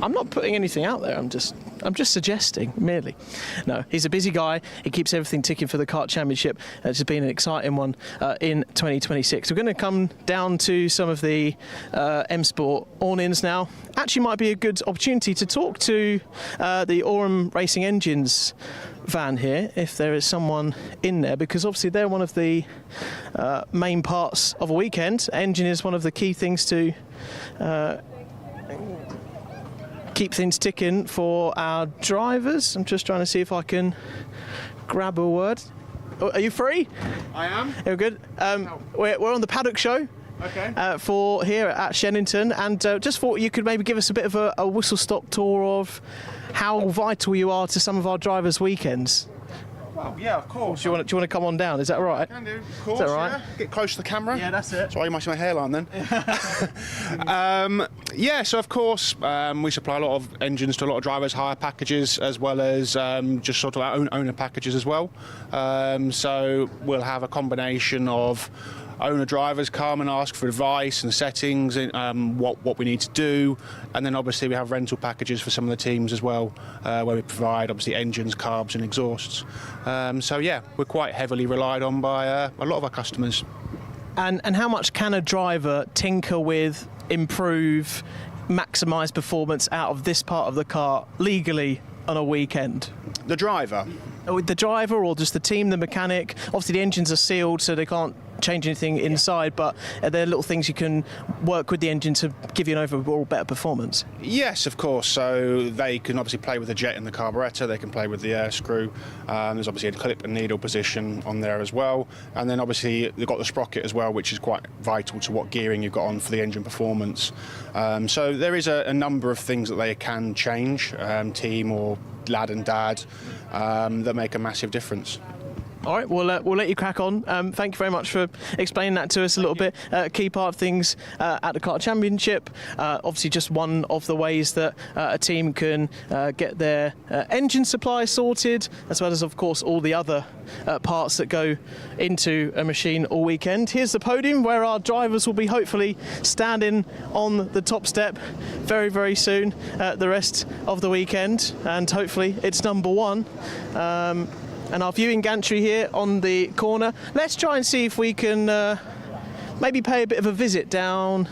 I'm not putting anything out there. I'm just suggesting, merely. No, he's a busy guy. He keeps everything ticking for the Kart Championship. It's been an exciting one in 2026. We're going to come down to some of the M Sport awnings now. Actually might be a good opportunity to talk to the Aurum Racing Engines van here, if there is someone in there, because obviously they're one of the main parts of a weekend. Engine is one of the key things to keep things ticking for our drivers. I'm just trying to see if I can grab a word. Oh, are you free? I am. You're good. We're on the paddock show. Okay. For here at Shenington, and just thought you could maybe give us a bit of a whistle-stop tour of how vital you are to some of our drivers' weekends. Well, yeah, of course. Do you want to come on down? Is that right? Can do, of course. Is that right? Yeah. Get close to the camera. Yeah, that's it. Sorry, you might see my hairline then. Yeah, so of course we supply a lot of engines to a lot of drivers' hire packages, as well as just sort of our own owner packages as well. So we'll have a combination of owner drivers come and ask for advice and settings, what we need to do, and then obviously we have rental packages for some of the teams as well, where we provide obviously engines, carbs and exhausts. So yeah, we're quite heavily relied on by a lot of our customers. And how much can a driver tinker with, improve, maximise performance out of this part of the car legally on a weekend? The driver? The driver, or just the team, the mechanic? Obviously the engines are sealed, so they can't change anything inside, but are there little things you can work with the engine to give you an overall better performance? Yes, of course. So they can obviously play with the jet and the carburettor, they can play with the air screw. There's obviously a clip and needle position on there as well. And then obviously they've got the sprocket as well, which is quite vital to what gearing you've got on for the engine performance. So there is a number of things that they can change, team or lad and dad, that make a massive difference. All right, we'll let you crack on. Thank you very much for explaining that to us a little bit. Key part of things at the Kart Championship. Obviously, just one of the ways that a team can get their engine supply sorted, as well as, of course, all the other parts that go into a machine all weekend. Here's the podium where our drivers will be hopefully standing on the top step very, very soon the rest of the weekend, and hopefully it's number one. And our viewing gantry here on the corner. Let's try and see if we can maybe pay a bit of a visit down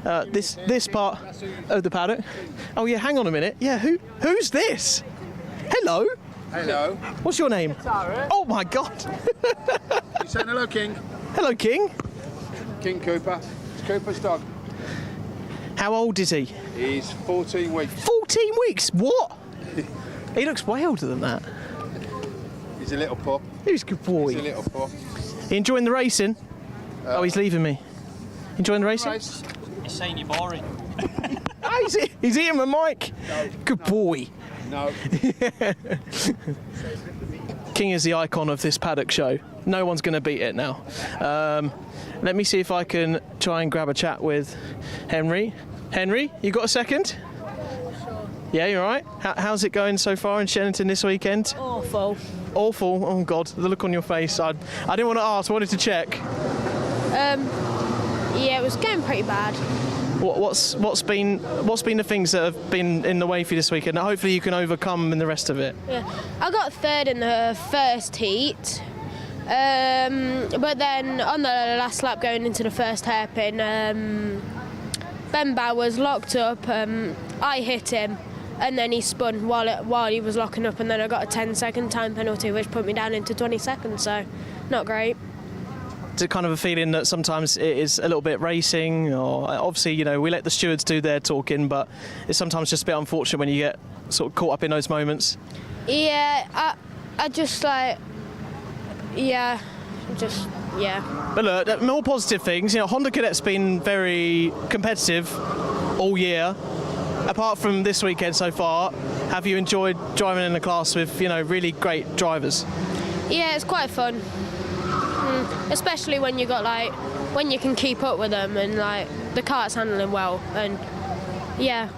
this part of the paddock. Oh yeah, hang on a minute. Yeah, who's this? Hello. Hello. What's your name? Oh my God. You saying hello, King? Hello, King. King Cooper. It's Cooper's dog. How old is he? He's 14 weeks. 14 weeks? What? He looks way older than that. He's a little pup. Who's a good boy? He's a little pup. You enjoying the racing? Oh, he's leaving me. Enjoying the racing? Race. He's saying you're boring. Oh, he's eating my mic. No. Good boy. No. King is the icon of this paddock show. No one's going to beat it now. Let me see if I can try and grab a chat with Henry. Henry, you got a second? Yeah, you're right. How's it going so far in Shenington this weekend? Awful. Awful. Oh God, the look on your face. I didn't want to ask. I wanted to check. Yeah, it was going pretty bad. What's been the things that have been in the way for you this weekend? Hopefully you can overcome in the rest of it. Yeah, I got third in the first heat, but then on the last lap going into the first hairpin, Ben Bauer's locked up. I hit him, and then he spun while he was locking up, and then I got a 10-second time penalty, which put me down into 20 seconds. So, not great. Is it kind of a feeling that sometimes it is a little bit racing, or obviously, you know, we let the stewards do their talking, but it's sometimes just a bit unfortunate when you get sort of caught up in those moments? Yeah, I just like, yeah. But look, more positive things. You know, Honda Cadet's been very competitive all year. Apart from this weekend so far, have you enjoyed driving in the class with, you know, really great drivers? Yeah, it's quite fun. Especially when you can keep up with them and like the cart's handling well, and yeah.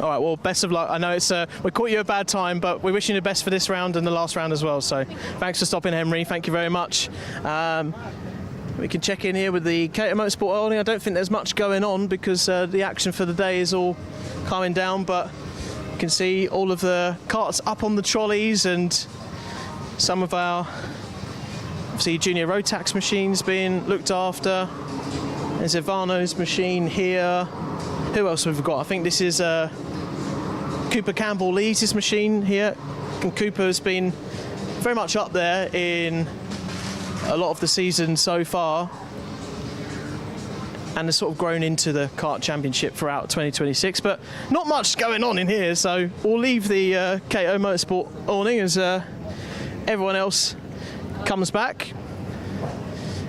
All right, well, best of luck. I know we caught you a bad time, but we're wishing you the best for this round and the last round as well. So thanks for stopping, Henry. Thank you very much. We can check in here with the Cater Motorsport Holding. I don't think there's much going on because the action for the day is all calming down, but you can see all of the carts up on the trolleys and some of our obviously junior road tax machines being looked after. There's Ivano's machine here. Who else have we got? I think this is Cooper Campbell leads his machine here. And Cooper has been very much up there in a lot of the season so far, and has sort of grown into the Kart Championship throughout 2026, but not much going on in here, so we'll leave the KO Motorsport awning as everyone else comes back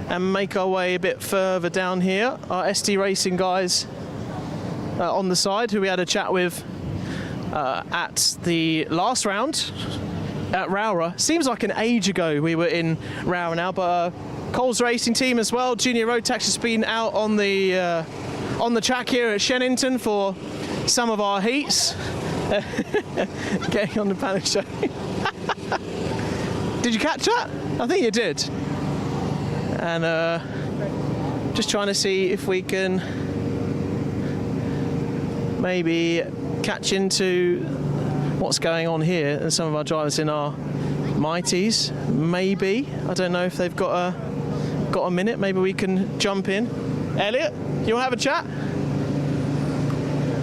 and make our way a bit further down here. Our SD Racing guys on the side, who we had a chat with at the last round at Rowra. Seems like an age ago we were in Rowra now, but Cole's Racing Team as well. Junior Road Tax has been out on the track here at Shenington for some of our heats. Getting on the panic show. Did you catch that? I think you did. And just trying to see if we can maybe catch into what's going on here and some of our drivers in our Mighties. Maybe, I don't know if they've got a minute. Maybe we can jump in. Elliot, you want to have a chat?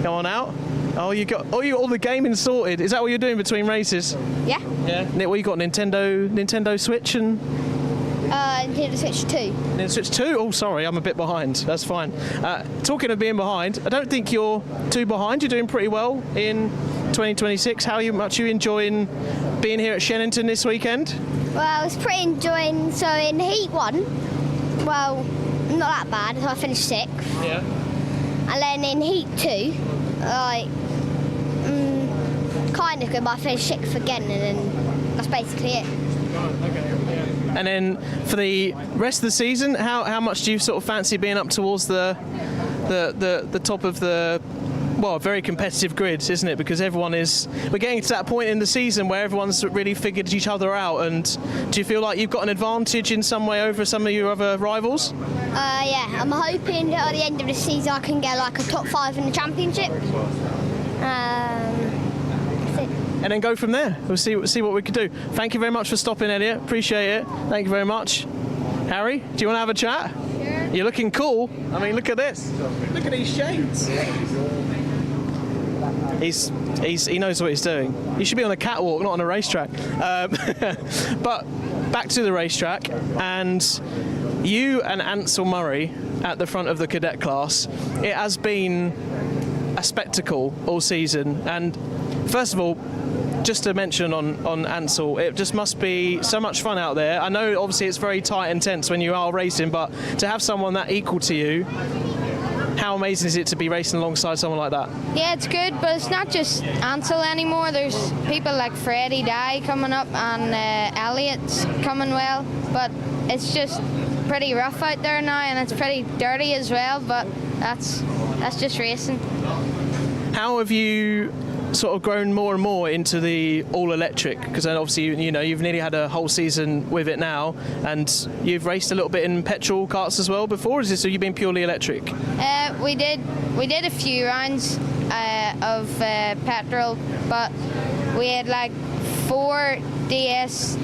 Come on out. Oh, you got all the gaming sorted. Is that what you're doing between races? Yeah. Yeah. Nick, what you got? Nintendo Switch and. Nintendo Switch 2. Nintendo Switch 2? Oh, sorry, I'm a bit behind. That's fine. Talking of being behind, I don't think you're too behind. You're doing pretty well in 2026. How much are you enjoying being here at Shenington this weekend? Well, I was pretty enjoying. So in Heat 1, well, not that bad. So I finished 6th. Yeah. And then in Heat 2, like, kind of good, but I finished 6th again, and then that's basically it. And then for the rest of the season, how much do you sort of fancy being up towards the top of the, well, very competitive grid, isn't it? Because we're getting to that point in the season where everyone's really figured each other out. And do you feel like you've got an advantage in some way over some of your other rivals? Yeah, I'm hoping that at the end of the season I can get like a top 5 in the championship. And then go from there. We'll see what we can do. Thank you very much for stopping, Elliot. Appreciate it. Thank you very much. Harry, do you want to have a chat? Sure. You're looking cool. I mean, look at this. Look at these shades. He knows what he's doing. He should be on a catwalk, not on a racetrack. But back to the racetrack, and you and Ansel Murray at the front of the cadet class. It has been a spectacle all season, and first of all, just to mention on Ansel, it just must be so much fun out there. I know obviously it's very tight and tense when you are racing, but to have someone that equal to you, how amazing is it to be racing alongside someone like that? Yeah, it's good, but it's not just Ansel anymore. There's people like Freddie Dye coming up and Elliot's coming well, but it's just pretty rough out there now, and it's pretty dirty as well, but that's just racing. How have you sort of grown more and more into the all-electric? Because then obviously, you've nearly had a whole season with it now, and you've raced a little bit in petrol karts as well before. Have you been purely electric? We did a few rounds of petrol, but we had like 4 DNS.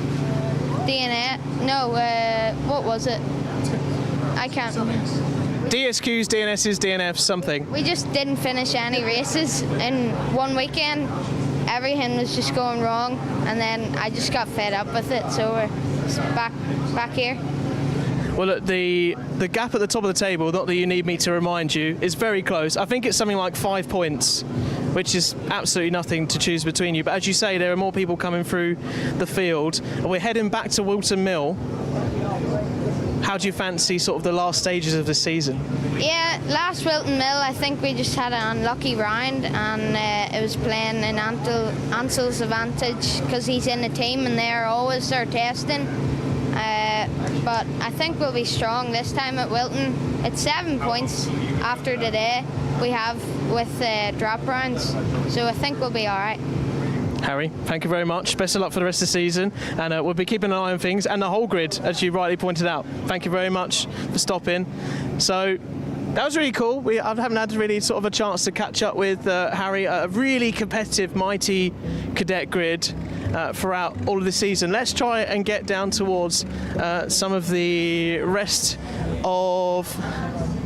No, what was it? I can't. DSQs, DNSs, DNFs, something. We just didn't finish any races in one weekend. Everything was just going wrong, and then I just got fed up with it, so we're back here. Well, look, the gap at the top of the table, not that you need me to remind you, is very close. I think it's something like 5 points, which is absolutely nothing to choose between you. But as you say, there are more people coming through the field. And we're heading back to Whilton Mill. How do you fancy sort of the last stages of the season? Yeah, last Whilton Mill, I think we just had an unlucky round, and it was playing in Ansell's advantage because he's in the team and they're always there testing. But I think we'll be strong this time at Whilton. It's 7 points after the day we have with drop rounds, so I think we'll be all right. Harry, thank you very much. Best of luck for the rest of the season, and we'll be keeping an eye on things and the whole grid, as you rightly pointed out. Thank you very much for stopping. So that was really cool. I haven't had really sort of a chance to catch up with Harry. A really competitive, mighty cadet grid throughout all of the season. Let's try and get down towards some of the rest of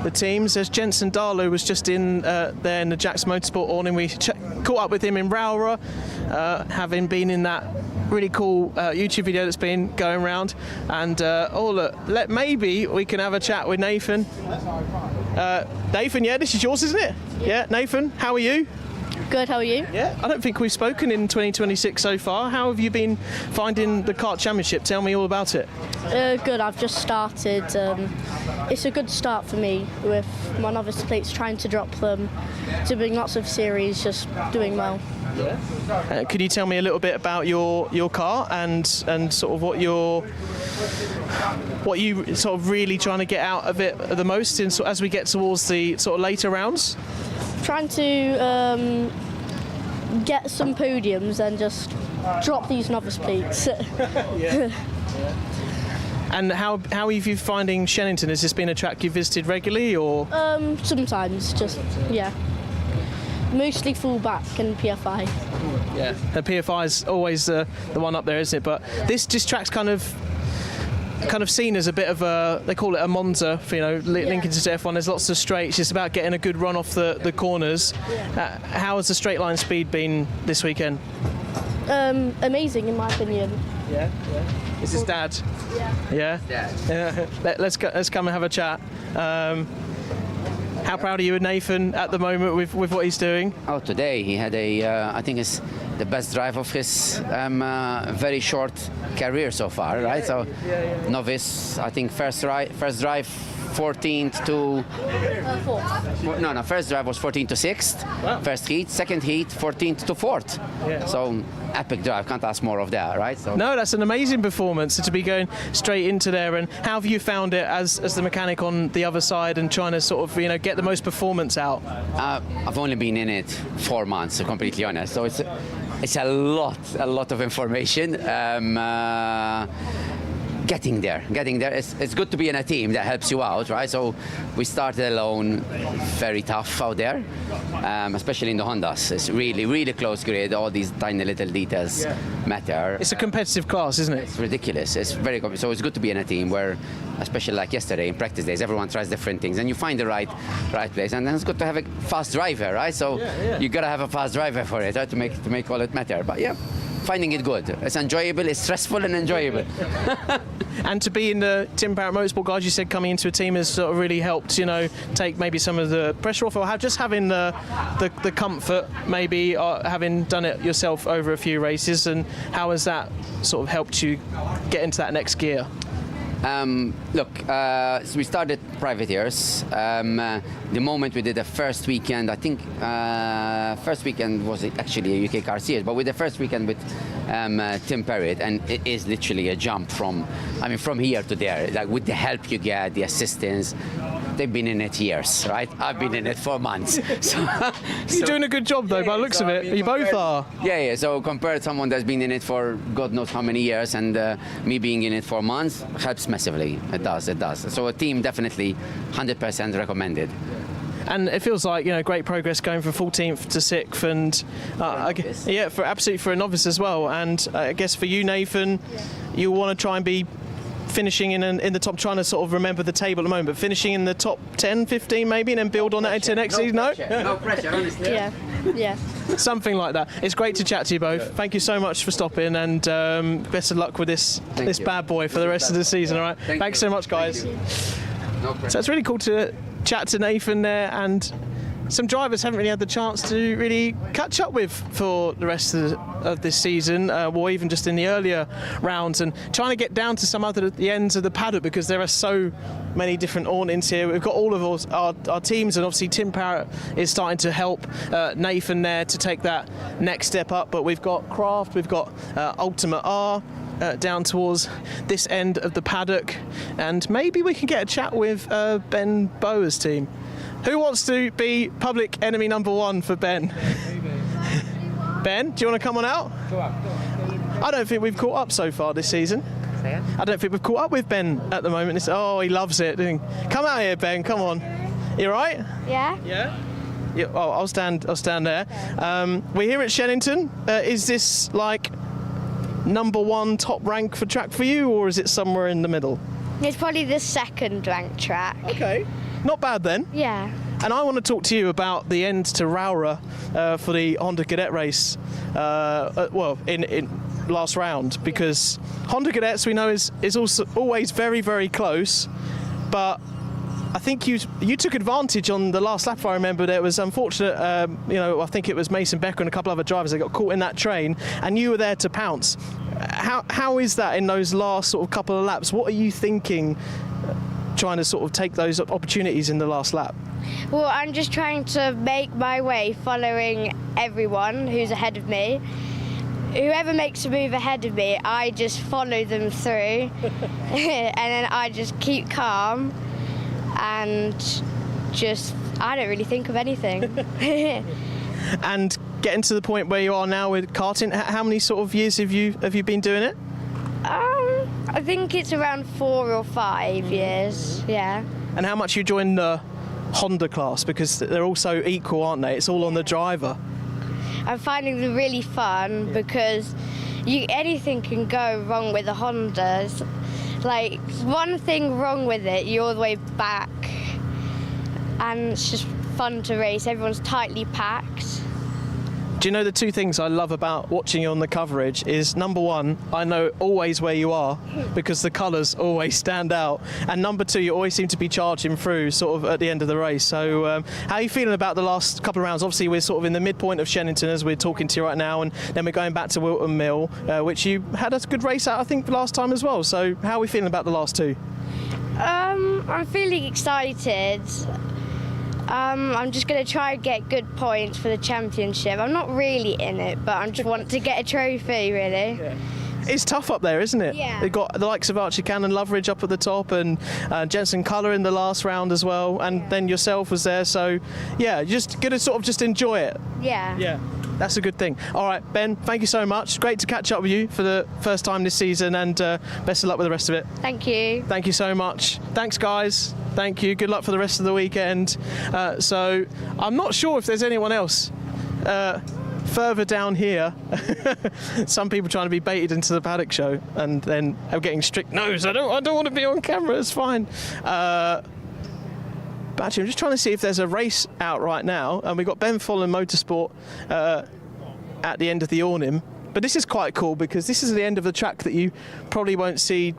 the teams. As Jensen Darlow was just in there in the Jack's Motorsport awning. We caught up with him in Rowra, having been in that really cool YouTube video that's been going around. And look, maybe we can have a chat with Nathan. Nathan, yeah, this is yours, isn't it? Yeah, Nathan, how are you? Good, how are you? Yeah, I don't think we've spoken in 2026 so far. How have you been finding the Kart Championship? Tell me all about it. Good, I've just started. It's a good start for me with my novice plates, trying to drop them, doing lots of series, just doing well. Could you tell me a little bit about your car and sort of what you sort of really trying to get out of it the most as we get towards the sort of later rounds? Trying to get some podiums and just drop these novice plates. And how are you finding Shenington? Has this been a track you've visited regularly, or? Sometimes, just yeah. Mostly fullback and PFI. Yeah, the PFI is always the one up there, isn't it? But this track's kind of seen as a bit of a, they call it a Monza, linking to F1. There's lots of straights. It's about getting a good run off the corners. Yeah. How has the straight line speed been this weekend? Amazing, in my opinion. Yeah. This is Dad. Yeah. Yeah. Let's come and have a chat. How proud are you of Nathan at the moment with what he's doing? Oh, today he had I think it's the best drive of his very short career so far, right? So novice, I think first drive 14th to Fourth. first drive was 14th to 6th. Wow. First heat, second heat 14th to 4th. Yeah. So epic drive, can't ask more of that, right? So no, that's an amazing performance to be going straight into there. And how have you found it as the mechanic on the other side and trying to sort of get the most performance out? I've only been in it 4 months, to be completely honest. So it's a lot of information. Getting there. It's good to be in a team that helps you out, right? So we started alone, very tough out there, especially in the Hondas. It's really close grid. All these tiny little details matter. It's a competitive class, isn't it? It's ridiculous. It's very so it's good to be in a team where, especially like yesterday in practice days, everyone tries different things and you find the right place. And then it's good to have a fast driver, right? So you gotta have a fast driver for it, right? to make all it matter. But yeah, finding it good. It's enjoyable. It's stressful and enjoyable. And to be in the Tim Barrett Motorsport, guys, you said coming into a team has sort of really helped, take maybe some of the pressure off, or just having the comfort, maybe having done it yourself over a few races. And how has that sort of helped you get into that next gear? So we started privateers. The moment we did the first weekend, I think first weekend was actually a UK Car Series, but with the first weekend with Tim Perrett, and it is literally a jump from here to there, like with the help you get, the assistance, they've been in it years, right? I've been in it for months. You're doing a good job, though, by the looks of it. You both are. Yeah. So compared to someone that's been in it for God knows how many years, and me being in it for months helps massively. It does. So a team definitely 100% recommended. And it feels like, great progress going from 14th to 6th, and for a novice as well. And I guess for you, Nathan, you want to try and be finishing in the top, trying to sort of remember the table at the moment, but finishing in the top 10, 15 maybe, and then build on that into next season. No pressure, honestly. Yeah. Something like that. It's great to chat to you both. Thank you so much for stopping, and best of luck with this bad boy for the rest of the season. All right. Thanks so much, guys. So it's really cool to chat to Nathan there, and some drivers haven't really had the chance to really catch up with for the rest of this season, or even just in the earlier rounds, and trying to get down to some other the ends of the paddock, because there are so many different awnings here. We've got all of our teams, and obviously Tim Parrott is starting to help Nathan there to take that next step up, but we've got Craft, we've got Ultimate R down towards this end of the paddock, and maybe we can get a chat with Ben Bower's team. Who wants to be public enemy number 1 for Ben? Ben, do you want to come on out? I don't think we've caught up so far this season. I don't think we've caught up with Ben at the moment. He loves it. Come out here, Ben. Come on. You all right? Yeah. Yeah. Oh, I'll stand there. We're here at Shenington. Is this like number 1 top rank for track for you, or is it somewhere in the middle? It's probably the second ranked track. Okay. Not bad then. Yeah. And I want to talk to you about the end to Rowra for the Honda Cadet race, in last round, because Honda Cadets, we know, is also always very, very close, but I think you took advantage on the last lap. If I remember, there was unfortunate, I think it was Mason Becker and a couple other drivers that got caught in that train, and you were there to pounce. How is that in those last sort of couple of laps? What are you thinking, trying to sort of take those opportunities in the last lap? Well, I'm just trying to make my way following everyone who's ahead of me. Whoever makes a move ahead of me, I just follow them through and then I just keep calm and I don't really think of anything. And getting to the point where you are now with karting, how many sort of years have you been doing it? I think it's around 4 or 5 years, yeah. And how much you joined the Honda class, because they're all so equal, aren't they? It's all on the driver. I'm finding them really fun because anything can go wrong with the Hondas. Like, one thing wrong with it, you're all the way back, and it's just fun to race. Everyone's tightly packed. Do you know the 2 things I love about watching you on the coverage is, number 1, I know always where you are because the colours always stand out, and number 2, you always seem to be charging through sort of at the end of the race. So how are you feeling about the last couple of rounds? Obviously we're sort of in the midpoint of Shenington as we're talking to you right now, and then we're going back to Whilton Mill, which you had a good race out, I think, last time as well. So how are we feeling about the last 2? I'm feeling excited. I'm just going to try and get good points for the championship. I'm not really in it, but I just want to get a trophy, really. Yeah. It's tough up there, isn't it? Yeah. They've got the likes of Archie Cannon, Loveridge up at the top, and Jensen Culler in the last round as well, and then yourself was there. So, yeah, you're just going to sort of just enjoy it. Yeah. Yeah. That's a good thing. All right, Ben, thank you so much. Great to catch up with you for the first time this season, and best of luck with the rest of it. Thank you. Thank you so much. Thanks, guys. Thank you. Good luck for the rest of the weekend. So I'm not sure if there's anyone else further down here. Some people trying to be baited into the paddock show, and then I'm getting strict no's. I don't want to be on camera. It's fine. But actually, I'm just trying to see if there's a race out right now, and we've got Ben Follen Motorsport at the end of the awning. But this is quite cool because this is the end of the track that you probably won't see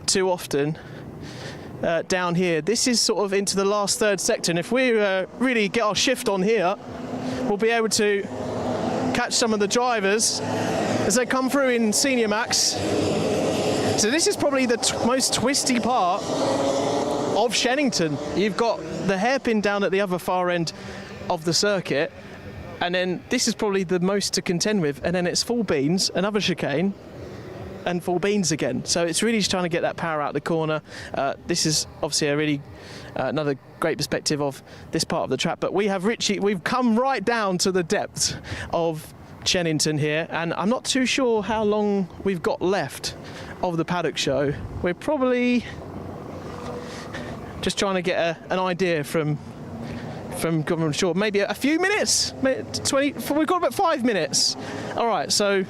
too often down here. This is sort of into the last third sector, and if we really get our shift on here, we'll be able to catch some of the drivers as they come through in Senior Max. So this is probably the most twisty part of Shenington. You've got the hairpin down at the other far end of the circuit, and then this is probably the most to contend with, and then it's full beans, another chicane, and full beans again. So it's really just trying to get that power out the corner. This is obviously a really another great perspective of this part of the track. But we have we've come right down to the depths of Shenington here, and I'm not too sure how long we've got left of the paddock show. We're probably just trying to get an idea from Governor Shaw. Maybe a few minutes, 20. We've got about 5 minutes. All right, so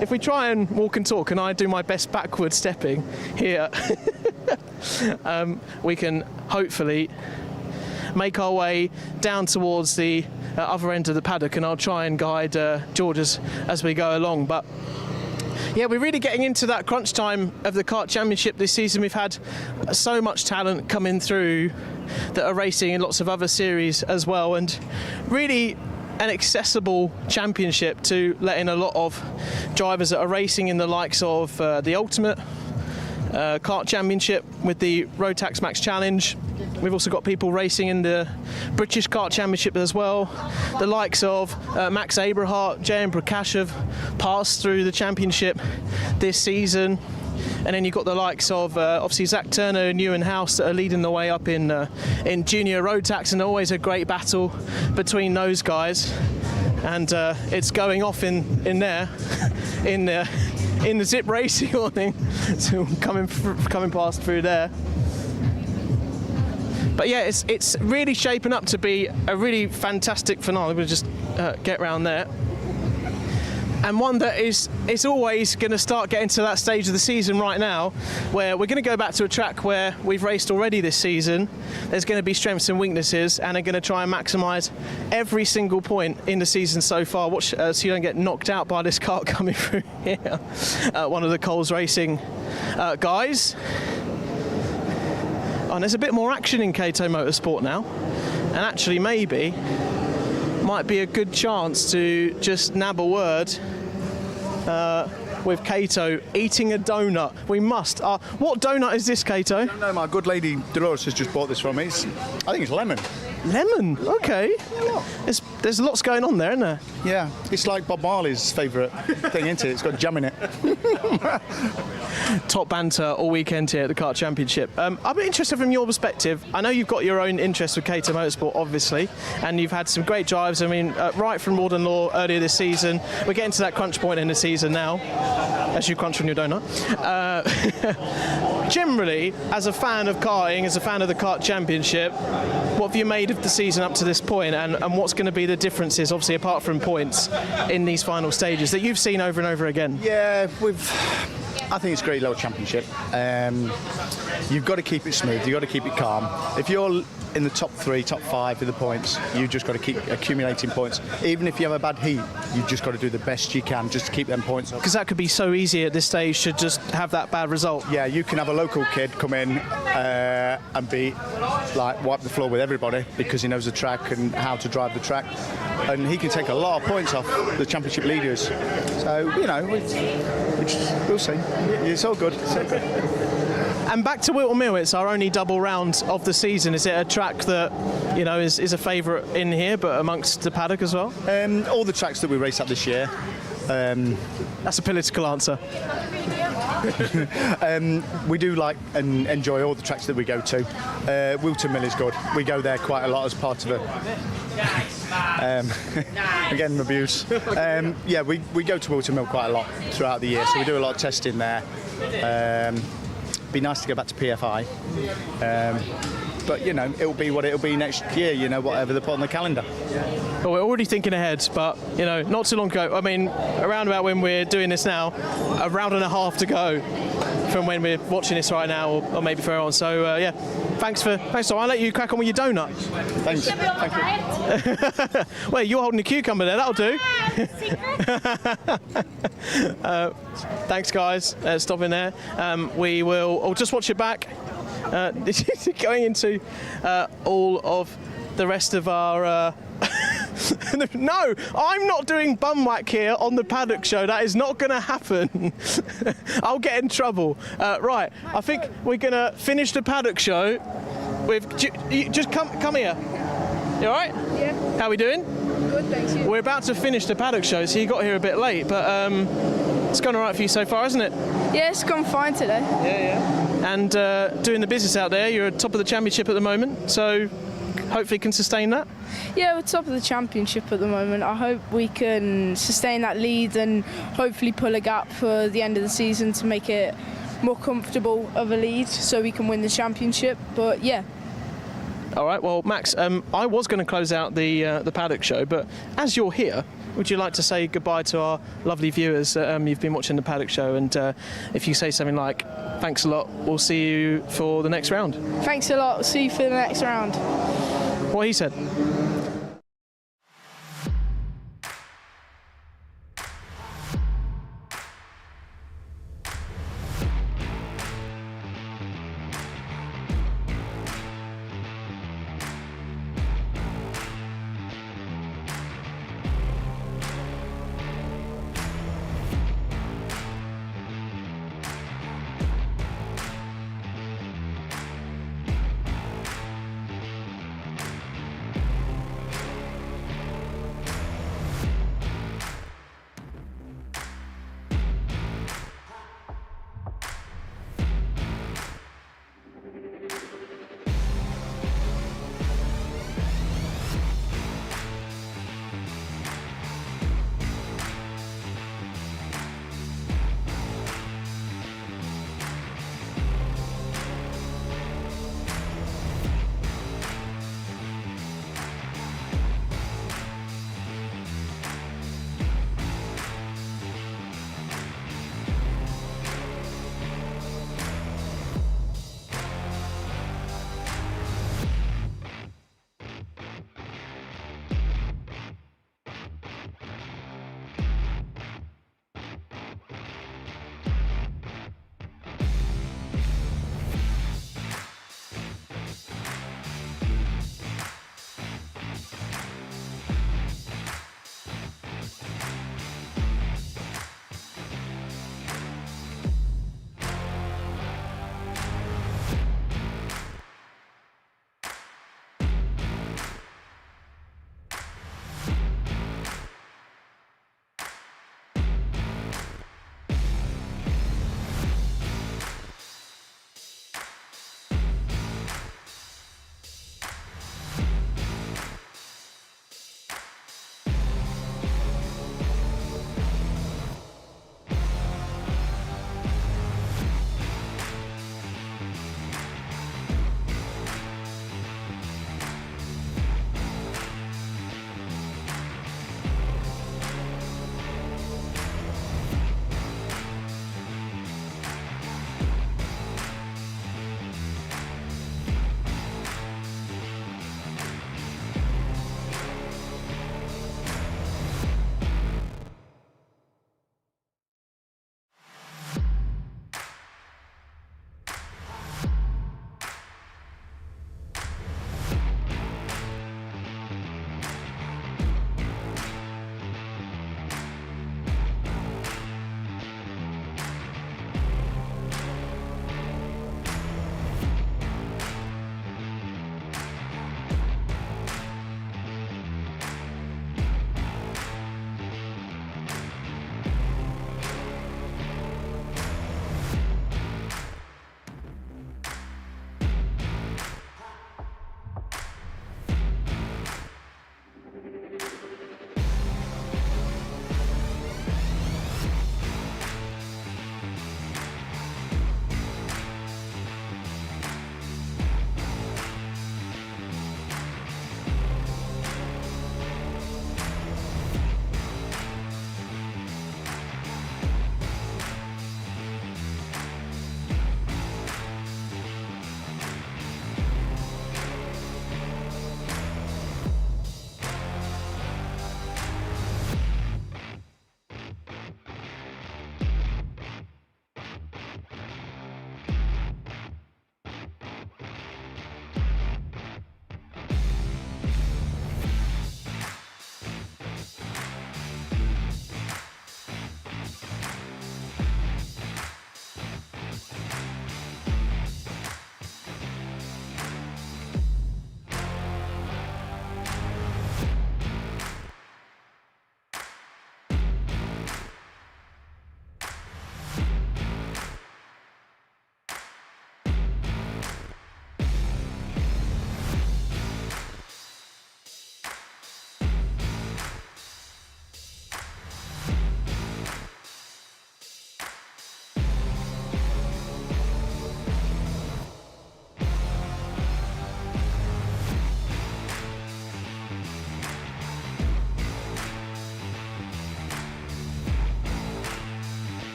if we try and walk and talk, and I do my best backward stepping here, we can hopefully make our way down towards the other end of the paddock, and I'll try and guide George as we go along. But yeah, we're really getting into that crunch time of the Kart Championship this season. We've had so much talent coming through that are racing in lots of other series as well, and really an accessible championship to let in a lot of drivers that are racing in the likes of the Ultimate Kart Championship with the Road Tax Max Challenge. We've also got people racing in the British Kart Championship as well. The likes of Max Aberhart, J.M. Prakash have passed through the championship this season. And then you've got the likes of obviously Zach Turner and Ewan House that are leading the way up in junior road tax, and always a great battle between those guys. And it's going off in there in the zip racing awning, so coming past through there. But yeah, it's really shaping up to be a really fantastic finale. We'll just get around there. And one that is always going to start getting to that stage of the season right now, where we're going to go back to a track where we've raced already this season. There's going to be strengths and weaknesses, and are going to try and maximise every single point in the season so far. Watch so you don't get knocked out by this kart coming through here. One of the Coles Racing guys. Oh, and there's a bit more action in Kato Motorsport now, and actually maybe might be a good chance to just nab a word with Kato eating a donut. We must. What donut is this, Kato? No, my good lady Dolores has just bought this from me. I think it's lemon. Lemon? Okay. There's lots going on there, isn't there? Yeah, it's like Bob Marley's favourite thing, isn't it? It's got jam in it. Top banter all weekend here at the Kart Championship. I'd be interested from your perspective. I know you've got your own interest with Kato Motorsport, obviously, and you've had some great drives. I mean, right from Warden Law earlier this season. We're getting to that crunch point in the season now, as you crunch on your donut. Generally, as a fan of karting, as a fan of the Kart Championship, what have you made of the season up to this point, and what's going to be the differences, obviously, apart from points, in these final stages that you've seen over and over again? Yeah, I think it's a great little championship. You've got to keep it smooth, you've got to keep it calm. If you're in the top 3, top 5 of the points, you've just got to keep accumulating points. Even if you have a bad heat, you've just got to do the best you can just to keep them points up. Because that could be so easy at this stage to just have that bad result. Yeah, you can have a local kid come in and wipe the floor with everybody because he knows the track and how to drive the track, and he can take a lot of points off the championship leaders. So, you know, we'll see. It's all good. It's all good. And back to Whilton Mill, it's our only double round of the season. Is it a track that, you know, is a favourite in here, but amongst the paddock as well? All the tracks that we race at this year. That's a political answer. We do like and enjoy all the tracks that we go to. Whilton Mill is good. We go there quite a lot as part of it. Again, abuse. Yeah, we go to Whilton Mill quite a lot throughout the year, so we do a lot of testing there. Be nice to go back to PFI. But, you know, it'll be what it'll be next year, you know, whatever they put on the calendar. Well, we're already thinking ahead, but, you know, not too long ago, I mean, around about when we're doing this now, a round and a half to go from when we're watching this right now, or maybe further on. So, yeah, thanks, Tom. I'll let you crack on with your donut. Thanks. Thank you. Well, you're holding a cucumber there, that'll do. Thanks, guys. Stop in there. We will just watch it back. Going into all of the rest of our... No, I'm not doing bum whack here on the paddock show. That is not going to happen. I'll get in trouble. Right, I think we're going to finish the paddock show with... Just come here. You all right? Yeah. How are we doing? Good, thanks. You? We're about to finish the paddock show, so you got here a bit late, but It's gone all right for you so far, isn't it? Yeah, it's gone fine today. And doing the business out there, you're at top of the championship at the moment, so hopefully can sustain that. Yeah, we're top of the championship at the moment. I hope we can sustain that lead and hopefully pull a gap for the end of the season to make it more comfortable of a lead so we can win the championship. But yeah. All right, well, Max, I was going to close out the paddock show, but as you're here, would you like to say goodbye to our lovely viewers? You've been watching the paddock show, and if you say something like, thanks a lot, we'll see you for the next round. Thanks a lot. See you for the next round. What he said.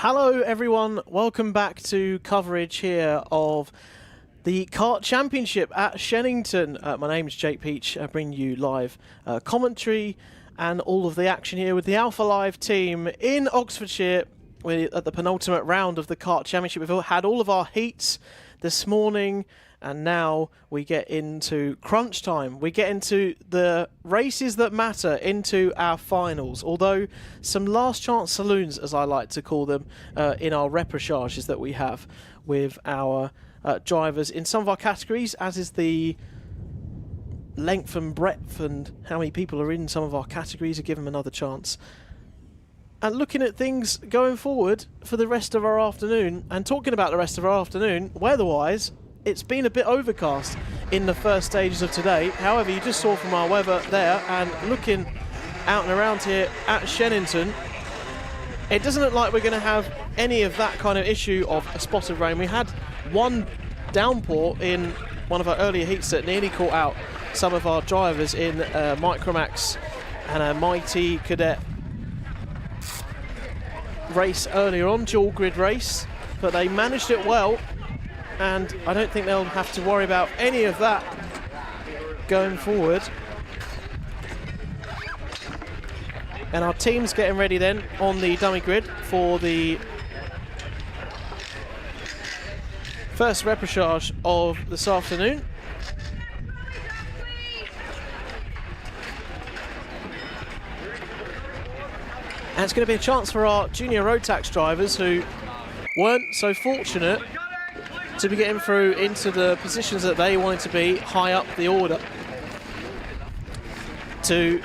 Hello everyone, welcome back to coverage here of the Kart Championship at Shenington. My name is Jake Peach, bringing you live commentary and all of the action here with the Alpha Live team in Oxfordshire at the penultimate round of the Kart Championship. We've had all of our heats this morning, and now we get into crunch time. We get into the races that matter, into our finals. Although some last chance saloons, as I like to call them, in our reportages that we have with our drivers in some of our categories, as is the length and breadth and how many people are in some of our categories, to give them another chance. And looking at things going forward for the rest of our afternoon, and talking about the rest of our afternoon, weather-wise, it's been a bit overcast in the first stages of today. However, you just saw from our weather there, and looking out and around here at Shenington, it doesn't look like we're going to have any of that kind of issue of a spot of rain. We had one downpour in one of our earlier heats that nearly caught out some of our drivers in Micromax and a Mighty Cadet race earlier on, dual grid race, but they managed it well, and I don't think they'll have to worry about any of that going forward. And our team's getting ready then on the dummy grid for the first reportage of this afternoon. And it's going to be a chance for our junior road tax drivers who weren't so fortunate to be getting through into the positions that they wanted to be high up the order, to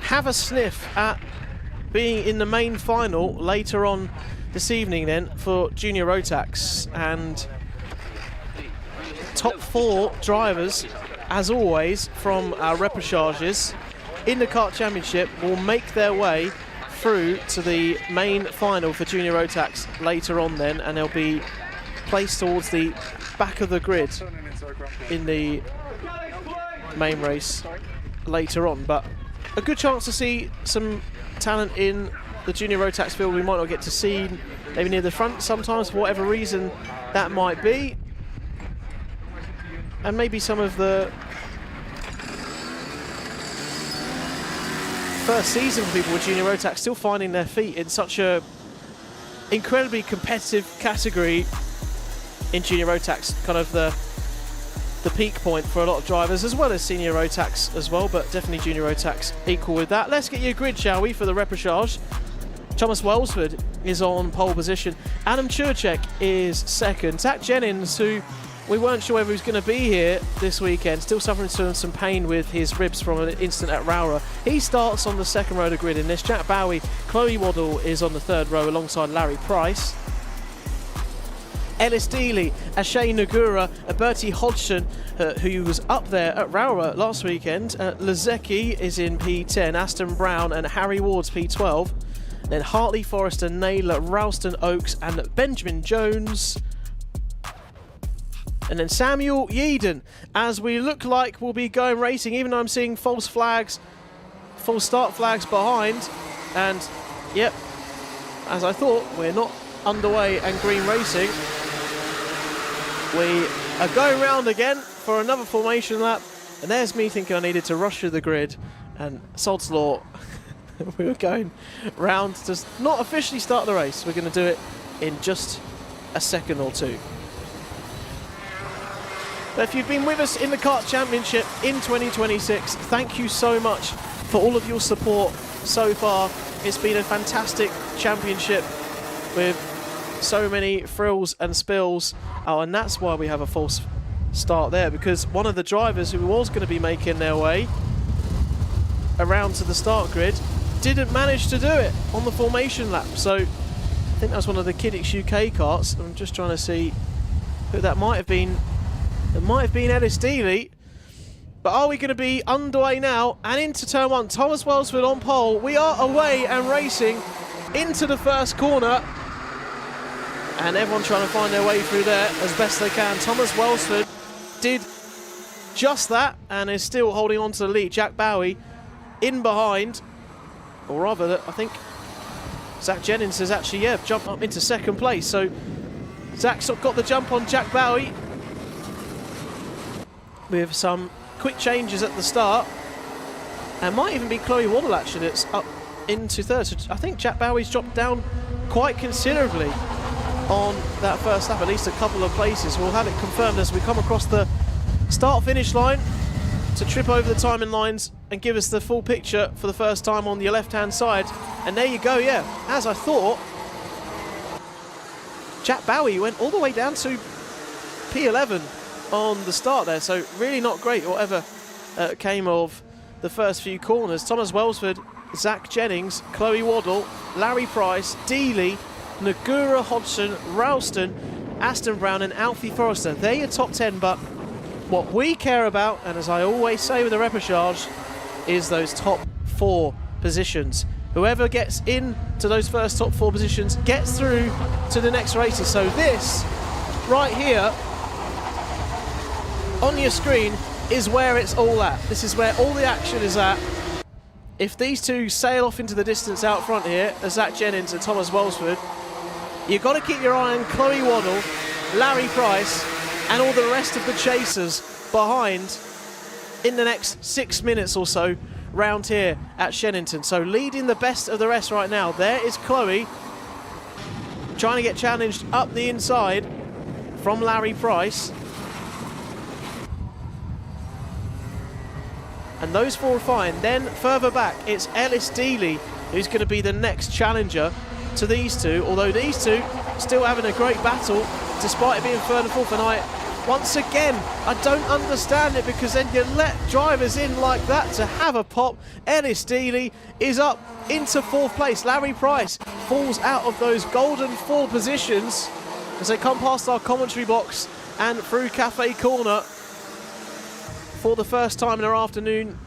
have a sniff at being in the main final later on this evening then for junior road tax. And top 4 drivers, as always, from our reportages in the Kart Championship will make their way through to the main final for junior road tax later on then, and they'll be placed towards the back of the grid in the main race later on. But a good chance to see some talent in the junior road tax field we might not get to see maybe near the front sometimes, for whatever reason that might be. And maybe some of the first season for people with junior road tax still finding their feet in such a incredibly competitive category in junior road tax, kind of the peak point for a lot of drivers, as well as senior road tax as well, but definitely junior road tax equal with that. Let's get you a grid, shall we, for the reportage. Thomas Welsford is on pole position. Adam Churchek is second. Zach Jennings, who we weren't sure whether he was going to be here this weekend, still suffering some pain with his ribs from an incident at Rowra. He starts on the second row of the grid in this. Jack Bowie, Chloe Waddle is on the third row alongside Larry Price. Ellis Dealey, Ashay Nagura, Bertie Hodgson, who was up there at Rowra last weekend. Lazecki is in P10, Aston Brown and Harry Ward's P12. Then Hartley, Forrester, Naylor, Ralston, Oakes and Benjamin Jones. And then Samuel Yeadon, as we look like we'll be going racing, even though I'm seeing false flags, false start flags behind. And, yep, as I thought, we're not underway and green racing. We are going round again for another formation lap. And there's me thinking I needed to rush through the grid. And sod's law, we were going round to not officially start the race. We're going to do it in just a second or two. But if you've been with us in the Kart Championship in 2026, thank you so much for all of your support so far. It's been a fantastic championship with so many thrills and spills. Oh, and that's why we have a false start there, because one of the drivers who was going to be making their way around to the start grid didn't manage to do it on the formation lap. So I think that's one of the Kiddix UK karts. I'm just trying to see who that might have been. It might have been Ellis Dealey. But are we going to be underway now and into turn 1? Thomas Welsford on pole. We are away and racing into the first corner. And everyone trying to find their way through there as best they can. Thomas Welsford did just that and is still holding on to the lead. Jack Bowie in behind. Or rather, I think Zach Jennings has actually, jumped up into second place. So Zach's got the jump on Jack Bowie with some quick changes at the start. And might even be Chloe Waddle actually that's up into third. So I think Jack Bowie's dropped down quite considerably on that first lap, at least a couple of places. We'll have it confirmed as we come across the start-finish line to trip over the timing lines and give us the full picture for the first time on your left-hand side. And there you go, as I thought, Jack Bowie went all the way down to P11 on the start there, so really not great whatever came of the first few corners. Thomas Welsford, Zach Jennings, Chloe Waddle, Larry Price, Dealey, Nagura Hodgson, Ralston, Aston Brown and Alfie Forrester. They're your top 10, but what we care about, and as I always say with the repechage, is those top 4 positions. Whoever gets into those first top 4 positions gets through to the next races. So this right here on your screen is where it's all at. This is where all the action is at. If these two sail off into the distance out front here, Zach Jennings and Thomas Welsford, you've got to keep your eye on Chloe Waddle, Larry Price and all the rest of the chasers behind in the next 6 minutes or so round here at Shenington. So leading the best of the rest right now, there is Chloe trying to get challenged up the inside from Larry Price. And those 4 are fine. Then further back, it's Ellis Dealey who's going to be the next challenger to these two, although these two still having a great battle despite it being third and fourth. And once again, I don't understand it, because then you let drivers in like that to have a pop. Ellis Dealey is up into 4th place. Larry Price falls out of those golden 4 positions as they come past our commentary box and through Cafe Corner for the first time in our afternoon,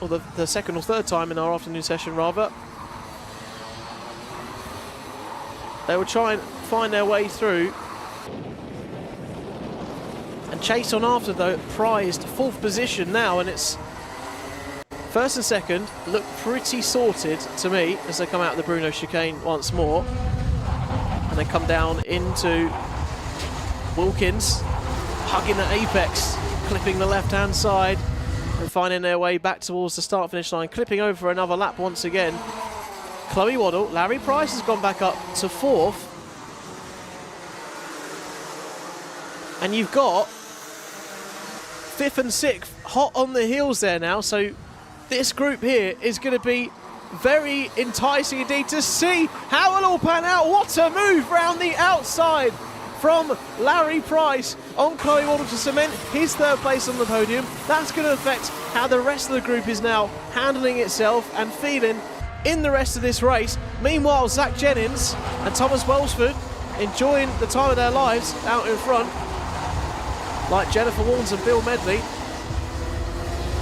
or the second or third time in our afternoon session rather. They will try and find their way through and chase on after the prized 4th position now, and it's first and second look pretty sorted to me as they come out of the Bruno chicane once more and they come down into Wilkins, hugging the apex, clipping the left-hand side and finding their way back towards the start-finish line, clipping over for another lap once again. Chloe Waddle, Larry Price has gone back up to 4th. And you've got 5th and 6th hot on the heels there now, so this group here is going to be very enticing indeed to see how it'll all pan out. What a move round the outside from Larry Price on Chloe Waddle to cement his 3rd place on the podium. That's going to affect how the rest of the group is now handling itself and feeling in the rest of this race. Meanwhile, Zach Jennings and Thomas Welsford enjoying the time of their lives out in front, like Jennifer Warnes and Bill Medley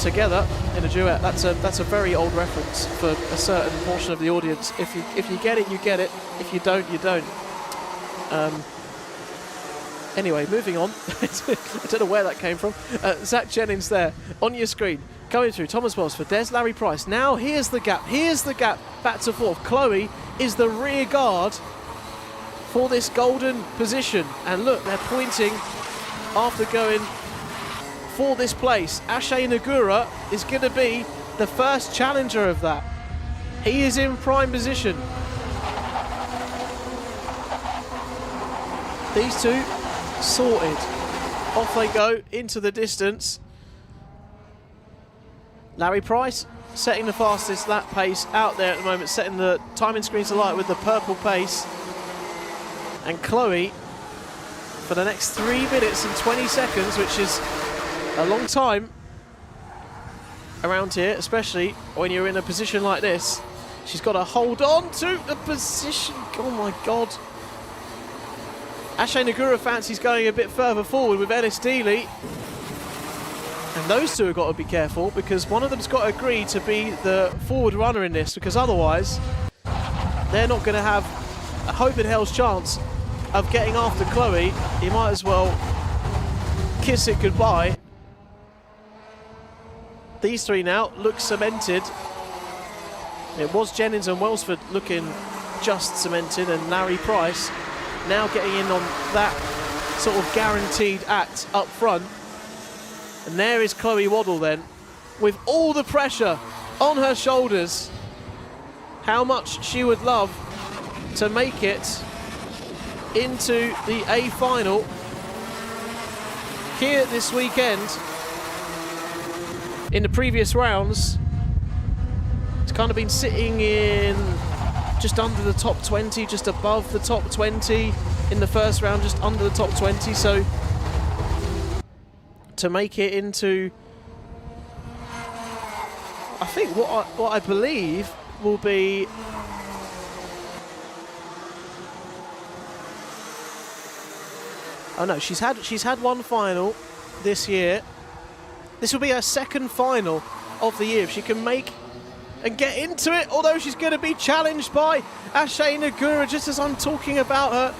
together in a duet. That's a very old reference for a certain portion of the audience. If you get it, you get it. If you don't, you don't. Anyway, moving on. I don't know where that came from. Zach Jennings there on your screen. Going through Thomas Welsford. There's Larry Price. Now here's the gap. Here's the gap back to 4th. Chloe is the rear guard for this golden position. And look, they're pointing after going for this place. Ashay Nagura is going to be the first challenger of that. He is in prime position. These two sorted. Off they go into the distance. Larry Price setting the fastest lap pace out there at the moment, setting the timing screens alight with the purple pace. And Chloe, for the next 3 minutes and 20 seconds, which is a long time around here, especially when you're in a position like this, she's got to hold on to the position. Oh my God. Ashay Nagura fancies going a bit further forward with Ellis Dealey. And those two have got to be careful, because one of them's got to agree to be the forward runner in this, because otherwise they're not going to have a hope in hell's chance of getting after Chloe. You might as well kiss it goodbye. These three now look cemented. It was Jennings and Welsford looking just cemented, and Larry Price now getting in on that sort of guaranteed act up front. And there is Chloe Waddle then, with all the pressure on her shoulders. How much she would love to make it into the A final here this weekend. In the previous rounds, it's kind of been sitting in just under the top 20, just above the top 20 in the first round, just under the top 20. So to make it into, I think what I believe will be oh no, she's had one final this year. This will be her second final of the year if she can make and get into it, although she's going to be challenged by Ashay Nagura just as I'm talking about her.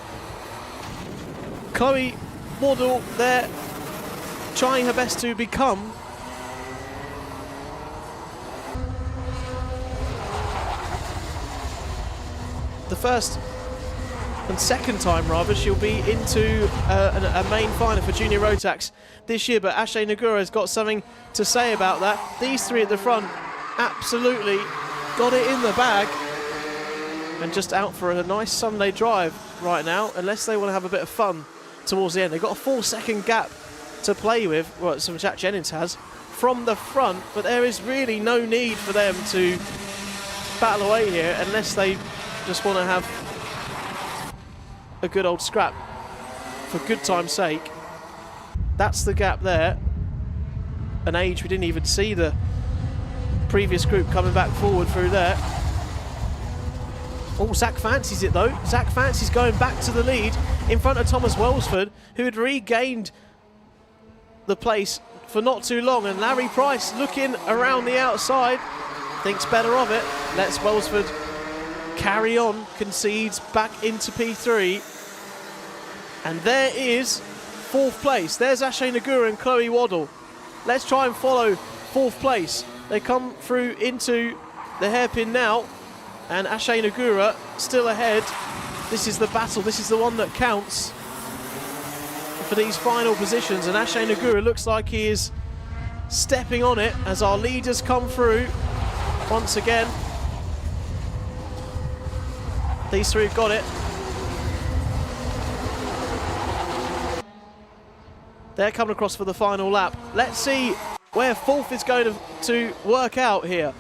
Chloe Waddle there trying her best to become the first and second time rather she'll be into a main final for Junior Rotax this year, but Ashay Nagura has got something to say about that. These three at the front absolutely got it in the bag and just out for a nice Sunday drive right now, unless they want to have a bit of fun towards the end. They've got a 4-second gap to play with, well, some Jack Jennings has, from the front, but there is really no need for them to battle away here unless they just want to have a good old scrap for good time's sake. That's the gap there. An age we didn't even see the previous group coming back forward through there. Oh, Zach fancies it though. Zach fancies going back to the lead in front of Thomas Welsford, who had regained the place for not too long, and Larry Price looking around the outside, thinks better of it, lets Welsford carry on, concedes back into P3, and there is fourth place. There's Ashay Nagura and Chloe Waddle. Let's try and follow fourth place. They come through into the hairpin now, and Ashay Nagura still ahead. This is the battle, this is the one that counts for these final positions, and Ashay Nagura looks like he is stepping on it as our leaders come through once again. These three have got it. They're coming across for the final lap. Let's see where fourth is going to work out here.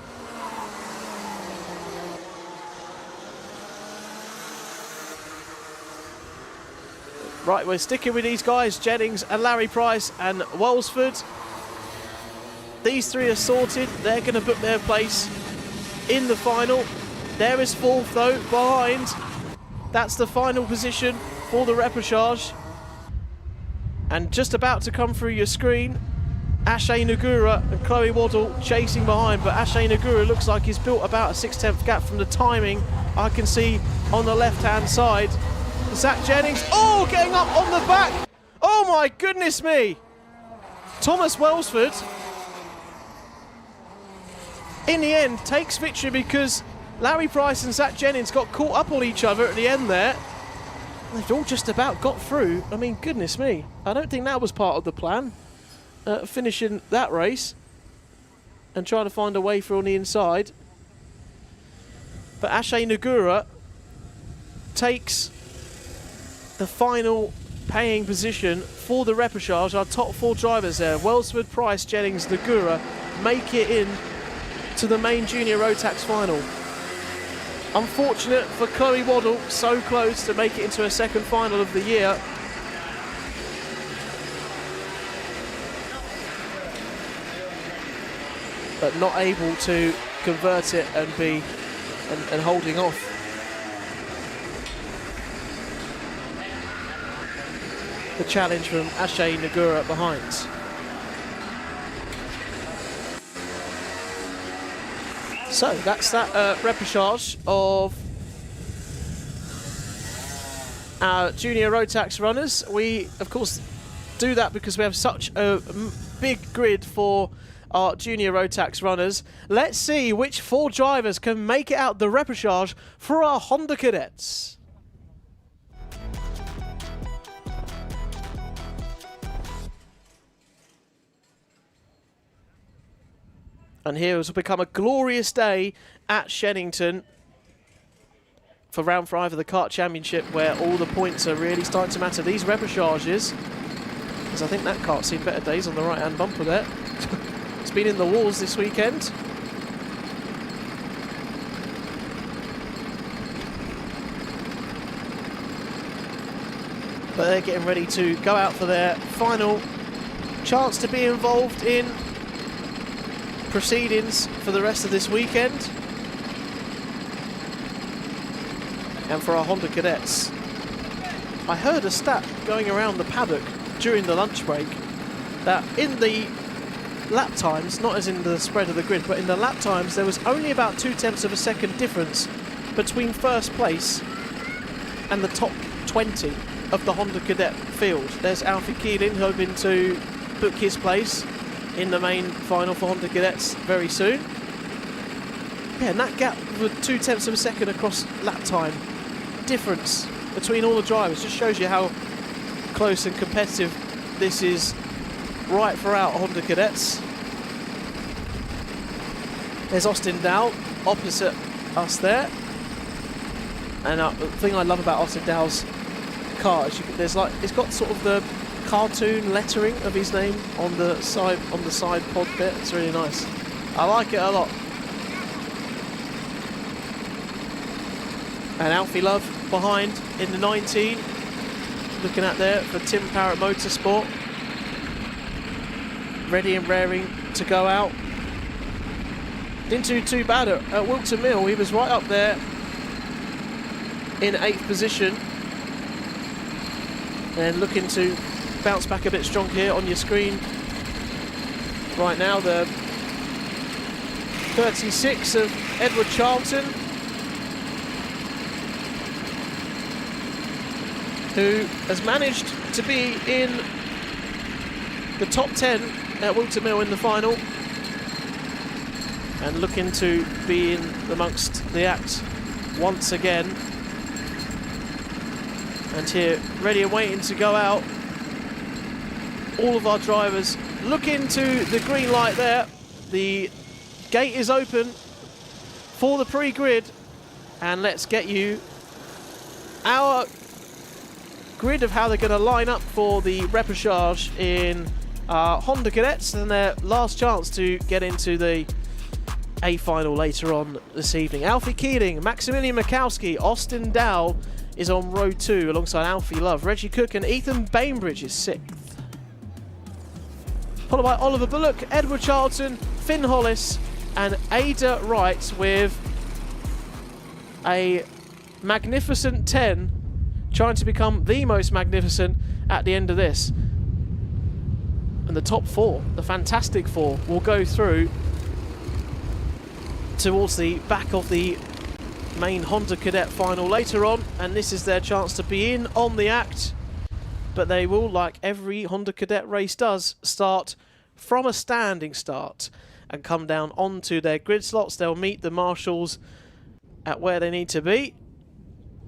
Right, we're sticking with these guys, Jennings and Larry Price and Welsford. These three are sorted. They're going to book their place in the final. There is fourth though, behind. That's the final position for the repechage. And just about to come through your screen, Ashay Nagura and Chloe Waddle chasing behind, but Ashay Nagura looks like he's built about a 6/10 gap from the timing I can see on the left-hand side. Zach Jennings, oh, getting up on the back. Oh my goodness me. Thomas Welsford, in the end, takes victory because Larry Price and Zach Jennings got caught up on each other at the end there. They've all just about got through. I mean, goodness me. I don't think that was part of the plan, finishing that race and trying to find a way through on the inside. But Ashay Nagura takes the final paying position for the repechage. Our top four drivers there, Welsford, Price, Jennings, Nagura, make it in to the main Junior Rotax final. Unfortunate for Chloe Waddle, so close to make it into her second final of the year. But not able to convert it and be and holding off. The challenge from Ashay Nagura behind. So that's that repechage of our Junior Rotax runners. We, of course, do that because we have such a big grid for our junior road tax runners. Let's see which 4 drivers can make it out the repechage for our Honda Cadets. And here has become a glorious day at Shenington for round 5 of the Kart Championship, where all the points are really starting to matter. These repechages, because I think that kart's seen better days on the right-hand bumper there. It's been in the walls this weekend. But they're getting ready to go out for their final chance to be involved in proceedings for the rest of this weekend. And for our Honda Cadets, I heard a stat going around the paddock during the lunch break that in the lap times, not as in the spread of the grid, but in the lap times, there was only about 0.2 of a second difference between first place and the top 20 of the Honda Cadet field. There's Alfie Keeling hoping to book his place in the main final for Honda Cadets very soon. Yeah, and that gap with 0.2 of a second across lap time difference between all the drivers just shows you how close and competitive this is right for our Honda Cadets. There's Austin Dow opposite us there. And the thing I love about Austin Dow's car is there's like, it's got sort of the cartoon lettering of his name on the side pod bit. It's really nice. I like it a lot. And Alfie Love behind in the 19, looking at there for Tim Parrott Motorsport. Ready and raring to go out. Didn't do too bad at Whilton Mill. He was right up there in 8th position. And looking to bounce back a bit strong here on your screen. Right now, the 36 of Edward Charlton, who has managed to be in the top 10 at Whilton Mill in the final, and looking to be in amongst the act once again. And here, ready and waiting to go out. All of our drivers look into the green light there. The gate is open for the pre-grid, and let's get you our grid of how they're going to line up for the repechage in Honda Cadets and their last chance to get into the A final later on this evening. Alfie Keeling, Maximilian Mikowski, Austin Dow is on row 2 alongside Alfie Love. Reggie Cook and Ethan Bainbridge is 6th. Followed by Oliver Bullock, Edward Charlton, Finn Hollis and Ada Wright with a magnificent 10, trying to become the most magnificent at the end of this. And the top 4, the Fantastic 4, will go through towards the back of the main Honda Cadet final later on, and this is their chance to be in on the act. But they will, like every Honda Cadet race does, start from a standing start and come down onto their grid slots. They'll meet the marshals at where they need to be.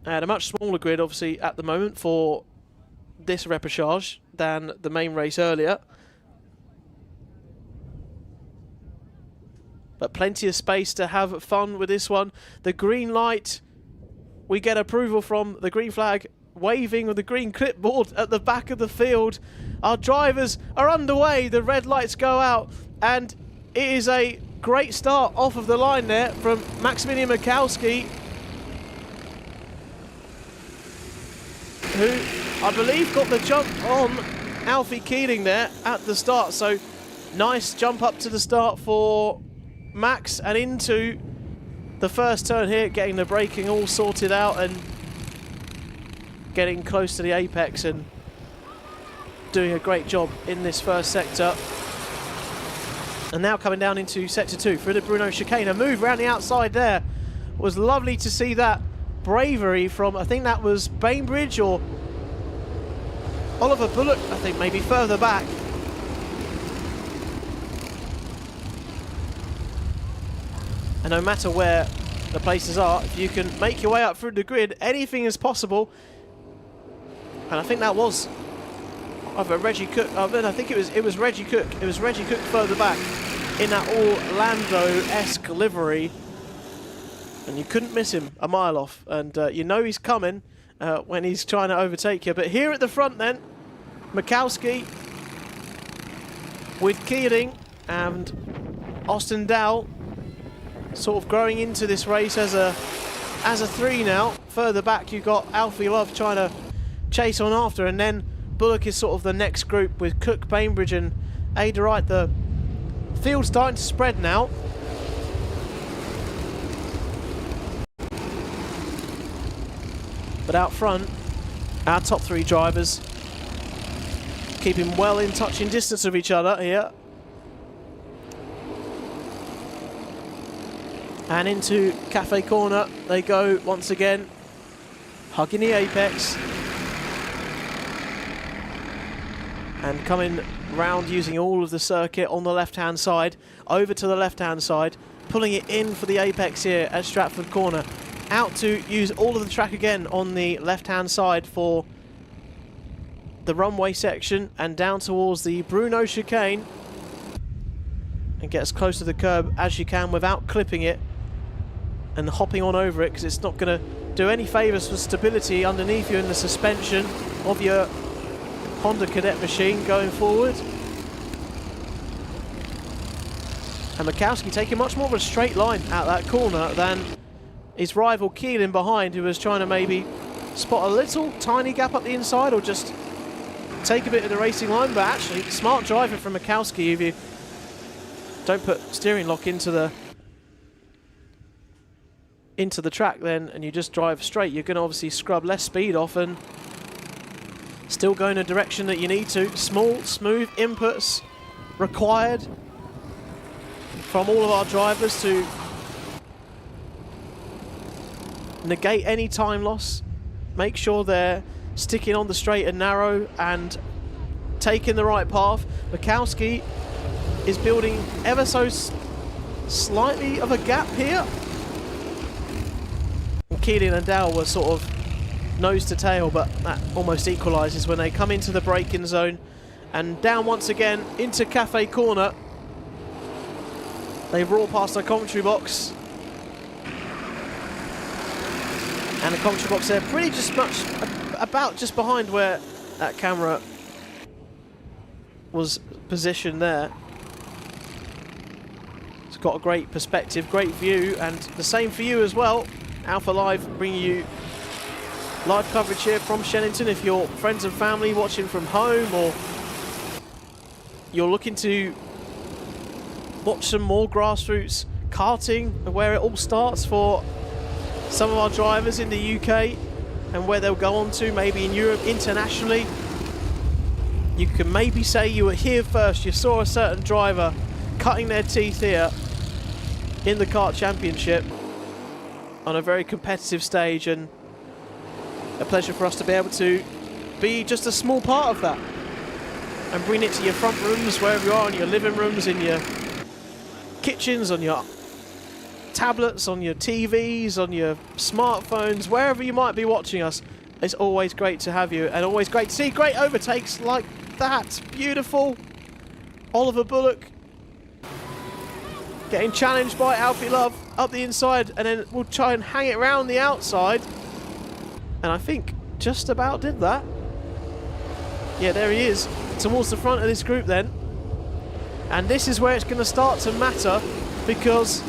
And a much smaller grid, obviously, at the moment for this repechage than the main race earlier. But plenty of space to have fun with this one. The green light, we get approval from the green flag waving with the green clipboard at the back of the field. Our drivers are underway, the red lights go out, and it is a great start off of the line there from Maximilian Mikowski, who I believe got the jump on Alfie Keeling there at the start. So nice jump up to the start for Max and into the first turn here, getting the braking all sorted out and getting close to the apex and doing a great job in this first sector. And now coming down into sector 2 through the Bruno chicane. A move around the outside there. Was lovely to see that bravery from, I think that was Bainbridge or Oliver Bullock, I think maybe further back. And no matter where the places are, if you can make your way up through the grid, anything is possible. And I think that was either Reggie Cook. I think it was Reggie Cook. It was Reggie Cook further back in that Orlando-esque livery. And you couldn't miss him a mile off. And you know he's coming when he's trying to overtake you. But here at the front then, Mikowski with Keeling and Austin Dowell sort of growing into this race as a 3 now. Further back you've got Alfie Love trying to chase on after, and then Bullock is sort of the next group with Cook, Bainbridge and Ada Wright. The field's starting to spread now. But out front, our top 3 drivers keeping well in touching distance of each other here. And into Cafe Corner they go once again, hugging the apex. And coming round using all of the circuit on the left-hand side, over to the left-hand side, pulling it in for the apex here at Stratford Corner. Out to use all of the track again on the left-hand side for the runway section, and down towards the Bruno chicane. And get as close to the curb as you can without clipping it and hopping on over it, because it's not going to do any favours for stability underneath you in the suspension of your Honda Cadet machine going forward. And Mikowski taking much more of a straight line out that corner than his rival Keelan behind, who was trying to maybe spot a little tiny gap up the inside or just take a bit of the racing line. But actually, smart driving from Mikowski. If you don't put steering lock into the track then, and you just drive straight, you're going to obviously scrub less speed off and still go in a direction that you need to. Small, smooth inputs required from all of our drivers to negate any time loss. Make sure they're sticking on the straight and narrow and taking the right path. Mikowski is building ever so slightly of a gap here. Keelan and Dowell were sort of nose to tail, but that almost equalises when they come into the braking zone. And down once again into Cafe Corner. They roar past the commentary box. And the commentary box there pretty just much about just behind where that camera was positioned there. It's got a great perspective, great view, and the same for you as well. Alpha Live bringing you live coverage here from Shenington. If you're friends and family watching from home, or you're looking to watch some more grassroots karting, where it all starts for some of our drivers in the UK and where they'll go on to maybe in Europe internationally, you can maybe say you were here first. You saw a certain driver cutting their teeth here in the Kart Championship on a very competitive stage, and a pleasure for us to be able to be just a small part of that and bring it to your front rooms, wherever you are, in your living rooms, in your kitchens, on your tablets, on your TVs, on your smartphones, wherever you might be watching us. It's always great to have you, and always great to see great overtakes like that. Beautiful. Oliver Bullock getting challenged by Alfie Love up the inside, and then we'll try and hang it around the outside. And I think just about did that. Yeah, there he is, towards the front of this group then. And this is where it's going to start to matter, because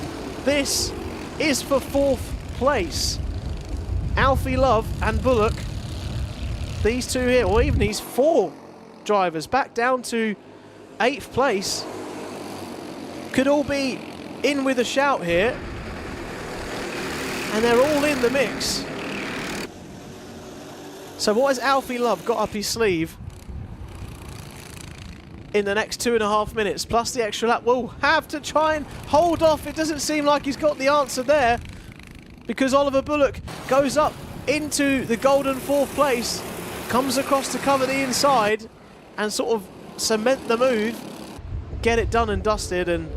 this is for 4th place. Alfie Love and Bullock, these two here, or even these 4 drivers back down to 8th place, could all be in with a shout here, and they're all in the mix. So what has Alfie Love got up his sleeve in the next 2.5 minutes, plus the extra lap? We'll have to try and hold off. It doesn't seem like he's got the answer there, because Oliver Bullock goes up into the golden 4th place, comes across to cover the inside and sort of cement the move, get it done and dusted. And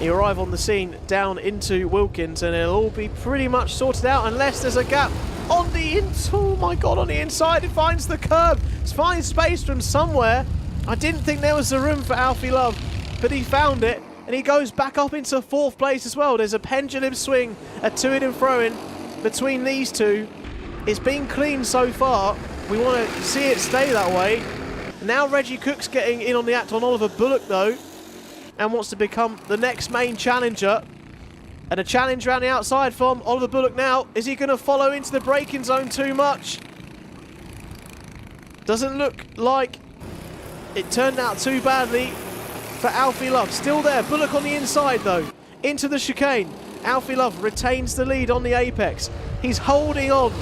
You arrive on the scene down into Wilkins, and it'll all be pretty much sorted out unless there's a gap on the on the inside. It finds the curb. It's finding space from somewhere. I didn't think there was a room for Alfie Love, but he found it, and he goes back up into 4th place as well. There's a pendulum swing, a to-in and throw-in between these two. It's been clean so far. We want to see it stay that way. Now Reggie Cook's getting in on the act on Oliver Bullock though, and wants to become the next main challenger. And a challenge around the outside from Oliver Bullock now. Is he going to follow into the braking zone too much? Doesn't look like it turned out too badly for Alfie Love. Still there, Bullock on the inside though, into the chicane. Alfie Love retains the lead on the apex. He's holding on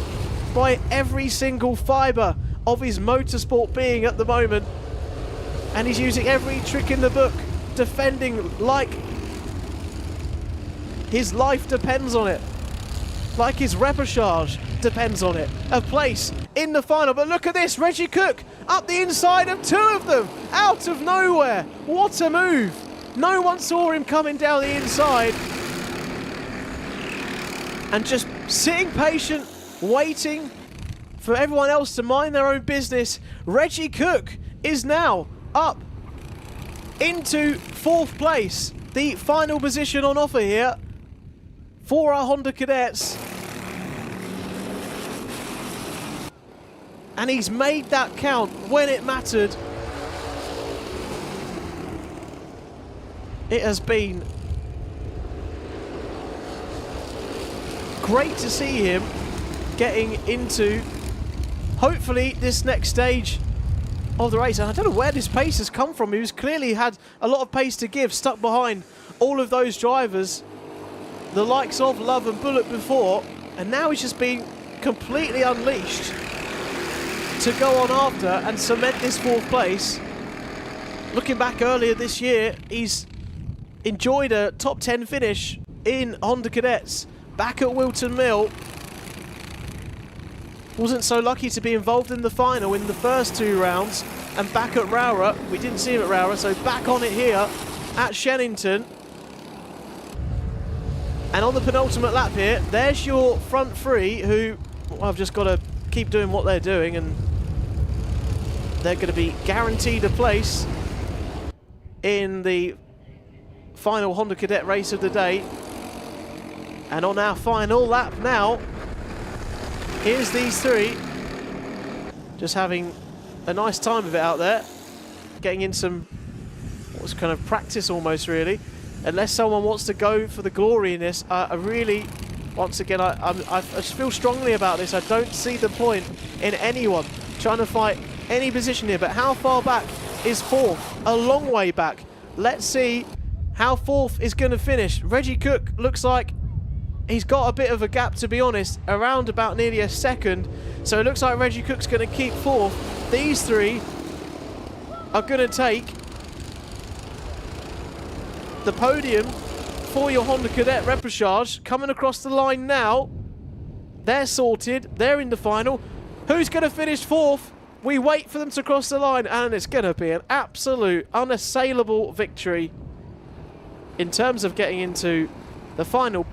by every single fibre of his motorsport being at the moment. And he's using every trick in the book, defending like his life depends on it. Like his repechage depends on it. A place in the final. But look at this, Reggie Cook up the inside of 2 of them, out of nowhere. What a move. No one saw him coming down the inside. And just sitting patient, waiting for everyone else to mind their own business. Reggie Cook is now up into 4th place. The final position on offer here for our Honda Cadets. And he's made that count when it mattered. It has been great to see him getting into, hopefully, this next stage of the race. And I don't know where this pace has come from. He was clearly had a lot of pace to give, stuck behind all of those drivers, the likes of Love and Bullock before, and now he's just been completely unleashed to go on after and cement this 4th place. Looking back earlier this year, he's enjoyed a top 10 finish in Honda Cadets back at Whilton Mill. Wasn't so lucky to be involved in the final in the first 2 rounds, and back at Rowrah. We didn't see him at Rowrah, so back on it here at Shenington. And on the penultimate lap here, there's your front 3 who, well, I've just got to keep doing what they're doing, and they're going to be guaranteed a place in the final Honda Cadet race of the day. And on our final lap now, here's these 3 just having a nice time of it out there, getting in some what's kind of practice almost, really. Unless someone wants to go for the glory in this, I really, once again, I just feel strongly about this. I don't see the point in anyone trying to fight any position here. But how far back is 4th? A long way back. Let's see how 4th is going to finish. Reggie Cook looks like he's got a bit of a gap, to be honest, around about nearly a second. So it looks like Reggie Cook's going to keep 4th. These 3 are going to take the podium for your Honda Cadet repechage. Coming across the line now. They're sorted. They're in the final. Who's going to finish 4th? We wait for them to cross the line, and it's going to be an absolute, unassailable victory in terms of getting into the final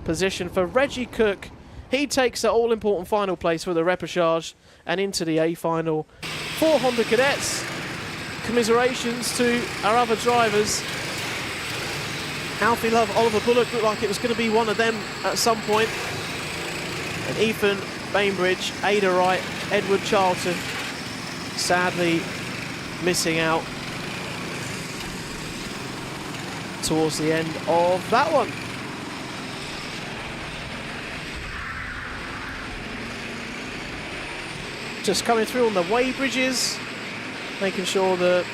position for Reggie Cook. He takes the all-important final place for the repechage and into the A final for Honda Cadets. Commiserations to our other drivers. Alfie Love, Oliver Bullock looked like it was going to be one of them at some point. And Ethan Bainbridge, Ada Wright, Edward Charlton, sadly missing out towards the end of that one. Just coming through on the weigh bridges, making sure the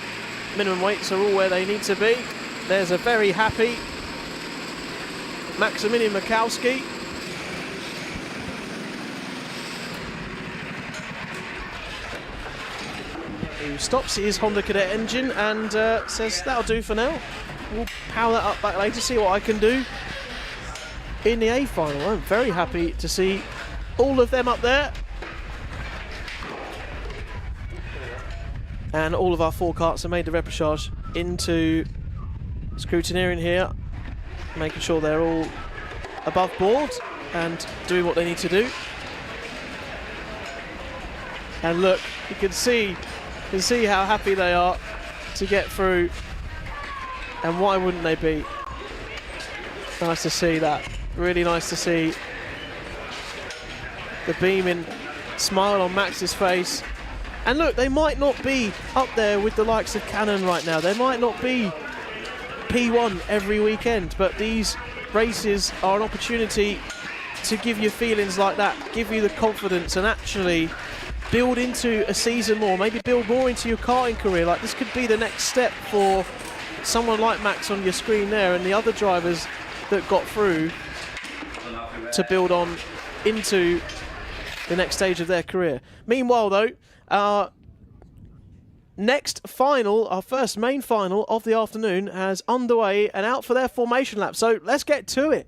minimum weights are all where they need to be. There's a very happy Maximilian Mikowski. Who stops his Honda Cadet engine and says, that'll do for now. We'll power that up back later, see what I can do in the A final. I'm very happy to see all of them up there. And all of our 4 karts have made the repechage into scrutineering here making sure they're all above board and doing what they need to do. And look, you can see how happy they are to get through. And why wouldn't they be? Nice to see that. Really nice to see the beaming smile on Max's face. And look, they might not be up there with the likes of Cannon right now. They might not be P1 every weekend, but these races are an opportunity to give you feelings like that, give you the confidence and actually build into a season more, maybe build more into your karting career. Like, this could be the next step for someone like Max on your screen there and the other drivers that got through to build on into the next stage of their career. Meanwhile though, our next final, our first main final of the afternoon has underway and out for their formation lap. So let's get to it.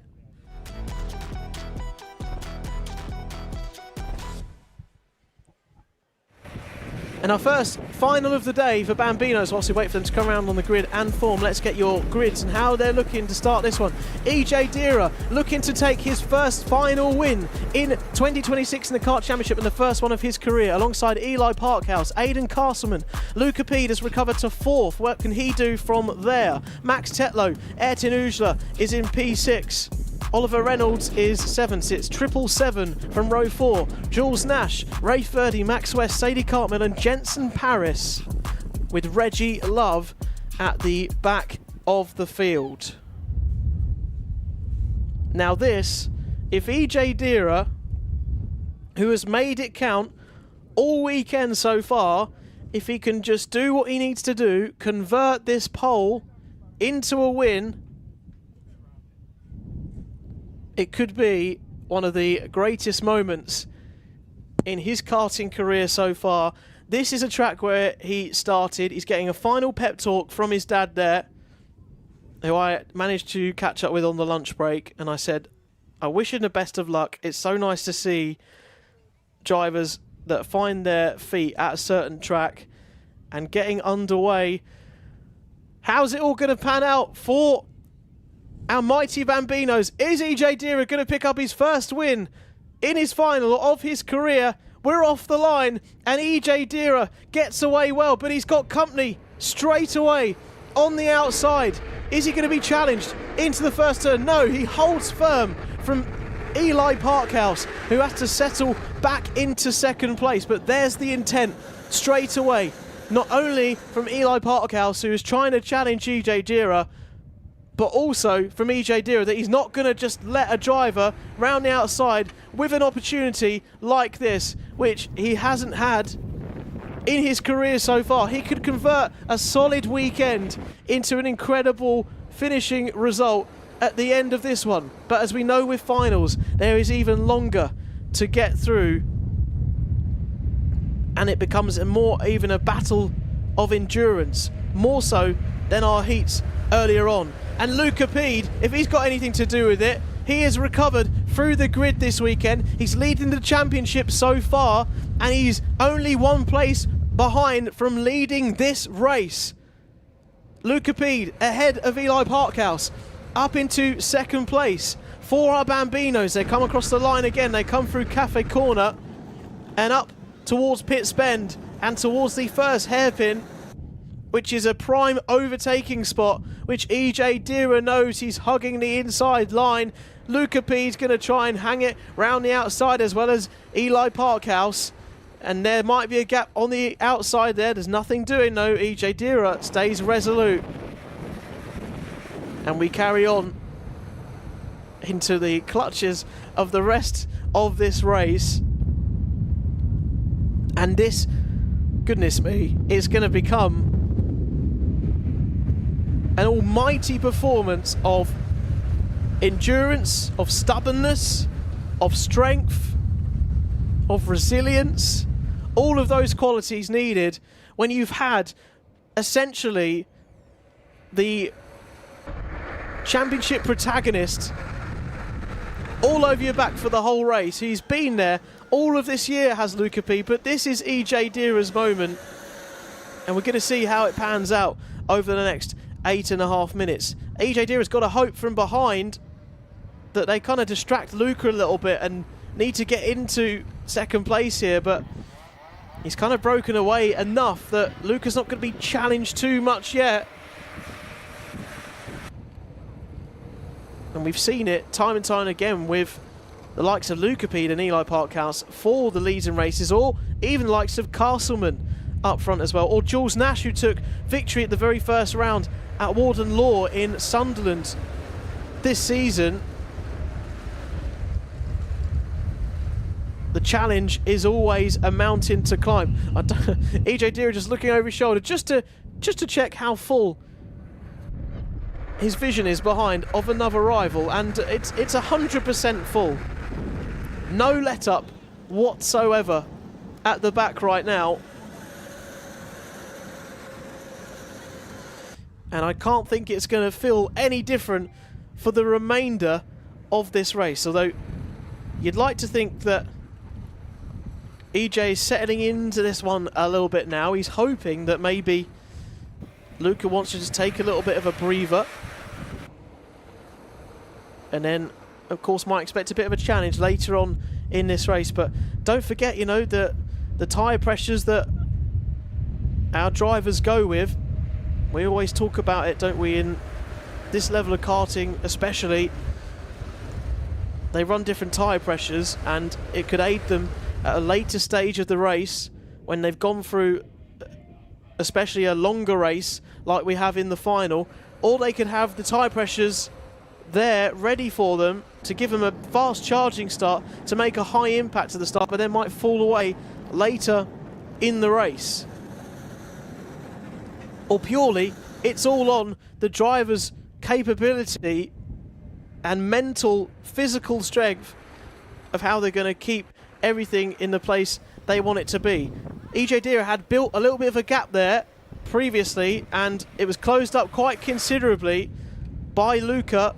And our first final of the day for Bambinos, whilst we wait for them to come around on the grid and form. Let's get your grids and how they're looking to start this one. EJ Dira looking to take his first final win in 2026 in the Kart Championship and the first one of his career, alongside Eli Parkhouse, Aidan Castleman. Luca Pede has recovered to 4th. What can he do from there? Max Tetlow, Ayrton Ujla is in P6. Oliver Reynolds is 7th. It's 777 from row 4. Jules Nash, Ray Furdy, Max West, Sadie Cartman and Jensen Paris, with Reggie Love at the back of the field. Now this, if EJ Dira, who has made it count all weekend so far, if he can just do what he needs to do, convert this pole into a win, it could be one of the greatest moments in his karting career so far. This is a track where he started. He's getting a final pep talk from his dad there, who I managed to catch up with on the lunch break. And I said, I wish him the best of luck. It's so nice to see drivers that find their feet at a certain track and getting underway. How's it all going to pan out for our mighty Bambinos? Is EJ Dira going to pick up his first win in his final of his career? We're off the line and EJ Dira gets away well, but he's got company straight away on the outside. Is he going to be challenged into the first turn? No, he holds firm from Eli Parkhouse, who has to settle back into second place. But there's the intent straight away, not only from Eli Parkhouse, who is trying to challenge EJ Dira, but also from EJ Dira, that he's not going to just let a driver round the outside with an opportunity like this, which he hasn't had in his career so far. He could convert a solid weekend into an incredible finishing result at the end of this one. But as we know with finals, there is even longer to get through, and it becomes even a battle of endurance, more so than our heats earlier on. And Luca Pede, if he's got anything to do with it, he has recovered through the grid this weekend. He's leading the championship so far, and he's only one place behind from leading this race. Luca Pede ahead of Eli Parkhouse, up into second place. For our Bambinos, they come across the line again. They come through Cafe Corner and up towards Pitts Bend and towards the first hairpin, which is a prime overtaking spot, which EJ Dira knows he's hugging the inside line. Luca P's going to try and hang it round the outside, as well as Eli Parkhouse. And there might be a gap on the outside there. There's nothing doing though. EJ Dira stays resolute. And we carry on into the clutches of the rest of this race. And this, goodness me, is going to become an almighty performance of endurance, of stubbornness, of strength, of resilience, all of those qualities needed when you've had essentially the championship protagonist all over your back for the whole race. He's been there all of this year, has Luca P, but this is EJ Dira's moment, and we're going to see how it pans out over the next 8.5 minutes. EJ Deera's got a hope from behind that they kind of distract Luca a little bit and need to get into second place here, but he's kind of broken away enough that Luca's not going to be challenged too much yet. And we've seen it time and time again with the likes of Luca Pede and Eli Parkhouse for the leads in races, or even the likes of Castleman up front as well, or Jules Nash, who took victory at the very first round at Warden Law in Sunderland this season. The challenge is always a mountain to climb. EJ Deera just looking over his shoulder just to check how full his vision is behind of another rival, and it's 100% full. No let up whatsoever at the back right now. And I can't think it's going to feel any different for the remainder of this race, although you'd like to think that EJ is settling into this one a little bit now. He's hoping that maybe Luca wants to just take a little bit of a breather. And then, of course, might expect a bit of a challenge later on in this race. But don't forget, you know, the tyre pressures that our drivers go with. We always talk about it, don't we, in this level of karting especially. They run different tyre pressures, and it could aid them at a later stage of the race when they've gone through especially a longer race like we have in the final, or they could have the tyre pressures there ready for them to give them a fast charging start to make a high impact at the start, but then might fall away later in the race. Or purely it's all on the driver's capability and mental, physical strength of how they're going to keep everything in the place they want it to be. EJ Deera had built a little bit of a gap there previously, and it was closed up quite considerably by Luca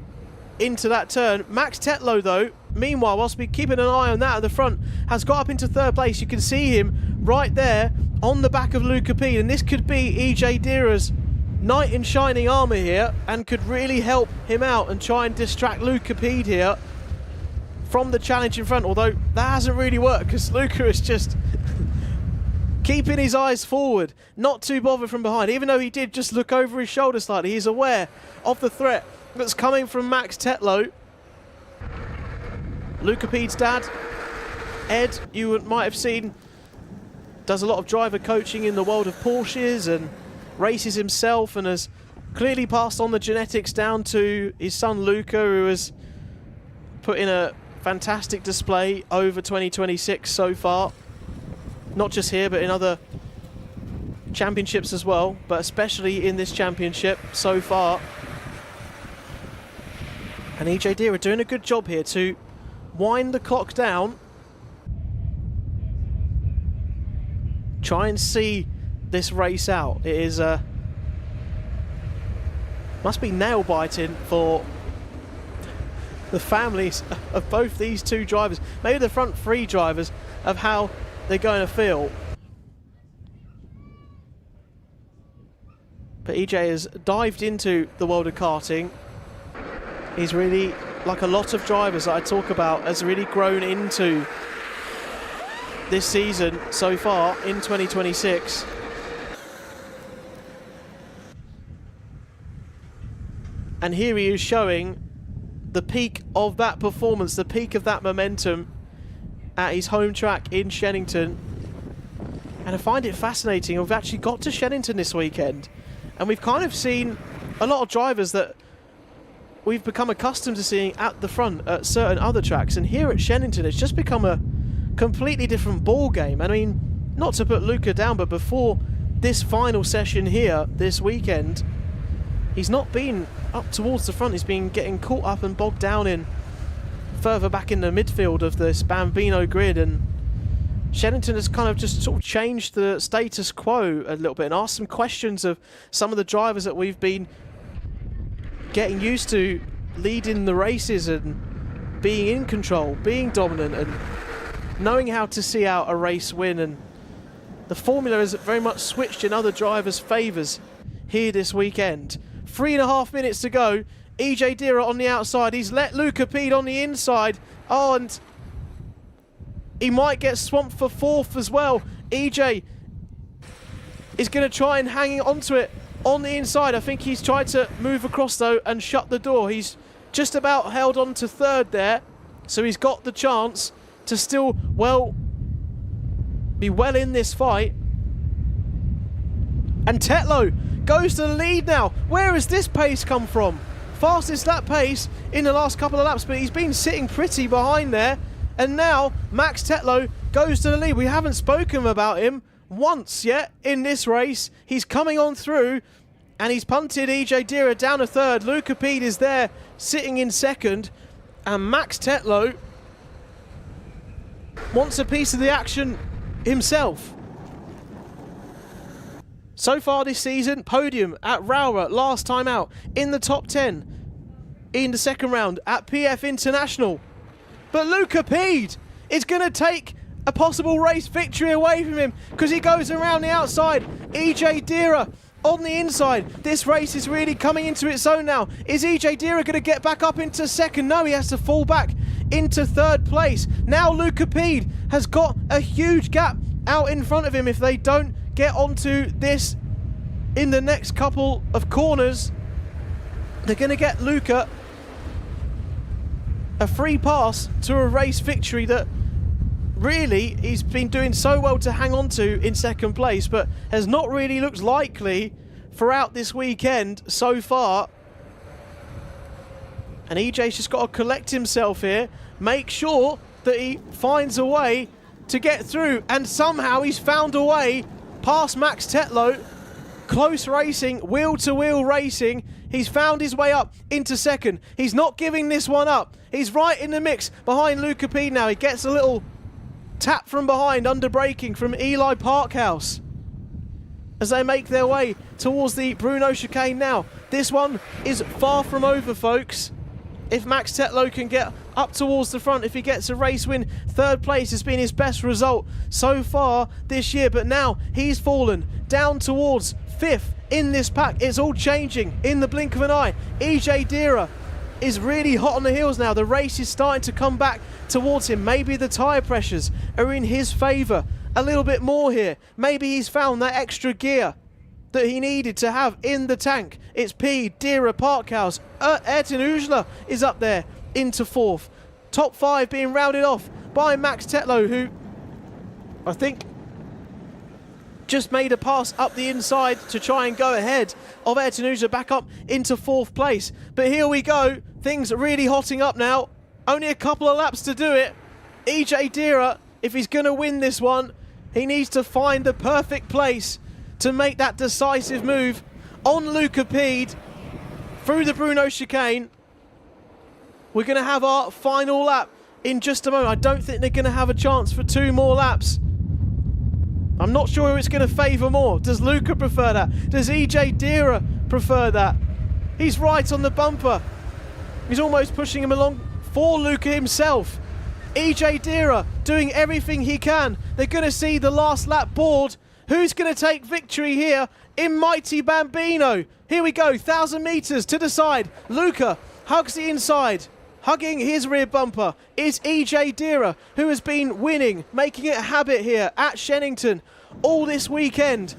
into that turn. Max Tetlow, though, meanwhile, whilst we're keeping an eye on that at the front, has got up into third place. You can see him right there on the back of Luca Pede, and this could be EJ Deera's knight in shining armour here and could really help him out and try and distract Luca Pede here from the challenge in front, although that hasn't really worked because Luca is just keeping his eyes forward, not too bothered from behind. Even though he did just look over his shoulder slightly, he's aware of the threat that's coming from Max Tetlow. Luca Pede's dad, Ed, you might have seen, does a lot of driver coaching in the world of Porsches and races himself, and has clearly passed on the genetics down to his son Luca, who has put in a fantastic display over 2026 so far. Not just here, but in other championships as well, but especially in this championship so far. And EJ Deera doing a good job here to wind the clock down. Try and see this race out. It is must be nail biting for the families of both these two drivers, maybe the front three drivers, of how they're going to feel. But EJ has dived into the world of karting. He's really, like a lot of drivers that I talk about, has really grown into this season so far in 2026. And here he is showing the peak of that performance, the peak of that momentum at his home track in Shenington. And I find it fascinating. We've actually got to Shenington this weekend, and we've kind of seen a lot of drivers that we've become accustomed to seeing at the front at certain other tracks, and here at Shenington it's just become a completely different ball game. I mean, not to put Luca down, but before this final session here this weekend, he's not been up towards the front. He's been getting caught up and bogged down in further back in the midfield of this Bambino grid, and Shenington has kind of just sort of changed the status quo a little bit and asked some questions of some of the drivers that we've been getting used to leading the races and being in control, being dominant and knowing how to see out a race win. And the formula is very much switched in other drivers' favours here this weekend, 3.5 minutes to go. EJ Dira on the outside. He's let Luca Pede on the inside. Oh, and he might get swamped for 4th as well. EJ is going to try and hang onto it on the inside. I think he's tried to move across, though, and shut the door. He's just about held on to 3rd there. So he's got the chance to still, be well in this fight. And Tetlow goes to the lead now. Where has this pace come from? Fastest lap pace in the last couple of laps, but he's been sitting pretty behind there. And now Max Tetlow goes to the lead. We haven't spoken about him once yet in this race. He's coming on through, and he's punted EJ Dira down to 3rd. Luca Pede is there sitting in 2nd, and Max Tetlow wants a piece of the action himself. So far this season, podium at Rowrah last time out, in the top 10 in the 2nd round at PF International. But Luca Pede is going to take a possible race victory away from him because he goes around the outside. EJ Dira on the inside. This race is really coming into its own now. Is EJ Dira going to get back up into 2nd? No, he has to fall back into 3rd place. Now Luca Pede has got a huge gap out in front of him. If they don't get onto this in the next couple of corners, they're going to get Luca a free pass to a race victory that really he's been doing so well to hang on to in 2nd place, but has not really looked likely throughout this weekend so far. And EJ's just got to collect himself here, make sure that he finds a way to get through, and somehow he's found a way past Max Tetlow. Close racing, wheel-to-wheel racing. He's found his way up into 2nd. He's not giving this one up. He's right in the mix behind Luca Pede now. He gets a little tap from behind, under braking from Eli Parkhouse as they make their way towards the Bruno chicane now. This one is far from over, folks. If Max Tetlow can get up towards the front, if he gets a race win, 3rd place has been his best result so far this year, but now he's fallen down towards 5th in this pack. It's all changing in the blink of an eye. EJ Dira is really hot on the heels now. The race is starting to come back towards him. Maybe the tyre pressures are in his favour a little bit more here. Maybe he's found that extra gear that he needed to have in the tank. It's Pede, Dira, Parkhouse. Ayrton Ujla is up there into 4th. Top 5 being rounded off by Max Tetlow, who I think just made a pass up the inside to try and go ahead of Ayrton Ujla back up into 4th place. But here we go. Things are really hotting up now. Only a couple of laps to do it. EJ Dira, if he's going to win this one, he needs to find the perfect place to make that decisive move on Luca Pede through the Bruno chicane. We're going to have our final lap in just a moment. I don't think they're going to have a chance for 2 more laps. I'm not sure who it's going to favour more. Does Luca prefer that? Does EJ Dira prefer that? He's right on the bumper. He's almost pushing him along for Luca himself. EJ Dira doing everything he can. They're going to see the last lap board. Who's going to take victory here in Mighty Bambino? Here we go, 1,000 metres to the side. Luca hugs the inside. Hugging his rear bumper is EJ Dira, who has been winning, making it a habit here at Shenington all this weekend.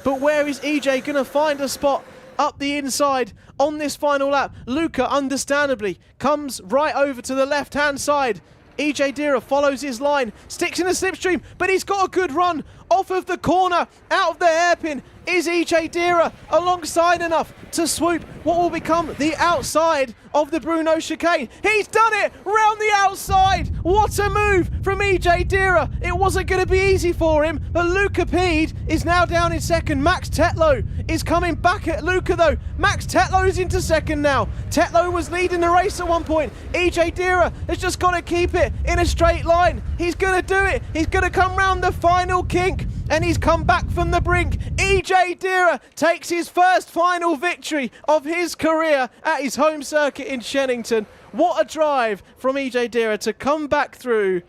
But where is EJ going to find a spot up the inside on this final lap? Luca, understandably, comes right over to the left-hand side. EJ Dira follows his line, sticks in a slipstream, but he's got a good run off of the corner, out of the hairpin. Is EJ Dira alongside enough to swoop what will become the outside of the Bruno chicane? He's done it round the outside. What a move from EJ Dira. It wasn't going to be easy for him, but Luca Pede is now down in 2nd. Max Tetlow is coming back at Luca though. Max Tetlow is into 2nd now. Tetlow was leading the race at one point. EJ Dira has just got to keep it in a straight line. He's going to do it. He's going to come round the final kink, and he's come back from the brink. EJ Dira takes his first final victory of his career at his home circuit in Shenington. What a drive from EJ Dira to come back through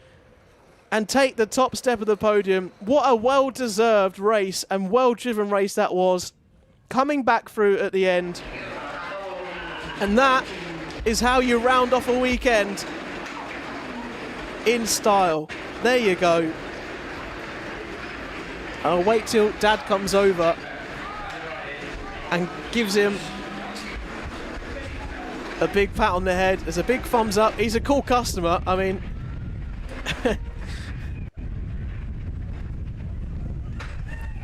and take the top step of the podium. What a well-deserved race and well-driven race that was. coming back through at the end. And that is how you round off a weekend in style. There you go. I'll wait till Dad comes over and gives him a big pat on the head. There's a big thumbs up. He's a cool customer. I mean,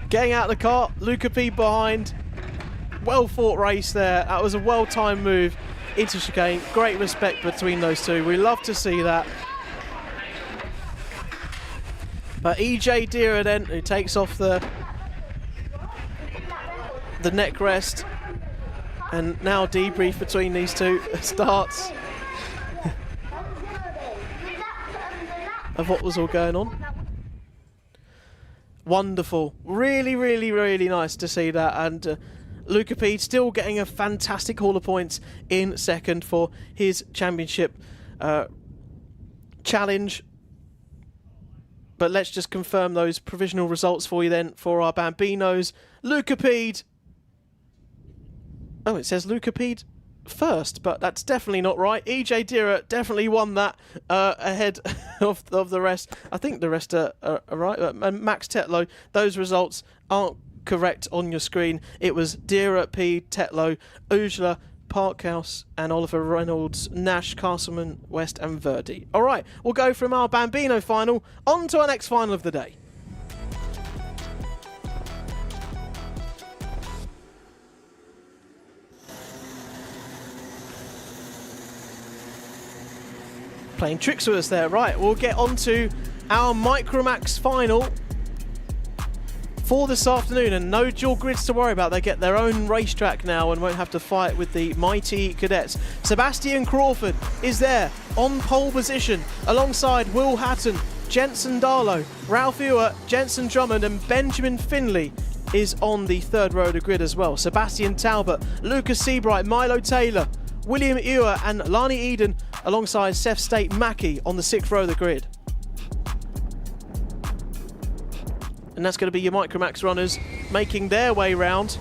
getting out of the car, Luca P behind. Well fought race there. That was a well timed move into chicane. Great respect between those two. We love to see that. But EJ Dira then, who takes off the neck rest, and now debrief between these two starts of what was all going on. Wonderful. Really, really, really nice to see that. And Luca P still getting a fantastic haul of points in second for his championship challenge. But let's just confirm those provisional results for you then for our Bambinos. Luca P. Oh, it says Luca P first, but that's definitely not right. EJ Dira definitely won that ahead of the rest. I think the rest are right. And Max Tetlow, those results aren't correct on your screen. It was Dira, P, Tetlow, Ujla, Parkhouse, and Oliver Reynolds, Nash, Castleman, West, and Verdi. All right, we'll go from our Bambino final on to our next final of the day. Playing tricks with us there. Right, we'll get on to our Micromax final for this afternoon, and no dual grids to worry about. They get their own racetrack now and won't have to fight with the mighty cadets. Sebastian Crawford is there on pole position alongside Will Hatton, Jensen Darlow, Ralph Ewer, Jensen Drummond, and Benjamin Finley is on the third row of the grid as well. Sebastian Talbot, Lucas Seabright, Milo Taylor, William Ewer, and Lani Eden alongside Seth State Mackey on the sixth row of the grid. And that's going to be your Micromax runners making their way round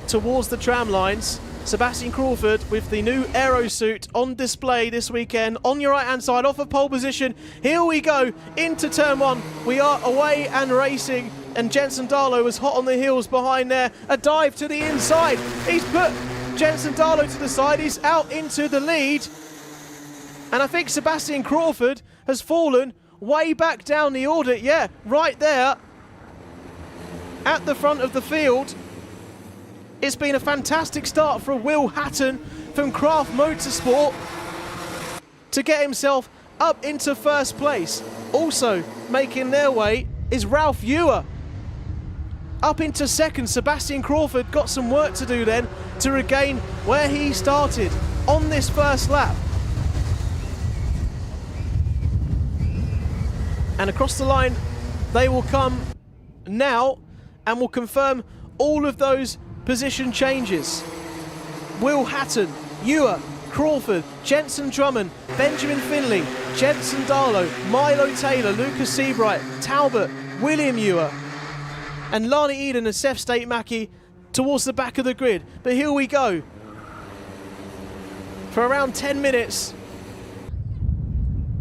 towards the tram lines. Sebastian Crawford with the new aero suit on display this weekend on your right hand side off of pole position. Here we go into turn one. We are away and racing, and Jensen Darlow was hot on the heels behind there. A dive to the inside. He's put Jensen Darlow to the side. He's out into the lead. And I think Sebastian Crawford has fallen way back down the order. Yeah, right there at the front of the field. It's been a fantastic start for Will Hatton from Craft Motorsport to get himself up into first place. Also making their way is Ralph Ewer up into second. Sebastian Crawford got some work to do then to regain where he started on this first lap. And across the line they will come now, and will confirm all of those position changes. Will Hatton, Ewer, Crawford, Jensen Drummond, Benjamin Finley, Jensen Darlow, Milo Taylor, Lucas Seabright, Talbot, William Ewer, and Lani Eden and Seth State Mackey towards the back of the grid. But here we go. For around 10 minutes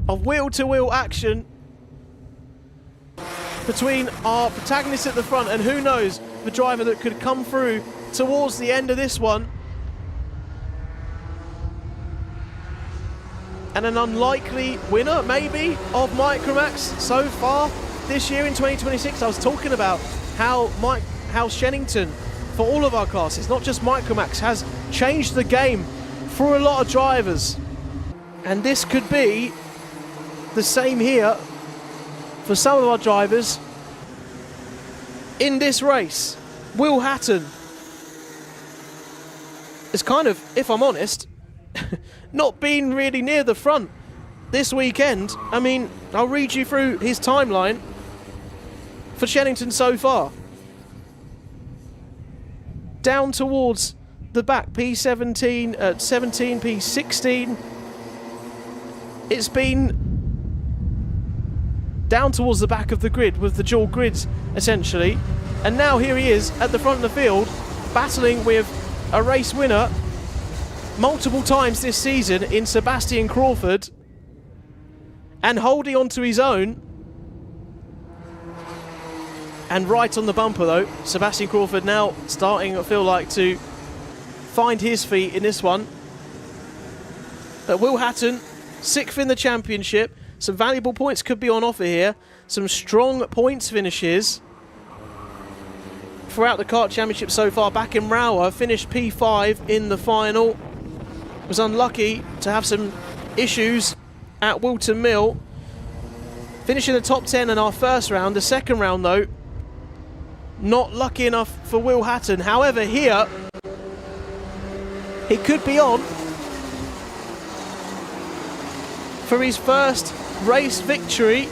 of wheel-to-wheel action between our protagonists at the front, and who knows, the driver that could come through towards the end of this one. And an unlikely winner, maybe, of Micromax so far this year in 2026. I was talking about how Shenington, for all of our classes, not just Micromax, has changed the game for a lot of drivers. And this could be the same here for some of our drivers in this race. Will Hatton is kind of, if I'm honest, not been really near the front this weekend. I mean, I'll read you through his timeline for Shenington so far. Down towards the back, P17, 17, P16. It's been down towards the back of the grid with the dual grids, essentially. And now here he is at the front of the field battling with a race winner multiple times this season in Sebastian Crawford and holding on to his own. And right on the bumper though, Sebastian Crawford now starting, I feel like, to find his feet in this one. But Will Hatton, 6th in the championship. Some valuable points could be on offer here. Some strong points finishes throughout the Kart Championship so far. Back in Rower, finished P5 in the final. Was unlucky to have some issues at Whilton Mill. Finishing the top 10 in our first round. The second round though, not lucky enough for Will Hatton. However, here, he could be on for his first race victory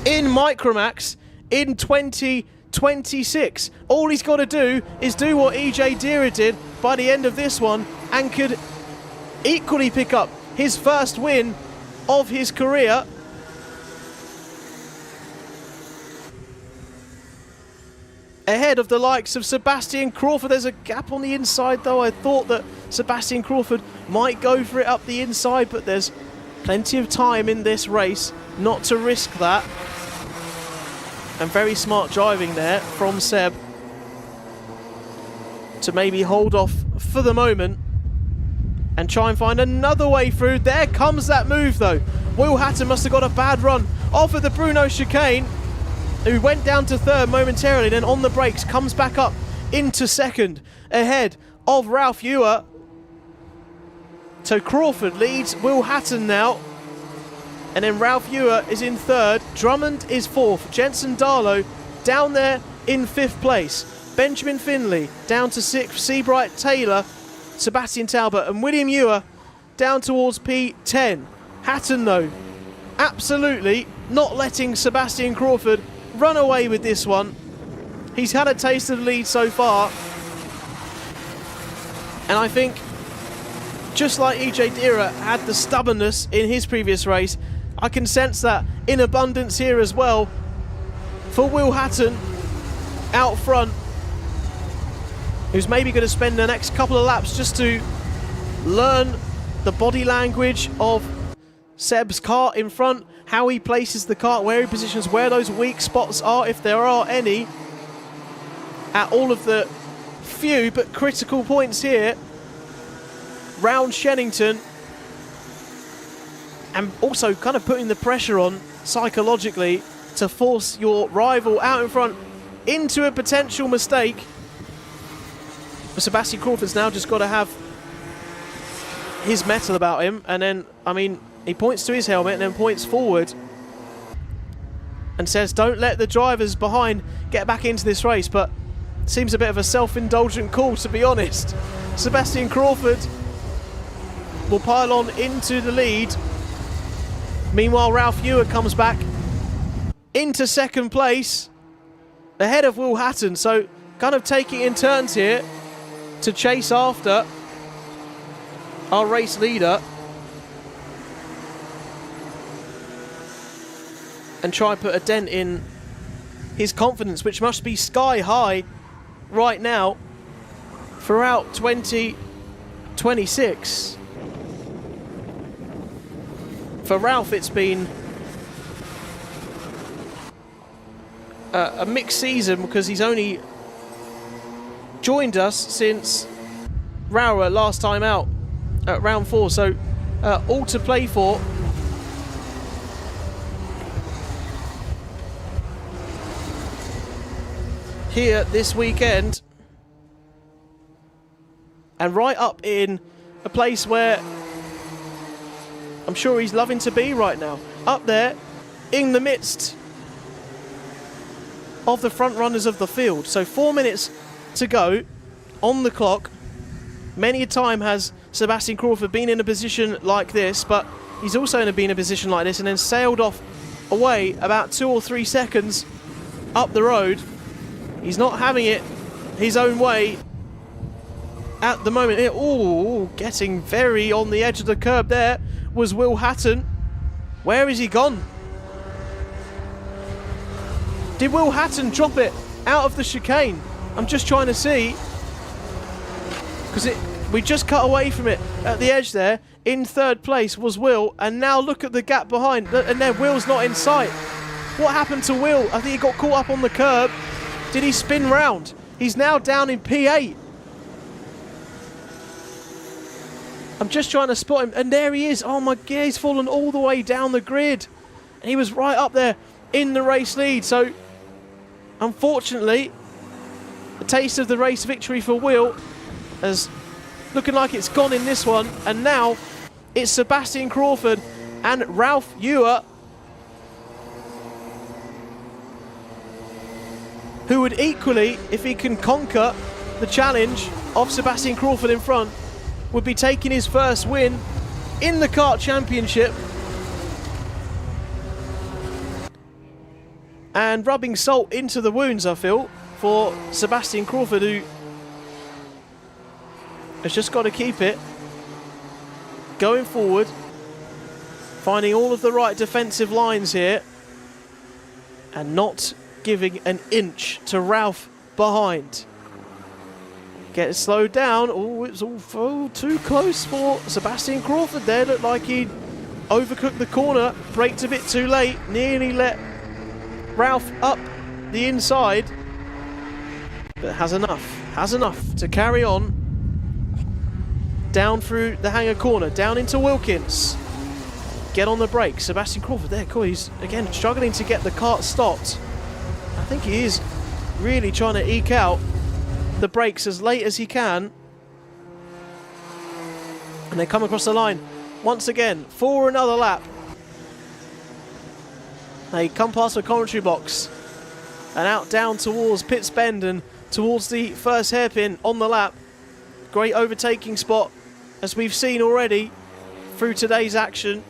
in Micromax in 2026. All he's got to do is do what EJ Dira did by the end of this one and could equally pick up his first win of his career. Ahead of the likes of Sebastian Crawford. There's a gap on the inside though. I thought that Sebastian Crawford might go for it up the inside, but there's plenty of time in this race not to risk that. And very smart driving there from Seb to maybe hold off for the moment and try and find another way through. There comes that move though. Will Hatton must have got a bad run off of the Bruno chicane, who went down to third momentarily, then on the brakes comes back up into second ahead of Ralph Ewer. So Crawford leads Will Hatton now, and then Ralph Ewer is in third. Drummond is fourth. Jensen Darlow down there in fifth place. Benjamin Finley down to sixth. Seabright Taylor, Sebastian Talbot and William Ewer down towards P10. Hatton though, absolutely not letting Sebastian Crawford run away with this one. He's had a taste of the lead so far, and I think just like EJ Dira had the stubbornness in his previous race, I can sense that in abundance here as well for Will Hatton out front, who's maybe going to spend the next couple of laps just to learn the body language of Seb's kart in front, how he places the kart, where he positions, where those weak spots are, if there are any, at all of the few but critical points here round Shenington, and also kind of putting the pressure on psychologically to force your rival out in front into a potential mistake. But Sebastian Crawford's now just got to have his mettle about him, and then, I mean, he points to his helmet and then points forward and says, don't let the drivers behind get back into this race. But seems a bit of a self-indulgent call, to be honest. Sebastian Crawford will pile on into the lead. Meanwhile, Ralph Ewer comes back into second place ahead of Will Hatton. So kind of taking in turns here to chase after our race leader and try and put a dent in his confidence, which must be sky high right now throughout 2026. For Ralph, it's been a mixed season because he's only joined us since Rower last time out at round 4, so all to play for. Here this weekend, and right up in a place where I'm sure he's loving to be right now, up there in the midst of the front runners of the field. So 4 minutes to go on the clock. Many a time has Sebastian Crawford been in a position like this, but he's also been in a position like this and then sailed off away about 2 or 3 seconds up the road. He's not having it his own way at the moment. Oh, getting very on the edge of the curb there was Will Hatton. Where is he gone? Did Will Hatton drop it out of the chicane? I'm just trying to see, because we just cut away from it at the edge there. In third place was Will, and now look at the gap behind, and then Will's not in sight. What happened to Will? I think he got caught up on the curb. Did he spin round? He's now down in P8. I'm just trying to spot him, and there he is. Oh my God, he's fallen all the way down the grid. And he was right up there in the race lead. So, unfortunately, a taste of the race victory for Will, as looking like it's gone in this one. And now it's Sebastian Crawford and Ralph Ewer who would equally, if he can conquer the challenge of Sebastian Crawford in front, would be taking his first win in the Kart Championship. And rubbing salt into the wounds, I feel, for Sebastian Crawford, who has just got to keep it going forward, finding all of the right defensive lines here and not giving an inch to Ralph behind. Get slowed down. Oh, it's all too close for Sebastian Crawford there. Looked like he'd overcooked the corner, braked a bit too late, nearly let Ralph up the inside, but has enough to carry on down through the hangar corner, down into Wilkins. Get on the brake. Sebastian Crawford there, cool. He's again struggling to get the kart stopped. I think he is really trying to eke out the brakes as late as he can. And they come across the line once again for another lap. They come past the commentary box and out down towards Pitts Bend and towards the first hairpin on the lap. Great overtaking spot, as we've seen already through today's action.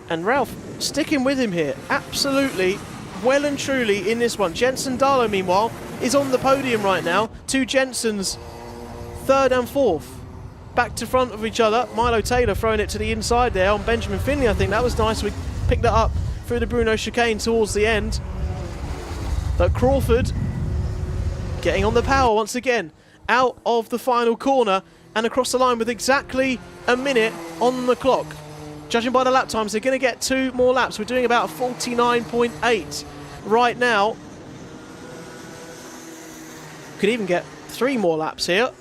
And Ralph sticking with him here, absolutely well and truly in this one. Jensen Darlow, meanwhile, is on the podium right now. Two Jensens, third and fourth, back to front of each other. Milo Taylor throwing it to the inside there on Benjamin Finley. I think that was nice. We picked that up through the Bruno chicane towards the end. But Crawford getting on the power once again, out of the final corner and across the line with exactly a minute on the clock. Judging by the lap times, they're going to get 2 more laps. We're doing about 49.8 right now. Could even get 3 more laps here,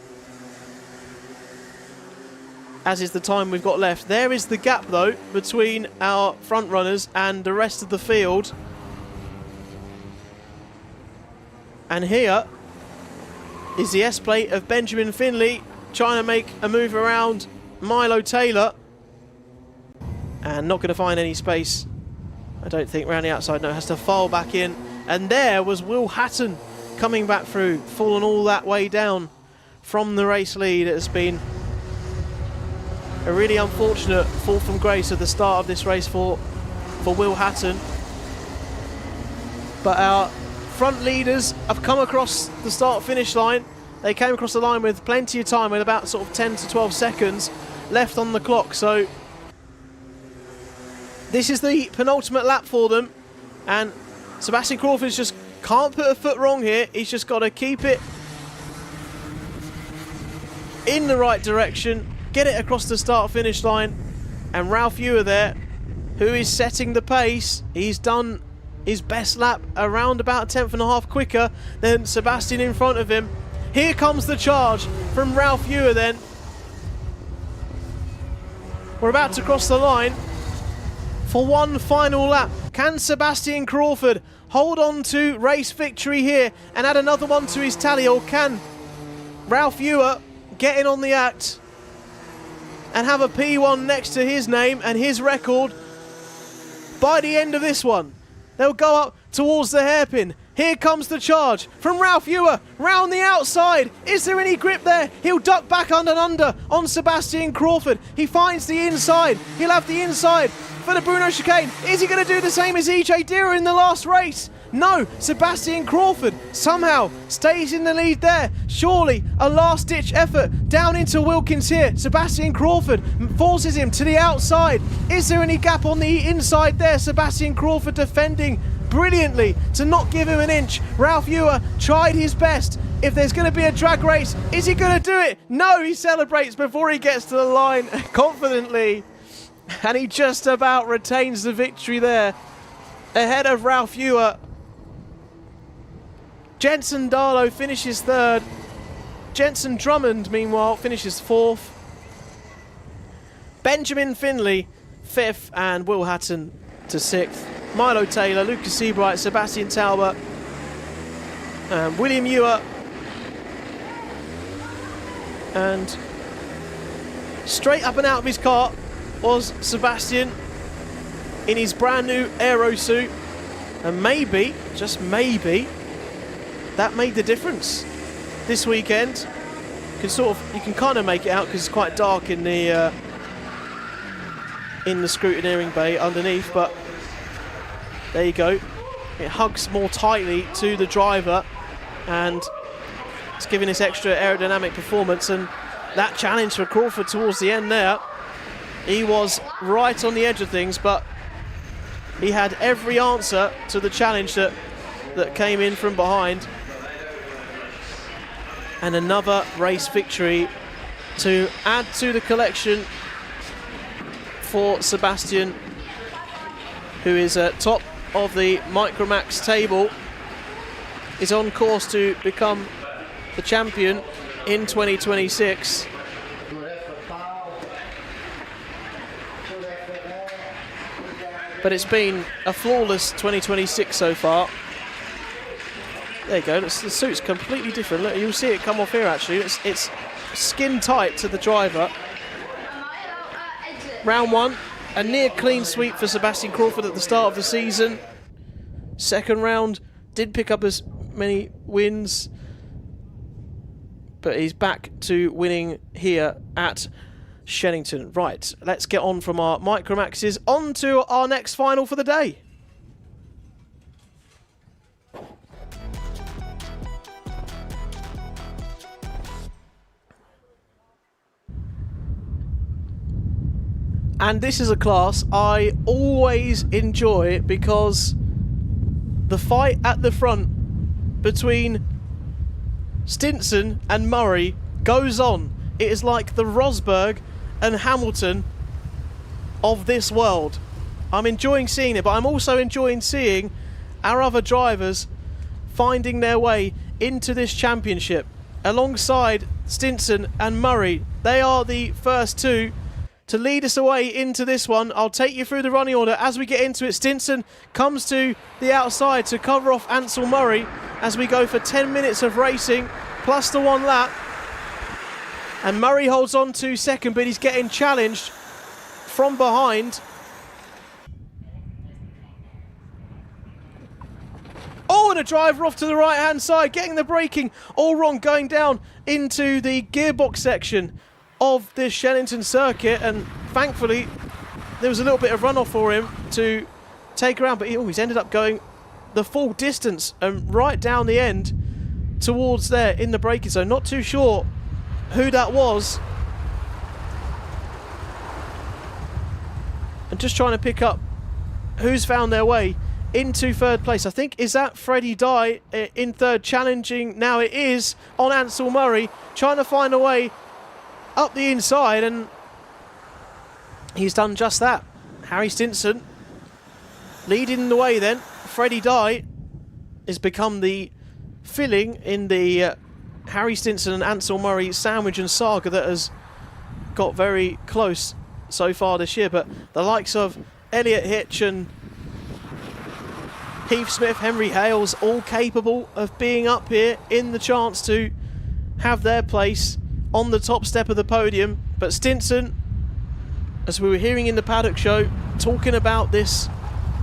as is the time we've got left. There is the gap, though, between our front runners and the rest of the field. And here is the S-plate of Benjamin Finley trying to make a move around Milo Taylor. And not going to find any space, I don't think, around the outside. No, has to file back in. And there was Will Hatton coming back through, fallen all that way down from the race lead. It has been a really unfortunate fall from grace at the start of this race for Will Hatton. But our front leaders have come across the start-finish line. They came across the line with plenty of time, with about sort of 10 to 12 seconds left on the clock. So this is the penultimate lap for them, and Sebastian Crawford just can't put a foot wrong here. He's just got to keep it in the right direction, get it across the start-finish line, and Ralph Ewer there, who is setting the pace. He's done his best lap around about a tenth and a half quicker than Sebastian in front of him. Here comes the charge from Ralph Ewer then. We're about to cross the line for one final lap. Can Sebastian Crawford hold on to race victory here and add another one to his tally, or can Ralph Ewer get in on the act and have a P1 next to his name and his record by the end of this one? They'll go up towards the hairpin. Here comes the charge from Ralph Ewer round the outside. Is there any grip there? He'll duck back under on Sebastian Crawford. He finds the inside. He'll have the inside for the Bruno chicane. Is he going to do the same as EJ Dira in the last race? No, Sebastian Crawford somehow stays in the lead there. Surely a last-ditch effort down into Wilkins here. Sebastian Crawford forces him to the outside. Is there any gap on the inside there? Sebastian Crawford defending brilliantly to not give him an inch. Ralph Ewer tried his best. If there's going to be a drag race, is he going to do it? No, he celebrates before he gets to the line confidently. And he just about retains the victory there, ahead of Ralph Ewer. Jensen Darlow finishes third. Jensen Drummond, meanwhile, finishes fourth. Benjamin Finley, fifth, and Will Hatton to sixth. Milo Taylor, Lucas Seabright, Sebastian Talbot, William Ewer, and straight up and out of his car was Sebastian in his brand new aero suit, and maybe, just maybe, that made the difference this weekend. You can kind of make it out because it's quite dark in the scrutineering bay underneath, but there you go. It hugs more tightly to the driver, and it's giving this extra aerodynamic performance. And that challenge for Crawford towards the end there, he was right on the edge of things, but he had every answer to the challenge that came in from behind. And another race victory to add to the collection for Sebastian, who is at top of the Micromax table, is on course to become the champion in 2026. But it's been a flawless 2026 so far. There you go, the suit's completely different. Look, you'll see it come off here actually. It's skin tight to the driver. Round one, a near clean sweep for Sebastian Crawford at the start of the season. Second round, did pick up as many wins, but he's back to winning here at Shenington. Right, let's get on from our Micromaxes on to our next final for the day. And this is a class I always enjoy because the fight at the front between Stinson and Murray goes on. It is like the Rosberg and Hamilton of this world. I'm enjoying seeing it, but I'm also enjoying seeing our other drivers finding their way into this championship alongside Stinson and Murray. They are the first two to lead us away into this one. I'll take you through the running order as we get into it. Stinson comes to the outside to cover off Ansel Murray as we go for 10 minutes of racing plus the one lap. And Murray holds on to second, but he's getting challenged from behind. Oh, and a driver off to the right-hand side, getting the braking all wrong, going down into the gearbox section of this Shenington circuit, and thankfully there was a little bit of runoff for him to take around, but he's ended up going the full distance and right down the end towards there in the braking zone. Not too sure who that was, and just trying to pick up who's found their way into third place. I think, is that Freddie Dye in third, challenging now? It is on Ansel Murray, trying to find a way up the inside, and he's done just that. Harry Stinson leading the way then. Freddie Dye has become the filling in the Harry Stinson and Ansel Murray sandwich and saga that has got very close so far this year. But the likes of Elliot Hitch and Heath Smith, Henry Hales, all capable of being up here in the chance to have their place on the top step of the podium. But Stinson, as we were hearing in the paddock show, talking about this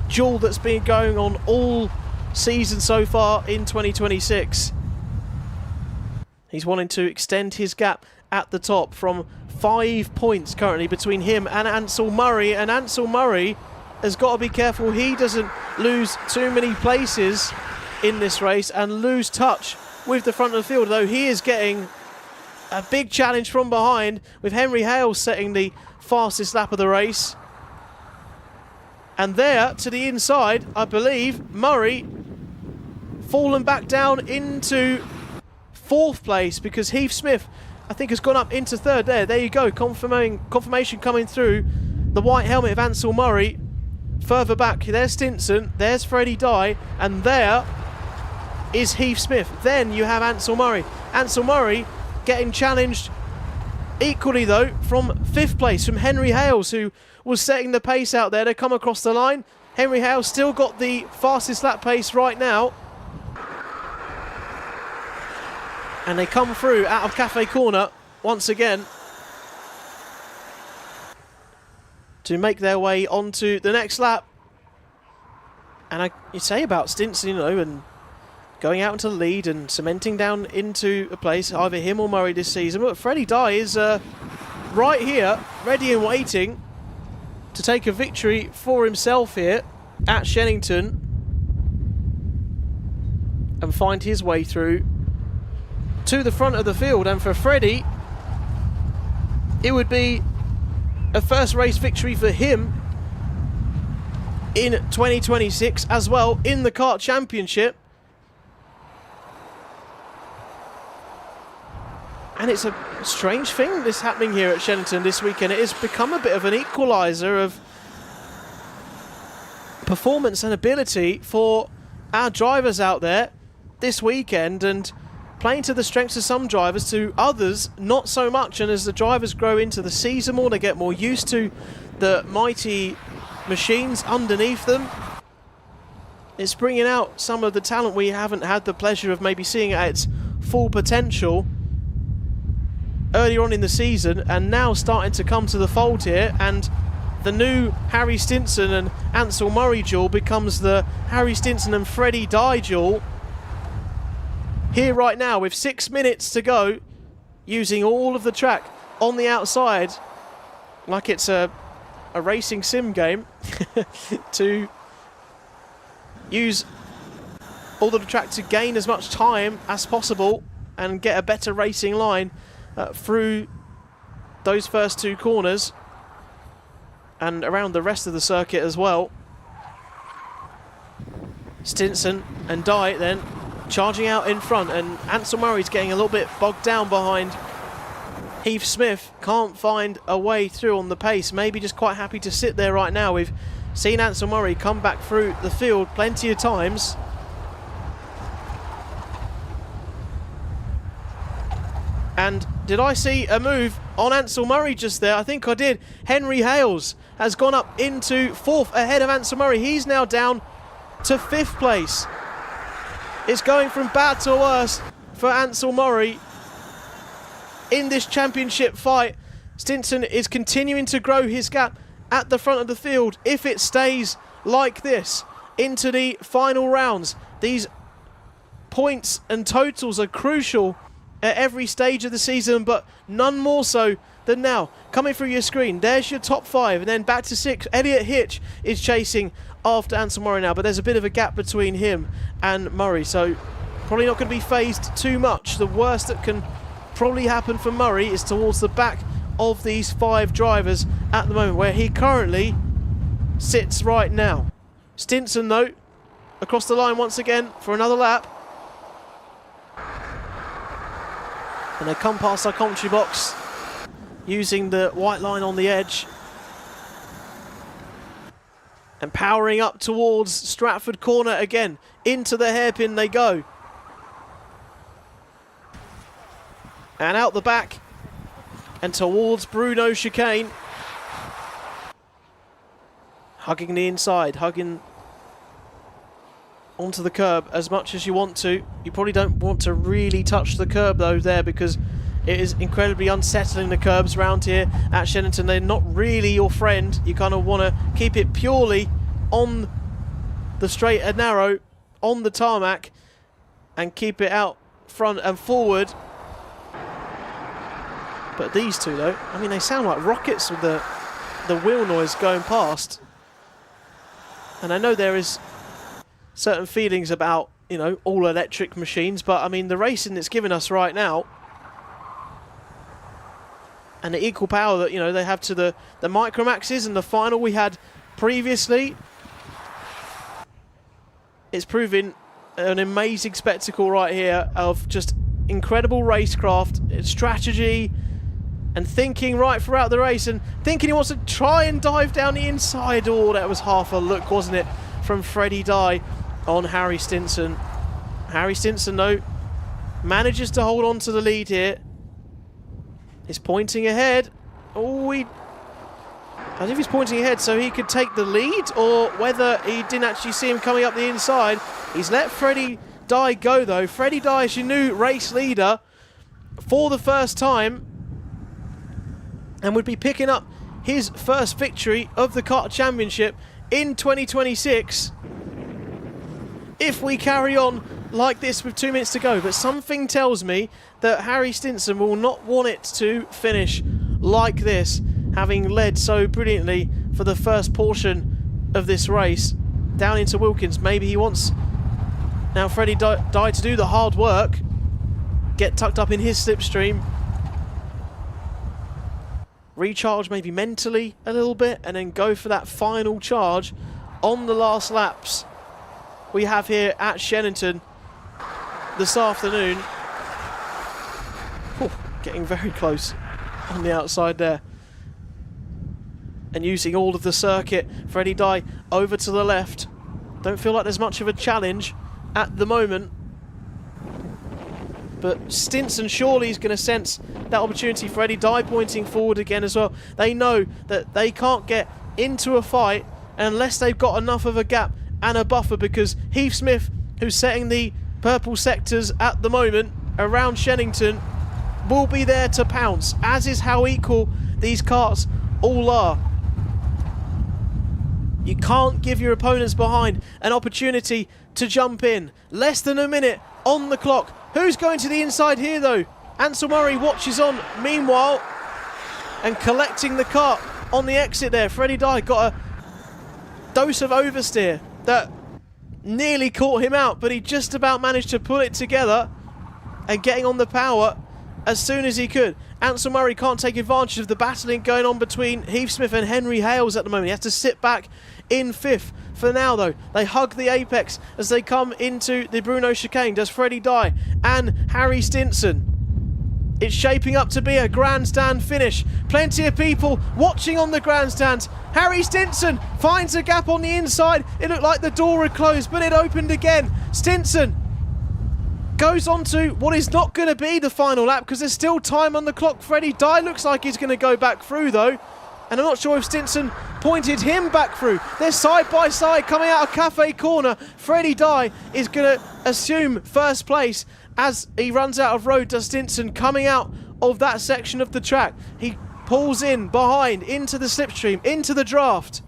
duel that's been going on all season so far in 2026. He's wanting to extend his gap at the top from 5 points currently between him and Ansel Murray, and Ansel Murray has got to be careful he doesn't lose too many places in this race and lose touch with the front of the field, though he is getting a big challenge from behind, with Henry Hales setting the fastest lap of the race. And there, to the inside, I believe, Murray fallen back down into 4th place because Heath Smith, I think, has gone up into 3rd there. There you go, confirmation coming through. The white helmet of Ansel Murray. Further back, there's Stinson, there's Freddie Dye, and there is Heath Smith. Then you have Ansel Murray. Ansel Murray getting challenged equally, though, from 5th place, from Henry Hales, who was setting the pace out there to come across the line. Henry Hales still got the fastest lap pace right now. And they come through out of Cafe Corner once again to make their way onto the next lap. And you say about Stinson, you know, and going out into the lead and cementing down into a place, either him or Murray this season. But Freddie Dye is right here, ready and waiting to take a victory for himself here at Shenington and find his way through to the front of the field. And for Freddie, it would be a first race victory for him in 2026 as well in the Kart Championship. And it's a strange thing this happening here at Shenington this weekend. It has become a bit of an equaliser of performance and ability for our drivers out there this weekend, and playing to the strengths of some drivers, to others not so much. And as the drivers grow into the season more, they get more used to the mighty machines underneath them. It's bringing out some of the talent we haven't had the pleasure of maybe seeing at its full potential earlier on in the season, and now starting to come to the fold here. And the new Harry Stinson and Ansel Murray duel becomes the Harry Stinson and Freddie Dye duel here right now, with 6 minutes to go, using all of the track on the outside like it's a racing sim game to use all of the track to gain as much time as possible and get a better racing line through those first 2 corners and around the rest of the circuit as well. Stinson and Dye then charging out in front, and Ansel Murray's getting a little bit bogged down behind Heath Smith. Can't find a way through on the pace. Maybe just quite happy to sit there right now. We've seen Ansel Murray come back through the field plenty of times. And did I see a move on Ansel Murray just there? I think I did. Henry Hales has gone up into 4th ahead of Ansel Murray. He's now down to 5th place. It's going from bad to worse for Ansel Murray in this championship fight. Stinson is continuing to grow his gap at the front of the field. If it stays like this into the final rounds, these points and totals are crucial at every stage of the season, but none more so than now. Coming through your screen, there's your top 5, and then back to 6. Elliot Hitch is chasing after Ansel Murray now, but there's a bit of a gap between him and Murray, so probably not going to be phased too much. The worst that can probably happen for Murray is towards the back of these 5 drivers at the moment, where he currently sits right now. Stinson, though, across the line once again for another lap. And they come past our commentary box using the white line on the edge. And powering up towards Stratford Corner again. Into the hairpin they go. And out the back. And towards Bruno Chicane. Hugging the inside. Hugging onto the curb as much as you want to. You probably don't want to really touch the curb though there, because it is incredibly unsettling, the curbs around here at Shenington. They're not really your friend. You kind of want to keep it purely on the straight and narrow, on the tarmac, and keep it out front and forward. But these two though, I mean, they sound like rockets with the wheel noise going past. And I know there is certain feelings about, you know, all electric machines, but I mean the racing it's given us right now and the equal power that, you know, they have to the Micromaxes and the final we had previously, It's proving an amazing spectacle right here of just incredible racecraft, strategy, and thinking right throughout the race, and thinking he wants to try and dive down the inside. Oh, that was half a look, wasn't it, from Freddie Dye on Harry Stinson. Harry Stinson, though, manages to hold on to the lead here. He's pointing ahead. Oh, I don't know if he's pointing ahead so he could take the lead, or whether he didn't actually see him coming up the inside. He's let Freddie Dye go, though. Freddie Dye is your new race leader for the first time, and would be picking up his first victory of the Kart Championship in 2026 if we carry on like this with 2 minutes to go. But something tells me that Harry Stinson will not want it to finish like this, having led so brilliantly for the first portion of this race down into Wilkins. Maybe he wants now Freddie Dye to do the hard work, get tucked up in his slipstream, recharge maybe mentally a little bit, and then go for that final charge on the last laps we have here at Shenington this afternoon. Whew, getting very close on the outside there, and using all of the circuit. Freddie Dye over to the left. Don't feel like there's much of a challenge at the moment, but Stinson surely is going to sense that opportunity. Freddie Dye pointing forward again as well. They know that they can't get into a fight unless they've got enough of a gap and a buffer, because Heath Smith, who's setting the purple sectors at the moment around Shenington, will be there to pounce, as is how equal these karts all are. You can't give your opponents behind an opportunity to jump in. Less than a minute on the clock. Who's going to the inside here, though? Ansel Murray watches on meanwhile, and collecting the kart on the exit there. Freddie Dye got a dose of oversteer that nearly caught him out, but he just about managed to pull it together and getting on the power as soon as he could. Ansel Murray can't take advantage of the battling going on between Heath Smith and Henry Hales at the moment. He has to sit back in fifth for now, though. They hug the apex as they come into the Bruno chicane. Does Freddie Dye and Harry Stinson. It's shaping up to be a grandstand finish. Plenty of people watching on the grandstands. Harry Stinson finds a gap on the inside. It looked like the door had closed, but it opened again. Stinson goes on to what is not going to be the final lap, because there's still time on the clock. Freddie Dye looks like he's going to go back through, though, and I'm not sure if Stinson pointed him back through. They're side by side coming out of Cafe Corner. Freddie Dye is going to assume first place as he runs out of road. Does Stinson coming out of that section of the track. He pulls in behind into the slipstream, into the draft.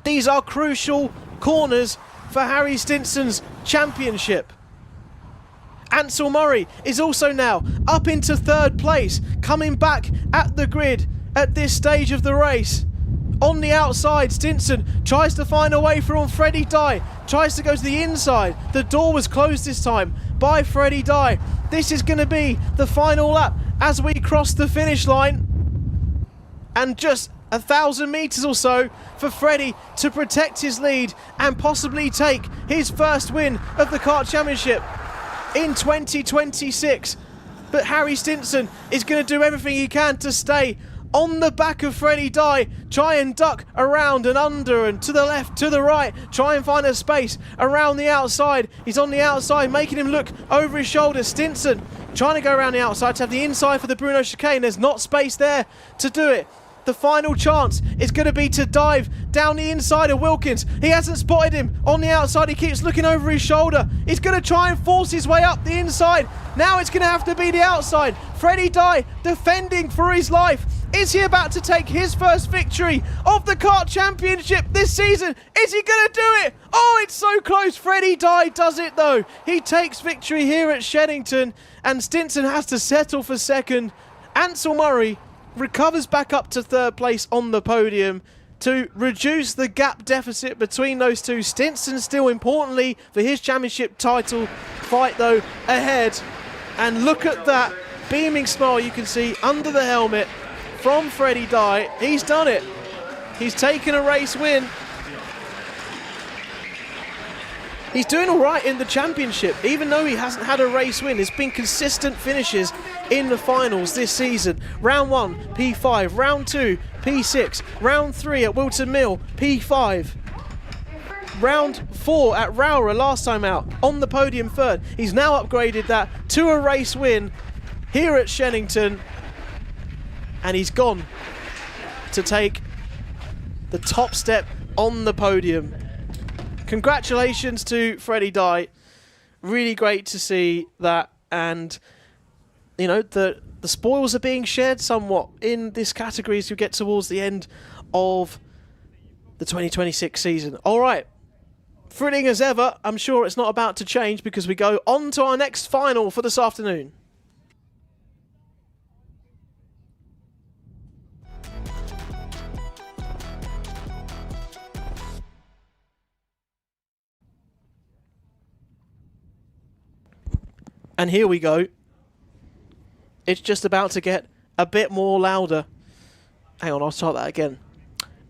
These are crucial corners for Harry Stinson's championship. Ansel Murray is also now up into third place, coming back at the grid at this stage of the race. On the outside, Stinson tries to find a way through on Freddie Dye, tries to go to the inside. The door was closed this time by Freddie Dye. This is going to be the final lap as we cross the finish line. And just 1,000 metres or so for Freddie to protect his lead and possibly take his first win of the Kart Championship in 2026. But Harry Stinson is going to do everything he can to stay on the back of Freddie Dye, try and duck around and under and to the left, to the right, try and find a space around the outside. He's on the outside, making him look over his shoulder. Stinson trying to go around the outside to have the inside for the Bruno chicane. There's not space there to do it. The final chance is going to be to dive down the inside of Wilkins. He hasn't spotted him on the outside. He keeps looking over his shoulder. He's going to try and force his way up the inside. Now it's going to have to be the outside. Freddie Dye defending for his life. Is he about to take his first victory of the Kart Championship this season? Is he going to do it? Oh, it's so close. Freddie Dye does it, though. He takes victory here at Shenington, and Stinson has to settle for second. Ansel Murray recovers back up to third place on the podium to reduce the gap deficit between those two. Stinson still, importantly, for his championship title fight, though, ahead. And look at that beaming smile you can see under the helmet from Freddie Dye. He's done it. He's taken a race win. He's doing all right in the championship, even though he hasn't had a race win. It's been consistent finishes in the finals this season. Round 1, P5. Round 2, P6. Round 3 at Whilton Mill, P5. Round 4 at Rowra last time out, on the podium third. He's now upgraded that to a race win here at Shenington, and he's gone to take the top step on the podium. Congratulations to Freddie Dye. Really great to see that, and you know, the spoils are being shared somewhat in this category as you get towards the end of the 2026 season. All right, thrilling as ever. I'm sure it's not about to change because we go on to our next final for this afternoon. And here we go. It's just about to get a bit more louder. Hang on, I'll start that again.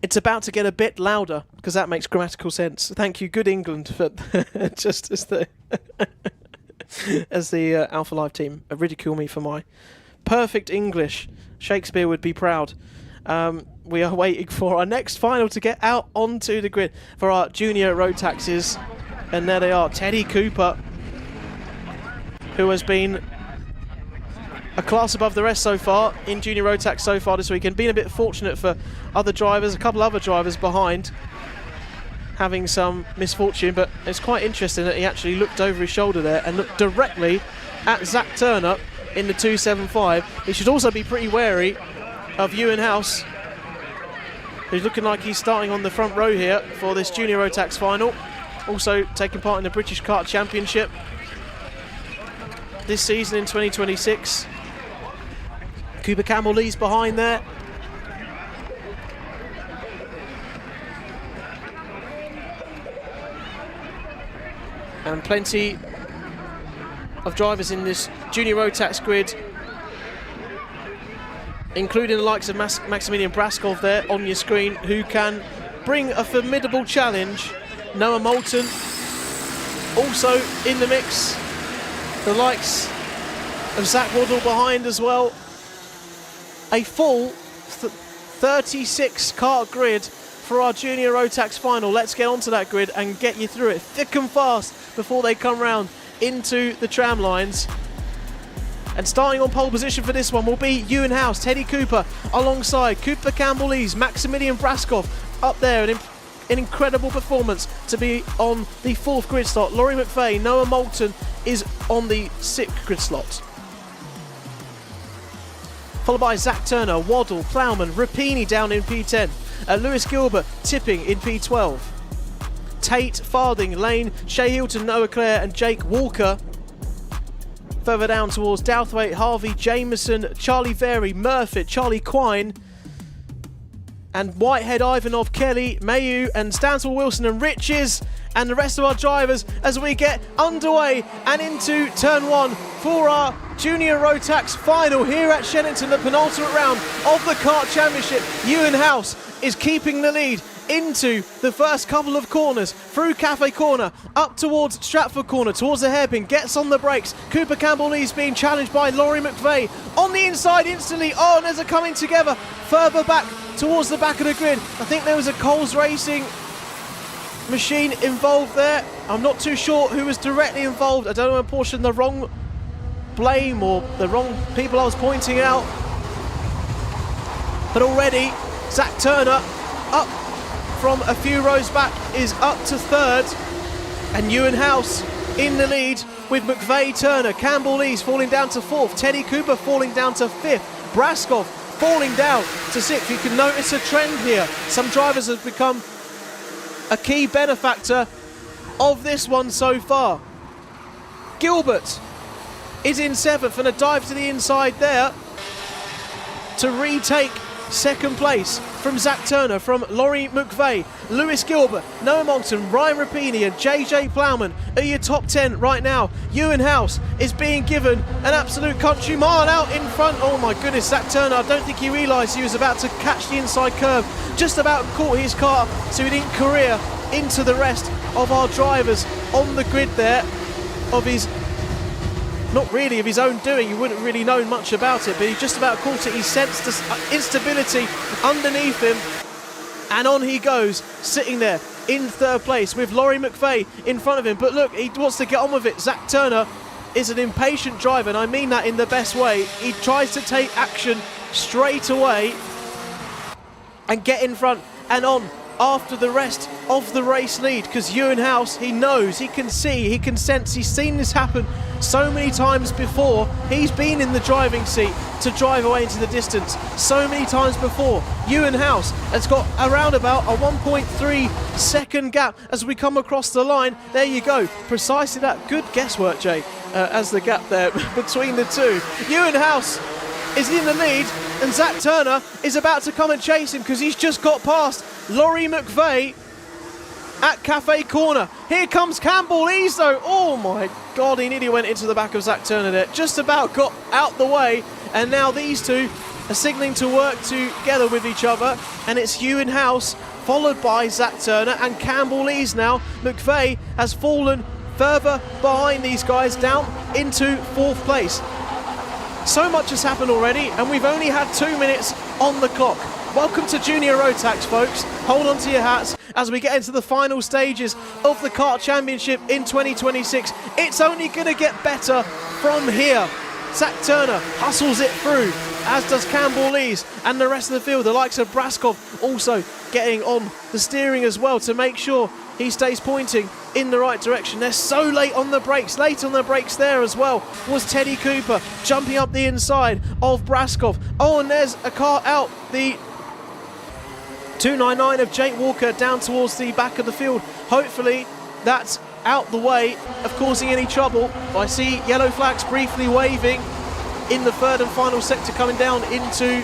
It's about to get a bit louder because that makes grammatical sense. Thank you, good England, for just as the Alpha Live team ridicule me for my perfect English. Shakespeare would be proud. We are waiting for our next final to get out onto the grid for our junior road taxis, and there they are. Teddy Cooper, who has been a class above the rest so far in junior road tax so far this weekend. Been a bit fortunate for other drivers, a couple other drivers behind having some misfortune, but it's quite interesting that he actually looked over his shoulder there and looked directly at Zach Turner in the 275. He should also be pretty wary of Ewan House, who's looking like he's starting on the front row here for this junior road tax final. Also taking part in the British Kart Championship this season in 2026. Cooper Campbell-Lee's behind there. And plenty of drivers in this junior road tax grid, including the likes of Maximilian Braskov there on your screen, who can bring a formidable challenge. Noah Moulton also in the mix. The likes of Zach Waddle behind as well. A full 36 kart grid for our junior road tax final. Let's get onto that grid and get you through it thick and fast before they come round into the tram lines. And starting on pole position for this one will be Ewan House, Teddy Cooper alongside Cooper Campbell-Lees, Maximilian Braskov up there. An incredible performance to be on the 4th grid slot. Laurie McVeigh, Noah Moulton is on the 6th grid slot. Followed by Zach Turner, Waddle, Plowman, Rapini down in P10. Lewis Gilbert tipping in P12. Tate, Farding, Lane, Shea Hilton, Noah Clare and Jake Walker. Further down towards Douthwaite, Harvey, Jameson, Charlie Very, Murfitt, Charlie Quine, and Whitehead, Ivanov, Kelly, Mayu and Stansel Wilson and Riches, and the rest of our drivers as we get underway and into turn 1 for our junior road tax final here at Shenington, the penultimate round of the Kart Championship. Ewan House is keeping the lead into the first couple of corners, through Cafe Corner, up towards Stratford Corner, towards the hairpin, gets on the brakes. Cooper Campbell-Lee's being challenged by Laurie McVeigh. On the inside instantly, oh, and there's a coming together further back towards the back of the grid. I think there was a Coles Racing machine involved there. I'm not too sure who was directly involved. I don't want to portion the wrong blame or the wrong people I was pointing out. But already, Zach Turner up from a few rows back is up to 3rd, and Ewan House in the lead with McVeigh, Turner, Campbell-Lees falling down to 4th, Teddy Cooper falling down to 5th, Braskov falling down to 6th. You can notice a trend here. Some drivers have become a key benefactor of this one so far. Gilbert is in 7th and a dive to the inside there to retake 2nd place from Zach Turner, from Laurie McVeigh. Lewis Gilbert, Noah Moulton, Ryan Rapini and JJ Plowman are your top 10 right now. Ewan House is being given an absolute country mile out in front. Oh my goodness, Zach Turner, I don't think he realised he was about to catch the inside curve. Just about caught his car so he didn't career into the rest of our drivers on the grid there, of his, not really of his own doing, you wouldn't really know much about it, but he just about caught it. He sensed the instability underneath him, and on he goes, sitting there in third place with Laurie McVeigh in front of him. But look, he wants to get on with it. Zach Turner is an impatient driver, and I mean that in the best way. He tries to take action straight away and get in front and on after the rest of the race lead, because Ewan House, he knows, he can see, he can sense, he's seen this happen so many times before. He's been in the driving seat to drive away into the distance so many times before. Ewan House has got around about a 1.3 second gap as we come across the line. There you go, precisely that. Good guesswork, Jay, as the gap there between the two. Ewan House is in the lead, and Zach Turner is about to come and chase him because he's just got past Laurie McVeigh at Cafe Corner. Here comes Campbell Lees though. Oh my God, he nearly went into the back of Zach Turner there. Just about got out the way, and now these two are signalling to work together with each other, and it's Ewan House followed by Zach Turner and Campbell Lees now. McVeigh has fallen further behind these guys, down into fourth place. So much has happened already, and we've only had 2 minutes on the clock. Welcome to Junior Road Tax, folks. Hold on to your hats as we get into the final stages of the Kart Championship in 2026. It's only going to get better from here. Zach Turner hustles it through, as does Campbell Lees and the rest of the field. The likes of Braskov also getting on the steering as well to make sure he stays pointing in the right direction. They're so late on the brakes there as well was Teddy Cooper, jumping up the inside of Braskov. Oh, and there's a car out, the 299 of Jake Walker, down towards the back of the field. Hopefully that's out the way of causing any trouble. I see yellow flags briefly waving in the third and final sector, coming down into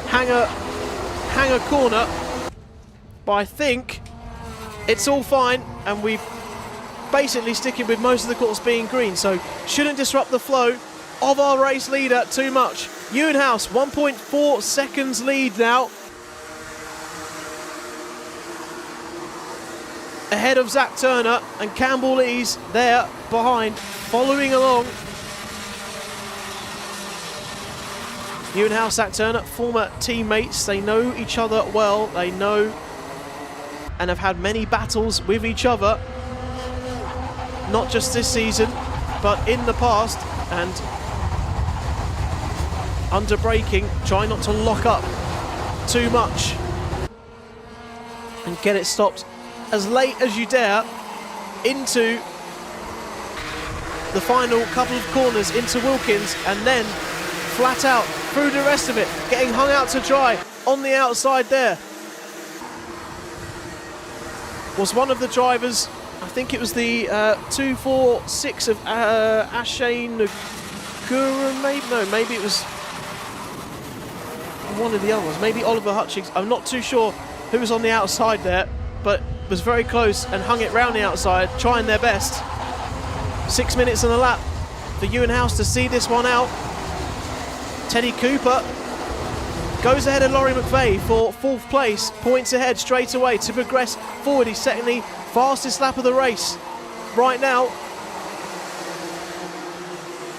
Hangar Corner, but I think it's all fine, and we've basically sticking with most of the course being green, so shouldn't disrupt the flow of our race leader too much. Ewan House, 1.4 seconds lead now, ahead of Zach Turner, and Campbell Lees there behind, following along. Ewan House, Zach Turner, former teammates. They know each other well. They know and have had many battles with each other, not just this season, but in the past. And under braking, try not to lock up too much and get it stopped as late as you dare into the final couple of corners into Wilkins, and then flat out through the rest of it, getting hung out to dry on the outside there was one of the drivers. I think it was the 246 of Ashane Nagura, maybe it was one of the other ones, maybe Oliver Hutchings. I'm not too sure who was on the outside there, but was very close and hung it round the outside, trying their best. 6 minutes on the lap for Ewan House to see this one out. Teddy Cooper goes ahead of Laurie McVeigh for fourth place, points ahead straight away to progress forward. He's setting the fastest lap of the race right now,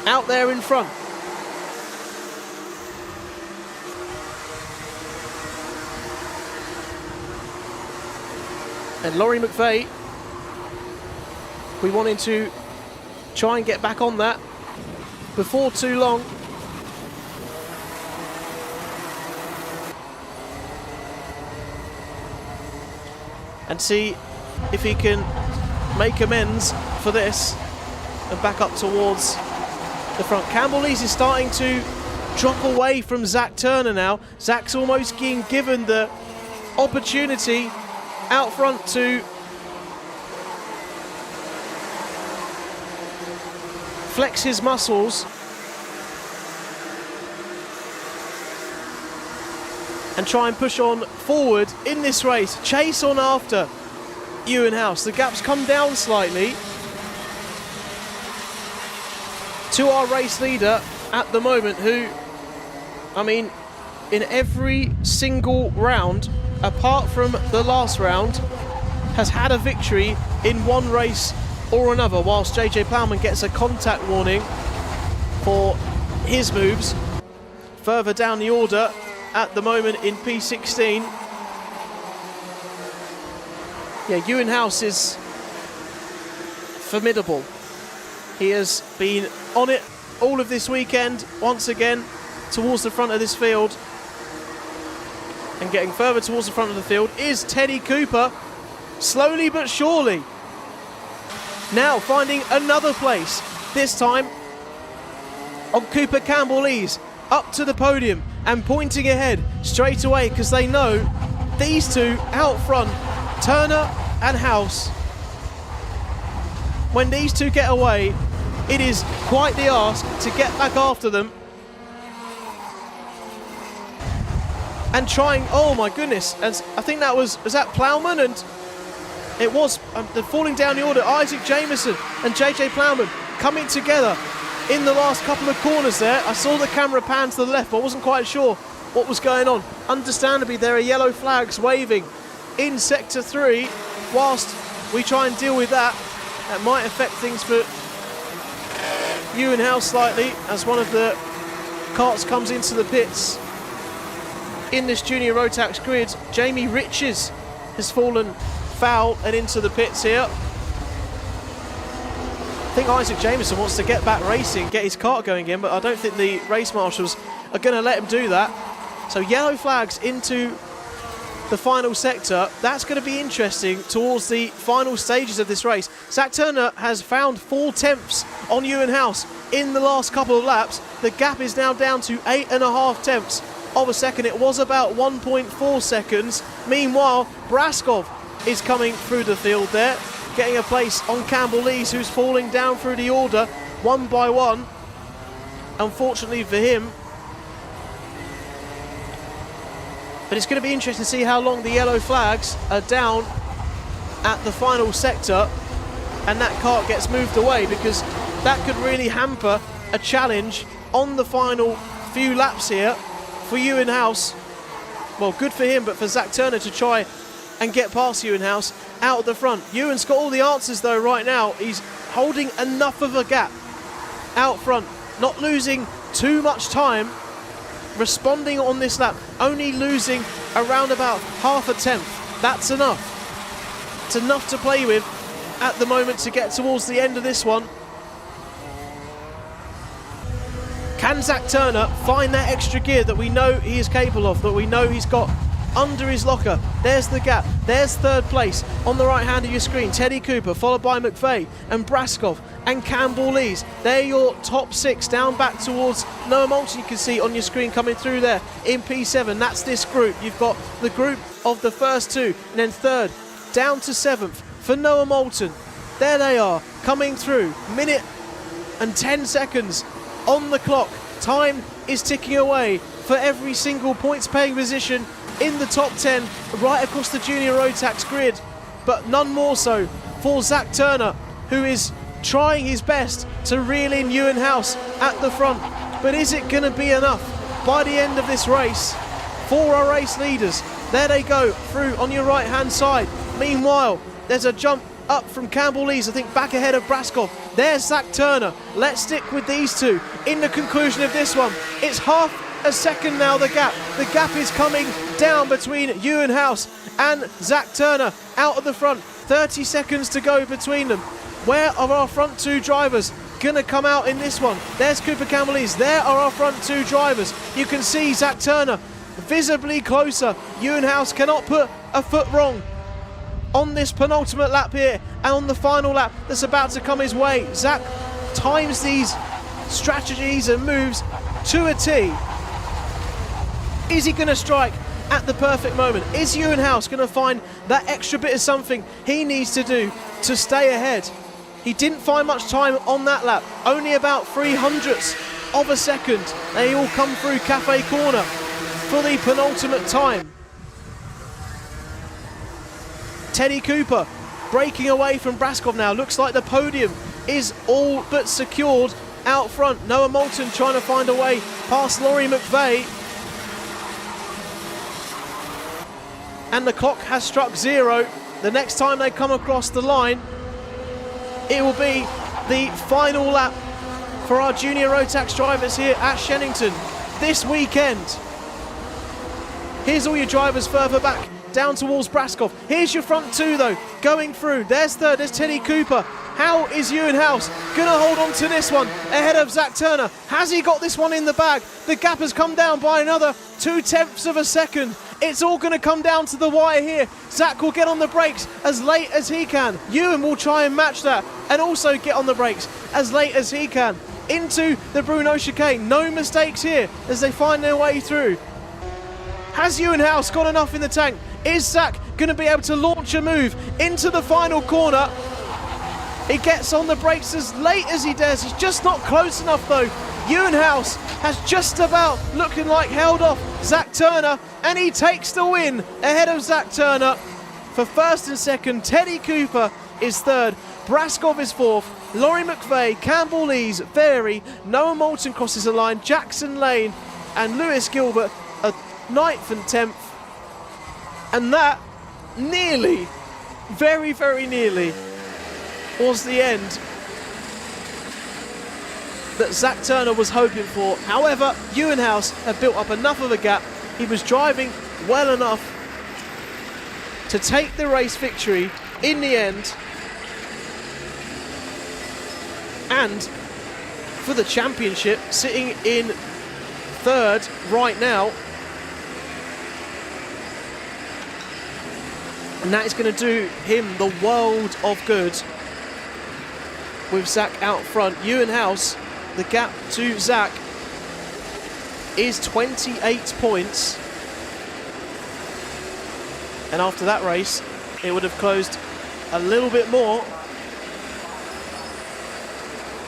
out there in front. And Laurie McVeigh, we wanted to try and get back on that before too long. And see if he can make amends for this and back up towards the front. Campbell Lees is starting to drop away from Zach Turner now. Zach's almost being given the opportunity out front to flex his muscles and try and push on forward in this race. Chase on after Ewan House. The gap's come down slightly to our race leader at the moment, who, I mean, in every single round, apart from the last round, has had a victory in one race or another, whilst JJ Plowman gets a contact warning for his moves. Further down the order at the moment in P16. Yeah, Ewan House is formidable. He has been on it all of this weekend, once again, towards the front of this field. And getting further towards the front of the field is Teddy Cooper, slowly but surely. Now finding another place, this time on Cooper Campbell-Lees, up to the podium and pointing ahead straight away, because they know these two out front, Turner and House, when these two get away, it is quite the ask to get back after them. And trying, oh my goodness, and I think that was that Plowman, and it was falling down the order, Isaac Jameson and JJ Plowman coming together in the last couple of corners there. I saw the camera pan to the left, but I wasn't quite sure what was going on. Understandably, there are yellow flags waving in Sector 3. Whilst we try and deal with that, that might affect things for Ewan House slightly, as one of the karts comes into the pits. In this junior Rotax grid, Jamie Riches has fallen foul and into the pits here. I think Isaac Jameson wants to get back racing, get his kart going again, but I don't think the race marshals are going to let him do that. So yellow flags into the final sector. That's going to be interesting towards the final stages of this race. Zach Turner has found 4/10 on Ewan House in the last couple of laps. The gap is now down to 8.5 of a second. It was about 1.4 seconds. Meanwhile, Braskov is coming through the field there, getting a place on Campbell-Lees, who's falling down through the order one by one, unfortunately for him. But it's going to be interesting to see how long the yellow flags are down at the final sector and that kart gets moved away, because that could really hamper a challenge on the final few laps here for Ewan House. Well, good for him, but for Zach Turner to try and get past Ewan House out of the front. Ewan's got all the answers though right now. He's holding enough of a gap out front, not losing too much time, responding on this lap, only losing around about 0.5. That's enough. It's enough to play with at the moment to get towards the end of this one. Can Zach Turner find that extra gear that we know he is capable of, that we know he's got under his locker? There's the gap. There's third place on the right hand of your screen. Teddy Cooper, followed by McVeigh and Braskov and Campbell-Lees. They're your top 6 down back towards Noah Moulton. You can see on your screen coming through there in P7. That's this group. You've got the group of the first 2, and then 3rd down to 7th for Noah Moulton. There they are coming through. Minute and 10 seconds on the clock. Time is ticking away for every single points paying position in the top 10 right across the junior Rotax grid, but none more so for Zach Turner, who is trying his best to reel in Ewan House at the front. But is it going to be enough by the end of this race for our race leaders? There they go through on your right hand side. Meanwhile, there's a jump up from Campbell-Lees, I think back ahead of Braskov. There's Zach Turner. Let's stick with these two in the conclusion of this one. It's 0.5 second now, the gap. The gap is coming down between Ewan House and Zach Turner out of the front. 30 seconds to go between them. Where are our front 2 drivers going to come out in this one? There's Cooper Campbell-Lees. There are our front 2 drivers. You can see Zach Turner visibly closer. Ewan House cannot put a foot wrong on this penultimate lap here, and on the final lap that's about to come his way. Zach times these strategies and moves to a T. Is he going to strike at the perfect moment? Is Ewan House going to find that extra bit of something he needs to do to stay ahead? He didn't find much time on that lap, only about 0.03 of a second. They all come through Cafe Corner for the penultimate time. Teddy Cooper breaking away from Braskov now. Looks like the podium is all but secured out front. Noah Moulton trying to find a way past Laurie McVeigh. And the clock has struck 0 the next time they come across the line, it will be the final lap for our junior road tax drivers here at Shenington this weekend. Here's all your drivers further back, down towards Braskov. Here's your front two though, going through. There's third, there's Teddy Cooper. How is Ewan House going to hold on to this one ahead of Zach Turner? Has he got this one in the bag? The gap has come down by another 0.2 of a second. It's all going to come down to the wire here. Zach will get on the brakes as late as he can. Ewan will try and match that and also get on the brakes as late as he can. Into the Bruno chicane. No mistakes here as they find their way through. Has Ewan House got enough in the tank? Is Zach going to be able to launch a move into the final corner? He gets on the brakes as late as he dares. He's just not close enough though. Ewan House has just about looking like held off Zach Turner, and he takes the win ahead of Zach Turner. For first and second, Teddy Cooper is third, Braskov is fourth, Laurie McVeigh, Campbell Lees, Very, Noah Moulton crosses the line, Jackson Lane and Lewis Gilbert are 9th and 10th. And that nearly, very, very nearly, was the end that Zach Turner was hoping for. However, Ewan House had built up enough of a gap. He was driving well enough to take the race victory in the end. And for the championship, sitting in third right now. And that is going to do him the world of good with Zach out front. Ewan House, the gap to Zach is 28 points. And after that race, it would have closed a little bit more.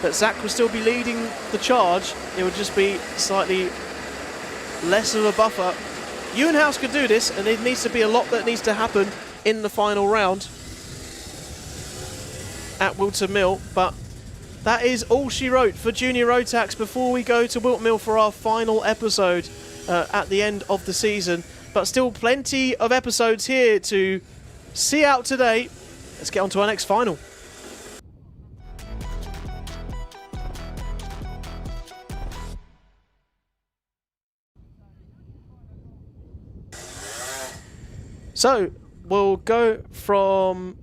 But Zach will still be leading the charge. It would just be slightly less of a buffer. Ewan House could do this, and it needs to be a lot that needs to happen in the final round at Whilton Mill, but that is all she wrote for Junior Road Tax before we go to Whilton Mill for our final episode at the end of the season. But still plenty of episodes here to see out today. Let's get on to our next final. So we'll go from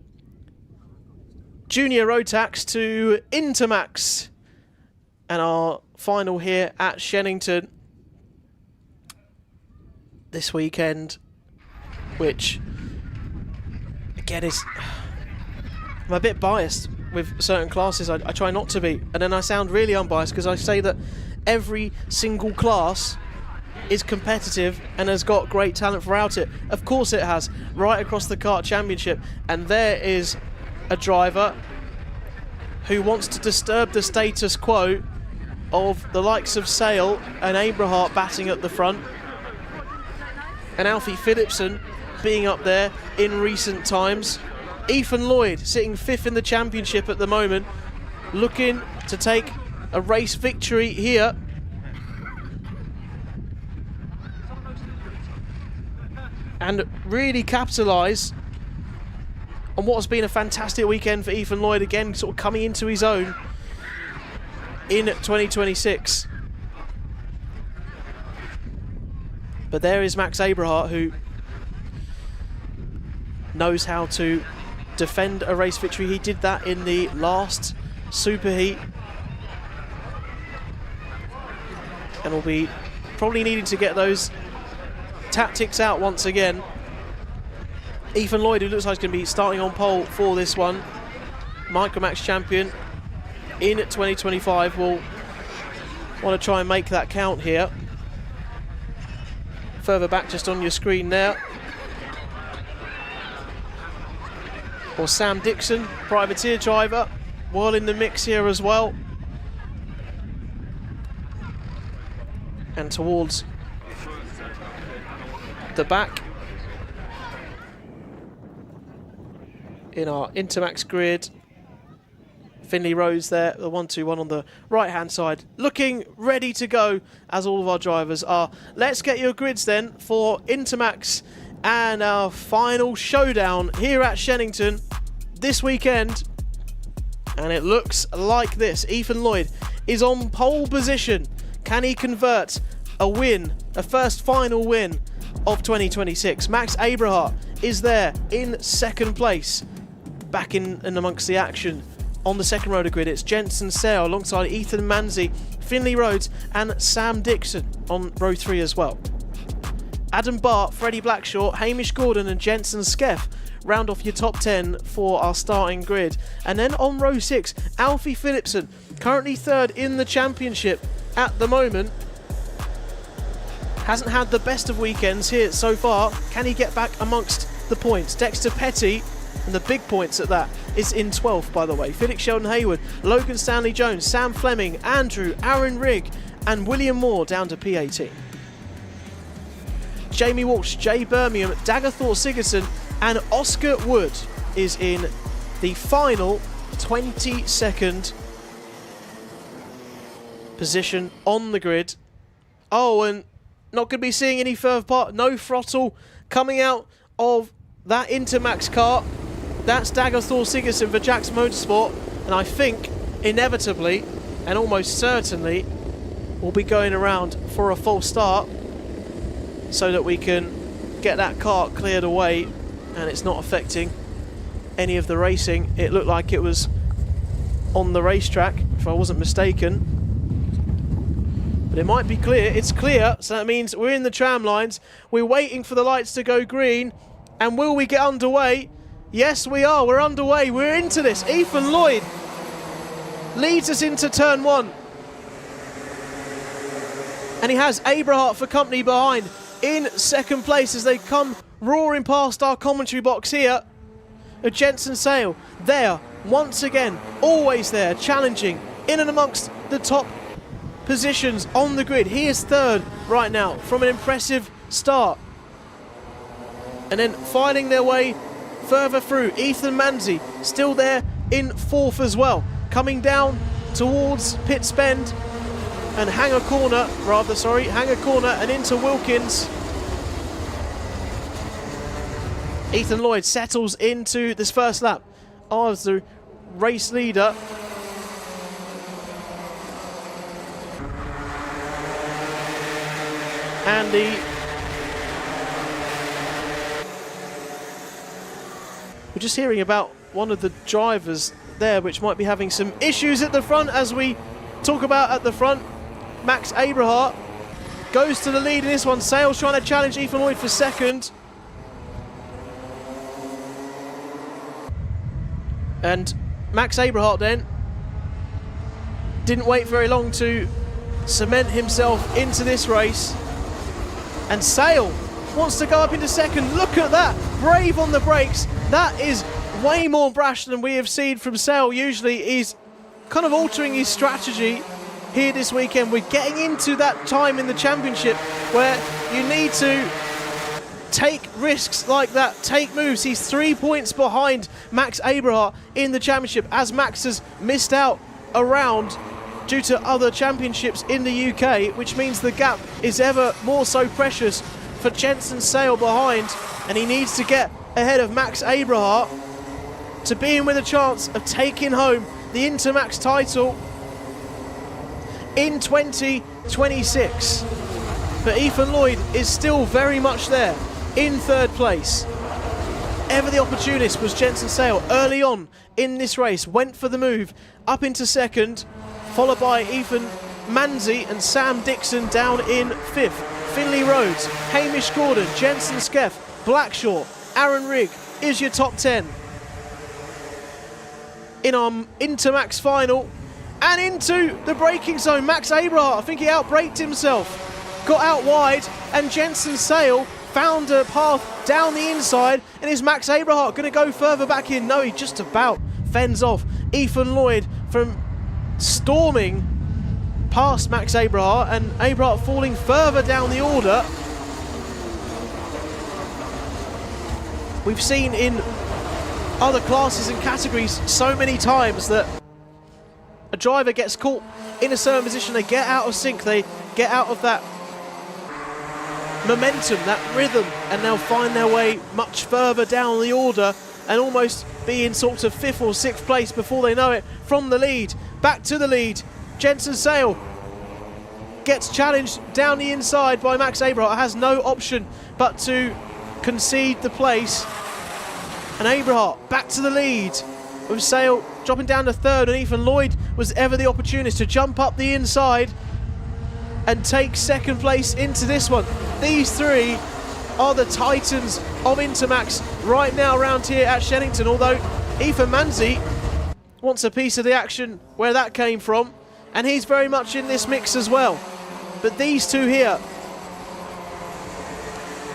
Junior Road Tax to Intermax, and our final here at Shenington this weekend, which again is, I'm a bit biased with certain classes. I try not to be, and then I sound really unbiased because I say that every single class is competitive and has got great talent throughout it. Of course it has, right across the Kart Championship. And there is a driver who wants to disturb the status quo of the likes of Sale and Abrahart batting at the front, and Alfie Phillipson being up there in recent times. Ethan Lloyd sitting 5th in the championship at the moment, looking to take a race victory here. And really capitalise on what has been a fantastic weekend for Ethan Lloyd, again sort of coming into his own in 2026. But there is Max Abrahart, who knows how to defend a race victory. He did that in the last Superheat, and will be probably needing to get those tactics out once again. Ethan Lloyd, who looks like he's going to be starting on pole for this one, Micromax champion in 2025, will want to try and make that count here. Further back just on your screen there, or Sam Dixon, privateer driver, well in the mix here as well. And towards the back in our Intermax grid, Finley Rose there, the 1-2-1 on the right hand side, looking ready to go as all of our drivers are. Let's get your grids then for Intermax And our final showdown here at Shenington this weekend. And it looks like this. Ethan Lloyd is on pole position. Can he convert a win, a first final win of 2026? Max Abrahart is there in second place. Back in amongst the action on the second rotor grid, it's Jensen Sale alongside Ethan Manzi, Finley Rhodes and Sam Dixon on row 3 as well. Adam Bart, Freddie Blackshaw, Hamish Gordon and Jensen Skeff round off your top 10 for our starting grid. And then on row 6, Alfie Phillipson, currently third in the championship at the moment. Hasn't had the best of weekends here so far. Can he get back amongst the points? Dexter Petty, and the big points at that, is in 12th, by the way. Felix Sheldon Hayward, Logan Stanley Jones, Sam Fleming, Andrew, Aaron Rigg, and William Moore down to P18. Jamie Walsh, Jay Birmingham, Dagathor Sigurdsson, and Oscar Wood is in the final 22nd position on the grid. Oh, and not going to be seeing any further part. No throttle coming out of that Intermax car. That's Dagathor Sigurdsson for Jax Motorsport. And I think inevitably and almost certainly we'll be going around for a false start so that we can get that kart cleared away and it's not affecting any of the racing. It looked like it was on the racetrack, if I wasn't mistaken. But it might be clear. It's clear, so that means we're in the tram lines. We're waiting for the lights to go green. And will we get underway? Yes, we are. We're underway. We're into this. Ethan Lloyd leads us into turn 1. And he has Abrahart for company behind in second place as they come roaring past our commentary box here. Jensen Sale there once again, always there, challenging in and amongst the top positions on the grid. He is third right now from an impressive start. And then fighting their way further through, Ethan Manzi still there in 4th as well, coming down towards Pits Bend and Hanger Corner and into Wilkins. Ethan Lloyd settles into this first lap as the race leader. And we're just hearing about one of the drivers there which might be having some issues at the front, as we talk about at the front. Max Abrahart goes to the lead in this one. Sales trying to challenge Ethan Lloyd for second. And Max Abrahart then didn't wait very long to cement himself into this race. And Sale wants to go up into second. Look at that, brave on the brakes. That is way more brash than we have seen from Sale. Usually he's kind of altering his strategy here this weekend. We're getting into that time in the championship where you need to take risks like that, take moves. He's 3 points behind Max Abrahart in the championship, as Max has missed out a round due to other championships in the UK, which means the gap is ever more so precious for Jensen Sale behind, and he needs to get ahead of Max Abrahart to be in with a chance of taking home the Intermax title in 2026. But Ethan Lloyd is still very much there in third place. Ever the opportunist was Jensen Sale early on in this race, went for the move up into second, followed by Ethan Manzi and Sam Dixon down in 5th. Finley Rhodes, Hamish Gordon, Jensen Skeff, Blackshaw, Aaron Rigg is your top 10. In our Intermax final and into the braking zone. Max Abrahart, I think he outbraked himself, got out wide, and Jensen Sale found a path down the inside. And is Max Abrahart going to go further back in? No, he just about fends off Ethan Lloyd from storming past Max Abrahart, and Abrahart falling further down the order. We've seen in other classes and categories so many times that a driver gets caught in a certain position, they get out of sync, they get out of that momentum, that rhythm, and they'll find their way much further down the order and almost be in sort of 5th or 6th place before they know it from the lead. Back to the lead. Jensen Sale gets challenged down the inside by Max Abrahart, has no option but to concede the place. And Abrahart back to the lead with Sale dropping down to 3rd, and Ethan Lloyd was ever the opportunist to jump up the inside and take 2nd place into this one. These three are the titans of Intermax right now around here at Shenington, although Ethan Manzi wants a piece of the action where that came from, and he's very much in this mix as well. But these two here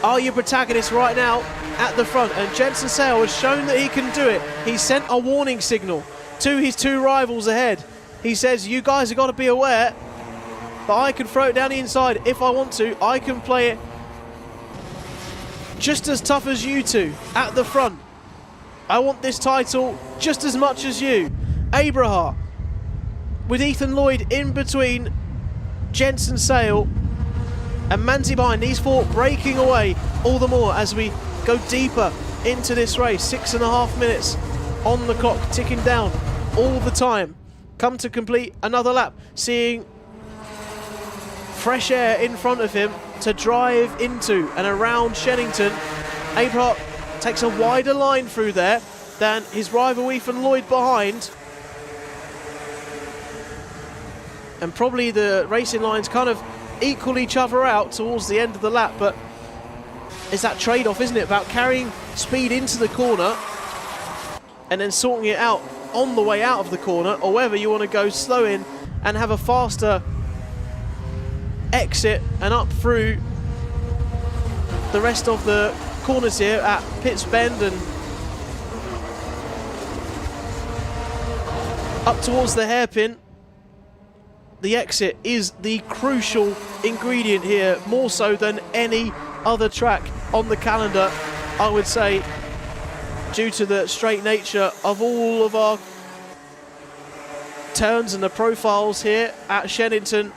are your protagonists right now at the front, and Jensen Sale has shown that he can do it. He sent a warning signal to his two rivals ahead. He says, you guys have got to be aware that I can throw it down the inside if I want to. I can play it just as tough as you two at the front. I want this title just as much as you. Abrahart with Ethan Lloyd in between Jensen Sale and Manzi behind. These four breaking away all the more as we go deeper into this race. 6.5 minutes on the clock, ticking down all the time. Come to complete another lap, seeing fresh air in front of him to drive into and around Shenington. Abrahart takes a wider line through there than his rival Ethan Lloyd behind. And probably the racing lines kind of equal each other out towards the end of the lap, but it's that trade-off, isn't it, about carrying speed into the corner and then sorting it out on the way out of the corner, or whether you want to go slow in and have a faster exit and up through the rest of the corners here at Pitts Bend and up towards the hairpin. The exit is the crucial ingredient here, more so than any other track on the calendar, I would say, due to the straight nature of all of our turns and the profiles here at Shenington.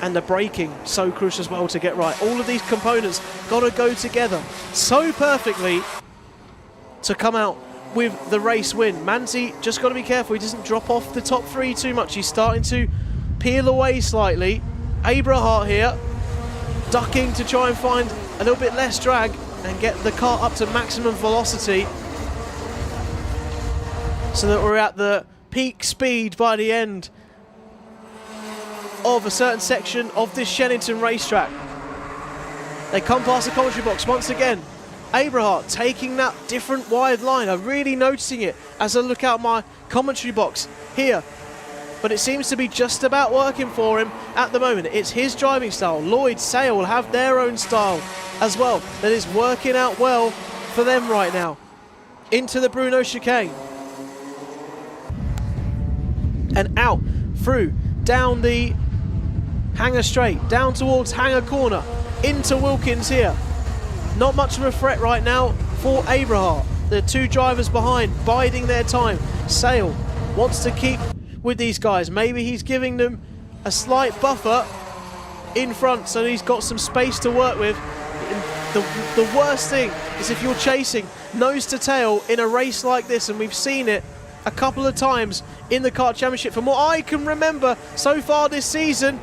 And the braking, so crucial as well to get right. All of these components got to go together so perfectly to come out with the race win. Manzi just got to be careful he doesn't drop off the top three too much. He's starting to peel away slightly. Abrahart here ducking to try and find a little bit less drag and get the car up to maximum velocity so that we're at the peak speed by the end of a certain section of this Shenington racetrack. They come past the commentary box once again. Abrahart taking that different wide line. I'm really noticing it as I look out my commentary box here. But it seems to be just about working for him at the moment. It's his driving style. Lloyd, Sale will have their own style as well that is working out well for them right now. Into the Bruno chicane. And out through, down the Hanger straight, down towards Hanger corner, into Wilkins here. Not much of a threat right now for Abrahart. The two drivers behind, biding their time. Sale wants to keep with these guys. Maybe he's giving them a slight buffer in front so he's got some space to work with. The worst thing is if you're chasing nose to tail in a race like this, and we've seen it a couple of times in the Kart Championship. From what I can remember so far this season,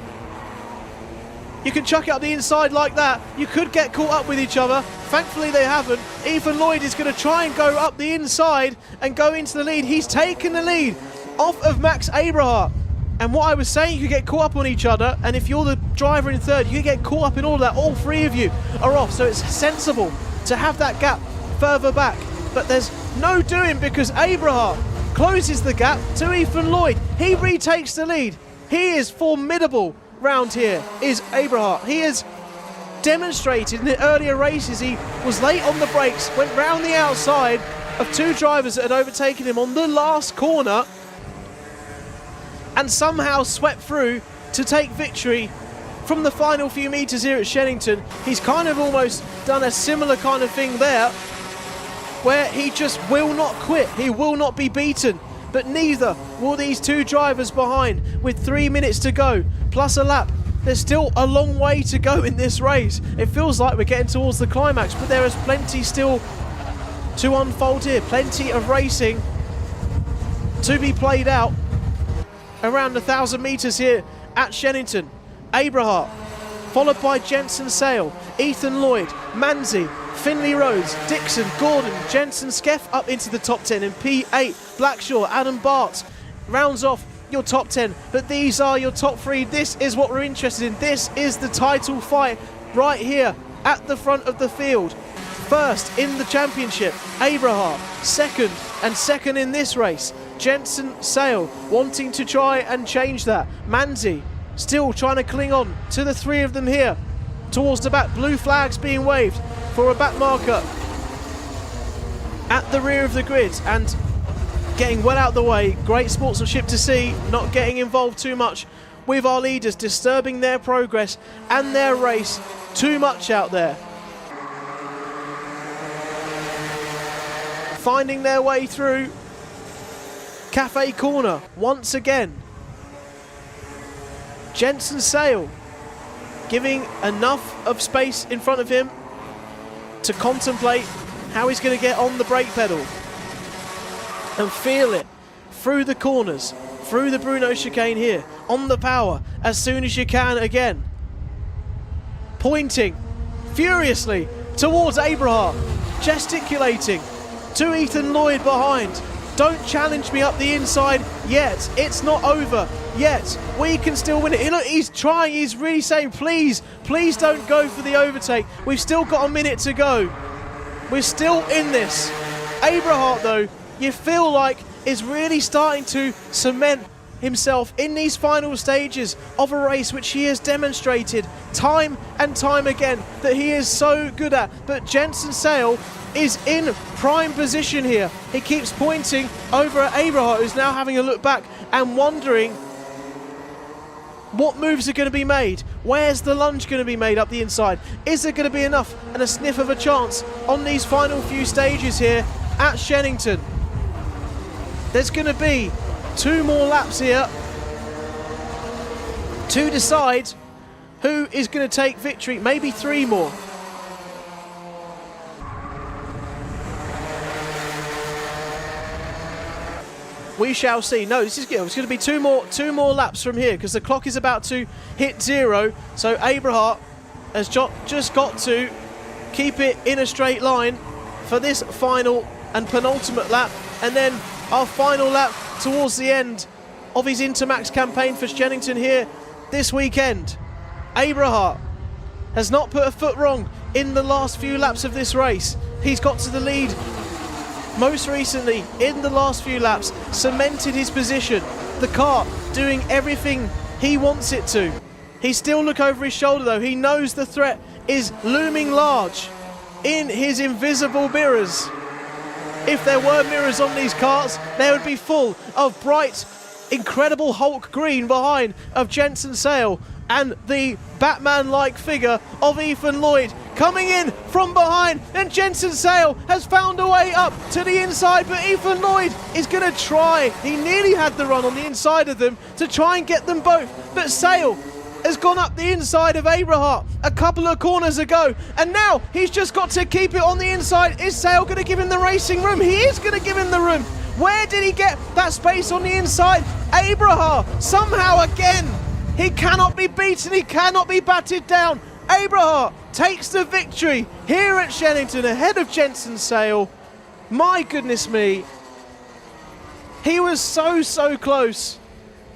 you can chuck it up the inside like that. You could get caught up with each other. Thankfully they haven't. Ethan Lloyd is going to try and go up the inside and go into the lead. He's taken the lead off of Max Abrahart. And what I was saying, you could get caught up on each other, and if you're the driver in third, you could get caught up in all of that. All three of you are off, so it's sensible to have that gap further back. But there's no doing because Abrahart closes the gap to Ethan Lloyd. He retakes the lead. He is formidable round here, is Abrahart. He has demonstrated in the earlier races he was late on the brakes, went round the outside of two drivers that had overtaken him on the last corner and somehow swept through to take victory from the final few metres here at Shenington. He's kind of almost done a similar kind of thing there where he just will not quit. He will not be beaten. But neither will these two drivers behind with 3 minutes to go, plus a lap There's still a long way to go in this race. It feels like we're getting towards the climax, but there is plenty still to unfold here. Plenty of racing to be played out. Around 1,000 metres here at Shenington. Abrahart, followed by Jensen Sale, Ethan Lloyd, Manzi, Finley Rhodes, Dixon, Gordon, Jensen Skeff up into the top 10. In P8, Blackshaw, Adam Bart rounds off your top 10. But these are your top 3. This is what we're interested in. This is the title fight right here at the front of the field. First in the championship, Abrahart. Second in this race, Jensen Sale, wanting to try and change that. Manzi still trying to cling on to the 3 of them here towards the back. Blue flags being waved for a back marker at the rear of the grid, and getting well out of the way. Great sportsmanship to see, not getting involved too much with our leaders, disturbing their progress and their race too much out there. Finding their way through Cafe Corner once again. Jensen Sale giving enough of space in front of him to contemplate how he's going to get on the brake pedal and feel it through the corners, through the Bruno chicane here, on the power as soon as you can again. Pointing furiously towards Abrahart, gesticulating to Ethan Lloyd behind. Don't challenge me up the inside yet. It's not over yet. We can still win it. Look, he's trying. He's really saying, please, please don't go for the overtake. We've still got a minute to go. We're still in this. Abrahart, though, you feel like is really starting to cement himself in these final stages of a race which he has demonstrated time and time again that he is so good at. But Jensen Sale is in prime position here. He keeps pointing over at Abrahart, who's now having a look back and wondering what moves are going to be made. Where's the lunge going to be made up the inside? Is there going to be enough and a sniff of a chance on these final few stages here at Shenington? There's going to be 2 more laps here to decide who is going to take victory. Maybe 3 more. We shall see. No, this is good. It's going to be two more laps from here because the clock is about to hit 0. So Abrahart has just got to keep it in a straight line for this final and penultimate lap, and then our final lap towards the end of his Intermax campaign for Shenington here this weekend. Abrahart has not put a foot wrong in the last few laps of this race. He's got to the lead most recently in the last few laps, cemented his position. The car doing everything he wants it to. He still look over his shoulder though. He knows the threat is looming large in his invisible mirrors. If there were mirrors on these carts, they would be full of bright, incredible Hulk green behind of Jensen Sale and the Batman-like figure of Ethan Lloyd coming in from behind, and Jensen Sale has found a way up to the inside, but Ethan Lloyd is going to try. He nearly had the run on the inside of them to try and get them both, but Sale has gone up the inside of Abrahart a couple of corners ago, and now he's just got to keep it on the inside. Is Sale going to give him the racing room? He is going to give him the room. Where did he get that space on the inside? Abrahart, somehow again, he cannot be beaten, he cannot be batted down. Abrahart takes the victory here at Shenington ahead of Jensen Sale. My goodness me. He was so close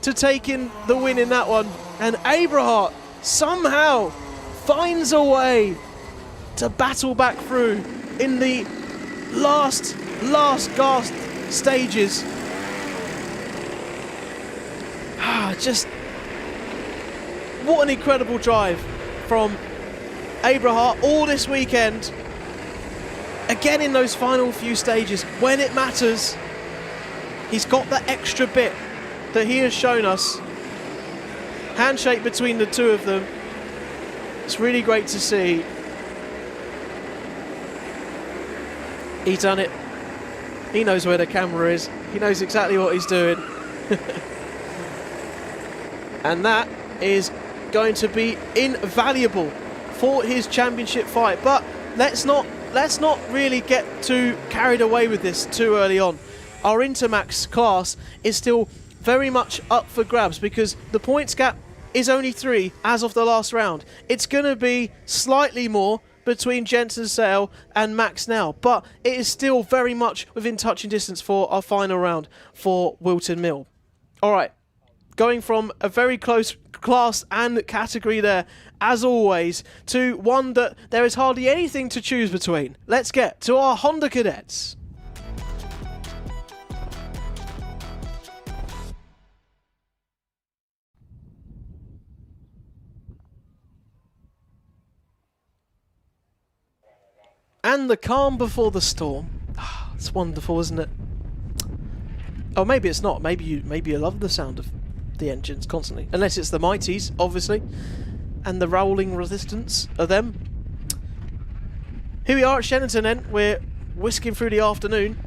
to taking the win in that one. And Abrahart somehow finds a way to battle back through in the last gasp stages. Just what an incredible drive from Abrahart all this weekend. Again in those final few stages, when it matters, he's got that extra bit that he has shown us. Handshake between the two of them. It's really great to see. He's done it. He knows where the camera is. He knows exactly what he's doing. And that is going to be invaluable for his championship fight. But let's not really get too carried away with this too early on. Our Intermax class is still very much up for grabs because the points gap is only 3 as of the last round. It's going to be slightly more between Jensen Sale and Max now, but it is still very much within touching distance for our final round for Whilton Mill. All right, going from a very close class and category there, as always, to one that there is hardly anything to choose between. Let's get to our Honda Cadets. And the calm before the storm. It's wonderful, isn't it? Oh, maybe it's not. Maybe you love the sound of the engines constantly. Unless it's the Mighties, obviously. And the rolling resistance of them. Here we are at Shenington then. We're whisking through the afternoon.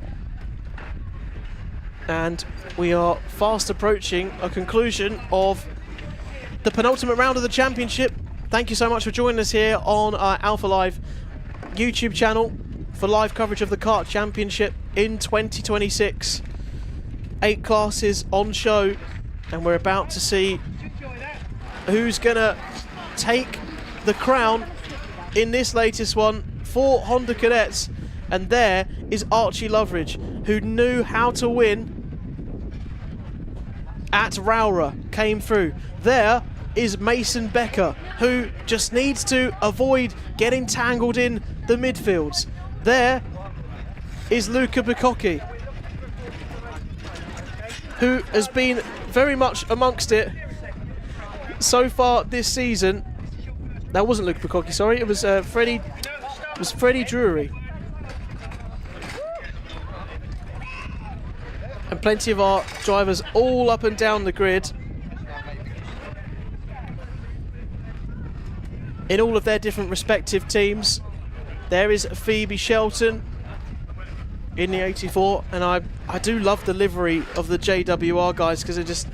And we are fast approaching a conclusion of the penultimate round of the championship. Thank you so much for joining us here on our Alpha Live YouTube channel for live coverage of the Kart Championship in 2026. 8 classes on show, and we're about to see who's gonna take the crown in this latest one for Honda Cadets. And there is Archie Loveridge, who knew how to win at Rowra, came through. There is Mason Becker, who just needs to avoid getting tangled in the midfields. There is Luca Bicocchi, who has been very much amongst it so far this season. That wasn't Luca Bicocchi, sorry, it was Freddie Drury. And plenty of our drivers all up and down the grid in all of their different respective teams. There is Phoebe Shelton in the 84, and I do love the livery of the JWR guys because it just,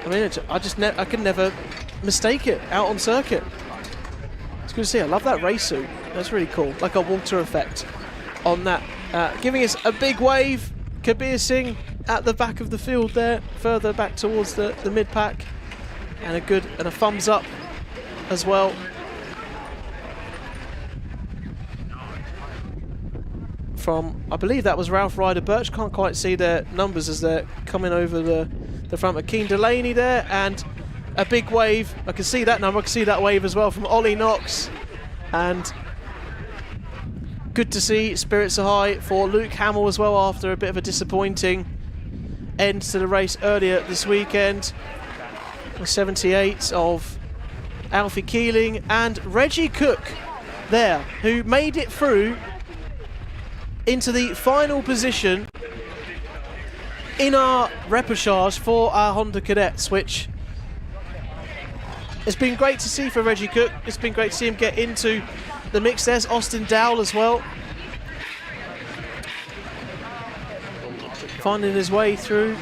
I mean, I can never mistake it out on circuit. It's good to see. I love that race suit. That's really cool, like a water effect on that. Giving us a big wave, Kabir Singh at the back of the field there, further back towards the mid pack, and a thumbs up as well from, I believe that was Ralph Ryder Birch. Can't quite see their numbers as they're coming over the front. McKean Delaney there, and a big wave. I can see that number, I can see that wave as well from Ollie Knox. And good to see spirits are high for Luke Hamill as well after a bit of a disappointing end to the race earlier this weekend. 78 of Alfie Keeling and Reggie Cook there, who made it through into the final position in our repechage for our Honda Cadets, which has been great to see for Reggie Cook. It's been great to see him get into the mix. There's Austin Dowell as well, finding his way through.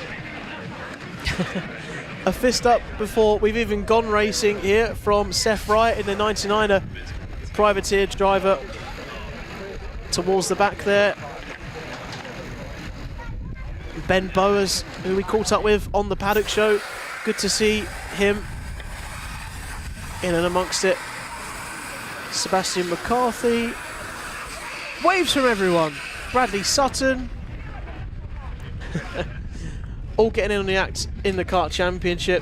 A fist up before we've even gone racing here from Seth Wright in the 99er privateer driver towards the back there. Ben Bowers, who we caught up with on the paddock show. Good to see him in and amongst it. Sebastian McCarthy. Waves from everyone. Bradley Sutton. All getting in on the act in the Kart Championship.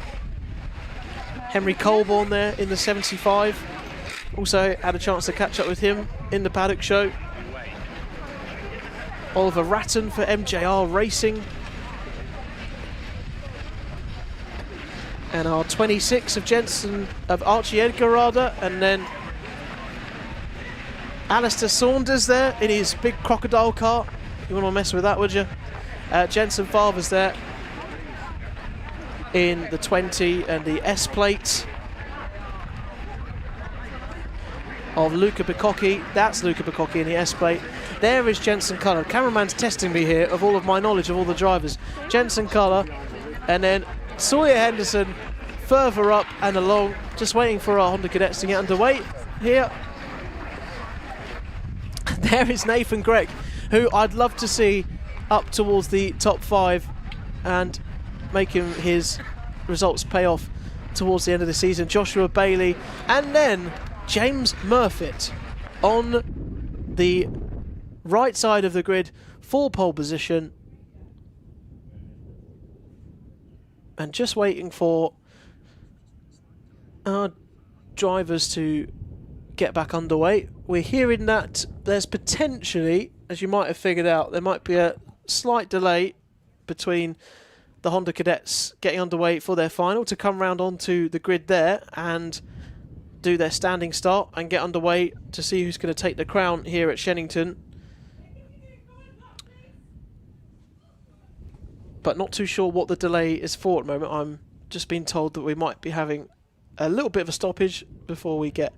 Henry Colborne there in the 75. Also had a chance to catch up with him in the paddock show. Oliver Ratton for MJR Racing. And our 26 of Archie Edgarada, and then Alistair Saunders there in his big crocodile car. You wouldn't want to mess with that, would you? Jensen Favers there in the 20 and the S plate of Luca Bicocchi. That's Luca Bicocchi in the S plate. There is Jensen Culler. Cameraman's testing me here of all of my knowledge of all the drivers. Jensen Culler, and then Sawyer Henderson further up and along, just waiting for our Honda Cadets to get underway here. There is Nathan Gregg, who I'd love to see up towards the top 5 and making his results pay off towards the end of the season. Joshua Bailey, and then James Murfitt on the right side of the grid for pole position, and just waiting for our drivers to get back underway. We're hearing that there's potentially, as you might have figured out, there might be a slight delay between the Honda Cadets getting underway for their final to come round onto the grid there and do their standing start and get underway to see who's going to take the crown here at Shenington. But not too sure what the delay is for at the moment. I'm just being told that we might be having a little bit of a stoppage before we get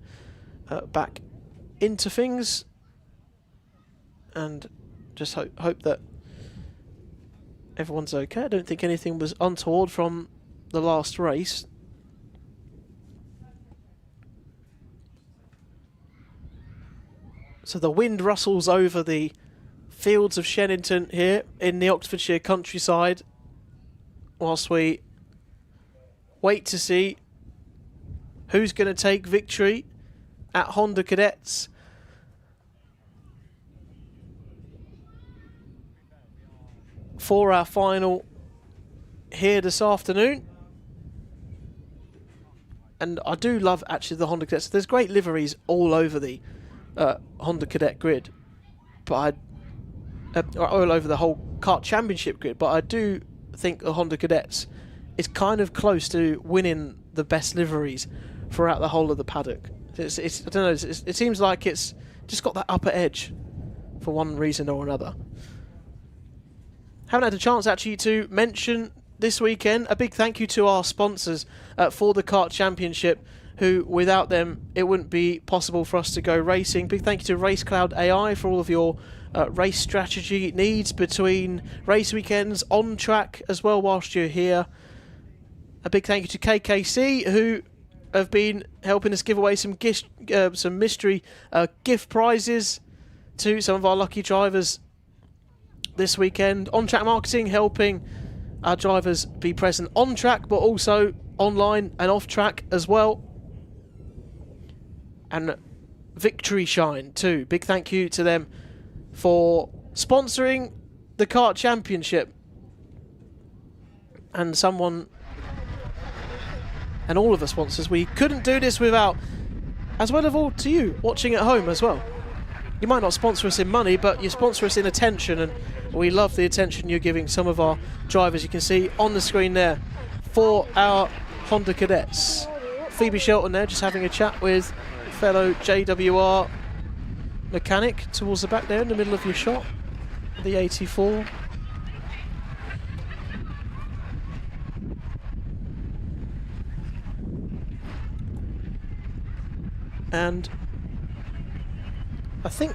back into things, and just hope that everyone's okay. I don't think anything was untoward from the last race. So the wind rustles over the fields of Shenington here in the Oxfordshire countryside whilst we wait to see who's going to take victory at Honda Cadets. For our final here this afternoon. And I do love actually the Honda Cadets. There's great liveries all over the Honda Cadet grid, but all over the whole Kart Championship grid, but I do think the Honda Cadets is kind of close to winning the best liveries throughout the whole of the paddock. I don't know, it seems like it's just got that upper edge for one reason or another. Haven't had a chance actually to mention this weekend a big thank you to our sponsors for the Kart Championship, who without them it wouldn't be possible for us to go racing. Big thank you to RaceCloud AI for all of your race strategy needs between race weekends, on track as well whilst you're here. A big thank you to KKC, who have been helping us give away some mystery gift prizes to some of our lucky drivers this weekend. On Track Marketing, helping our drivers be present on track but also online and off track as well. And Victory Shine too. Big thank you to them for sponsoring the Kart Championship. And all of the sponsors. We couldn't do this without, as well as all to you watching at home as well. You might not sponsor us in money, but you sponsor us in attention, and we love the attention you're giving some of our drivers. You can see on the screen there for our Honda Cadets. Phoebe Shelton there just having a chat with fellow JWR mechanic towards the back there in the middle of your shot, the 84. And I think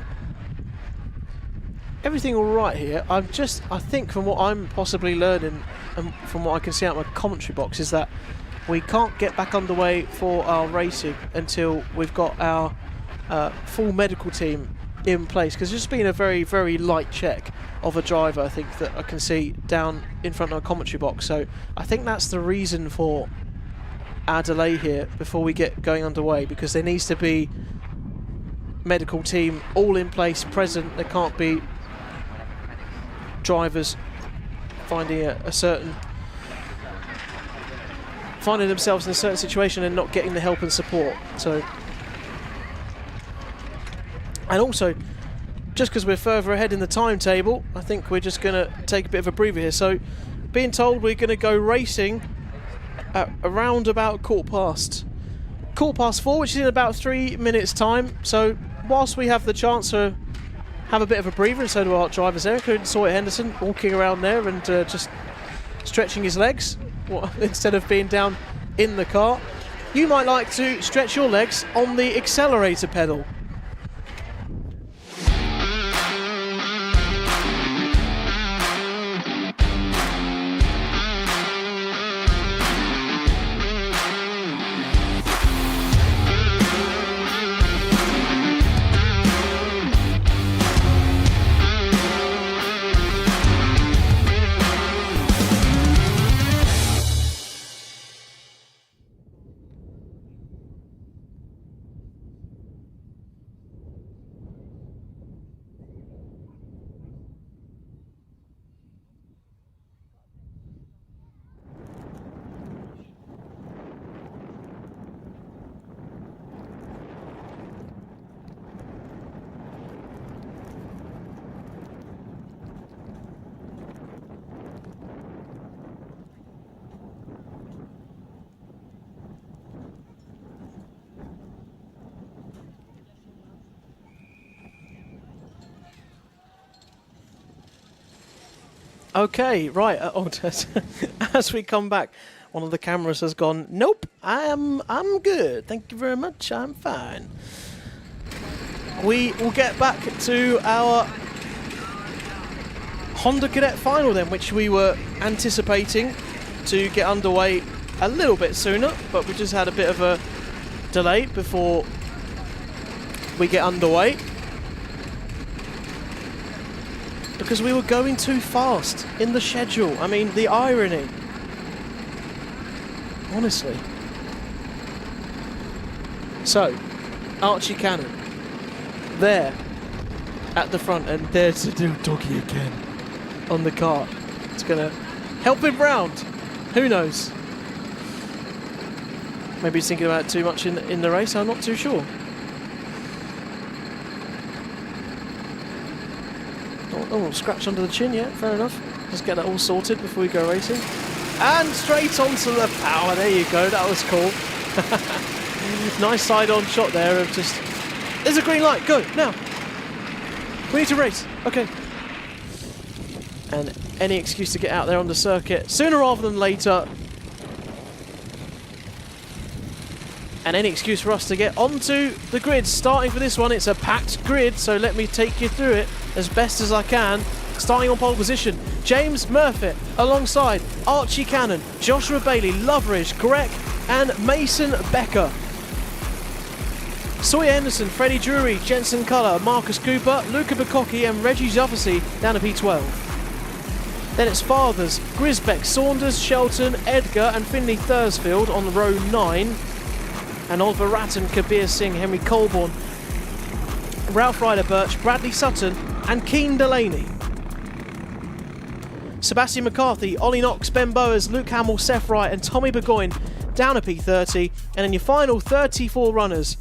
everything all right here. I think from what I'm possibly learning and from what I can see out of my commentary box is that we can't get back underway for our racing until we've got our full medical team in place, because there's just been a very, very light check of a driver, I think, that I can see down in front of my commentary box. So I think that's the reason for our delay here before we get going underway, because there needs to be medical team all in place, present. There can't be drivers finding themselves in a certain situation and not getting the help and support. So, and also, just because we're further ahead in the timetable, I think we're just going to take a bit of a breather here. So, being told we're going to go racing at around about quarter past 4, which is in about 3 minutes time. So whilst we have the chance to have a bit of a breather, and so do our drivers there, including Sawyer Henderson walking around there and just stretching his legs instead of being down in the car, you might like to stretch your legs on the accelerator pedal. Okay, right. As we come back, one of the cameras has gone, nope, I'm good. Thank you very much. I'm fine. We will get back to our Honda Cadet final then, which we were anticipating to get underway a little bit sooner, but we just had a bit of a delay before we get underway. Because we were going too fast in the schedule. I mean, the irony. Honestly. So, Archie Cannon. There. At the front. And there's the little doggy again. On the kart. It's going to help him round. Who knows? Maybe he's thinking about it too much in the race. I'm not too sure. Oh, scratch under the chin, yeah, fair enough. Just get that all sorted before we go racing. And straight onto the power, there you go, that was cool. Nice side-on shot there of just... There's a green light, go, now. We need to race, okay. And any excuse to get out there on the circuit, sooner rather than later. And any excuse for us to get onto the grid. Starting for this one, it's a packed grid, so let me take you through it as best as I can. Starting on pole position, James Murphy alongside Archie Cannon, Joshua Bailey, Loveridge, Greg and Mason Becker. Sawyer Henderson, Freddie Drury, Jensen Culler, Marcus Cooper, Luca Bacocchi and Reggie Juffersey down to P12. Then it's fathers, Grisbeck, Saunders, Shelton, Edgar and Finley Thursfield on row 9. And Oliver Ratton, Kabir Singh, Henry Colborne, Ralph Ryder Birch, Bradley Sutton and Keen Delaney. Sebastian McCarthy, Ollie Knox, Ben Bowers, Luke Hamill, Seth Wright and Tommy Burgoyne down to P30. And then your final 34 runners,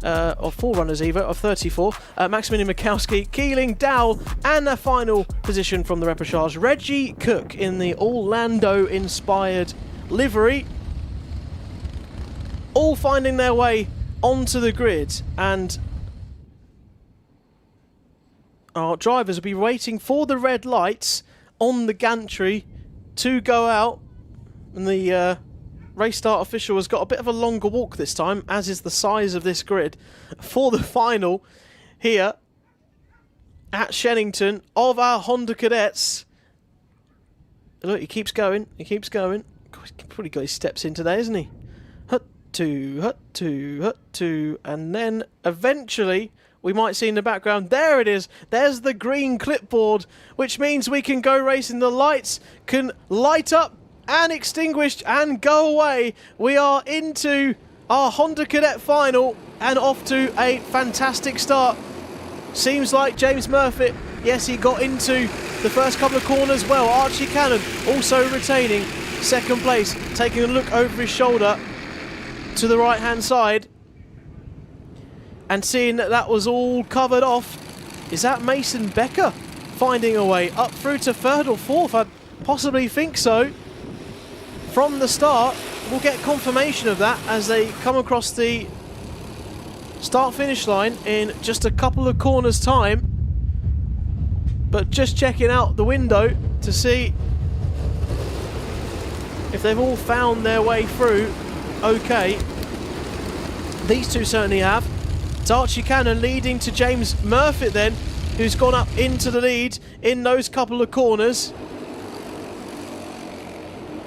or 4 runners either, of 34, Maximilian Mikowski, Keeling, Dowell and a final position from the repechage, Reggie Cook in the Orlando-inspired livery. All finding their way onto the grid, and our drivers will be waiting for the red lights on the gantry to go out. And the race start official has got a bit of a longer walk this time, as is the size of this grid, for the final here at Shenington of our Honda Cadets. Look, he keeps going, he keeps going. God, he's probably got his steps in today, isn't he? Hut two, and then eventually we might see in the background, there it is, there's the green clipboard, which means we can go racing. The lights can light up and extinguish and go away. We are into our Honda Cadet final and off to a fantastic start. Seems like James Murphy, yes, he got into the first couple of corners well. Archie Cannon also retaining second place, taking a look over his shoulder to the right hand side and seeing that that was all covered off. Is that Mason Becker finding a way up through to third or fourth? I possibly think so. From the start, we'll get confirmation of that as they come across the start finish line in just a couple of corners time. But just checking out the window to see if they've all found their way through. Okay, these two certainly have. It's Archie Cannon leading to James Murphy then, who's gone up into the lead in those couple of corners.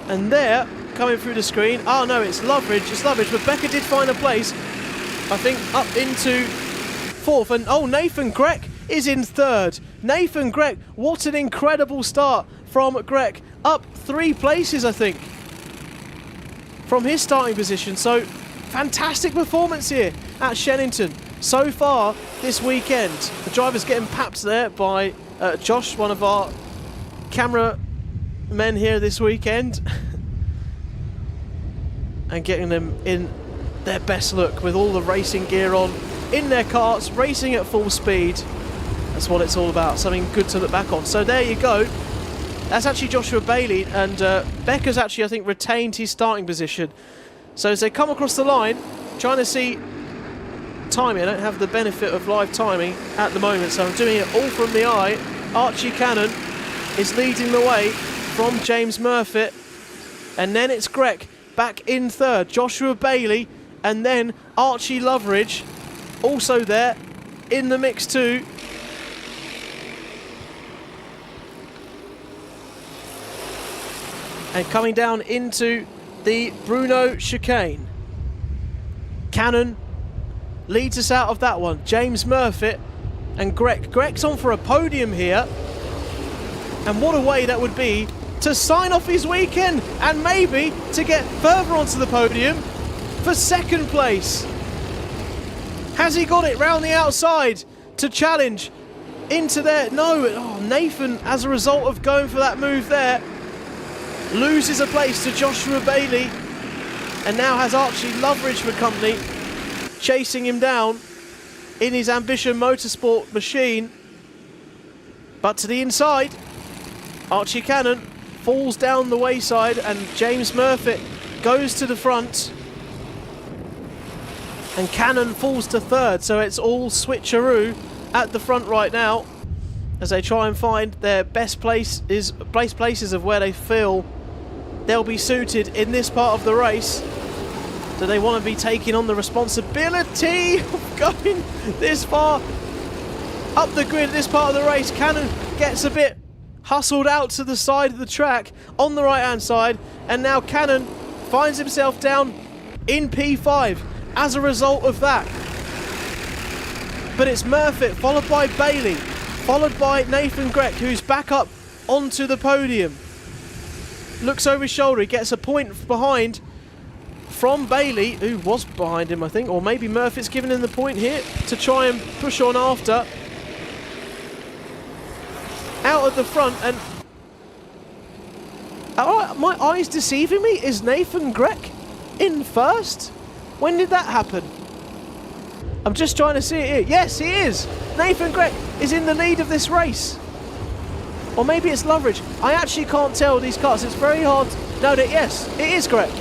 And there, coming through the screen, oh no, it's Loveridge, but Becker did find a place, I think, up into fourth. And oh, Nathan Grech is in third. Nathan Grech, what an incredible start from Grech, up 3 places, I think, from his starting position. So fantastic performance here at Shenington so far this weekend. The driver's getting papped there by Josh, one of our camera men here this weekend, and getting them in their best look with all the racing gear on, in their karts, racing at full speed. That's what it's all about, something good to look back on. So there you go. That's actually Joshua Bailey, and Becker's actually, I think, retained his starting position. So as they come across the line, trying to see timing. I don't have the benefit of live timing at the moment, so I'm doing it all from the eye. Archie Cannon is leading the way from James Murphy. And then it's Greg back in third. Joshua Bailey and then Archie Loveridge also there in the mix too. And coming down into the Bruno chicane. Cannon leads us out of that one. James Murphy and Greg. Greg's on for a podium here. And what a way that would be to sign off his weekend and maybe to get further onto the podium for second place. Has he got it round the outside to challenge into there? No, Nathan, as a result of going for that move there, loses a place to Joshua Bailey and now has Archie Loveridge for company, chasing him down in his Ambition Motorsport machine. But to the inside, Archie Cannon falls down the wayside and James Murphy goes to the front. And Cannon falls to third, so it's all switcheroo at the front right now as they try and find their best places of where they feel they'll be suited in this part of the race. Do they want to be taking on the responsibility of going this far up the grid, this part of the race? Cannon gets a bit hustled out to the side of the track on the right hand side, and now Cannon finds himself down in P5 as a result of that. But it's Murphy followed by Bailey, followed by Nathan Grech, who's back up onto the podium. Looks over his shoulder, he gets a point behind from Bailey, who was behind him I think, or maybe Murphy's giving him the point here to try and push on after. Out at the front, and are my eyes deceiving me? Is Nathan Grech in first? When did that happen? I'm just trying to see it here. Yes, he is. Nathan Grech is in the lead of this race. Or maybe it's Loveridge. I actually can't tell these cars. It's very hard. No, yes, it is Grech.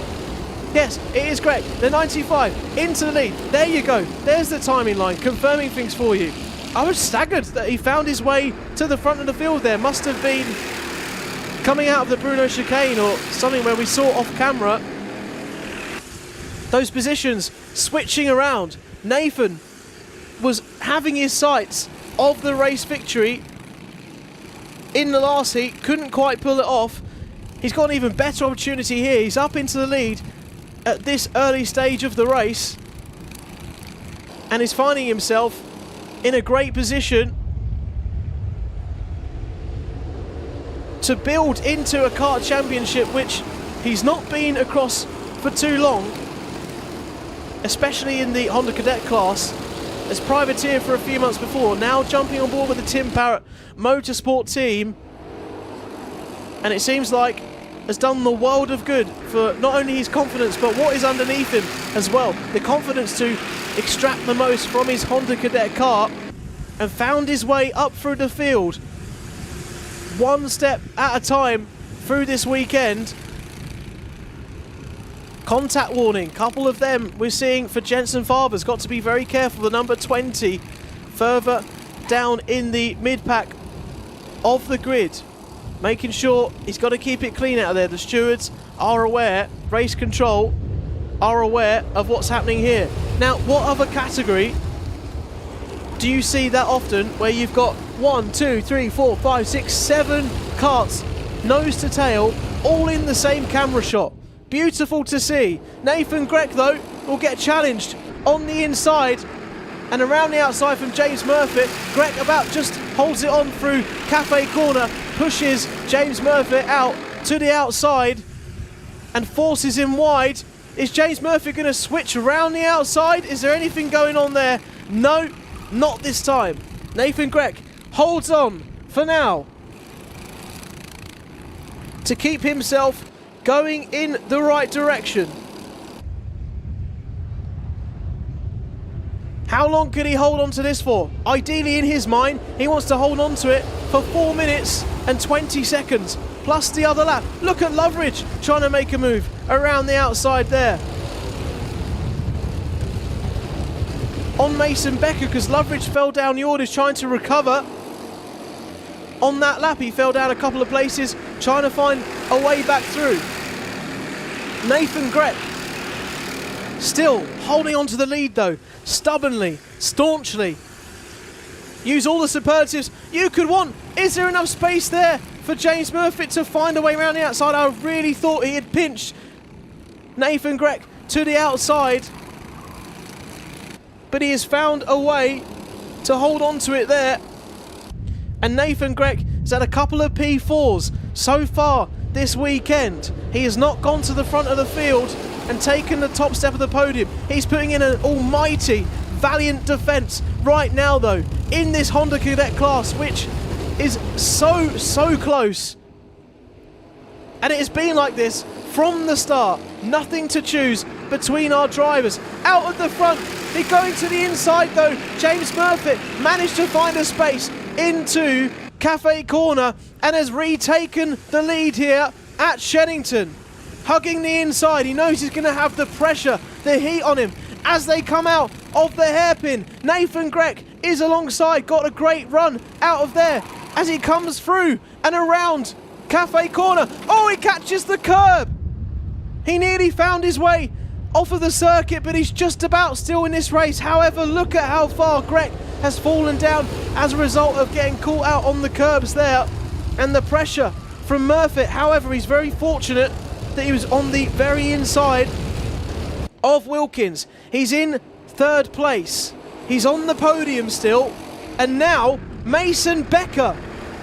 Yes, it is Grech. The 95 into the lead. There you go. There's the timing line, confirming things for you. I was staggered that he found his way to the front of the field there. Must have been coming out of the Bruno chicane or something where we saw off camera those positions switching around. Nathan was having his sights of the race victory in the last heat, couldn't quite pull it off. He's got an even better opportunity here. He's up into the lead at this early stage of the race and is finding himself in a great position to build into a kart championship which he's not been across for too long, especially in the Honda Cadet class, as privateer for a few months before, now jumping on board with the Tim Parrott Motorsport team, and it seems like has done the world of good for not only his confidence but what is underneath him as well. The confidence to extract the most from his Honda Cadet car, and found his way up through the field one step at a time through this weekend. Contact warning, couple of them we're seeing for Jensen Faber's. Got to be very careful. The number 20 further down in the mid-pack of the grid, making sure he's got to keep it clean out of there. The stewards are aware, race control are aware of what's happening here. Now, what other category do you see that often where you've got 1, 2, 3, 4, 5, 6, 7 karts nose to tail all in the same camera shot? Beautiful to see. Nathan Grech though will get challenged on the inside and around the outside from James Murphy. Grech about just holds it on through Cafe Corner, pushes James Murphy out to the outside and forces him wide. Is James Murphy going to switch around the outside? Is there anything going on there? No, not this time. Nathan Grech holds on for now to keep himself going in the right direction. How long can he hold on to this for? Ideally, in his mind, he wants to hold on to it for 4 minutes and 20 seconds, plus the other lap. Look at Loveridge trying to make a move around the outside there on Mason Becker, because Loveridge fell down the orders trying to recover. on that lap. He fell down a couple of places trying to find a way back through. Nathan Grech still holding on to the lead though, stubbornly, staunchly. Use all the superlatives you could want. Is there enough space there for James Murphy to find a way around the outside? I really thought he had pinched Nathan Grech to the outside, but he has found a way to hold on to it there. And Nathan Grech has had a couple of P4s so far this weekend. He has not gone to the front of the field and taken the top step of the podium. He's putting in an almighty, valiant defence right now though, in this Honda Cadet class, which is so close. And it has been like this from the start. Nothing to choose between our drivers. Out of the front, they're going to the inside though. James Murphy managed to find a space into Cafe Corner and has retaken the lead here at Shenington. Hugging the inside, he knows he's going to have the pressure, the heat on him as they come out of the hairpin. Nathan Grech is alongside, got a great run out of there as he comes through and around Cafe Corner. Oh, he catches the curb. He nearly found his way off of the circuit, but he's just about still in this race. However, look at how far Grech has fallen down as a result of getting caught out on the curbs there and the pressure from Murphy. However, he's very fortunate that he was on the very inside of Wilkins. He's in third place. He's on the podium still. And now Mason Becker,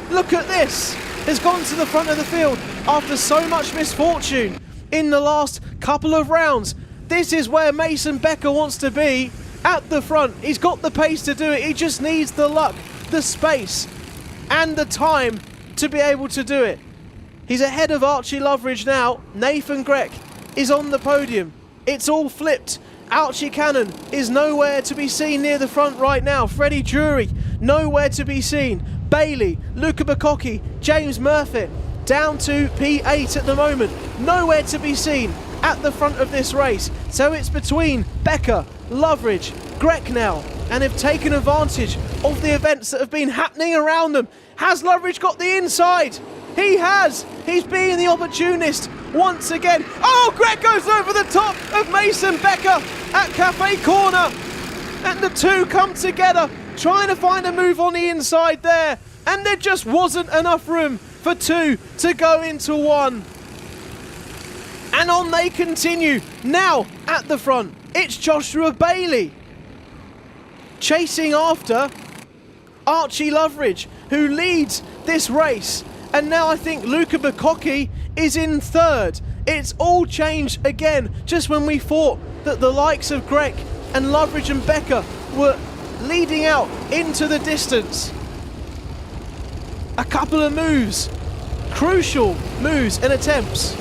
look at this, has gone to the front of the field after so much misfortune in the last couple of rounds. This is where Mason Becker wants to be, at the front. He's got the pace to do it. He just needs the luck, the space and the time to be able to do it. He's ahead of Archie Loveridge now. Nathan Grech is on the podium. It's all flipped. Archie Cannon is nowhere to be seen near the front right now. Freddie Drury, nowhere to be seen. Bailey, Luca Bacocchi, James Murphy, down to P8 at the moment. Nowhere to be seen at the front of this race. So it's between Becker, Loveridge, Grech now, and have taken advantage of the events that have been happening around them. Has Loveridge got the inside? He has. He's being the opportunist once again. Oh, Grech goes over the top of Mason Becker at Cafe Corner. And the two come together, trying to find a move on the inside there. And there just wasn't enough room for two to go into one. And on they continue. Now at the front, it's Joshua Bailey chasing after Archie Loveridge, who leads this race. And now I think Luca Bacocchi is in third. It's all changed again, just when we thought that the likes of Grech and Loveridge and Becker were leading out into the distance. A couple of moves, crucial moves and attempts,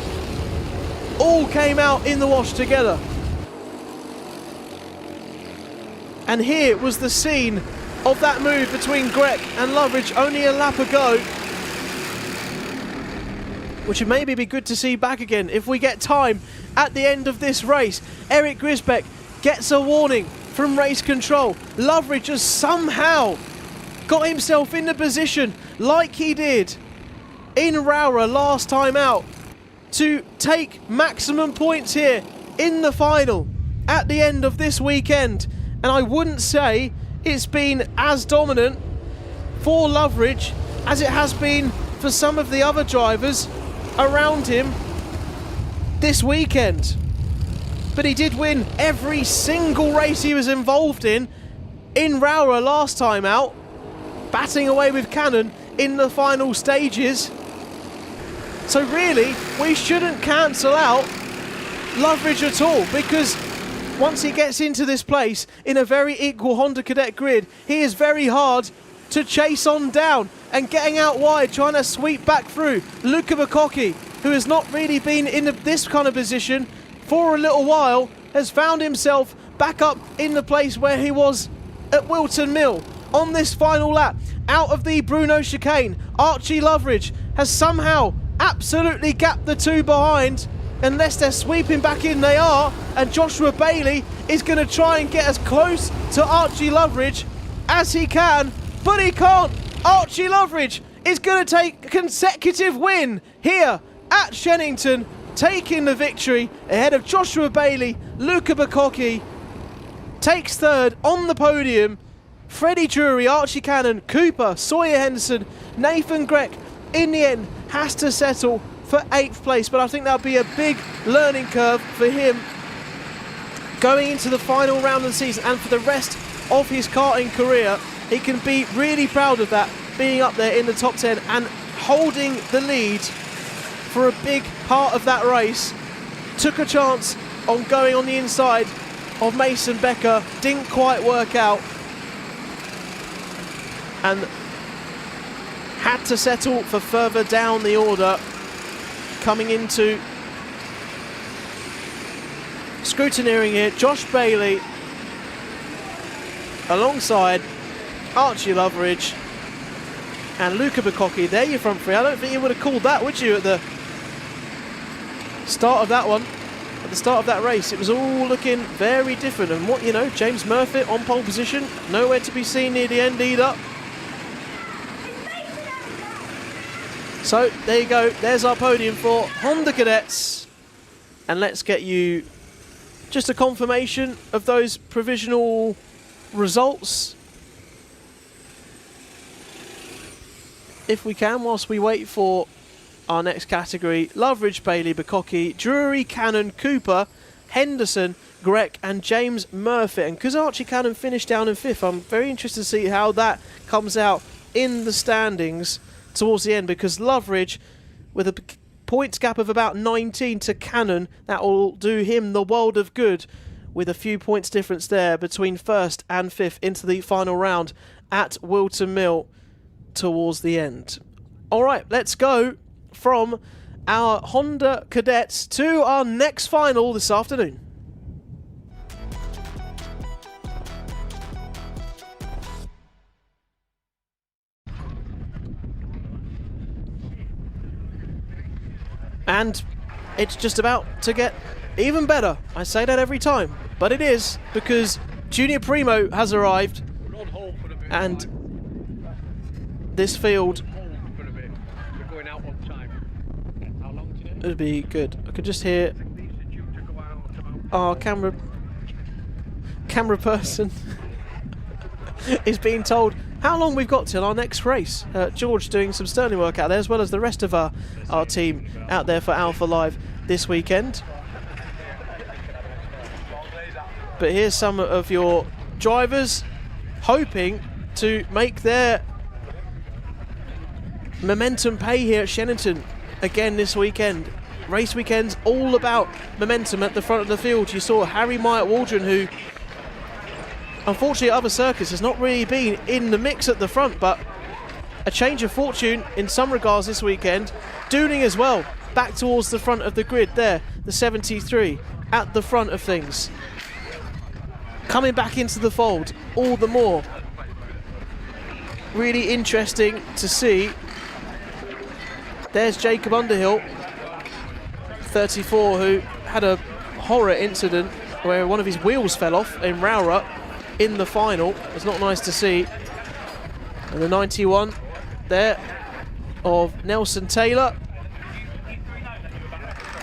all came out in the wash together. And here was the scene of that move between Grech and Loveridge only a lap ago, which would maybe be good to see back again if we get time at the end of this race. Eric Grisbeck gets a warning from race control. Loveridge has somehow got himself in the position like he did in Rowra last time out to take maximum points here in the final at the end of this weekend. And I wouldn't say it's been as dominant for Loveridge as it has been for some of the other drivers around him this weekend. But he did win every single race he was involved in Rowra last time out, batting away with Cannon in the final stages. So really, we shouldn't cancel out Loveridge at all, because once he gets into this place in a very equal Honda Cadet grid, he is very hard to chase on down, and getting out wide, trying to sweep back through. Luca Bacocchi, who has not really been in this kind of position for a little while, has found himself back up in the place where he was at Whilton Mill on this final lap. Out of the Bruno chicane, Archie Loveridge has somehow absolutely gapped the two behind. Unless they're sweeping back in, they are. And Joshua Bailey is going to try and get as close to Archie Loveridge as he can, but he can't. Archie Loveridge is going to take a consecutive win here at Shenington, taking the victory ahead of Joshua Bailey. Luca Bacocchi takes third on the podium. Freddie Drury, Archie Cannon, Cooper, Sawyer Henderson, Nathan Grech in the end has to settle for 8th place, but I think that'll be a big learning curve for him going into the final round of the season, and for the rest of his karting career. He can be really proud of that, being up there in the top 10 and holding the lead for a big part of that race. Took a chance on going on the inside of Mason Becker, didn't quite work out, and had to settle for further down the order. Coming into scrutineering here, Josh Bailey alongside Archie Loveridge and Luca Bacocchi. There your front three. I don't think you would have called that, would you, at the start of that one, at the start of that race? It was all looking very different. And what, you know, James Murphy on pole position, nowhere to be seen near the end either. So there you go, there's our podium for Honda Cadets. And let's get you just a confirmation of those provisional results, if we can, whilst we wait for our next category. Loveridge, Bailey, Bacocchi, Drury, Cannon, Cooper, Henderson, Grech and James Murphy. And because Archie Cannon finished down in 5th, I'm very interested to see how that comes out in the standings towards the end, because Loveridge, with a points gap of about 19 to Cannon, that will do him the world of good, with a few points difference there between 1st and 5th into the final round at Whilton Mill towards the end. All right, let's go from our Honda Cadets to our next final this afternoon. And it's just about to get even better. I say that every time, but it is, because Junior Primo has arrived, and this field would be good. I could just hear our camera person is being told how long we've got till our next race. George doing some sterling work out there, as well as the rest of our team out there for Alpha Live this weekend. But here's some of your drivers hoping to make their momentum pay here at Shenington again this weekend. Race weekend's all about momentum at the front of the field. You saw Harry Myatt Waldron, who unfortunately at other circuits has not really been in the mix at the front, but a change of fortune in some regards this weekend. Dooning as well, back towards the front of the grid there, the 73 at the front of things. Coming back into the fold all the more. Really interesting to see. There's Jacob Underhill, 34, who had a horror incident where one of his wheels fell off in Rowrah in the final. It's not nice to see. And the 91 there of Nelson Taylor.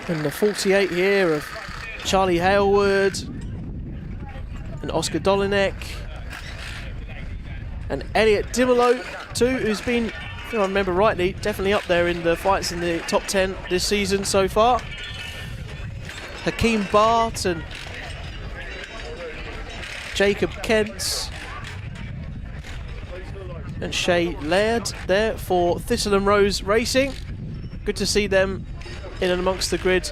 And the 48 here of Charlie Halewood and Oscar Dolinek. And Elliot Dimolo too, who's been, if I remember rightly, definitely up there in the fights in the top 10 this season so far. Hakeem Bart and Jacob Kentz and Shay Laird there for Thistle and Rose Racing. Good to see them in and amongst the grid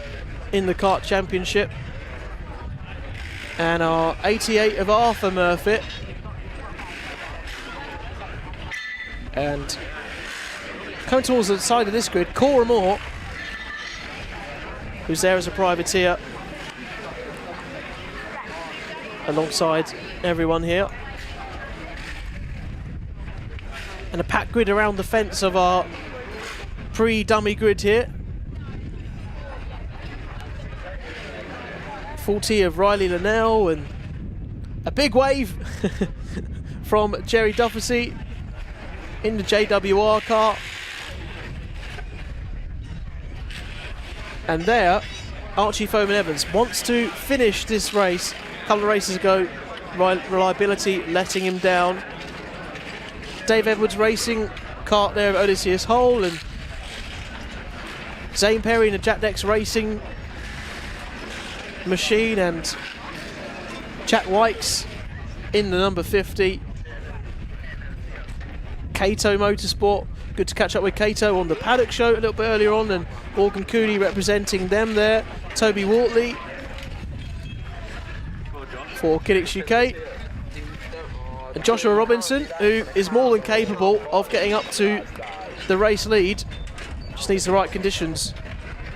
in the Kart Championship. And our 88 of Arthur Murphy. And coming towards the side of this grid, Cora Moore, who's there as a privateer alongside everyone here. And a packed grid around the fence of our pre-dummy grid here. 40 of Riley Linnell, and a big wave from Jerry Dufficy in the JWR car. And there, Archie Foreman Evans wants to finish this race. A couple of races ago, reliability letting him down. Dave Edwards Racing kart there at Odysseus Hole, and Zane Perry in a Jack Dex Racing machine, and Jack Wykes in the number 50. Cato Motorsport, good to catch up with Cato on the paddock show a little bit earlier on, and Morgan Cooney representing them there. Toby Wortley for Kiddix UK. And Joshua Robinson, who is more than capable of getting up to the race lead. Just needs the right conditions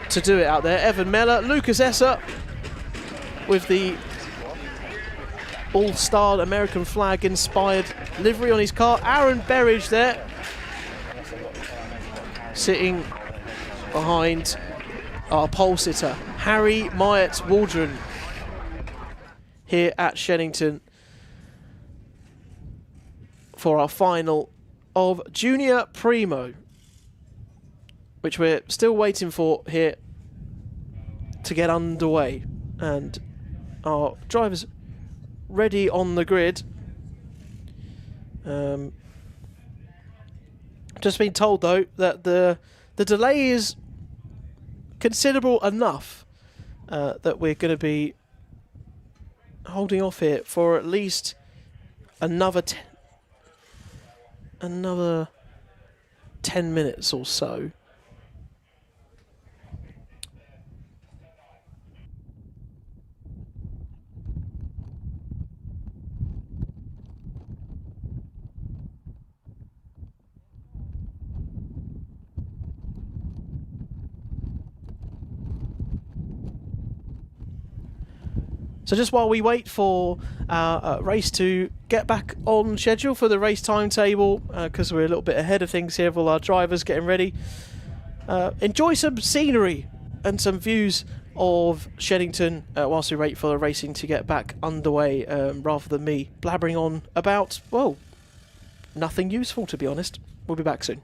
to do it out there. Evan Meller, Lucas Esser with the all-star American flag inspired livery on his car. Aaron Berridge there, sitting behind our pole sitter, Harry Myatt Waldron, here at Shenington for our final of Junior Primo, which we're still waiting for here to get underway. And our drivers ready on the grid. Just been told though that the delay is considerable enough that we're going to be holding off here for at least another 10 minutes or so. So just while we wait for our race to get back on schedule for the race timetable, because we're a little bit ahead of things here with all our drivers getting ready, enjoy some scenery and some views of Shenington whilst we wait for the racing to get back underway, rather than me blabbering on about, well, nothing useful, to be honest. We'll be back soon.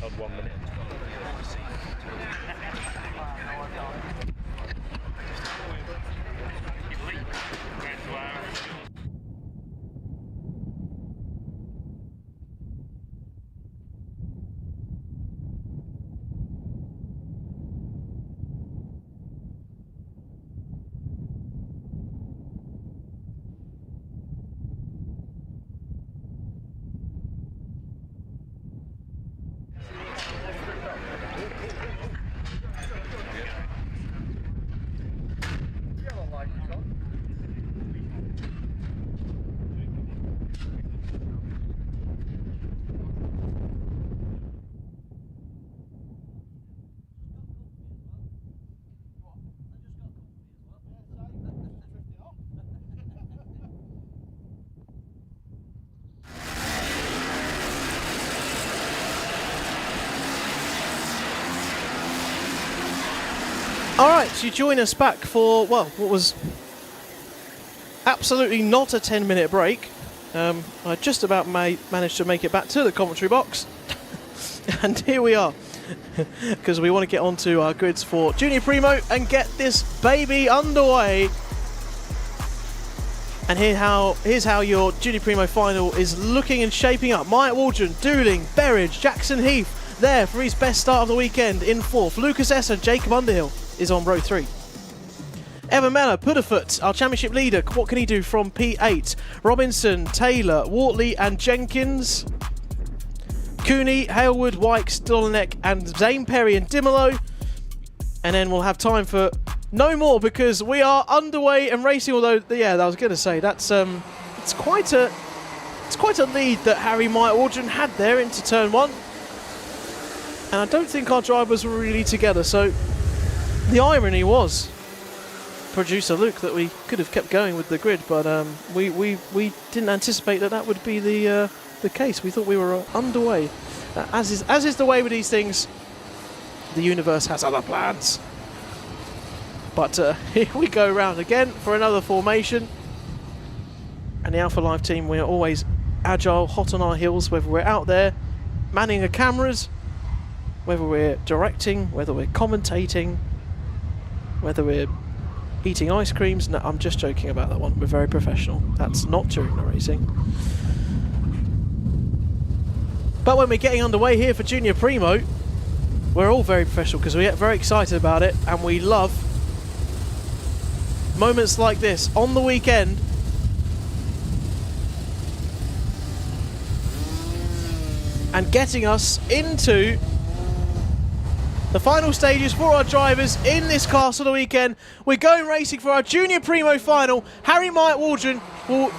On 1 minute. All right, so you join us back for, well, what was absolutely not a 10-minute break. I just about managed to make it back to the commentary box. And here we are, because we want to get onto our grids for Junior Primo and get this baby underway. And here's how your Junior Primo final is looking and shaping up. Myatt Waldron, Dooling, Berridge, Jackson Heath there for his best start of the weekend in 4th. Lucas Esser, Jacob Underhill is on row 3. Evan Mellor, Pudderfoot, our championship leader. What can he do from P8? Robinson, Taylor, Wortley and Jenkins. Cooney, Halewood, Wykes, Dolinek and Zane Perry and Dimelo. And then we'll have time for no more because we are underway and racing. Although, yeah, I was going to say that's it's quite a lead that Harry Myatt Waldron had there into turn 1. And I don't think our drivers were really together. So the irony was, producer Luke, that we could have kept going with the grid, but we didn't anticipate that would be the case. We thought we were underway. As is the way with these things, the universe has other plans. But here we go round again for another formation. And the Alpha Live team, we're always agile, hot on our heels, whether we're out there manning the cameras, whether we're directing, whether we're commentating, whether we're eating ice creams. No, I'm just joking about that one. We're very professional. That's not during the racing. But when we're getting underway here for Junior Primo, we're all very professional because we get very excited about it, and we love moments like this on the weekend. And getting us into the final stages for our drivers in this class of the weekend. We're going racing for our Junior Primo final. Harry Myatt Waldron will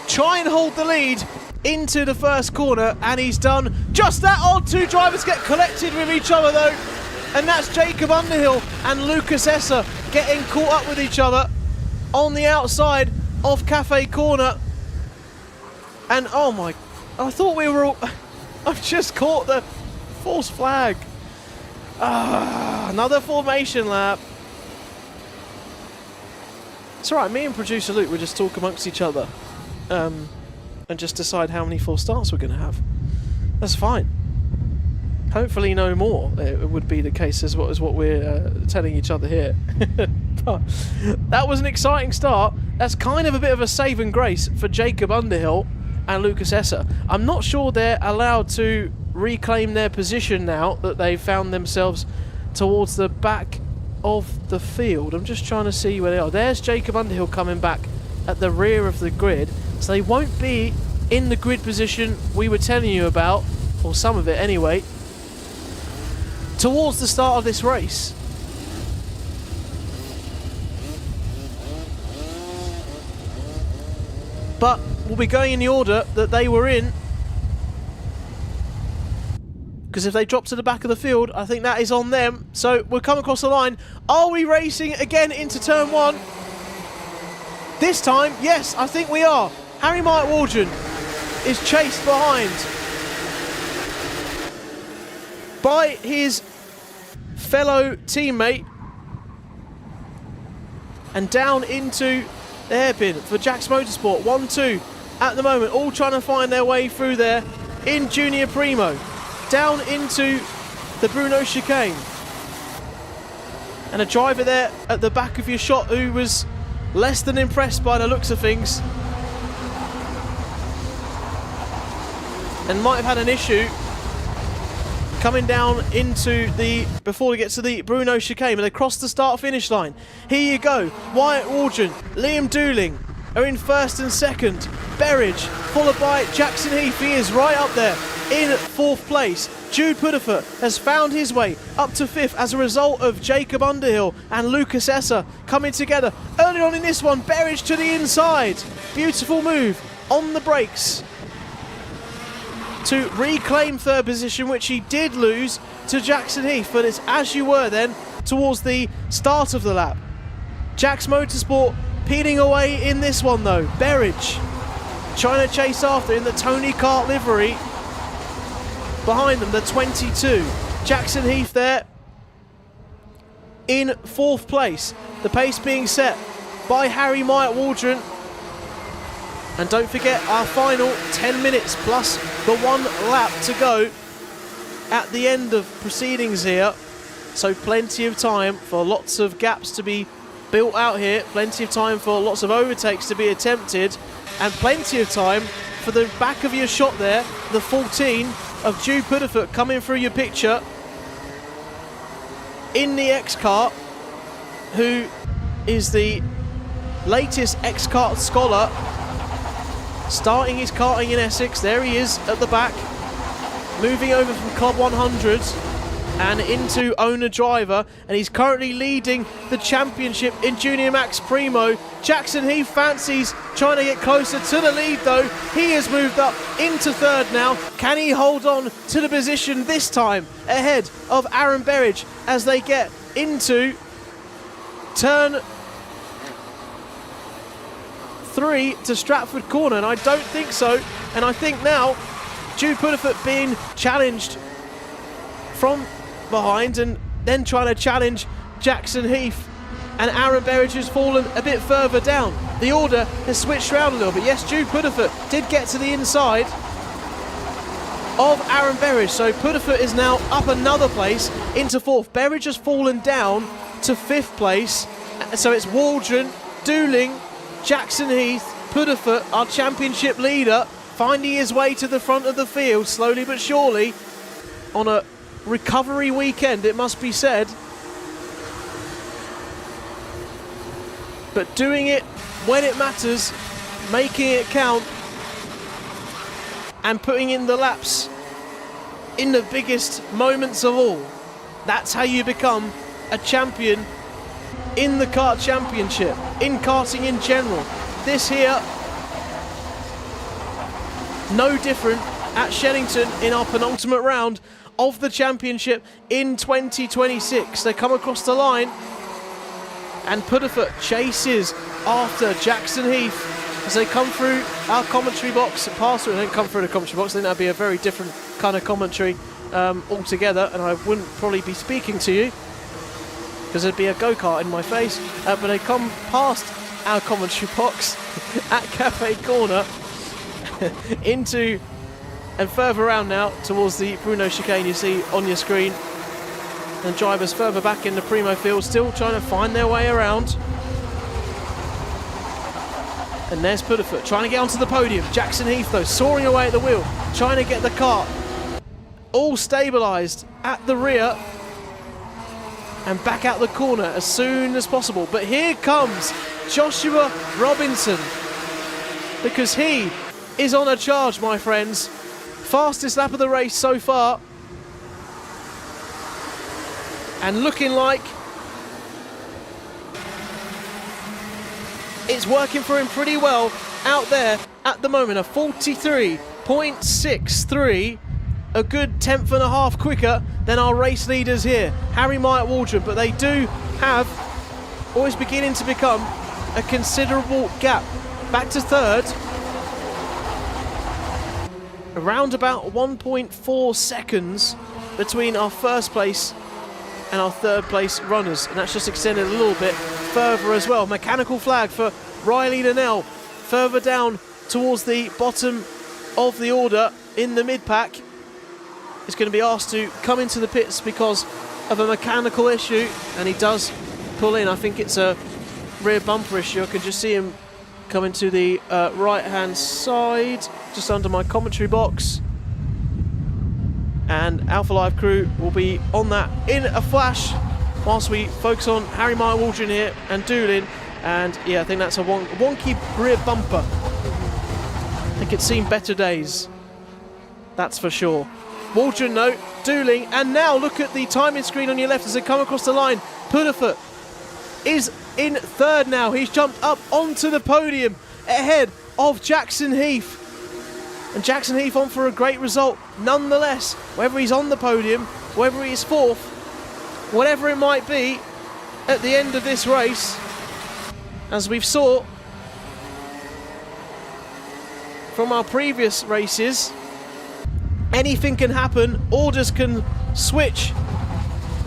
try and hold the lead into the first corner, and he's done just that. Our 2 drivers get collected with each other though, and that's Jacob Underhill and Lucas Esser getting caught up with each other on the outside of Cafe Corner. And oh my, I thought we were all, I've just caught the false flag. Another formation lap. It's alright, me and producer Luke will just talk amongst each other and just decide how many false starts we're going to have. That's fine. Hopefully no more. It would be the case as what we're telling each other here. But that was an exciting start. That's kind of a bit of a save and grace for Jacob Underhill and Lucas Esser. I'm not sure they're allowed to reclaim their position now that they've found themselves towards the back of the field. I'm just trying to see where they are. There's Jacob Underhill coming back at the rear of the grid, so they won't be in the grid position we were telling you about, or some of it anyway, towards the start of this race. But we'll be going in the order that they were in, because if they drop to the back of the field, I think that is on them. So we'll come across the line. Are we racing again into turn 1? This time, yes, I think we are. Harry Myatt Waldron is chased behind by his fellow teammate, and down into the hairpin for Jax Motorsport. 1-2 at the moment, all trying to find their way through there in Junior Primo. Down into the Bruno chicane. And a driver there at the back of your shot who was less than impressed by the looks of things, and might have had an issue coming down into the, before he gets to the Bruno chicane, but they cross the start-finish line. Here you go, Myatt Waldron, Liam Dooling are in first and second. Berridge, followed by Jackson Heath, he is right up there in 4th place. Jude Pudderfoot has found his way up to 5th as a result of Jacob Underhill and Lucas Esser coming together. Early on in this one, Berridge to the inside. Beautiful move on the brakes to reclaim 3rd position, which he did lose to Jackson Heath, but it's as you were then towards the start of the lap. Jax Motorsport peeling away in this one though. Berridge trying to chase after in the Tony Kart livery. Behind them, the 22. Jackson Heath there in 4th place. The pace being set by Harry Myatt Waldron. And don't forget our final 10 minutes plus the 1 lap to go at the end of proceedings here. So plenty of time for lots of gaps to be built out here, plenty of time for lots of overtakes to be attempted, and plenty of time for the back of your shot there, the 14 of Jude Pudderfoot coming through your picture in the X-Kart, who is the latest X-Kart scholar, starting his karting in Essex. There he is at the back, moving over from Club 100 and into owner driver, and he's currently leading the championship in Junior Max Primo. Jackson Heath fancies trying to get closer to the lead though. He has moved up into 3rd now. Can he hold on to the position this time ahead of Aaron Berridge as they get into turn 3 to Stratford Corner? And I don't think so. And I think now Jude Pudderfoot being challenged from behind and then trying to challenge Jackson Heath, and Aaron Berridge has fallen a bit further down. The order has switched around a little bit. Yes, Jude Pudderfoot did get to the inside of Aaron Berridge, so Pudderfoot is now up another place into 4th. Berridge has fallen down to 5th place, so it's Waldron, Dooling, Jackson Heath, Pudderfoot, our championship leader, finding his way to the front of the field slowly but surely on a recovery weekend, it must be said, but doing it when it matters, making it count, and putting in the laps in the biggest moments of all. That's how you become a champion in the Kart Championship, in karting in general. This here, no different at Shenington in our penultimate round of the championship in 2026. They come across the line and Pudderfoot chases after Jackson Heath as they come through our commentary box. Pass through, they don't come through the commentary box, I think that'd be a very different kind of commentary altogether, and I wouldn't probably be speaking to you because there'd be a go-kart in my face, but they come past our commentary box at Cafe Corner into and further around now towards the Bruno chicane you see on your screen, and drivers further back in the Primo field still trying to find their way around. And there's Pudderfoot trying to get onto the podium. Jackson Heath though soaring away at the wheel, trying to get the kart all stabilised at the rear and back out the corner as soon as possible. But here comes Joshua Robinson, because he is on a charge, my friends. Fastest lap of the race so far, and looking like it's working for him pretty well out there at the moment. A 43.63, a good 10th and a half quicker than our race leaders here, Harry Myatt Waldron, but they do have always beginning to become a considerable gap. Back to 3rd, around about 1.4 seconds between our 1st place and our 3rd place runners, and that's just extended a little bit further as well. Mechanical flag for Riley Linnell further down towards the bottom of the order in the mid-pack. Is going to be asked to come into the pits because of a mechanical issue, and he does pull in. I think it's a rear bumper issue. I can just see him coming to the right-hand side, just under my commentary box. And Alpha Live crew will be on that in a flash whilst we focus on Harry Myatt Waldron here and Doolin. And yeah, I think that's a wonky rear bumper. I think it's seen better days, that's for sure. Waldron, no, Dooling, and now look at the timing screen on your left as they come across the line. Pudderfoot is in 3rd now. He's jumped up onto the podium ahead of Jackson Heath. And Jackson Heath on for a great result nonetheless, whether he's on the podium, whether he's 4th, whatever it might be at the end of this race. As we've saw from our previous races, anything can happen, orders can switch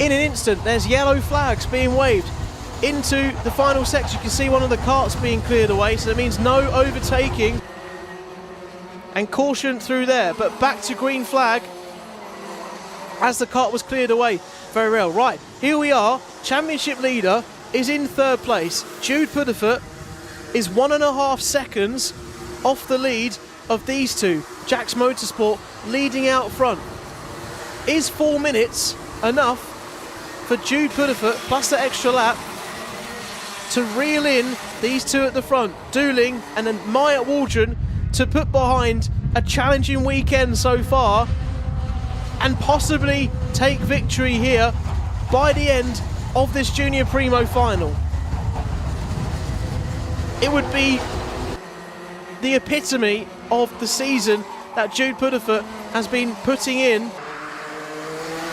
in an instant, there's yellow flags being waved into the final section. You can see one of the carts being cleared away, so that means no overtaking and caution through there. But back to green flag as the cart was cleared away. Very well. Right, here we are. Championship leader is in third place. Jude Pudderfoot is 1.5 seconds off the lead of these two. Jax Motorsport leading out front. Is 4 minutes enough for Jude Pudderfoot plus the extra lap to reel in these two at the front, Dooling and then Myatt Waldron, to put behind a challenging weekend so far and possibly take victory here by the end of this Junior Primo final? It would be the epitome of the season that Jude Pudderfoot has been putting in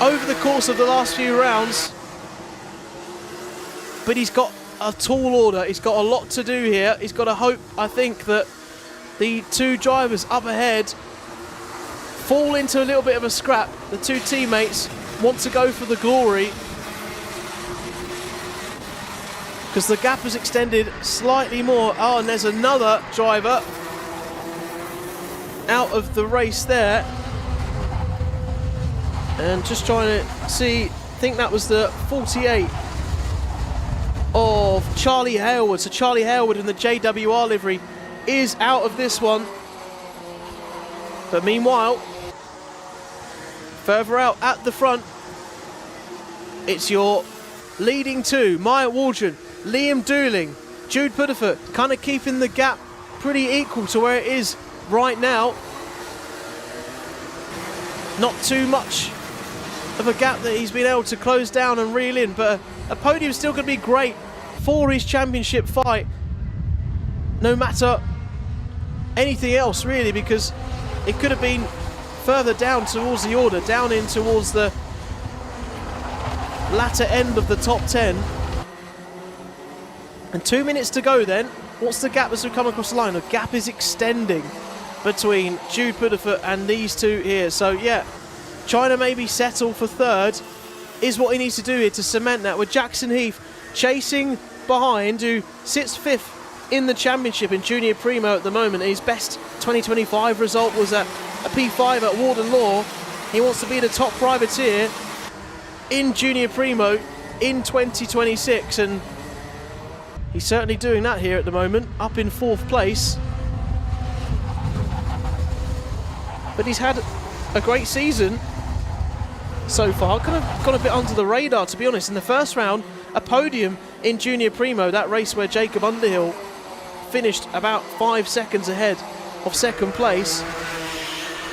over the course of the last few rounds. But he's got a tall order. He's got a lot to do here. He's got to hope, I think, that the two drivers up ahead fall into a little bit of a scrap. The two teammates want to go for the glory, because the gap has extended slightly more. Oh, and there's another driver out of the race there. And just trying to see, I think that was the 48 of Charlie Hailwood. So Charlie Hailwood in the JWR livery is out of this one. But meanwhile, further out at the front, it's your leading two, Myatt Waldron, Liam Dooling, Jude Pudderfoot, kind of keeping the gap pretty equal to where it is right now. Not too much of a gap that he's been able to close down and reel in, but a podium is still going to be great for his championship fight, no matter anything else really, because it could have been further down towards the order, down in towards the latter end of the top 10. And 2 minutes to go then. What's the gap as we come across the line? The gap is extending between Jude Pudderfoot and these two here. So yeah, trying to maybe settle for third is what he needs to do here to cement that, with Jackson Heath chasing behind, who sits fifth in the championship in Junior Primo at the moment. His best 2025 result was a P5 at Warden Law. He wants to be the top privateer in Junior Primo in 2026, and he's certainly doing that here at the moment, up in fourth place. But he's had a great season so far. Kind of gone a bit under the radar, to be honest. In the first round, a podium in Junior Primo, that race where Jacob Underhill finished about 5 seconds ahead of second place.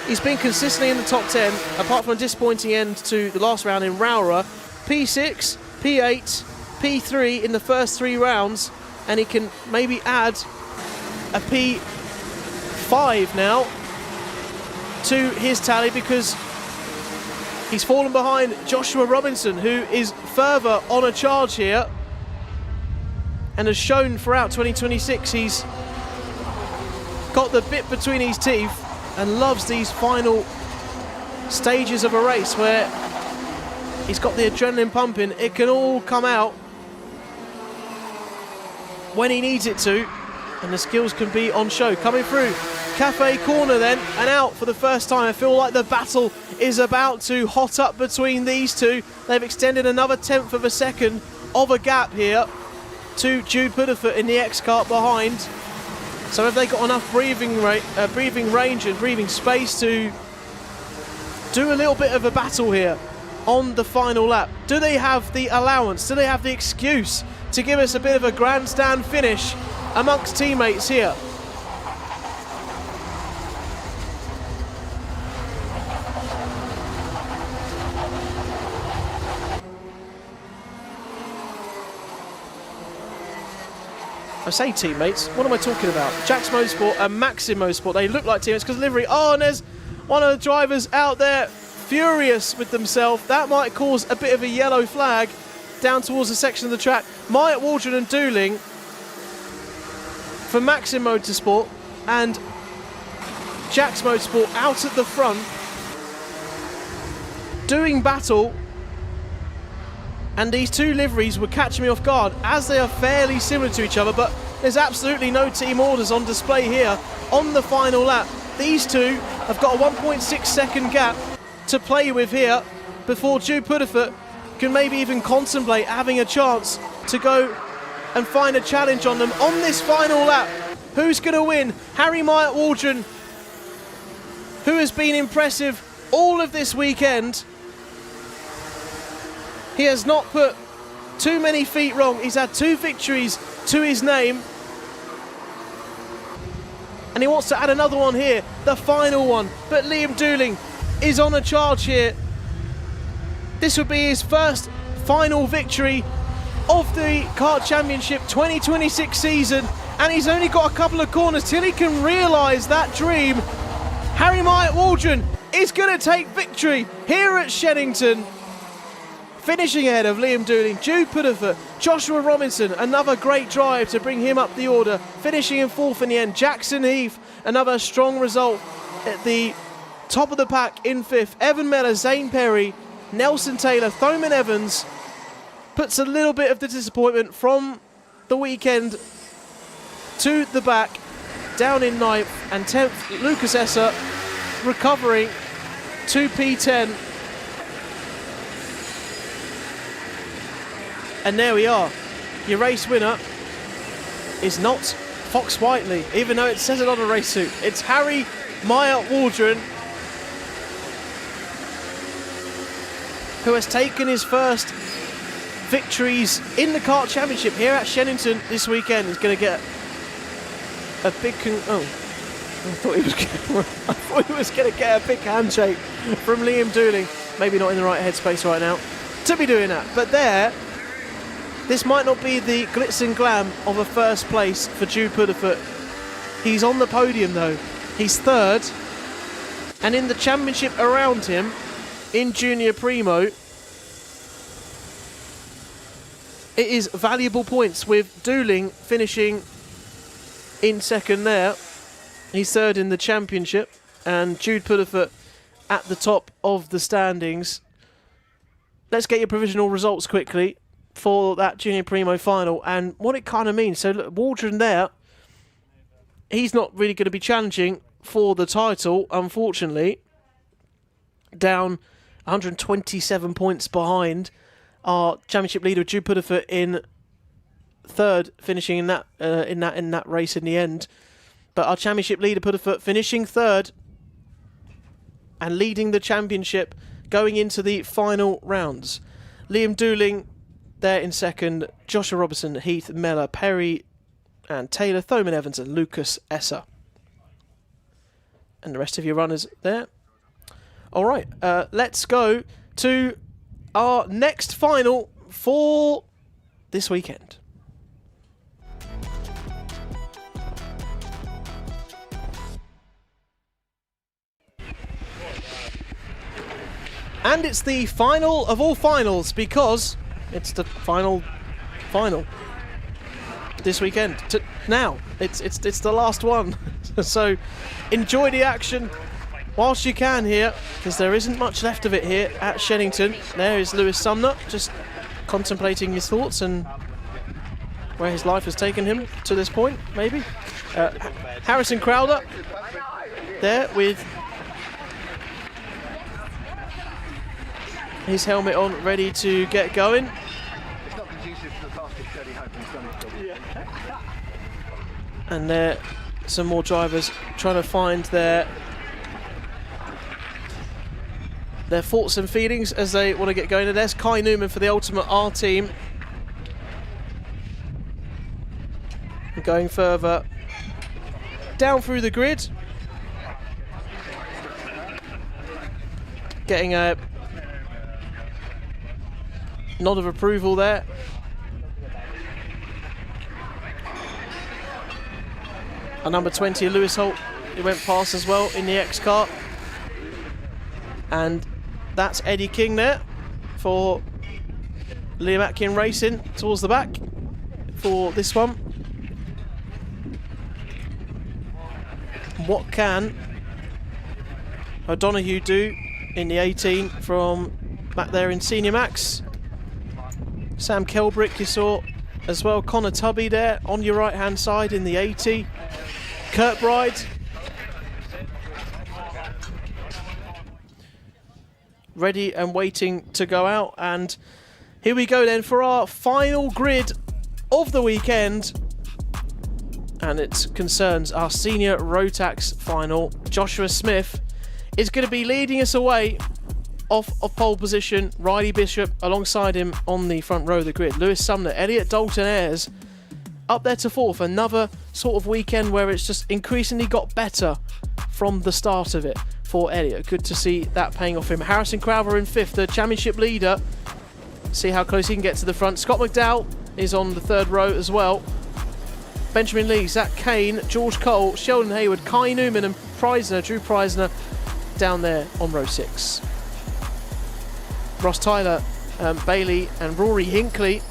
He's been consistently in the top 10, apart from a disappointing end to the last round in Rowra. P6, P8, P3 in the first 3 rounds, and he can maybe add a P5 now to his tally, because he's fallen behind Joshua Robinson, who is further on a charge here and has shown throughout 2026 he's got the bit between his teeth and loves these final stages of a race where he's got the adrenaline pumping. It can all come out when he needs it to, and the skills can be on show. Coming through Cafe Corner then, and out for the first time. I feel like the battle is about to hot up between these two. They've extended another 1/10 of a second of a gap here to Jude Pudderfoot in the X-Kart behind. So have they got enough breathing range and breathing space to do a little bit of a battle here on the final lap? Do they have the allowance? Do they have the excuse to give us a bit of a grandstand finish amongst teammates here? I say teammates, what am I talking about? Jax Motorsport and Maxim Motorsport, they look like teammates because livery. Oh, and there's one of the drivers out there furious with themselves. That might cause a bit of a yellow flag down towards the section of the track. Myatt Waldron and Dooling for Maxim Motorsport, and Jax Motorsport out at the front, doing battle And these two liveries were catching me off guard, as they are fairly similar to each other, but there's absolutely no team orders on display here on the final lap. These two have got a 1.6 second gap to play with here before Jude Pudderfoot can maybe even contemplate having a chance to go and find a challenge on them on this final lap. Who's going to win? Harry Myatt Waldron, who has been impressive all of this weekend. He has not put too many feet wrong. He's had 2 victories to his name. And he wants to add another one here, the final one. But Liam Dooling is on a charge here. This would be his first final victory of the Kart Championship 2026 season. And he's only got a couple of corners till he can realise that dream. Harry Myatt Waldron is going to take victory here at Shenington. Finishing ahead of Liam Dooling, Jude Pudderfoot, Joshua Robinson, another great drive to bring him up the order. Finishing in 4th in the end, Jackson Heath, another strong result at the top of the pack in 5th. Evan Mellor, Zane Perry, Nelson Taylor, Thoman Evans puts a little bit of the disappointment from the weekend to the back. Down in 9th and 10th, Lucas Esser recovering to P10. And there we are. Your race winner is not Fox Whiteley, even though it says it on a race suit. It's Harry Myatt Waldron, who has taken his first victories in the Kart Championship here at Shenington this weekend. He's going to get a big... I thought he was going to get a big handshake from Liam Dooling. Maybe not in the right headspace right now to be doing that. But there... This might not be the glitz and glam of a first place for Jude Pudderfoot. He's on the podium though. He's 3rd. And in the championship around him, in Junior Primo, it is valuable points with Dooling finishing in 2nd there. He's 3rd in the championship. And Jude Pudderfoot at the top of the standings. Let's get your provisional results quickly for that Junior Primo final and what it kind of means. So look, Waldron there, he's not really going to be challenging for the title, unfortunately. Down 127 points behind our championship leader Jude Pudderfoot in 3rd, finishing in that race in the end. But our championship leader Pudderfoot finishing 3rd and leading the championship going into the final rounds. Liam Dooling there in 2nd, Joshua Robertson, Heath, Mellor, Perry and Taylor, Thoman Evans and Lucas Esser. And the rest of your runners there. All right, let's go to our next final for this weekend. And it's the final of all finals because it's the final this weekend. Now it's the last one. So enjoy the action whilst you can here, because there isn't much left of it here at Shenington. There is Lewis Sumner just contemplating his thoughts and where his life has taken him to this point, maybe. Harrison Crowder there with his helmet on, ready to get going. And there some more drivers trying to find their thoughts and feelings as they want to get going. And there's Kai Newman for the Ultimate R team. And going further down through the grid. Getting a nod of approval there. And number 20, Lewis Holt, he went past as well in the X-Kart. And that's Eddie King there for Liam Atkin Racing towards the back for this one. What can O'Donoghue do in the 18 from back there in Senior Max? Sam Kelbrick you saw as well. Connor Tubby there on your right hand side in the 80. Kirkbride. Ready and waiting to go out. And here we go then for our final grid of the weekend. And it concerns our senior Rotax final. Joshua Smith is going to be leading us away off of pole position. Riley Bishop alongside him on the front row of the grid. Lewis Sumner, Elliot Dalton Ayres up there to fourth. Another sort of weekend where it's just increasingly got better from the start of it for Elliot. Good to see that paying off him. Harrison Crowther in fifth, the championship leader. See how close he can get to the front. Scott McDowell is on the third row as well. Benjamin Lee, Zach Kane, George Cole, Sheldon Hayward, Kai Newman and Drew Preisner down there on row 6. Ross Tyler, Bailey and Rory Hinkley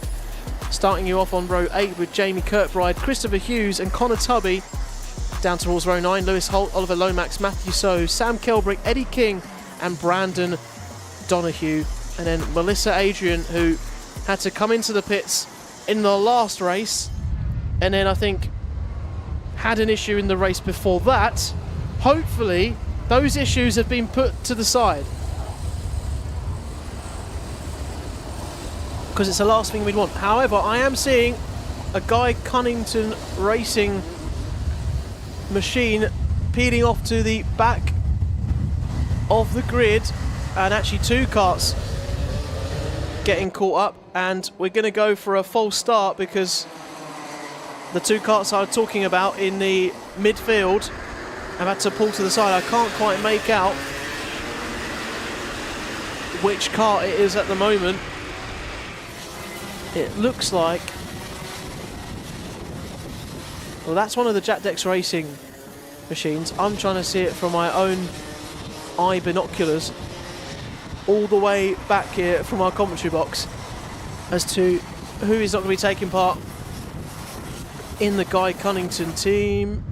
starting you off on row 8 with Jamie Kirkbride, Christopher Hughes and Connor Tubby. Down towards row 9, Lewis Holt, Oliver Lomax, Matthew So, Sam Kelbrick, Eddie King and Brandon Donahue. And then Melissa Adrian, who had to come into the pits in the last race and then I think had an issue in the race before that. Hopefully those issues have been put to the side, because it's the last thing we'd want. However, I am seeing a Guy Cunnington Racing machine peeling off to the back of the grid, and actually 2 karts getting caught up, and we're going to go for a false start because the 2 karts I was talking about in the midfield have had to pull to the side. I can't quite make out which kart it is at the moment. It looks like, well, that's one of the Jack Dex Racing machines. I'm trying to see it from my own eye binoculars all the way back here from our commentary box as to who is not going to be taking part in the Guy Cunnington team.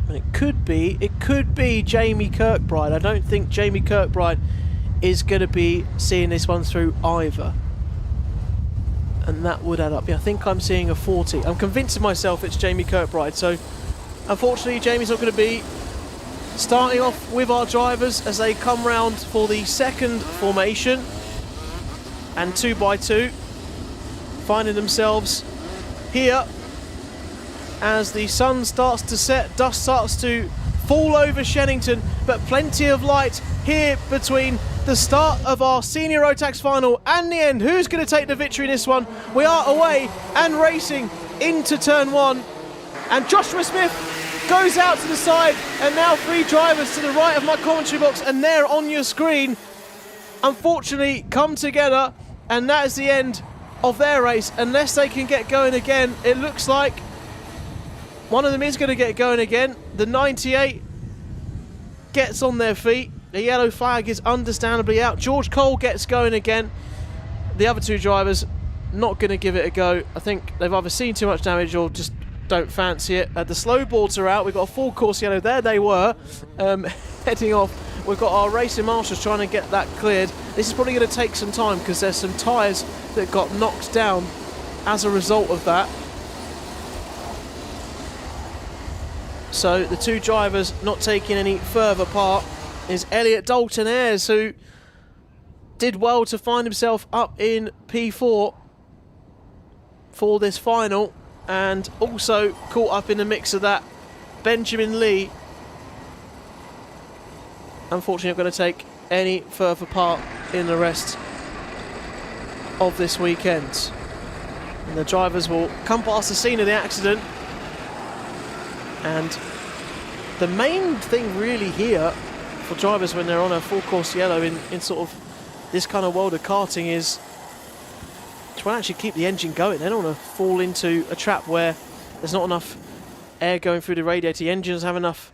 And it could be Jamie Kirkbride. I don't think Jamie Kirkbride is going to be seeing this one through either, and that would add up. Yeah, I think I'm seeing a 40. I'm convincing myself it's Jamie Kirkbride, so unfortunately Jamie's not going to be starting off with our drivers as they come round for the second formation, and 2x2 finding themselves here as the sun starts to set, dust starts to fall over Shenington, but plenty of light here between the start of our senior Rotax final and the end. Who's going to take the victory in this one? We are away and racing into turn 1, and Joshua Smith goes out to the side, and now 3 drivers to the right of my commentary box and there on your screen unfortunately come together, and that is the end of their race. Unless they can get going again, it looks like one of them is going to get going again. The 98 gets on their feet. The yellow flag is understandably out. George Cole gets going again. The other 2 drivers not going to give it a go. I think they've either seen too much damage or just don't fancy it. The slow boards are out. We've got a full course yellow. There they were, heading off. We've got our racing marshals trying to get that cleared. This is probably going to take some time because there's some tyres that got knocked down as a result of that. So the 2 drivers not taking any further part is Elliot Dalton Ayres, who did well to find himself up in P4 for this final, and also caught up in the mix of that Benjamin Lee. Unfortunately not going to take any further part in the rest of this weekend. And the drivers will come past the scene of the accident, and the main thing really here for drivers when they're on a full course yellow in sort of this kind of world of karting is to actually keep the engine going. They don't want to fall into a trap where there's not enough air going through the radiator. The engine doesn't have enough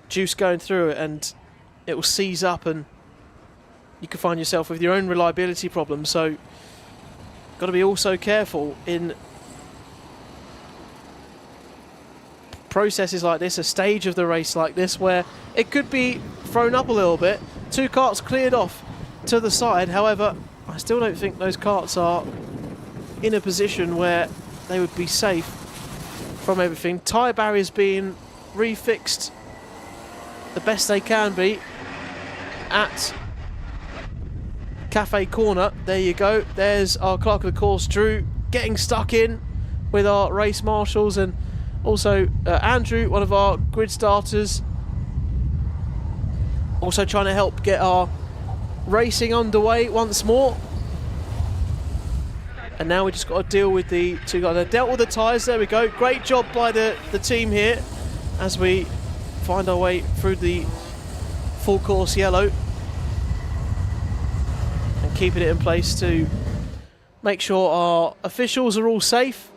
juice going through it, and it will seize up and you can find yourself with your own reliability problems. So got to be also careful in processes like this, a stage of the race like this where it could be thrown up a little bit. 2 karts cleared off to the side. However, I still don't think those karts are in a position where they would be safe from everything. Tyre barriers being refixed the best they can be at Cafe Corner. There you go. There's our clerk of the course, Drew, getting stuck in with our race marshals, and also Andrew, one of our grid starters, also trying to help get our racing underway once more. And now we just got to deal with the two guys. They dealt with the tyres. There we go. Great job by the team here as we find our way through the full course yellow and keeping it in place to make sure our officials are all safe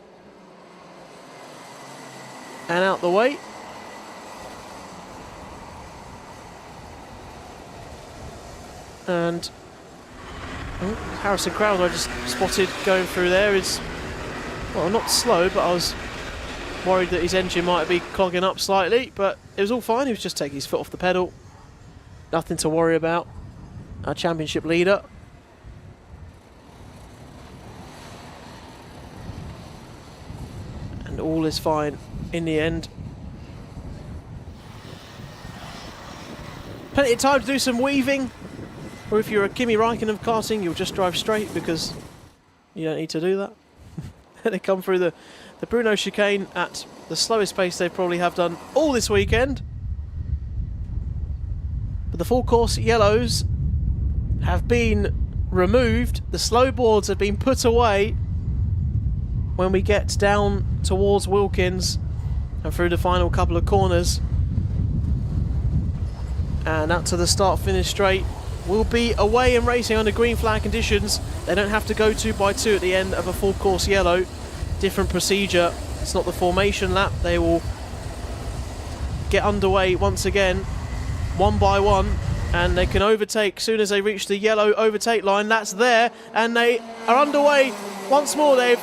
and out the way. And Harrison Crowder I just spotted going through there is, well, not slow, but I was worried that his engine might be clogging up slightly, but it was all fine. He was just taking his foot off the pedal. Nothing to worry about. Our championship leader. And all is fine in the end. Plenty of time to do some weaving. Or if you're a Kimi Räikkönen of karting, you'll just drive straight because you don't need to do that. They come through the Bruno chicane at the slowest pace they probably have done all this weekend. But the full course yellows have been removed. The slow boards have been put away when we get down towards Wilkins and through the final couple of corners. And out to the start-finish straight. Will be away and racing under green flag conditions. They don't have to go 2x2 at the end of a full course yellow. Different procedure. It's not the formation lap. They will get underway once again, one by one, and they can overtake as soon as they reach the yellow overtake line. That's there, and they are underway once more. They've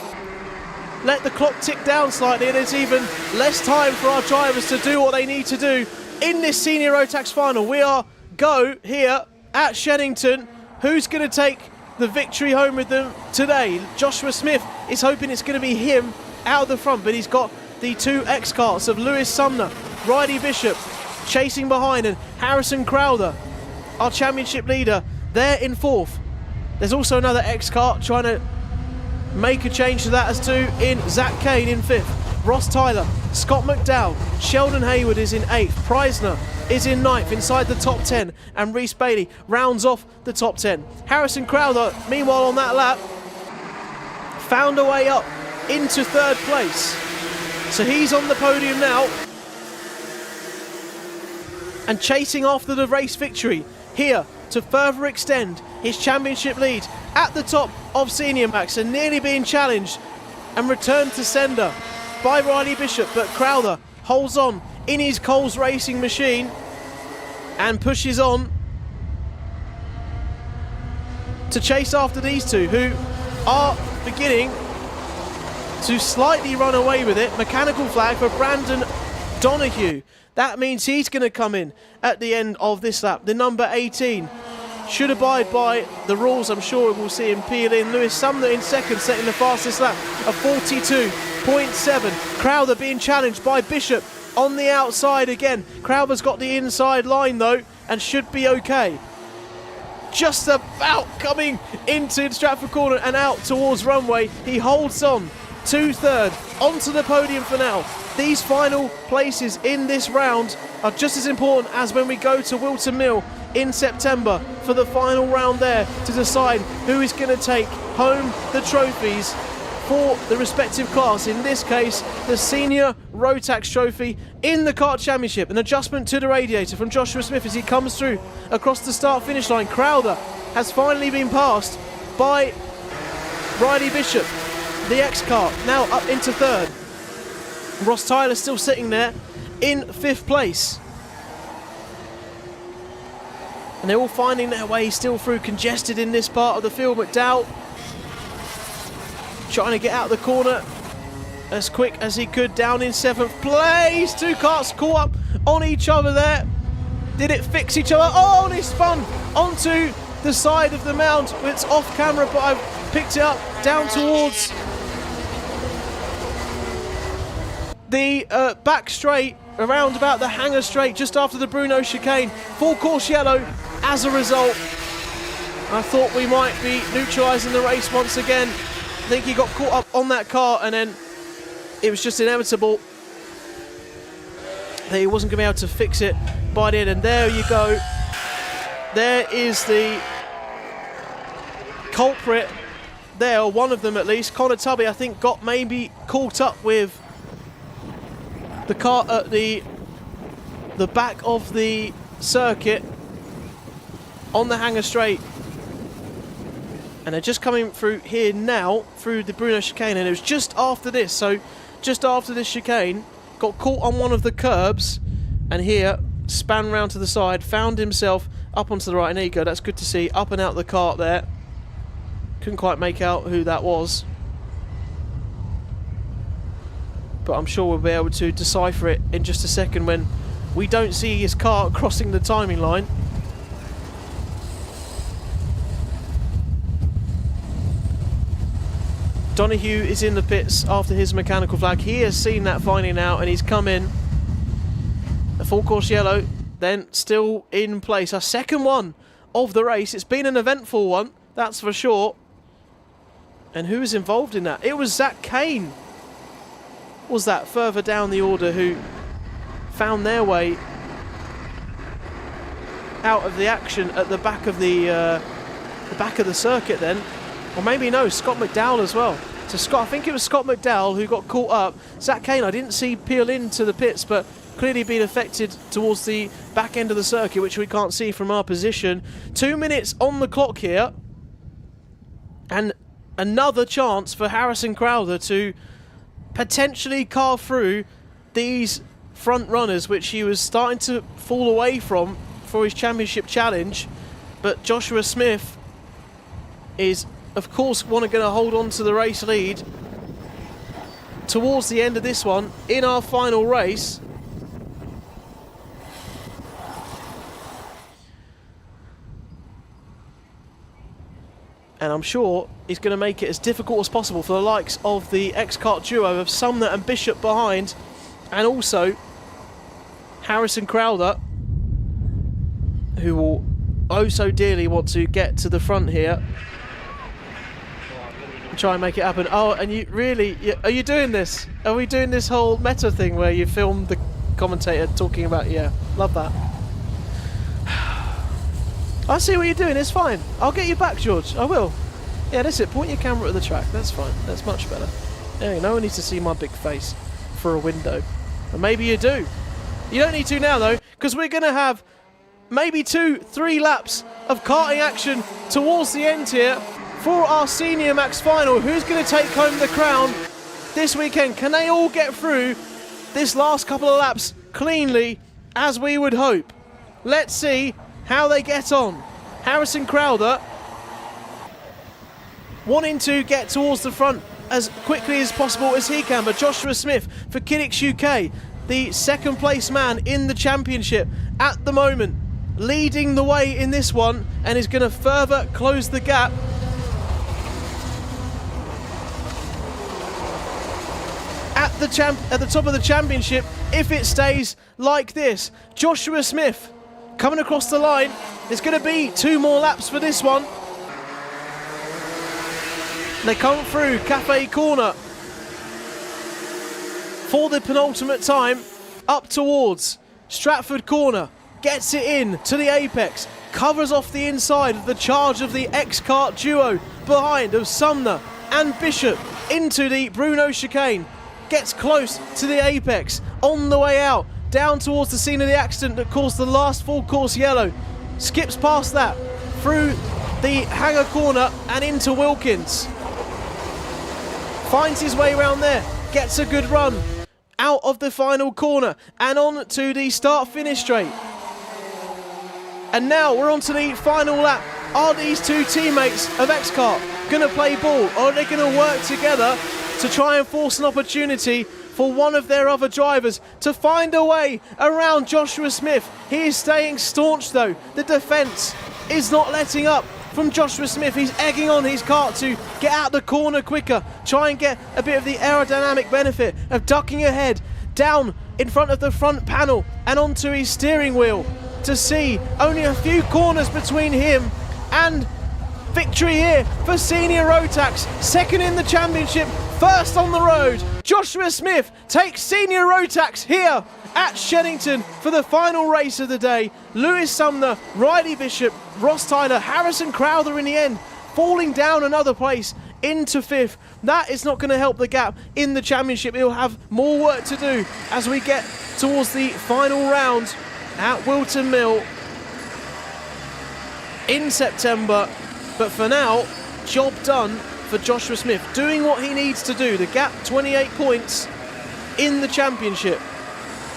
let the clock tick down slightly, and there's even less time for our drivers to do what they need to do in this senior Rotax final. We are go here at Shenington. Who's going to take the victory home with them today? Joshua Smith is hoping it's going to be him out of the front, but he's got the two X-Karts of Lewis Sumner, Riley Bishop chasing behind, and Harrison Crowder, our championship leader, there in fourth. There's also another X-Kart trying to make a change to that as to in Zach Kane in fifth. Ross Tyler, Scott McDowell, Sheldon Hayward is in 8th, Preisner is in 9th inside the top 10, and Reese Bailey rounds off the top 10. Harrison Crowder, meanwhile on that lap, found a way up into 3rd place. So he's on the podium now and chasing after the race victory here to further extend his championship lead at the top of Senior Max, and nearly being challenged and returned to sender by Riley Bishop, but Crowder holds on in his Coles Racing machine and pushes on to chase after these two, who are beginning to slightly run away with it. Mechanical flag for Brandon Donoghue. That means he's going to come in at the end of this lap. The number 18 should abide by the rules. I'm sure we'll see him peel in. Lewis Sumner in 2nd, setting the fastest lap of 42.7. Crowder being challenged by Bishop on the outside again. Crowder's got the inside line though and should be okay. Just about coming into Stratford Corner and out towards runway. He holds on to 3rd, onto the podium for now. These final places in this round are just as important as when we go to Whilton Mill in September for the final round there to decide who is going to take home the trophies for the respective class. In this case, the Senior Rotax Trophy in the Kart Championship. An adjustment to the radiator from Joshua Smith as he comes through across the start-finish line. Crowder has finally been passed by Riley Bishop, the X-Kart, now up into 3rd. Ross Tyler still sitting there in 5th place. And they're all finding their way still through, congested in this part of the field. McDowell trying to get out of the corner as quick as he could, down in 7th place. Two karts caught up on each other there. Did it fix each other? Oh, and he spun onto the side of the mound. It's off camera, but I've picked it up down towards the back straight, around about the hanger straight, just after the Bruno chicane. Full course yellow as a result. I thought we might be neutralising the race once again. I think he got caught up on that car, and then it was just inevitable that he wasn't going to be able to fix it by the end. And there you go. There is the culprit there, or one of them at least. Connor Tubby, I think, got maybe caught up with the car at the back of the circuit on the hanger straight. And they're just coming through here now, through the Bruno chicane, and it was just after this, so just after this chicane, got caught on one of the curbs, and here, span round to the side, found himself up onto the right, and there you go, that's good to see, up and out the cart there. Couldn't quite make out who that was, but I'm sure we'll be able to decipher it in just a second when we don't see his cart crossing the timing line. Donahue is in the pits after his mechanical flag. He has seen that finding out, and he's come in. A full course yellow, then still in place. Our second one of the race. It's been an eventful one, that's for sure. And who was involved in that? It was Zach Kane. Was that further down the order who found their way out of the action at the back of the circuit then. Or maybe no, Scott McDowell as well. So Scott, I think it was Scott McDowell who got caught up. Zach Kane, I didn't see peel into the pits, but clearly been affected towards the back end of the circuit, which we can't see from our position. 2 minutes on the clock here. And another chance for Harrison Crowther to potentially carve through these front runners, which he was starting to fall away from for his championship challenge. But Joshua Smith is, of course, going to hold on to the race lead towards the end of this one in our final race. And I'm sure he's going to make it as difficult as possible for the likes of the X-Kart duo of Sumner and Bishop behind, and also Harrison Crowther, who will oh so dearly want to get to the front here and try and make it happen. Oh, and you really, are you doing this? Are we doing this whole meta thing where you film the commentator talking about, yeah, love that. I see what you're doing, it's fine. I'll get you back, George, I will. Yeah, that's it, point your camera at the track, that's fine, that's much better. There, no one needs to see my big face for a window. And maybe you do. You don't need to now though, because we're going to have maybe 2-3 laps of karting action towards the end here for our Senior Max final. Who's going to take home the crown this weekend? Can they all get through this last couple of laps cleanly, as we would hope? Let's see how they get on. Harrison Crowther wanting to get towards the front as quickly as possible as he can, but Joshua Smith for Kiddix UK, the second place man in the championship at the moment, leading the way in this one and is going to further close the gap. At the top of the championship, if it stays like this. Joshua Smith coming across the line. There's going to be 2 more laps for this one. They come through Cafe Corner for the penultimate time, up towards Stratford Corner, gets it in to the apex, covers off the inside of the charge of the X-Kart duo behind of Sumner and Bishop into the Bruno chicane, gets close to the apex, on the way out, down towards the scene of the accident that caused the last full course yellow, skips past that, through the hanger corner and into Wilkins. Finds his way around there, gets a good run out of the final corner and on to the start-finish straight. And now we're on to the final lap. Are these 2 teammates of X-Kart going to play ball, or are they going to work together to try and force an opportunity for one of their other drivers to find a way around Joshua Smith? He is staying staunch though. The defence is not letting up from Joshua Smith. He's egging on his kart to get out the corner quicker, try and get a bit of the aerodynamic benefit of ducking ahead down in front of the front panel and onto his steering wheel to see only a few corners between him and victory here for Senior Rotax, second in the championship, first on the road. Joshua Smith takes Senior Rotax here at Shenington for the final race of the day. Lewis Sumner, Riley Bishop, Ross Tyler, Harrison Crowther in the end, falling down another place into 5th. That is not going to help the gap in the championship. He'll have more work to do as we get towards the final round at Whilton Mill in September. But for now, job done for Joshua Smith, doing what he needs to do. The gap 28 points in the championship.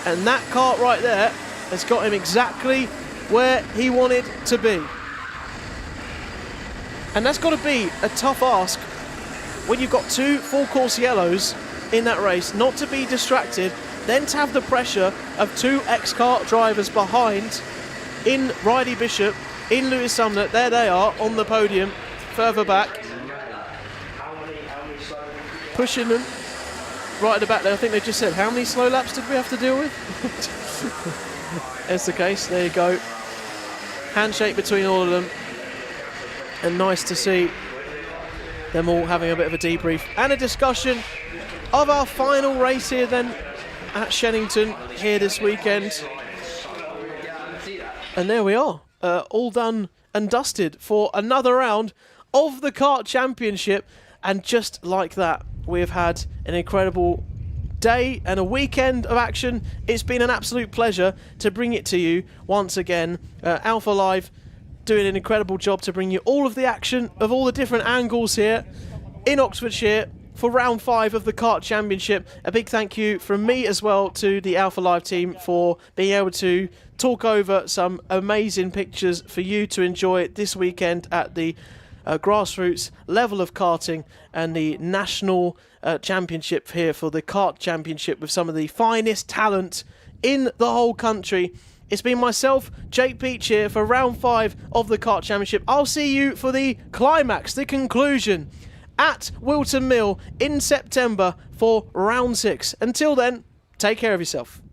And that kart right there has got him exactly where he wanted to be. And that's got to be a tough ask when you've got 2 full-course yellows in that race, not to be distracted, then to have the pressure of 2 ex-kart drivers behind in Riley Bishop, in Lewis Sumner. There they are on the podium, further back. Pushing them right at the back there. I think they just said, how many slow laps did we have to deal with? That's the case, there you go. Handshake between all of them. And nice to see them all having a bit of a debrief and a discussion of our final race here then at Shenington here this weekend. And there we are, all done and dusted for another round of the Kart Championship. And just like that, we've had an incredible day and a weekend of action. It's been an absolute pleasure to bring it to you once again. Alpha Live doing an incredible job to bring you all of the action of all the different angles here in Oxfordshire for round 5 of the Kart Championship. A big thank you from me as well to the Alpha Live team for being able to talk over some amazing pictures for you to enjoy this weekend at the grassroots level of karting and the national championship here for the Kart Championship with some of the finest talent in the whole country. It's been myself, Jake Peach, here for round 5 of the Kart Championship. I'll see you for the climax, the conclusion, at Whilton Mill in September for round 6. Until then, take care of yourself.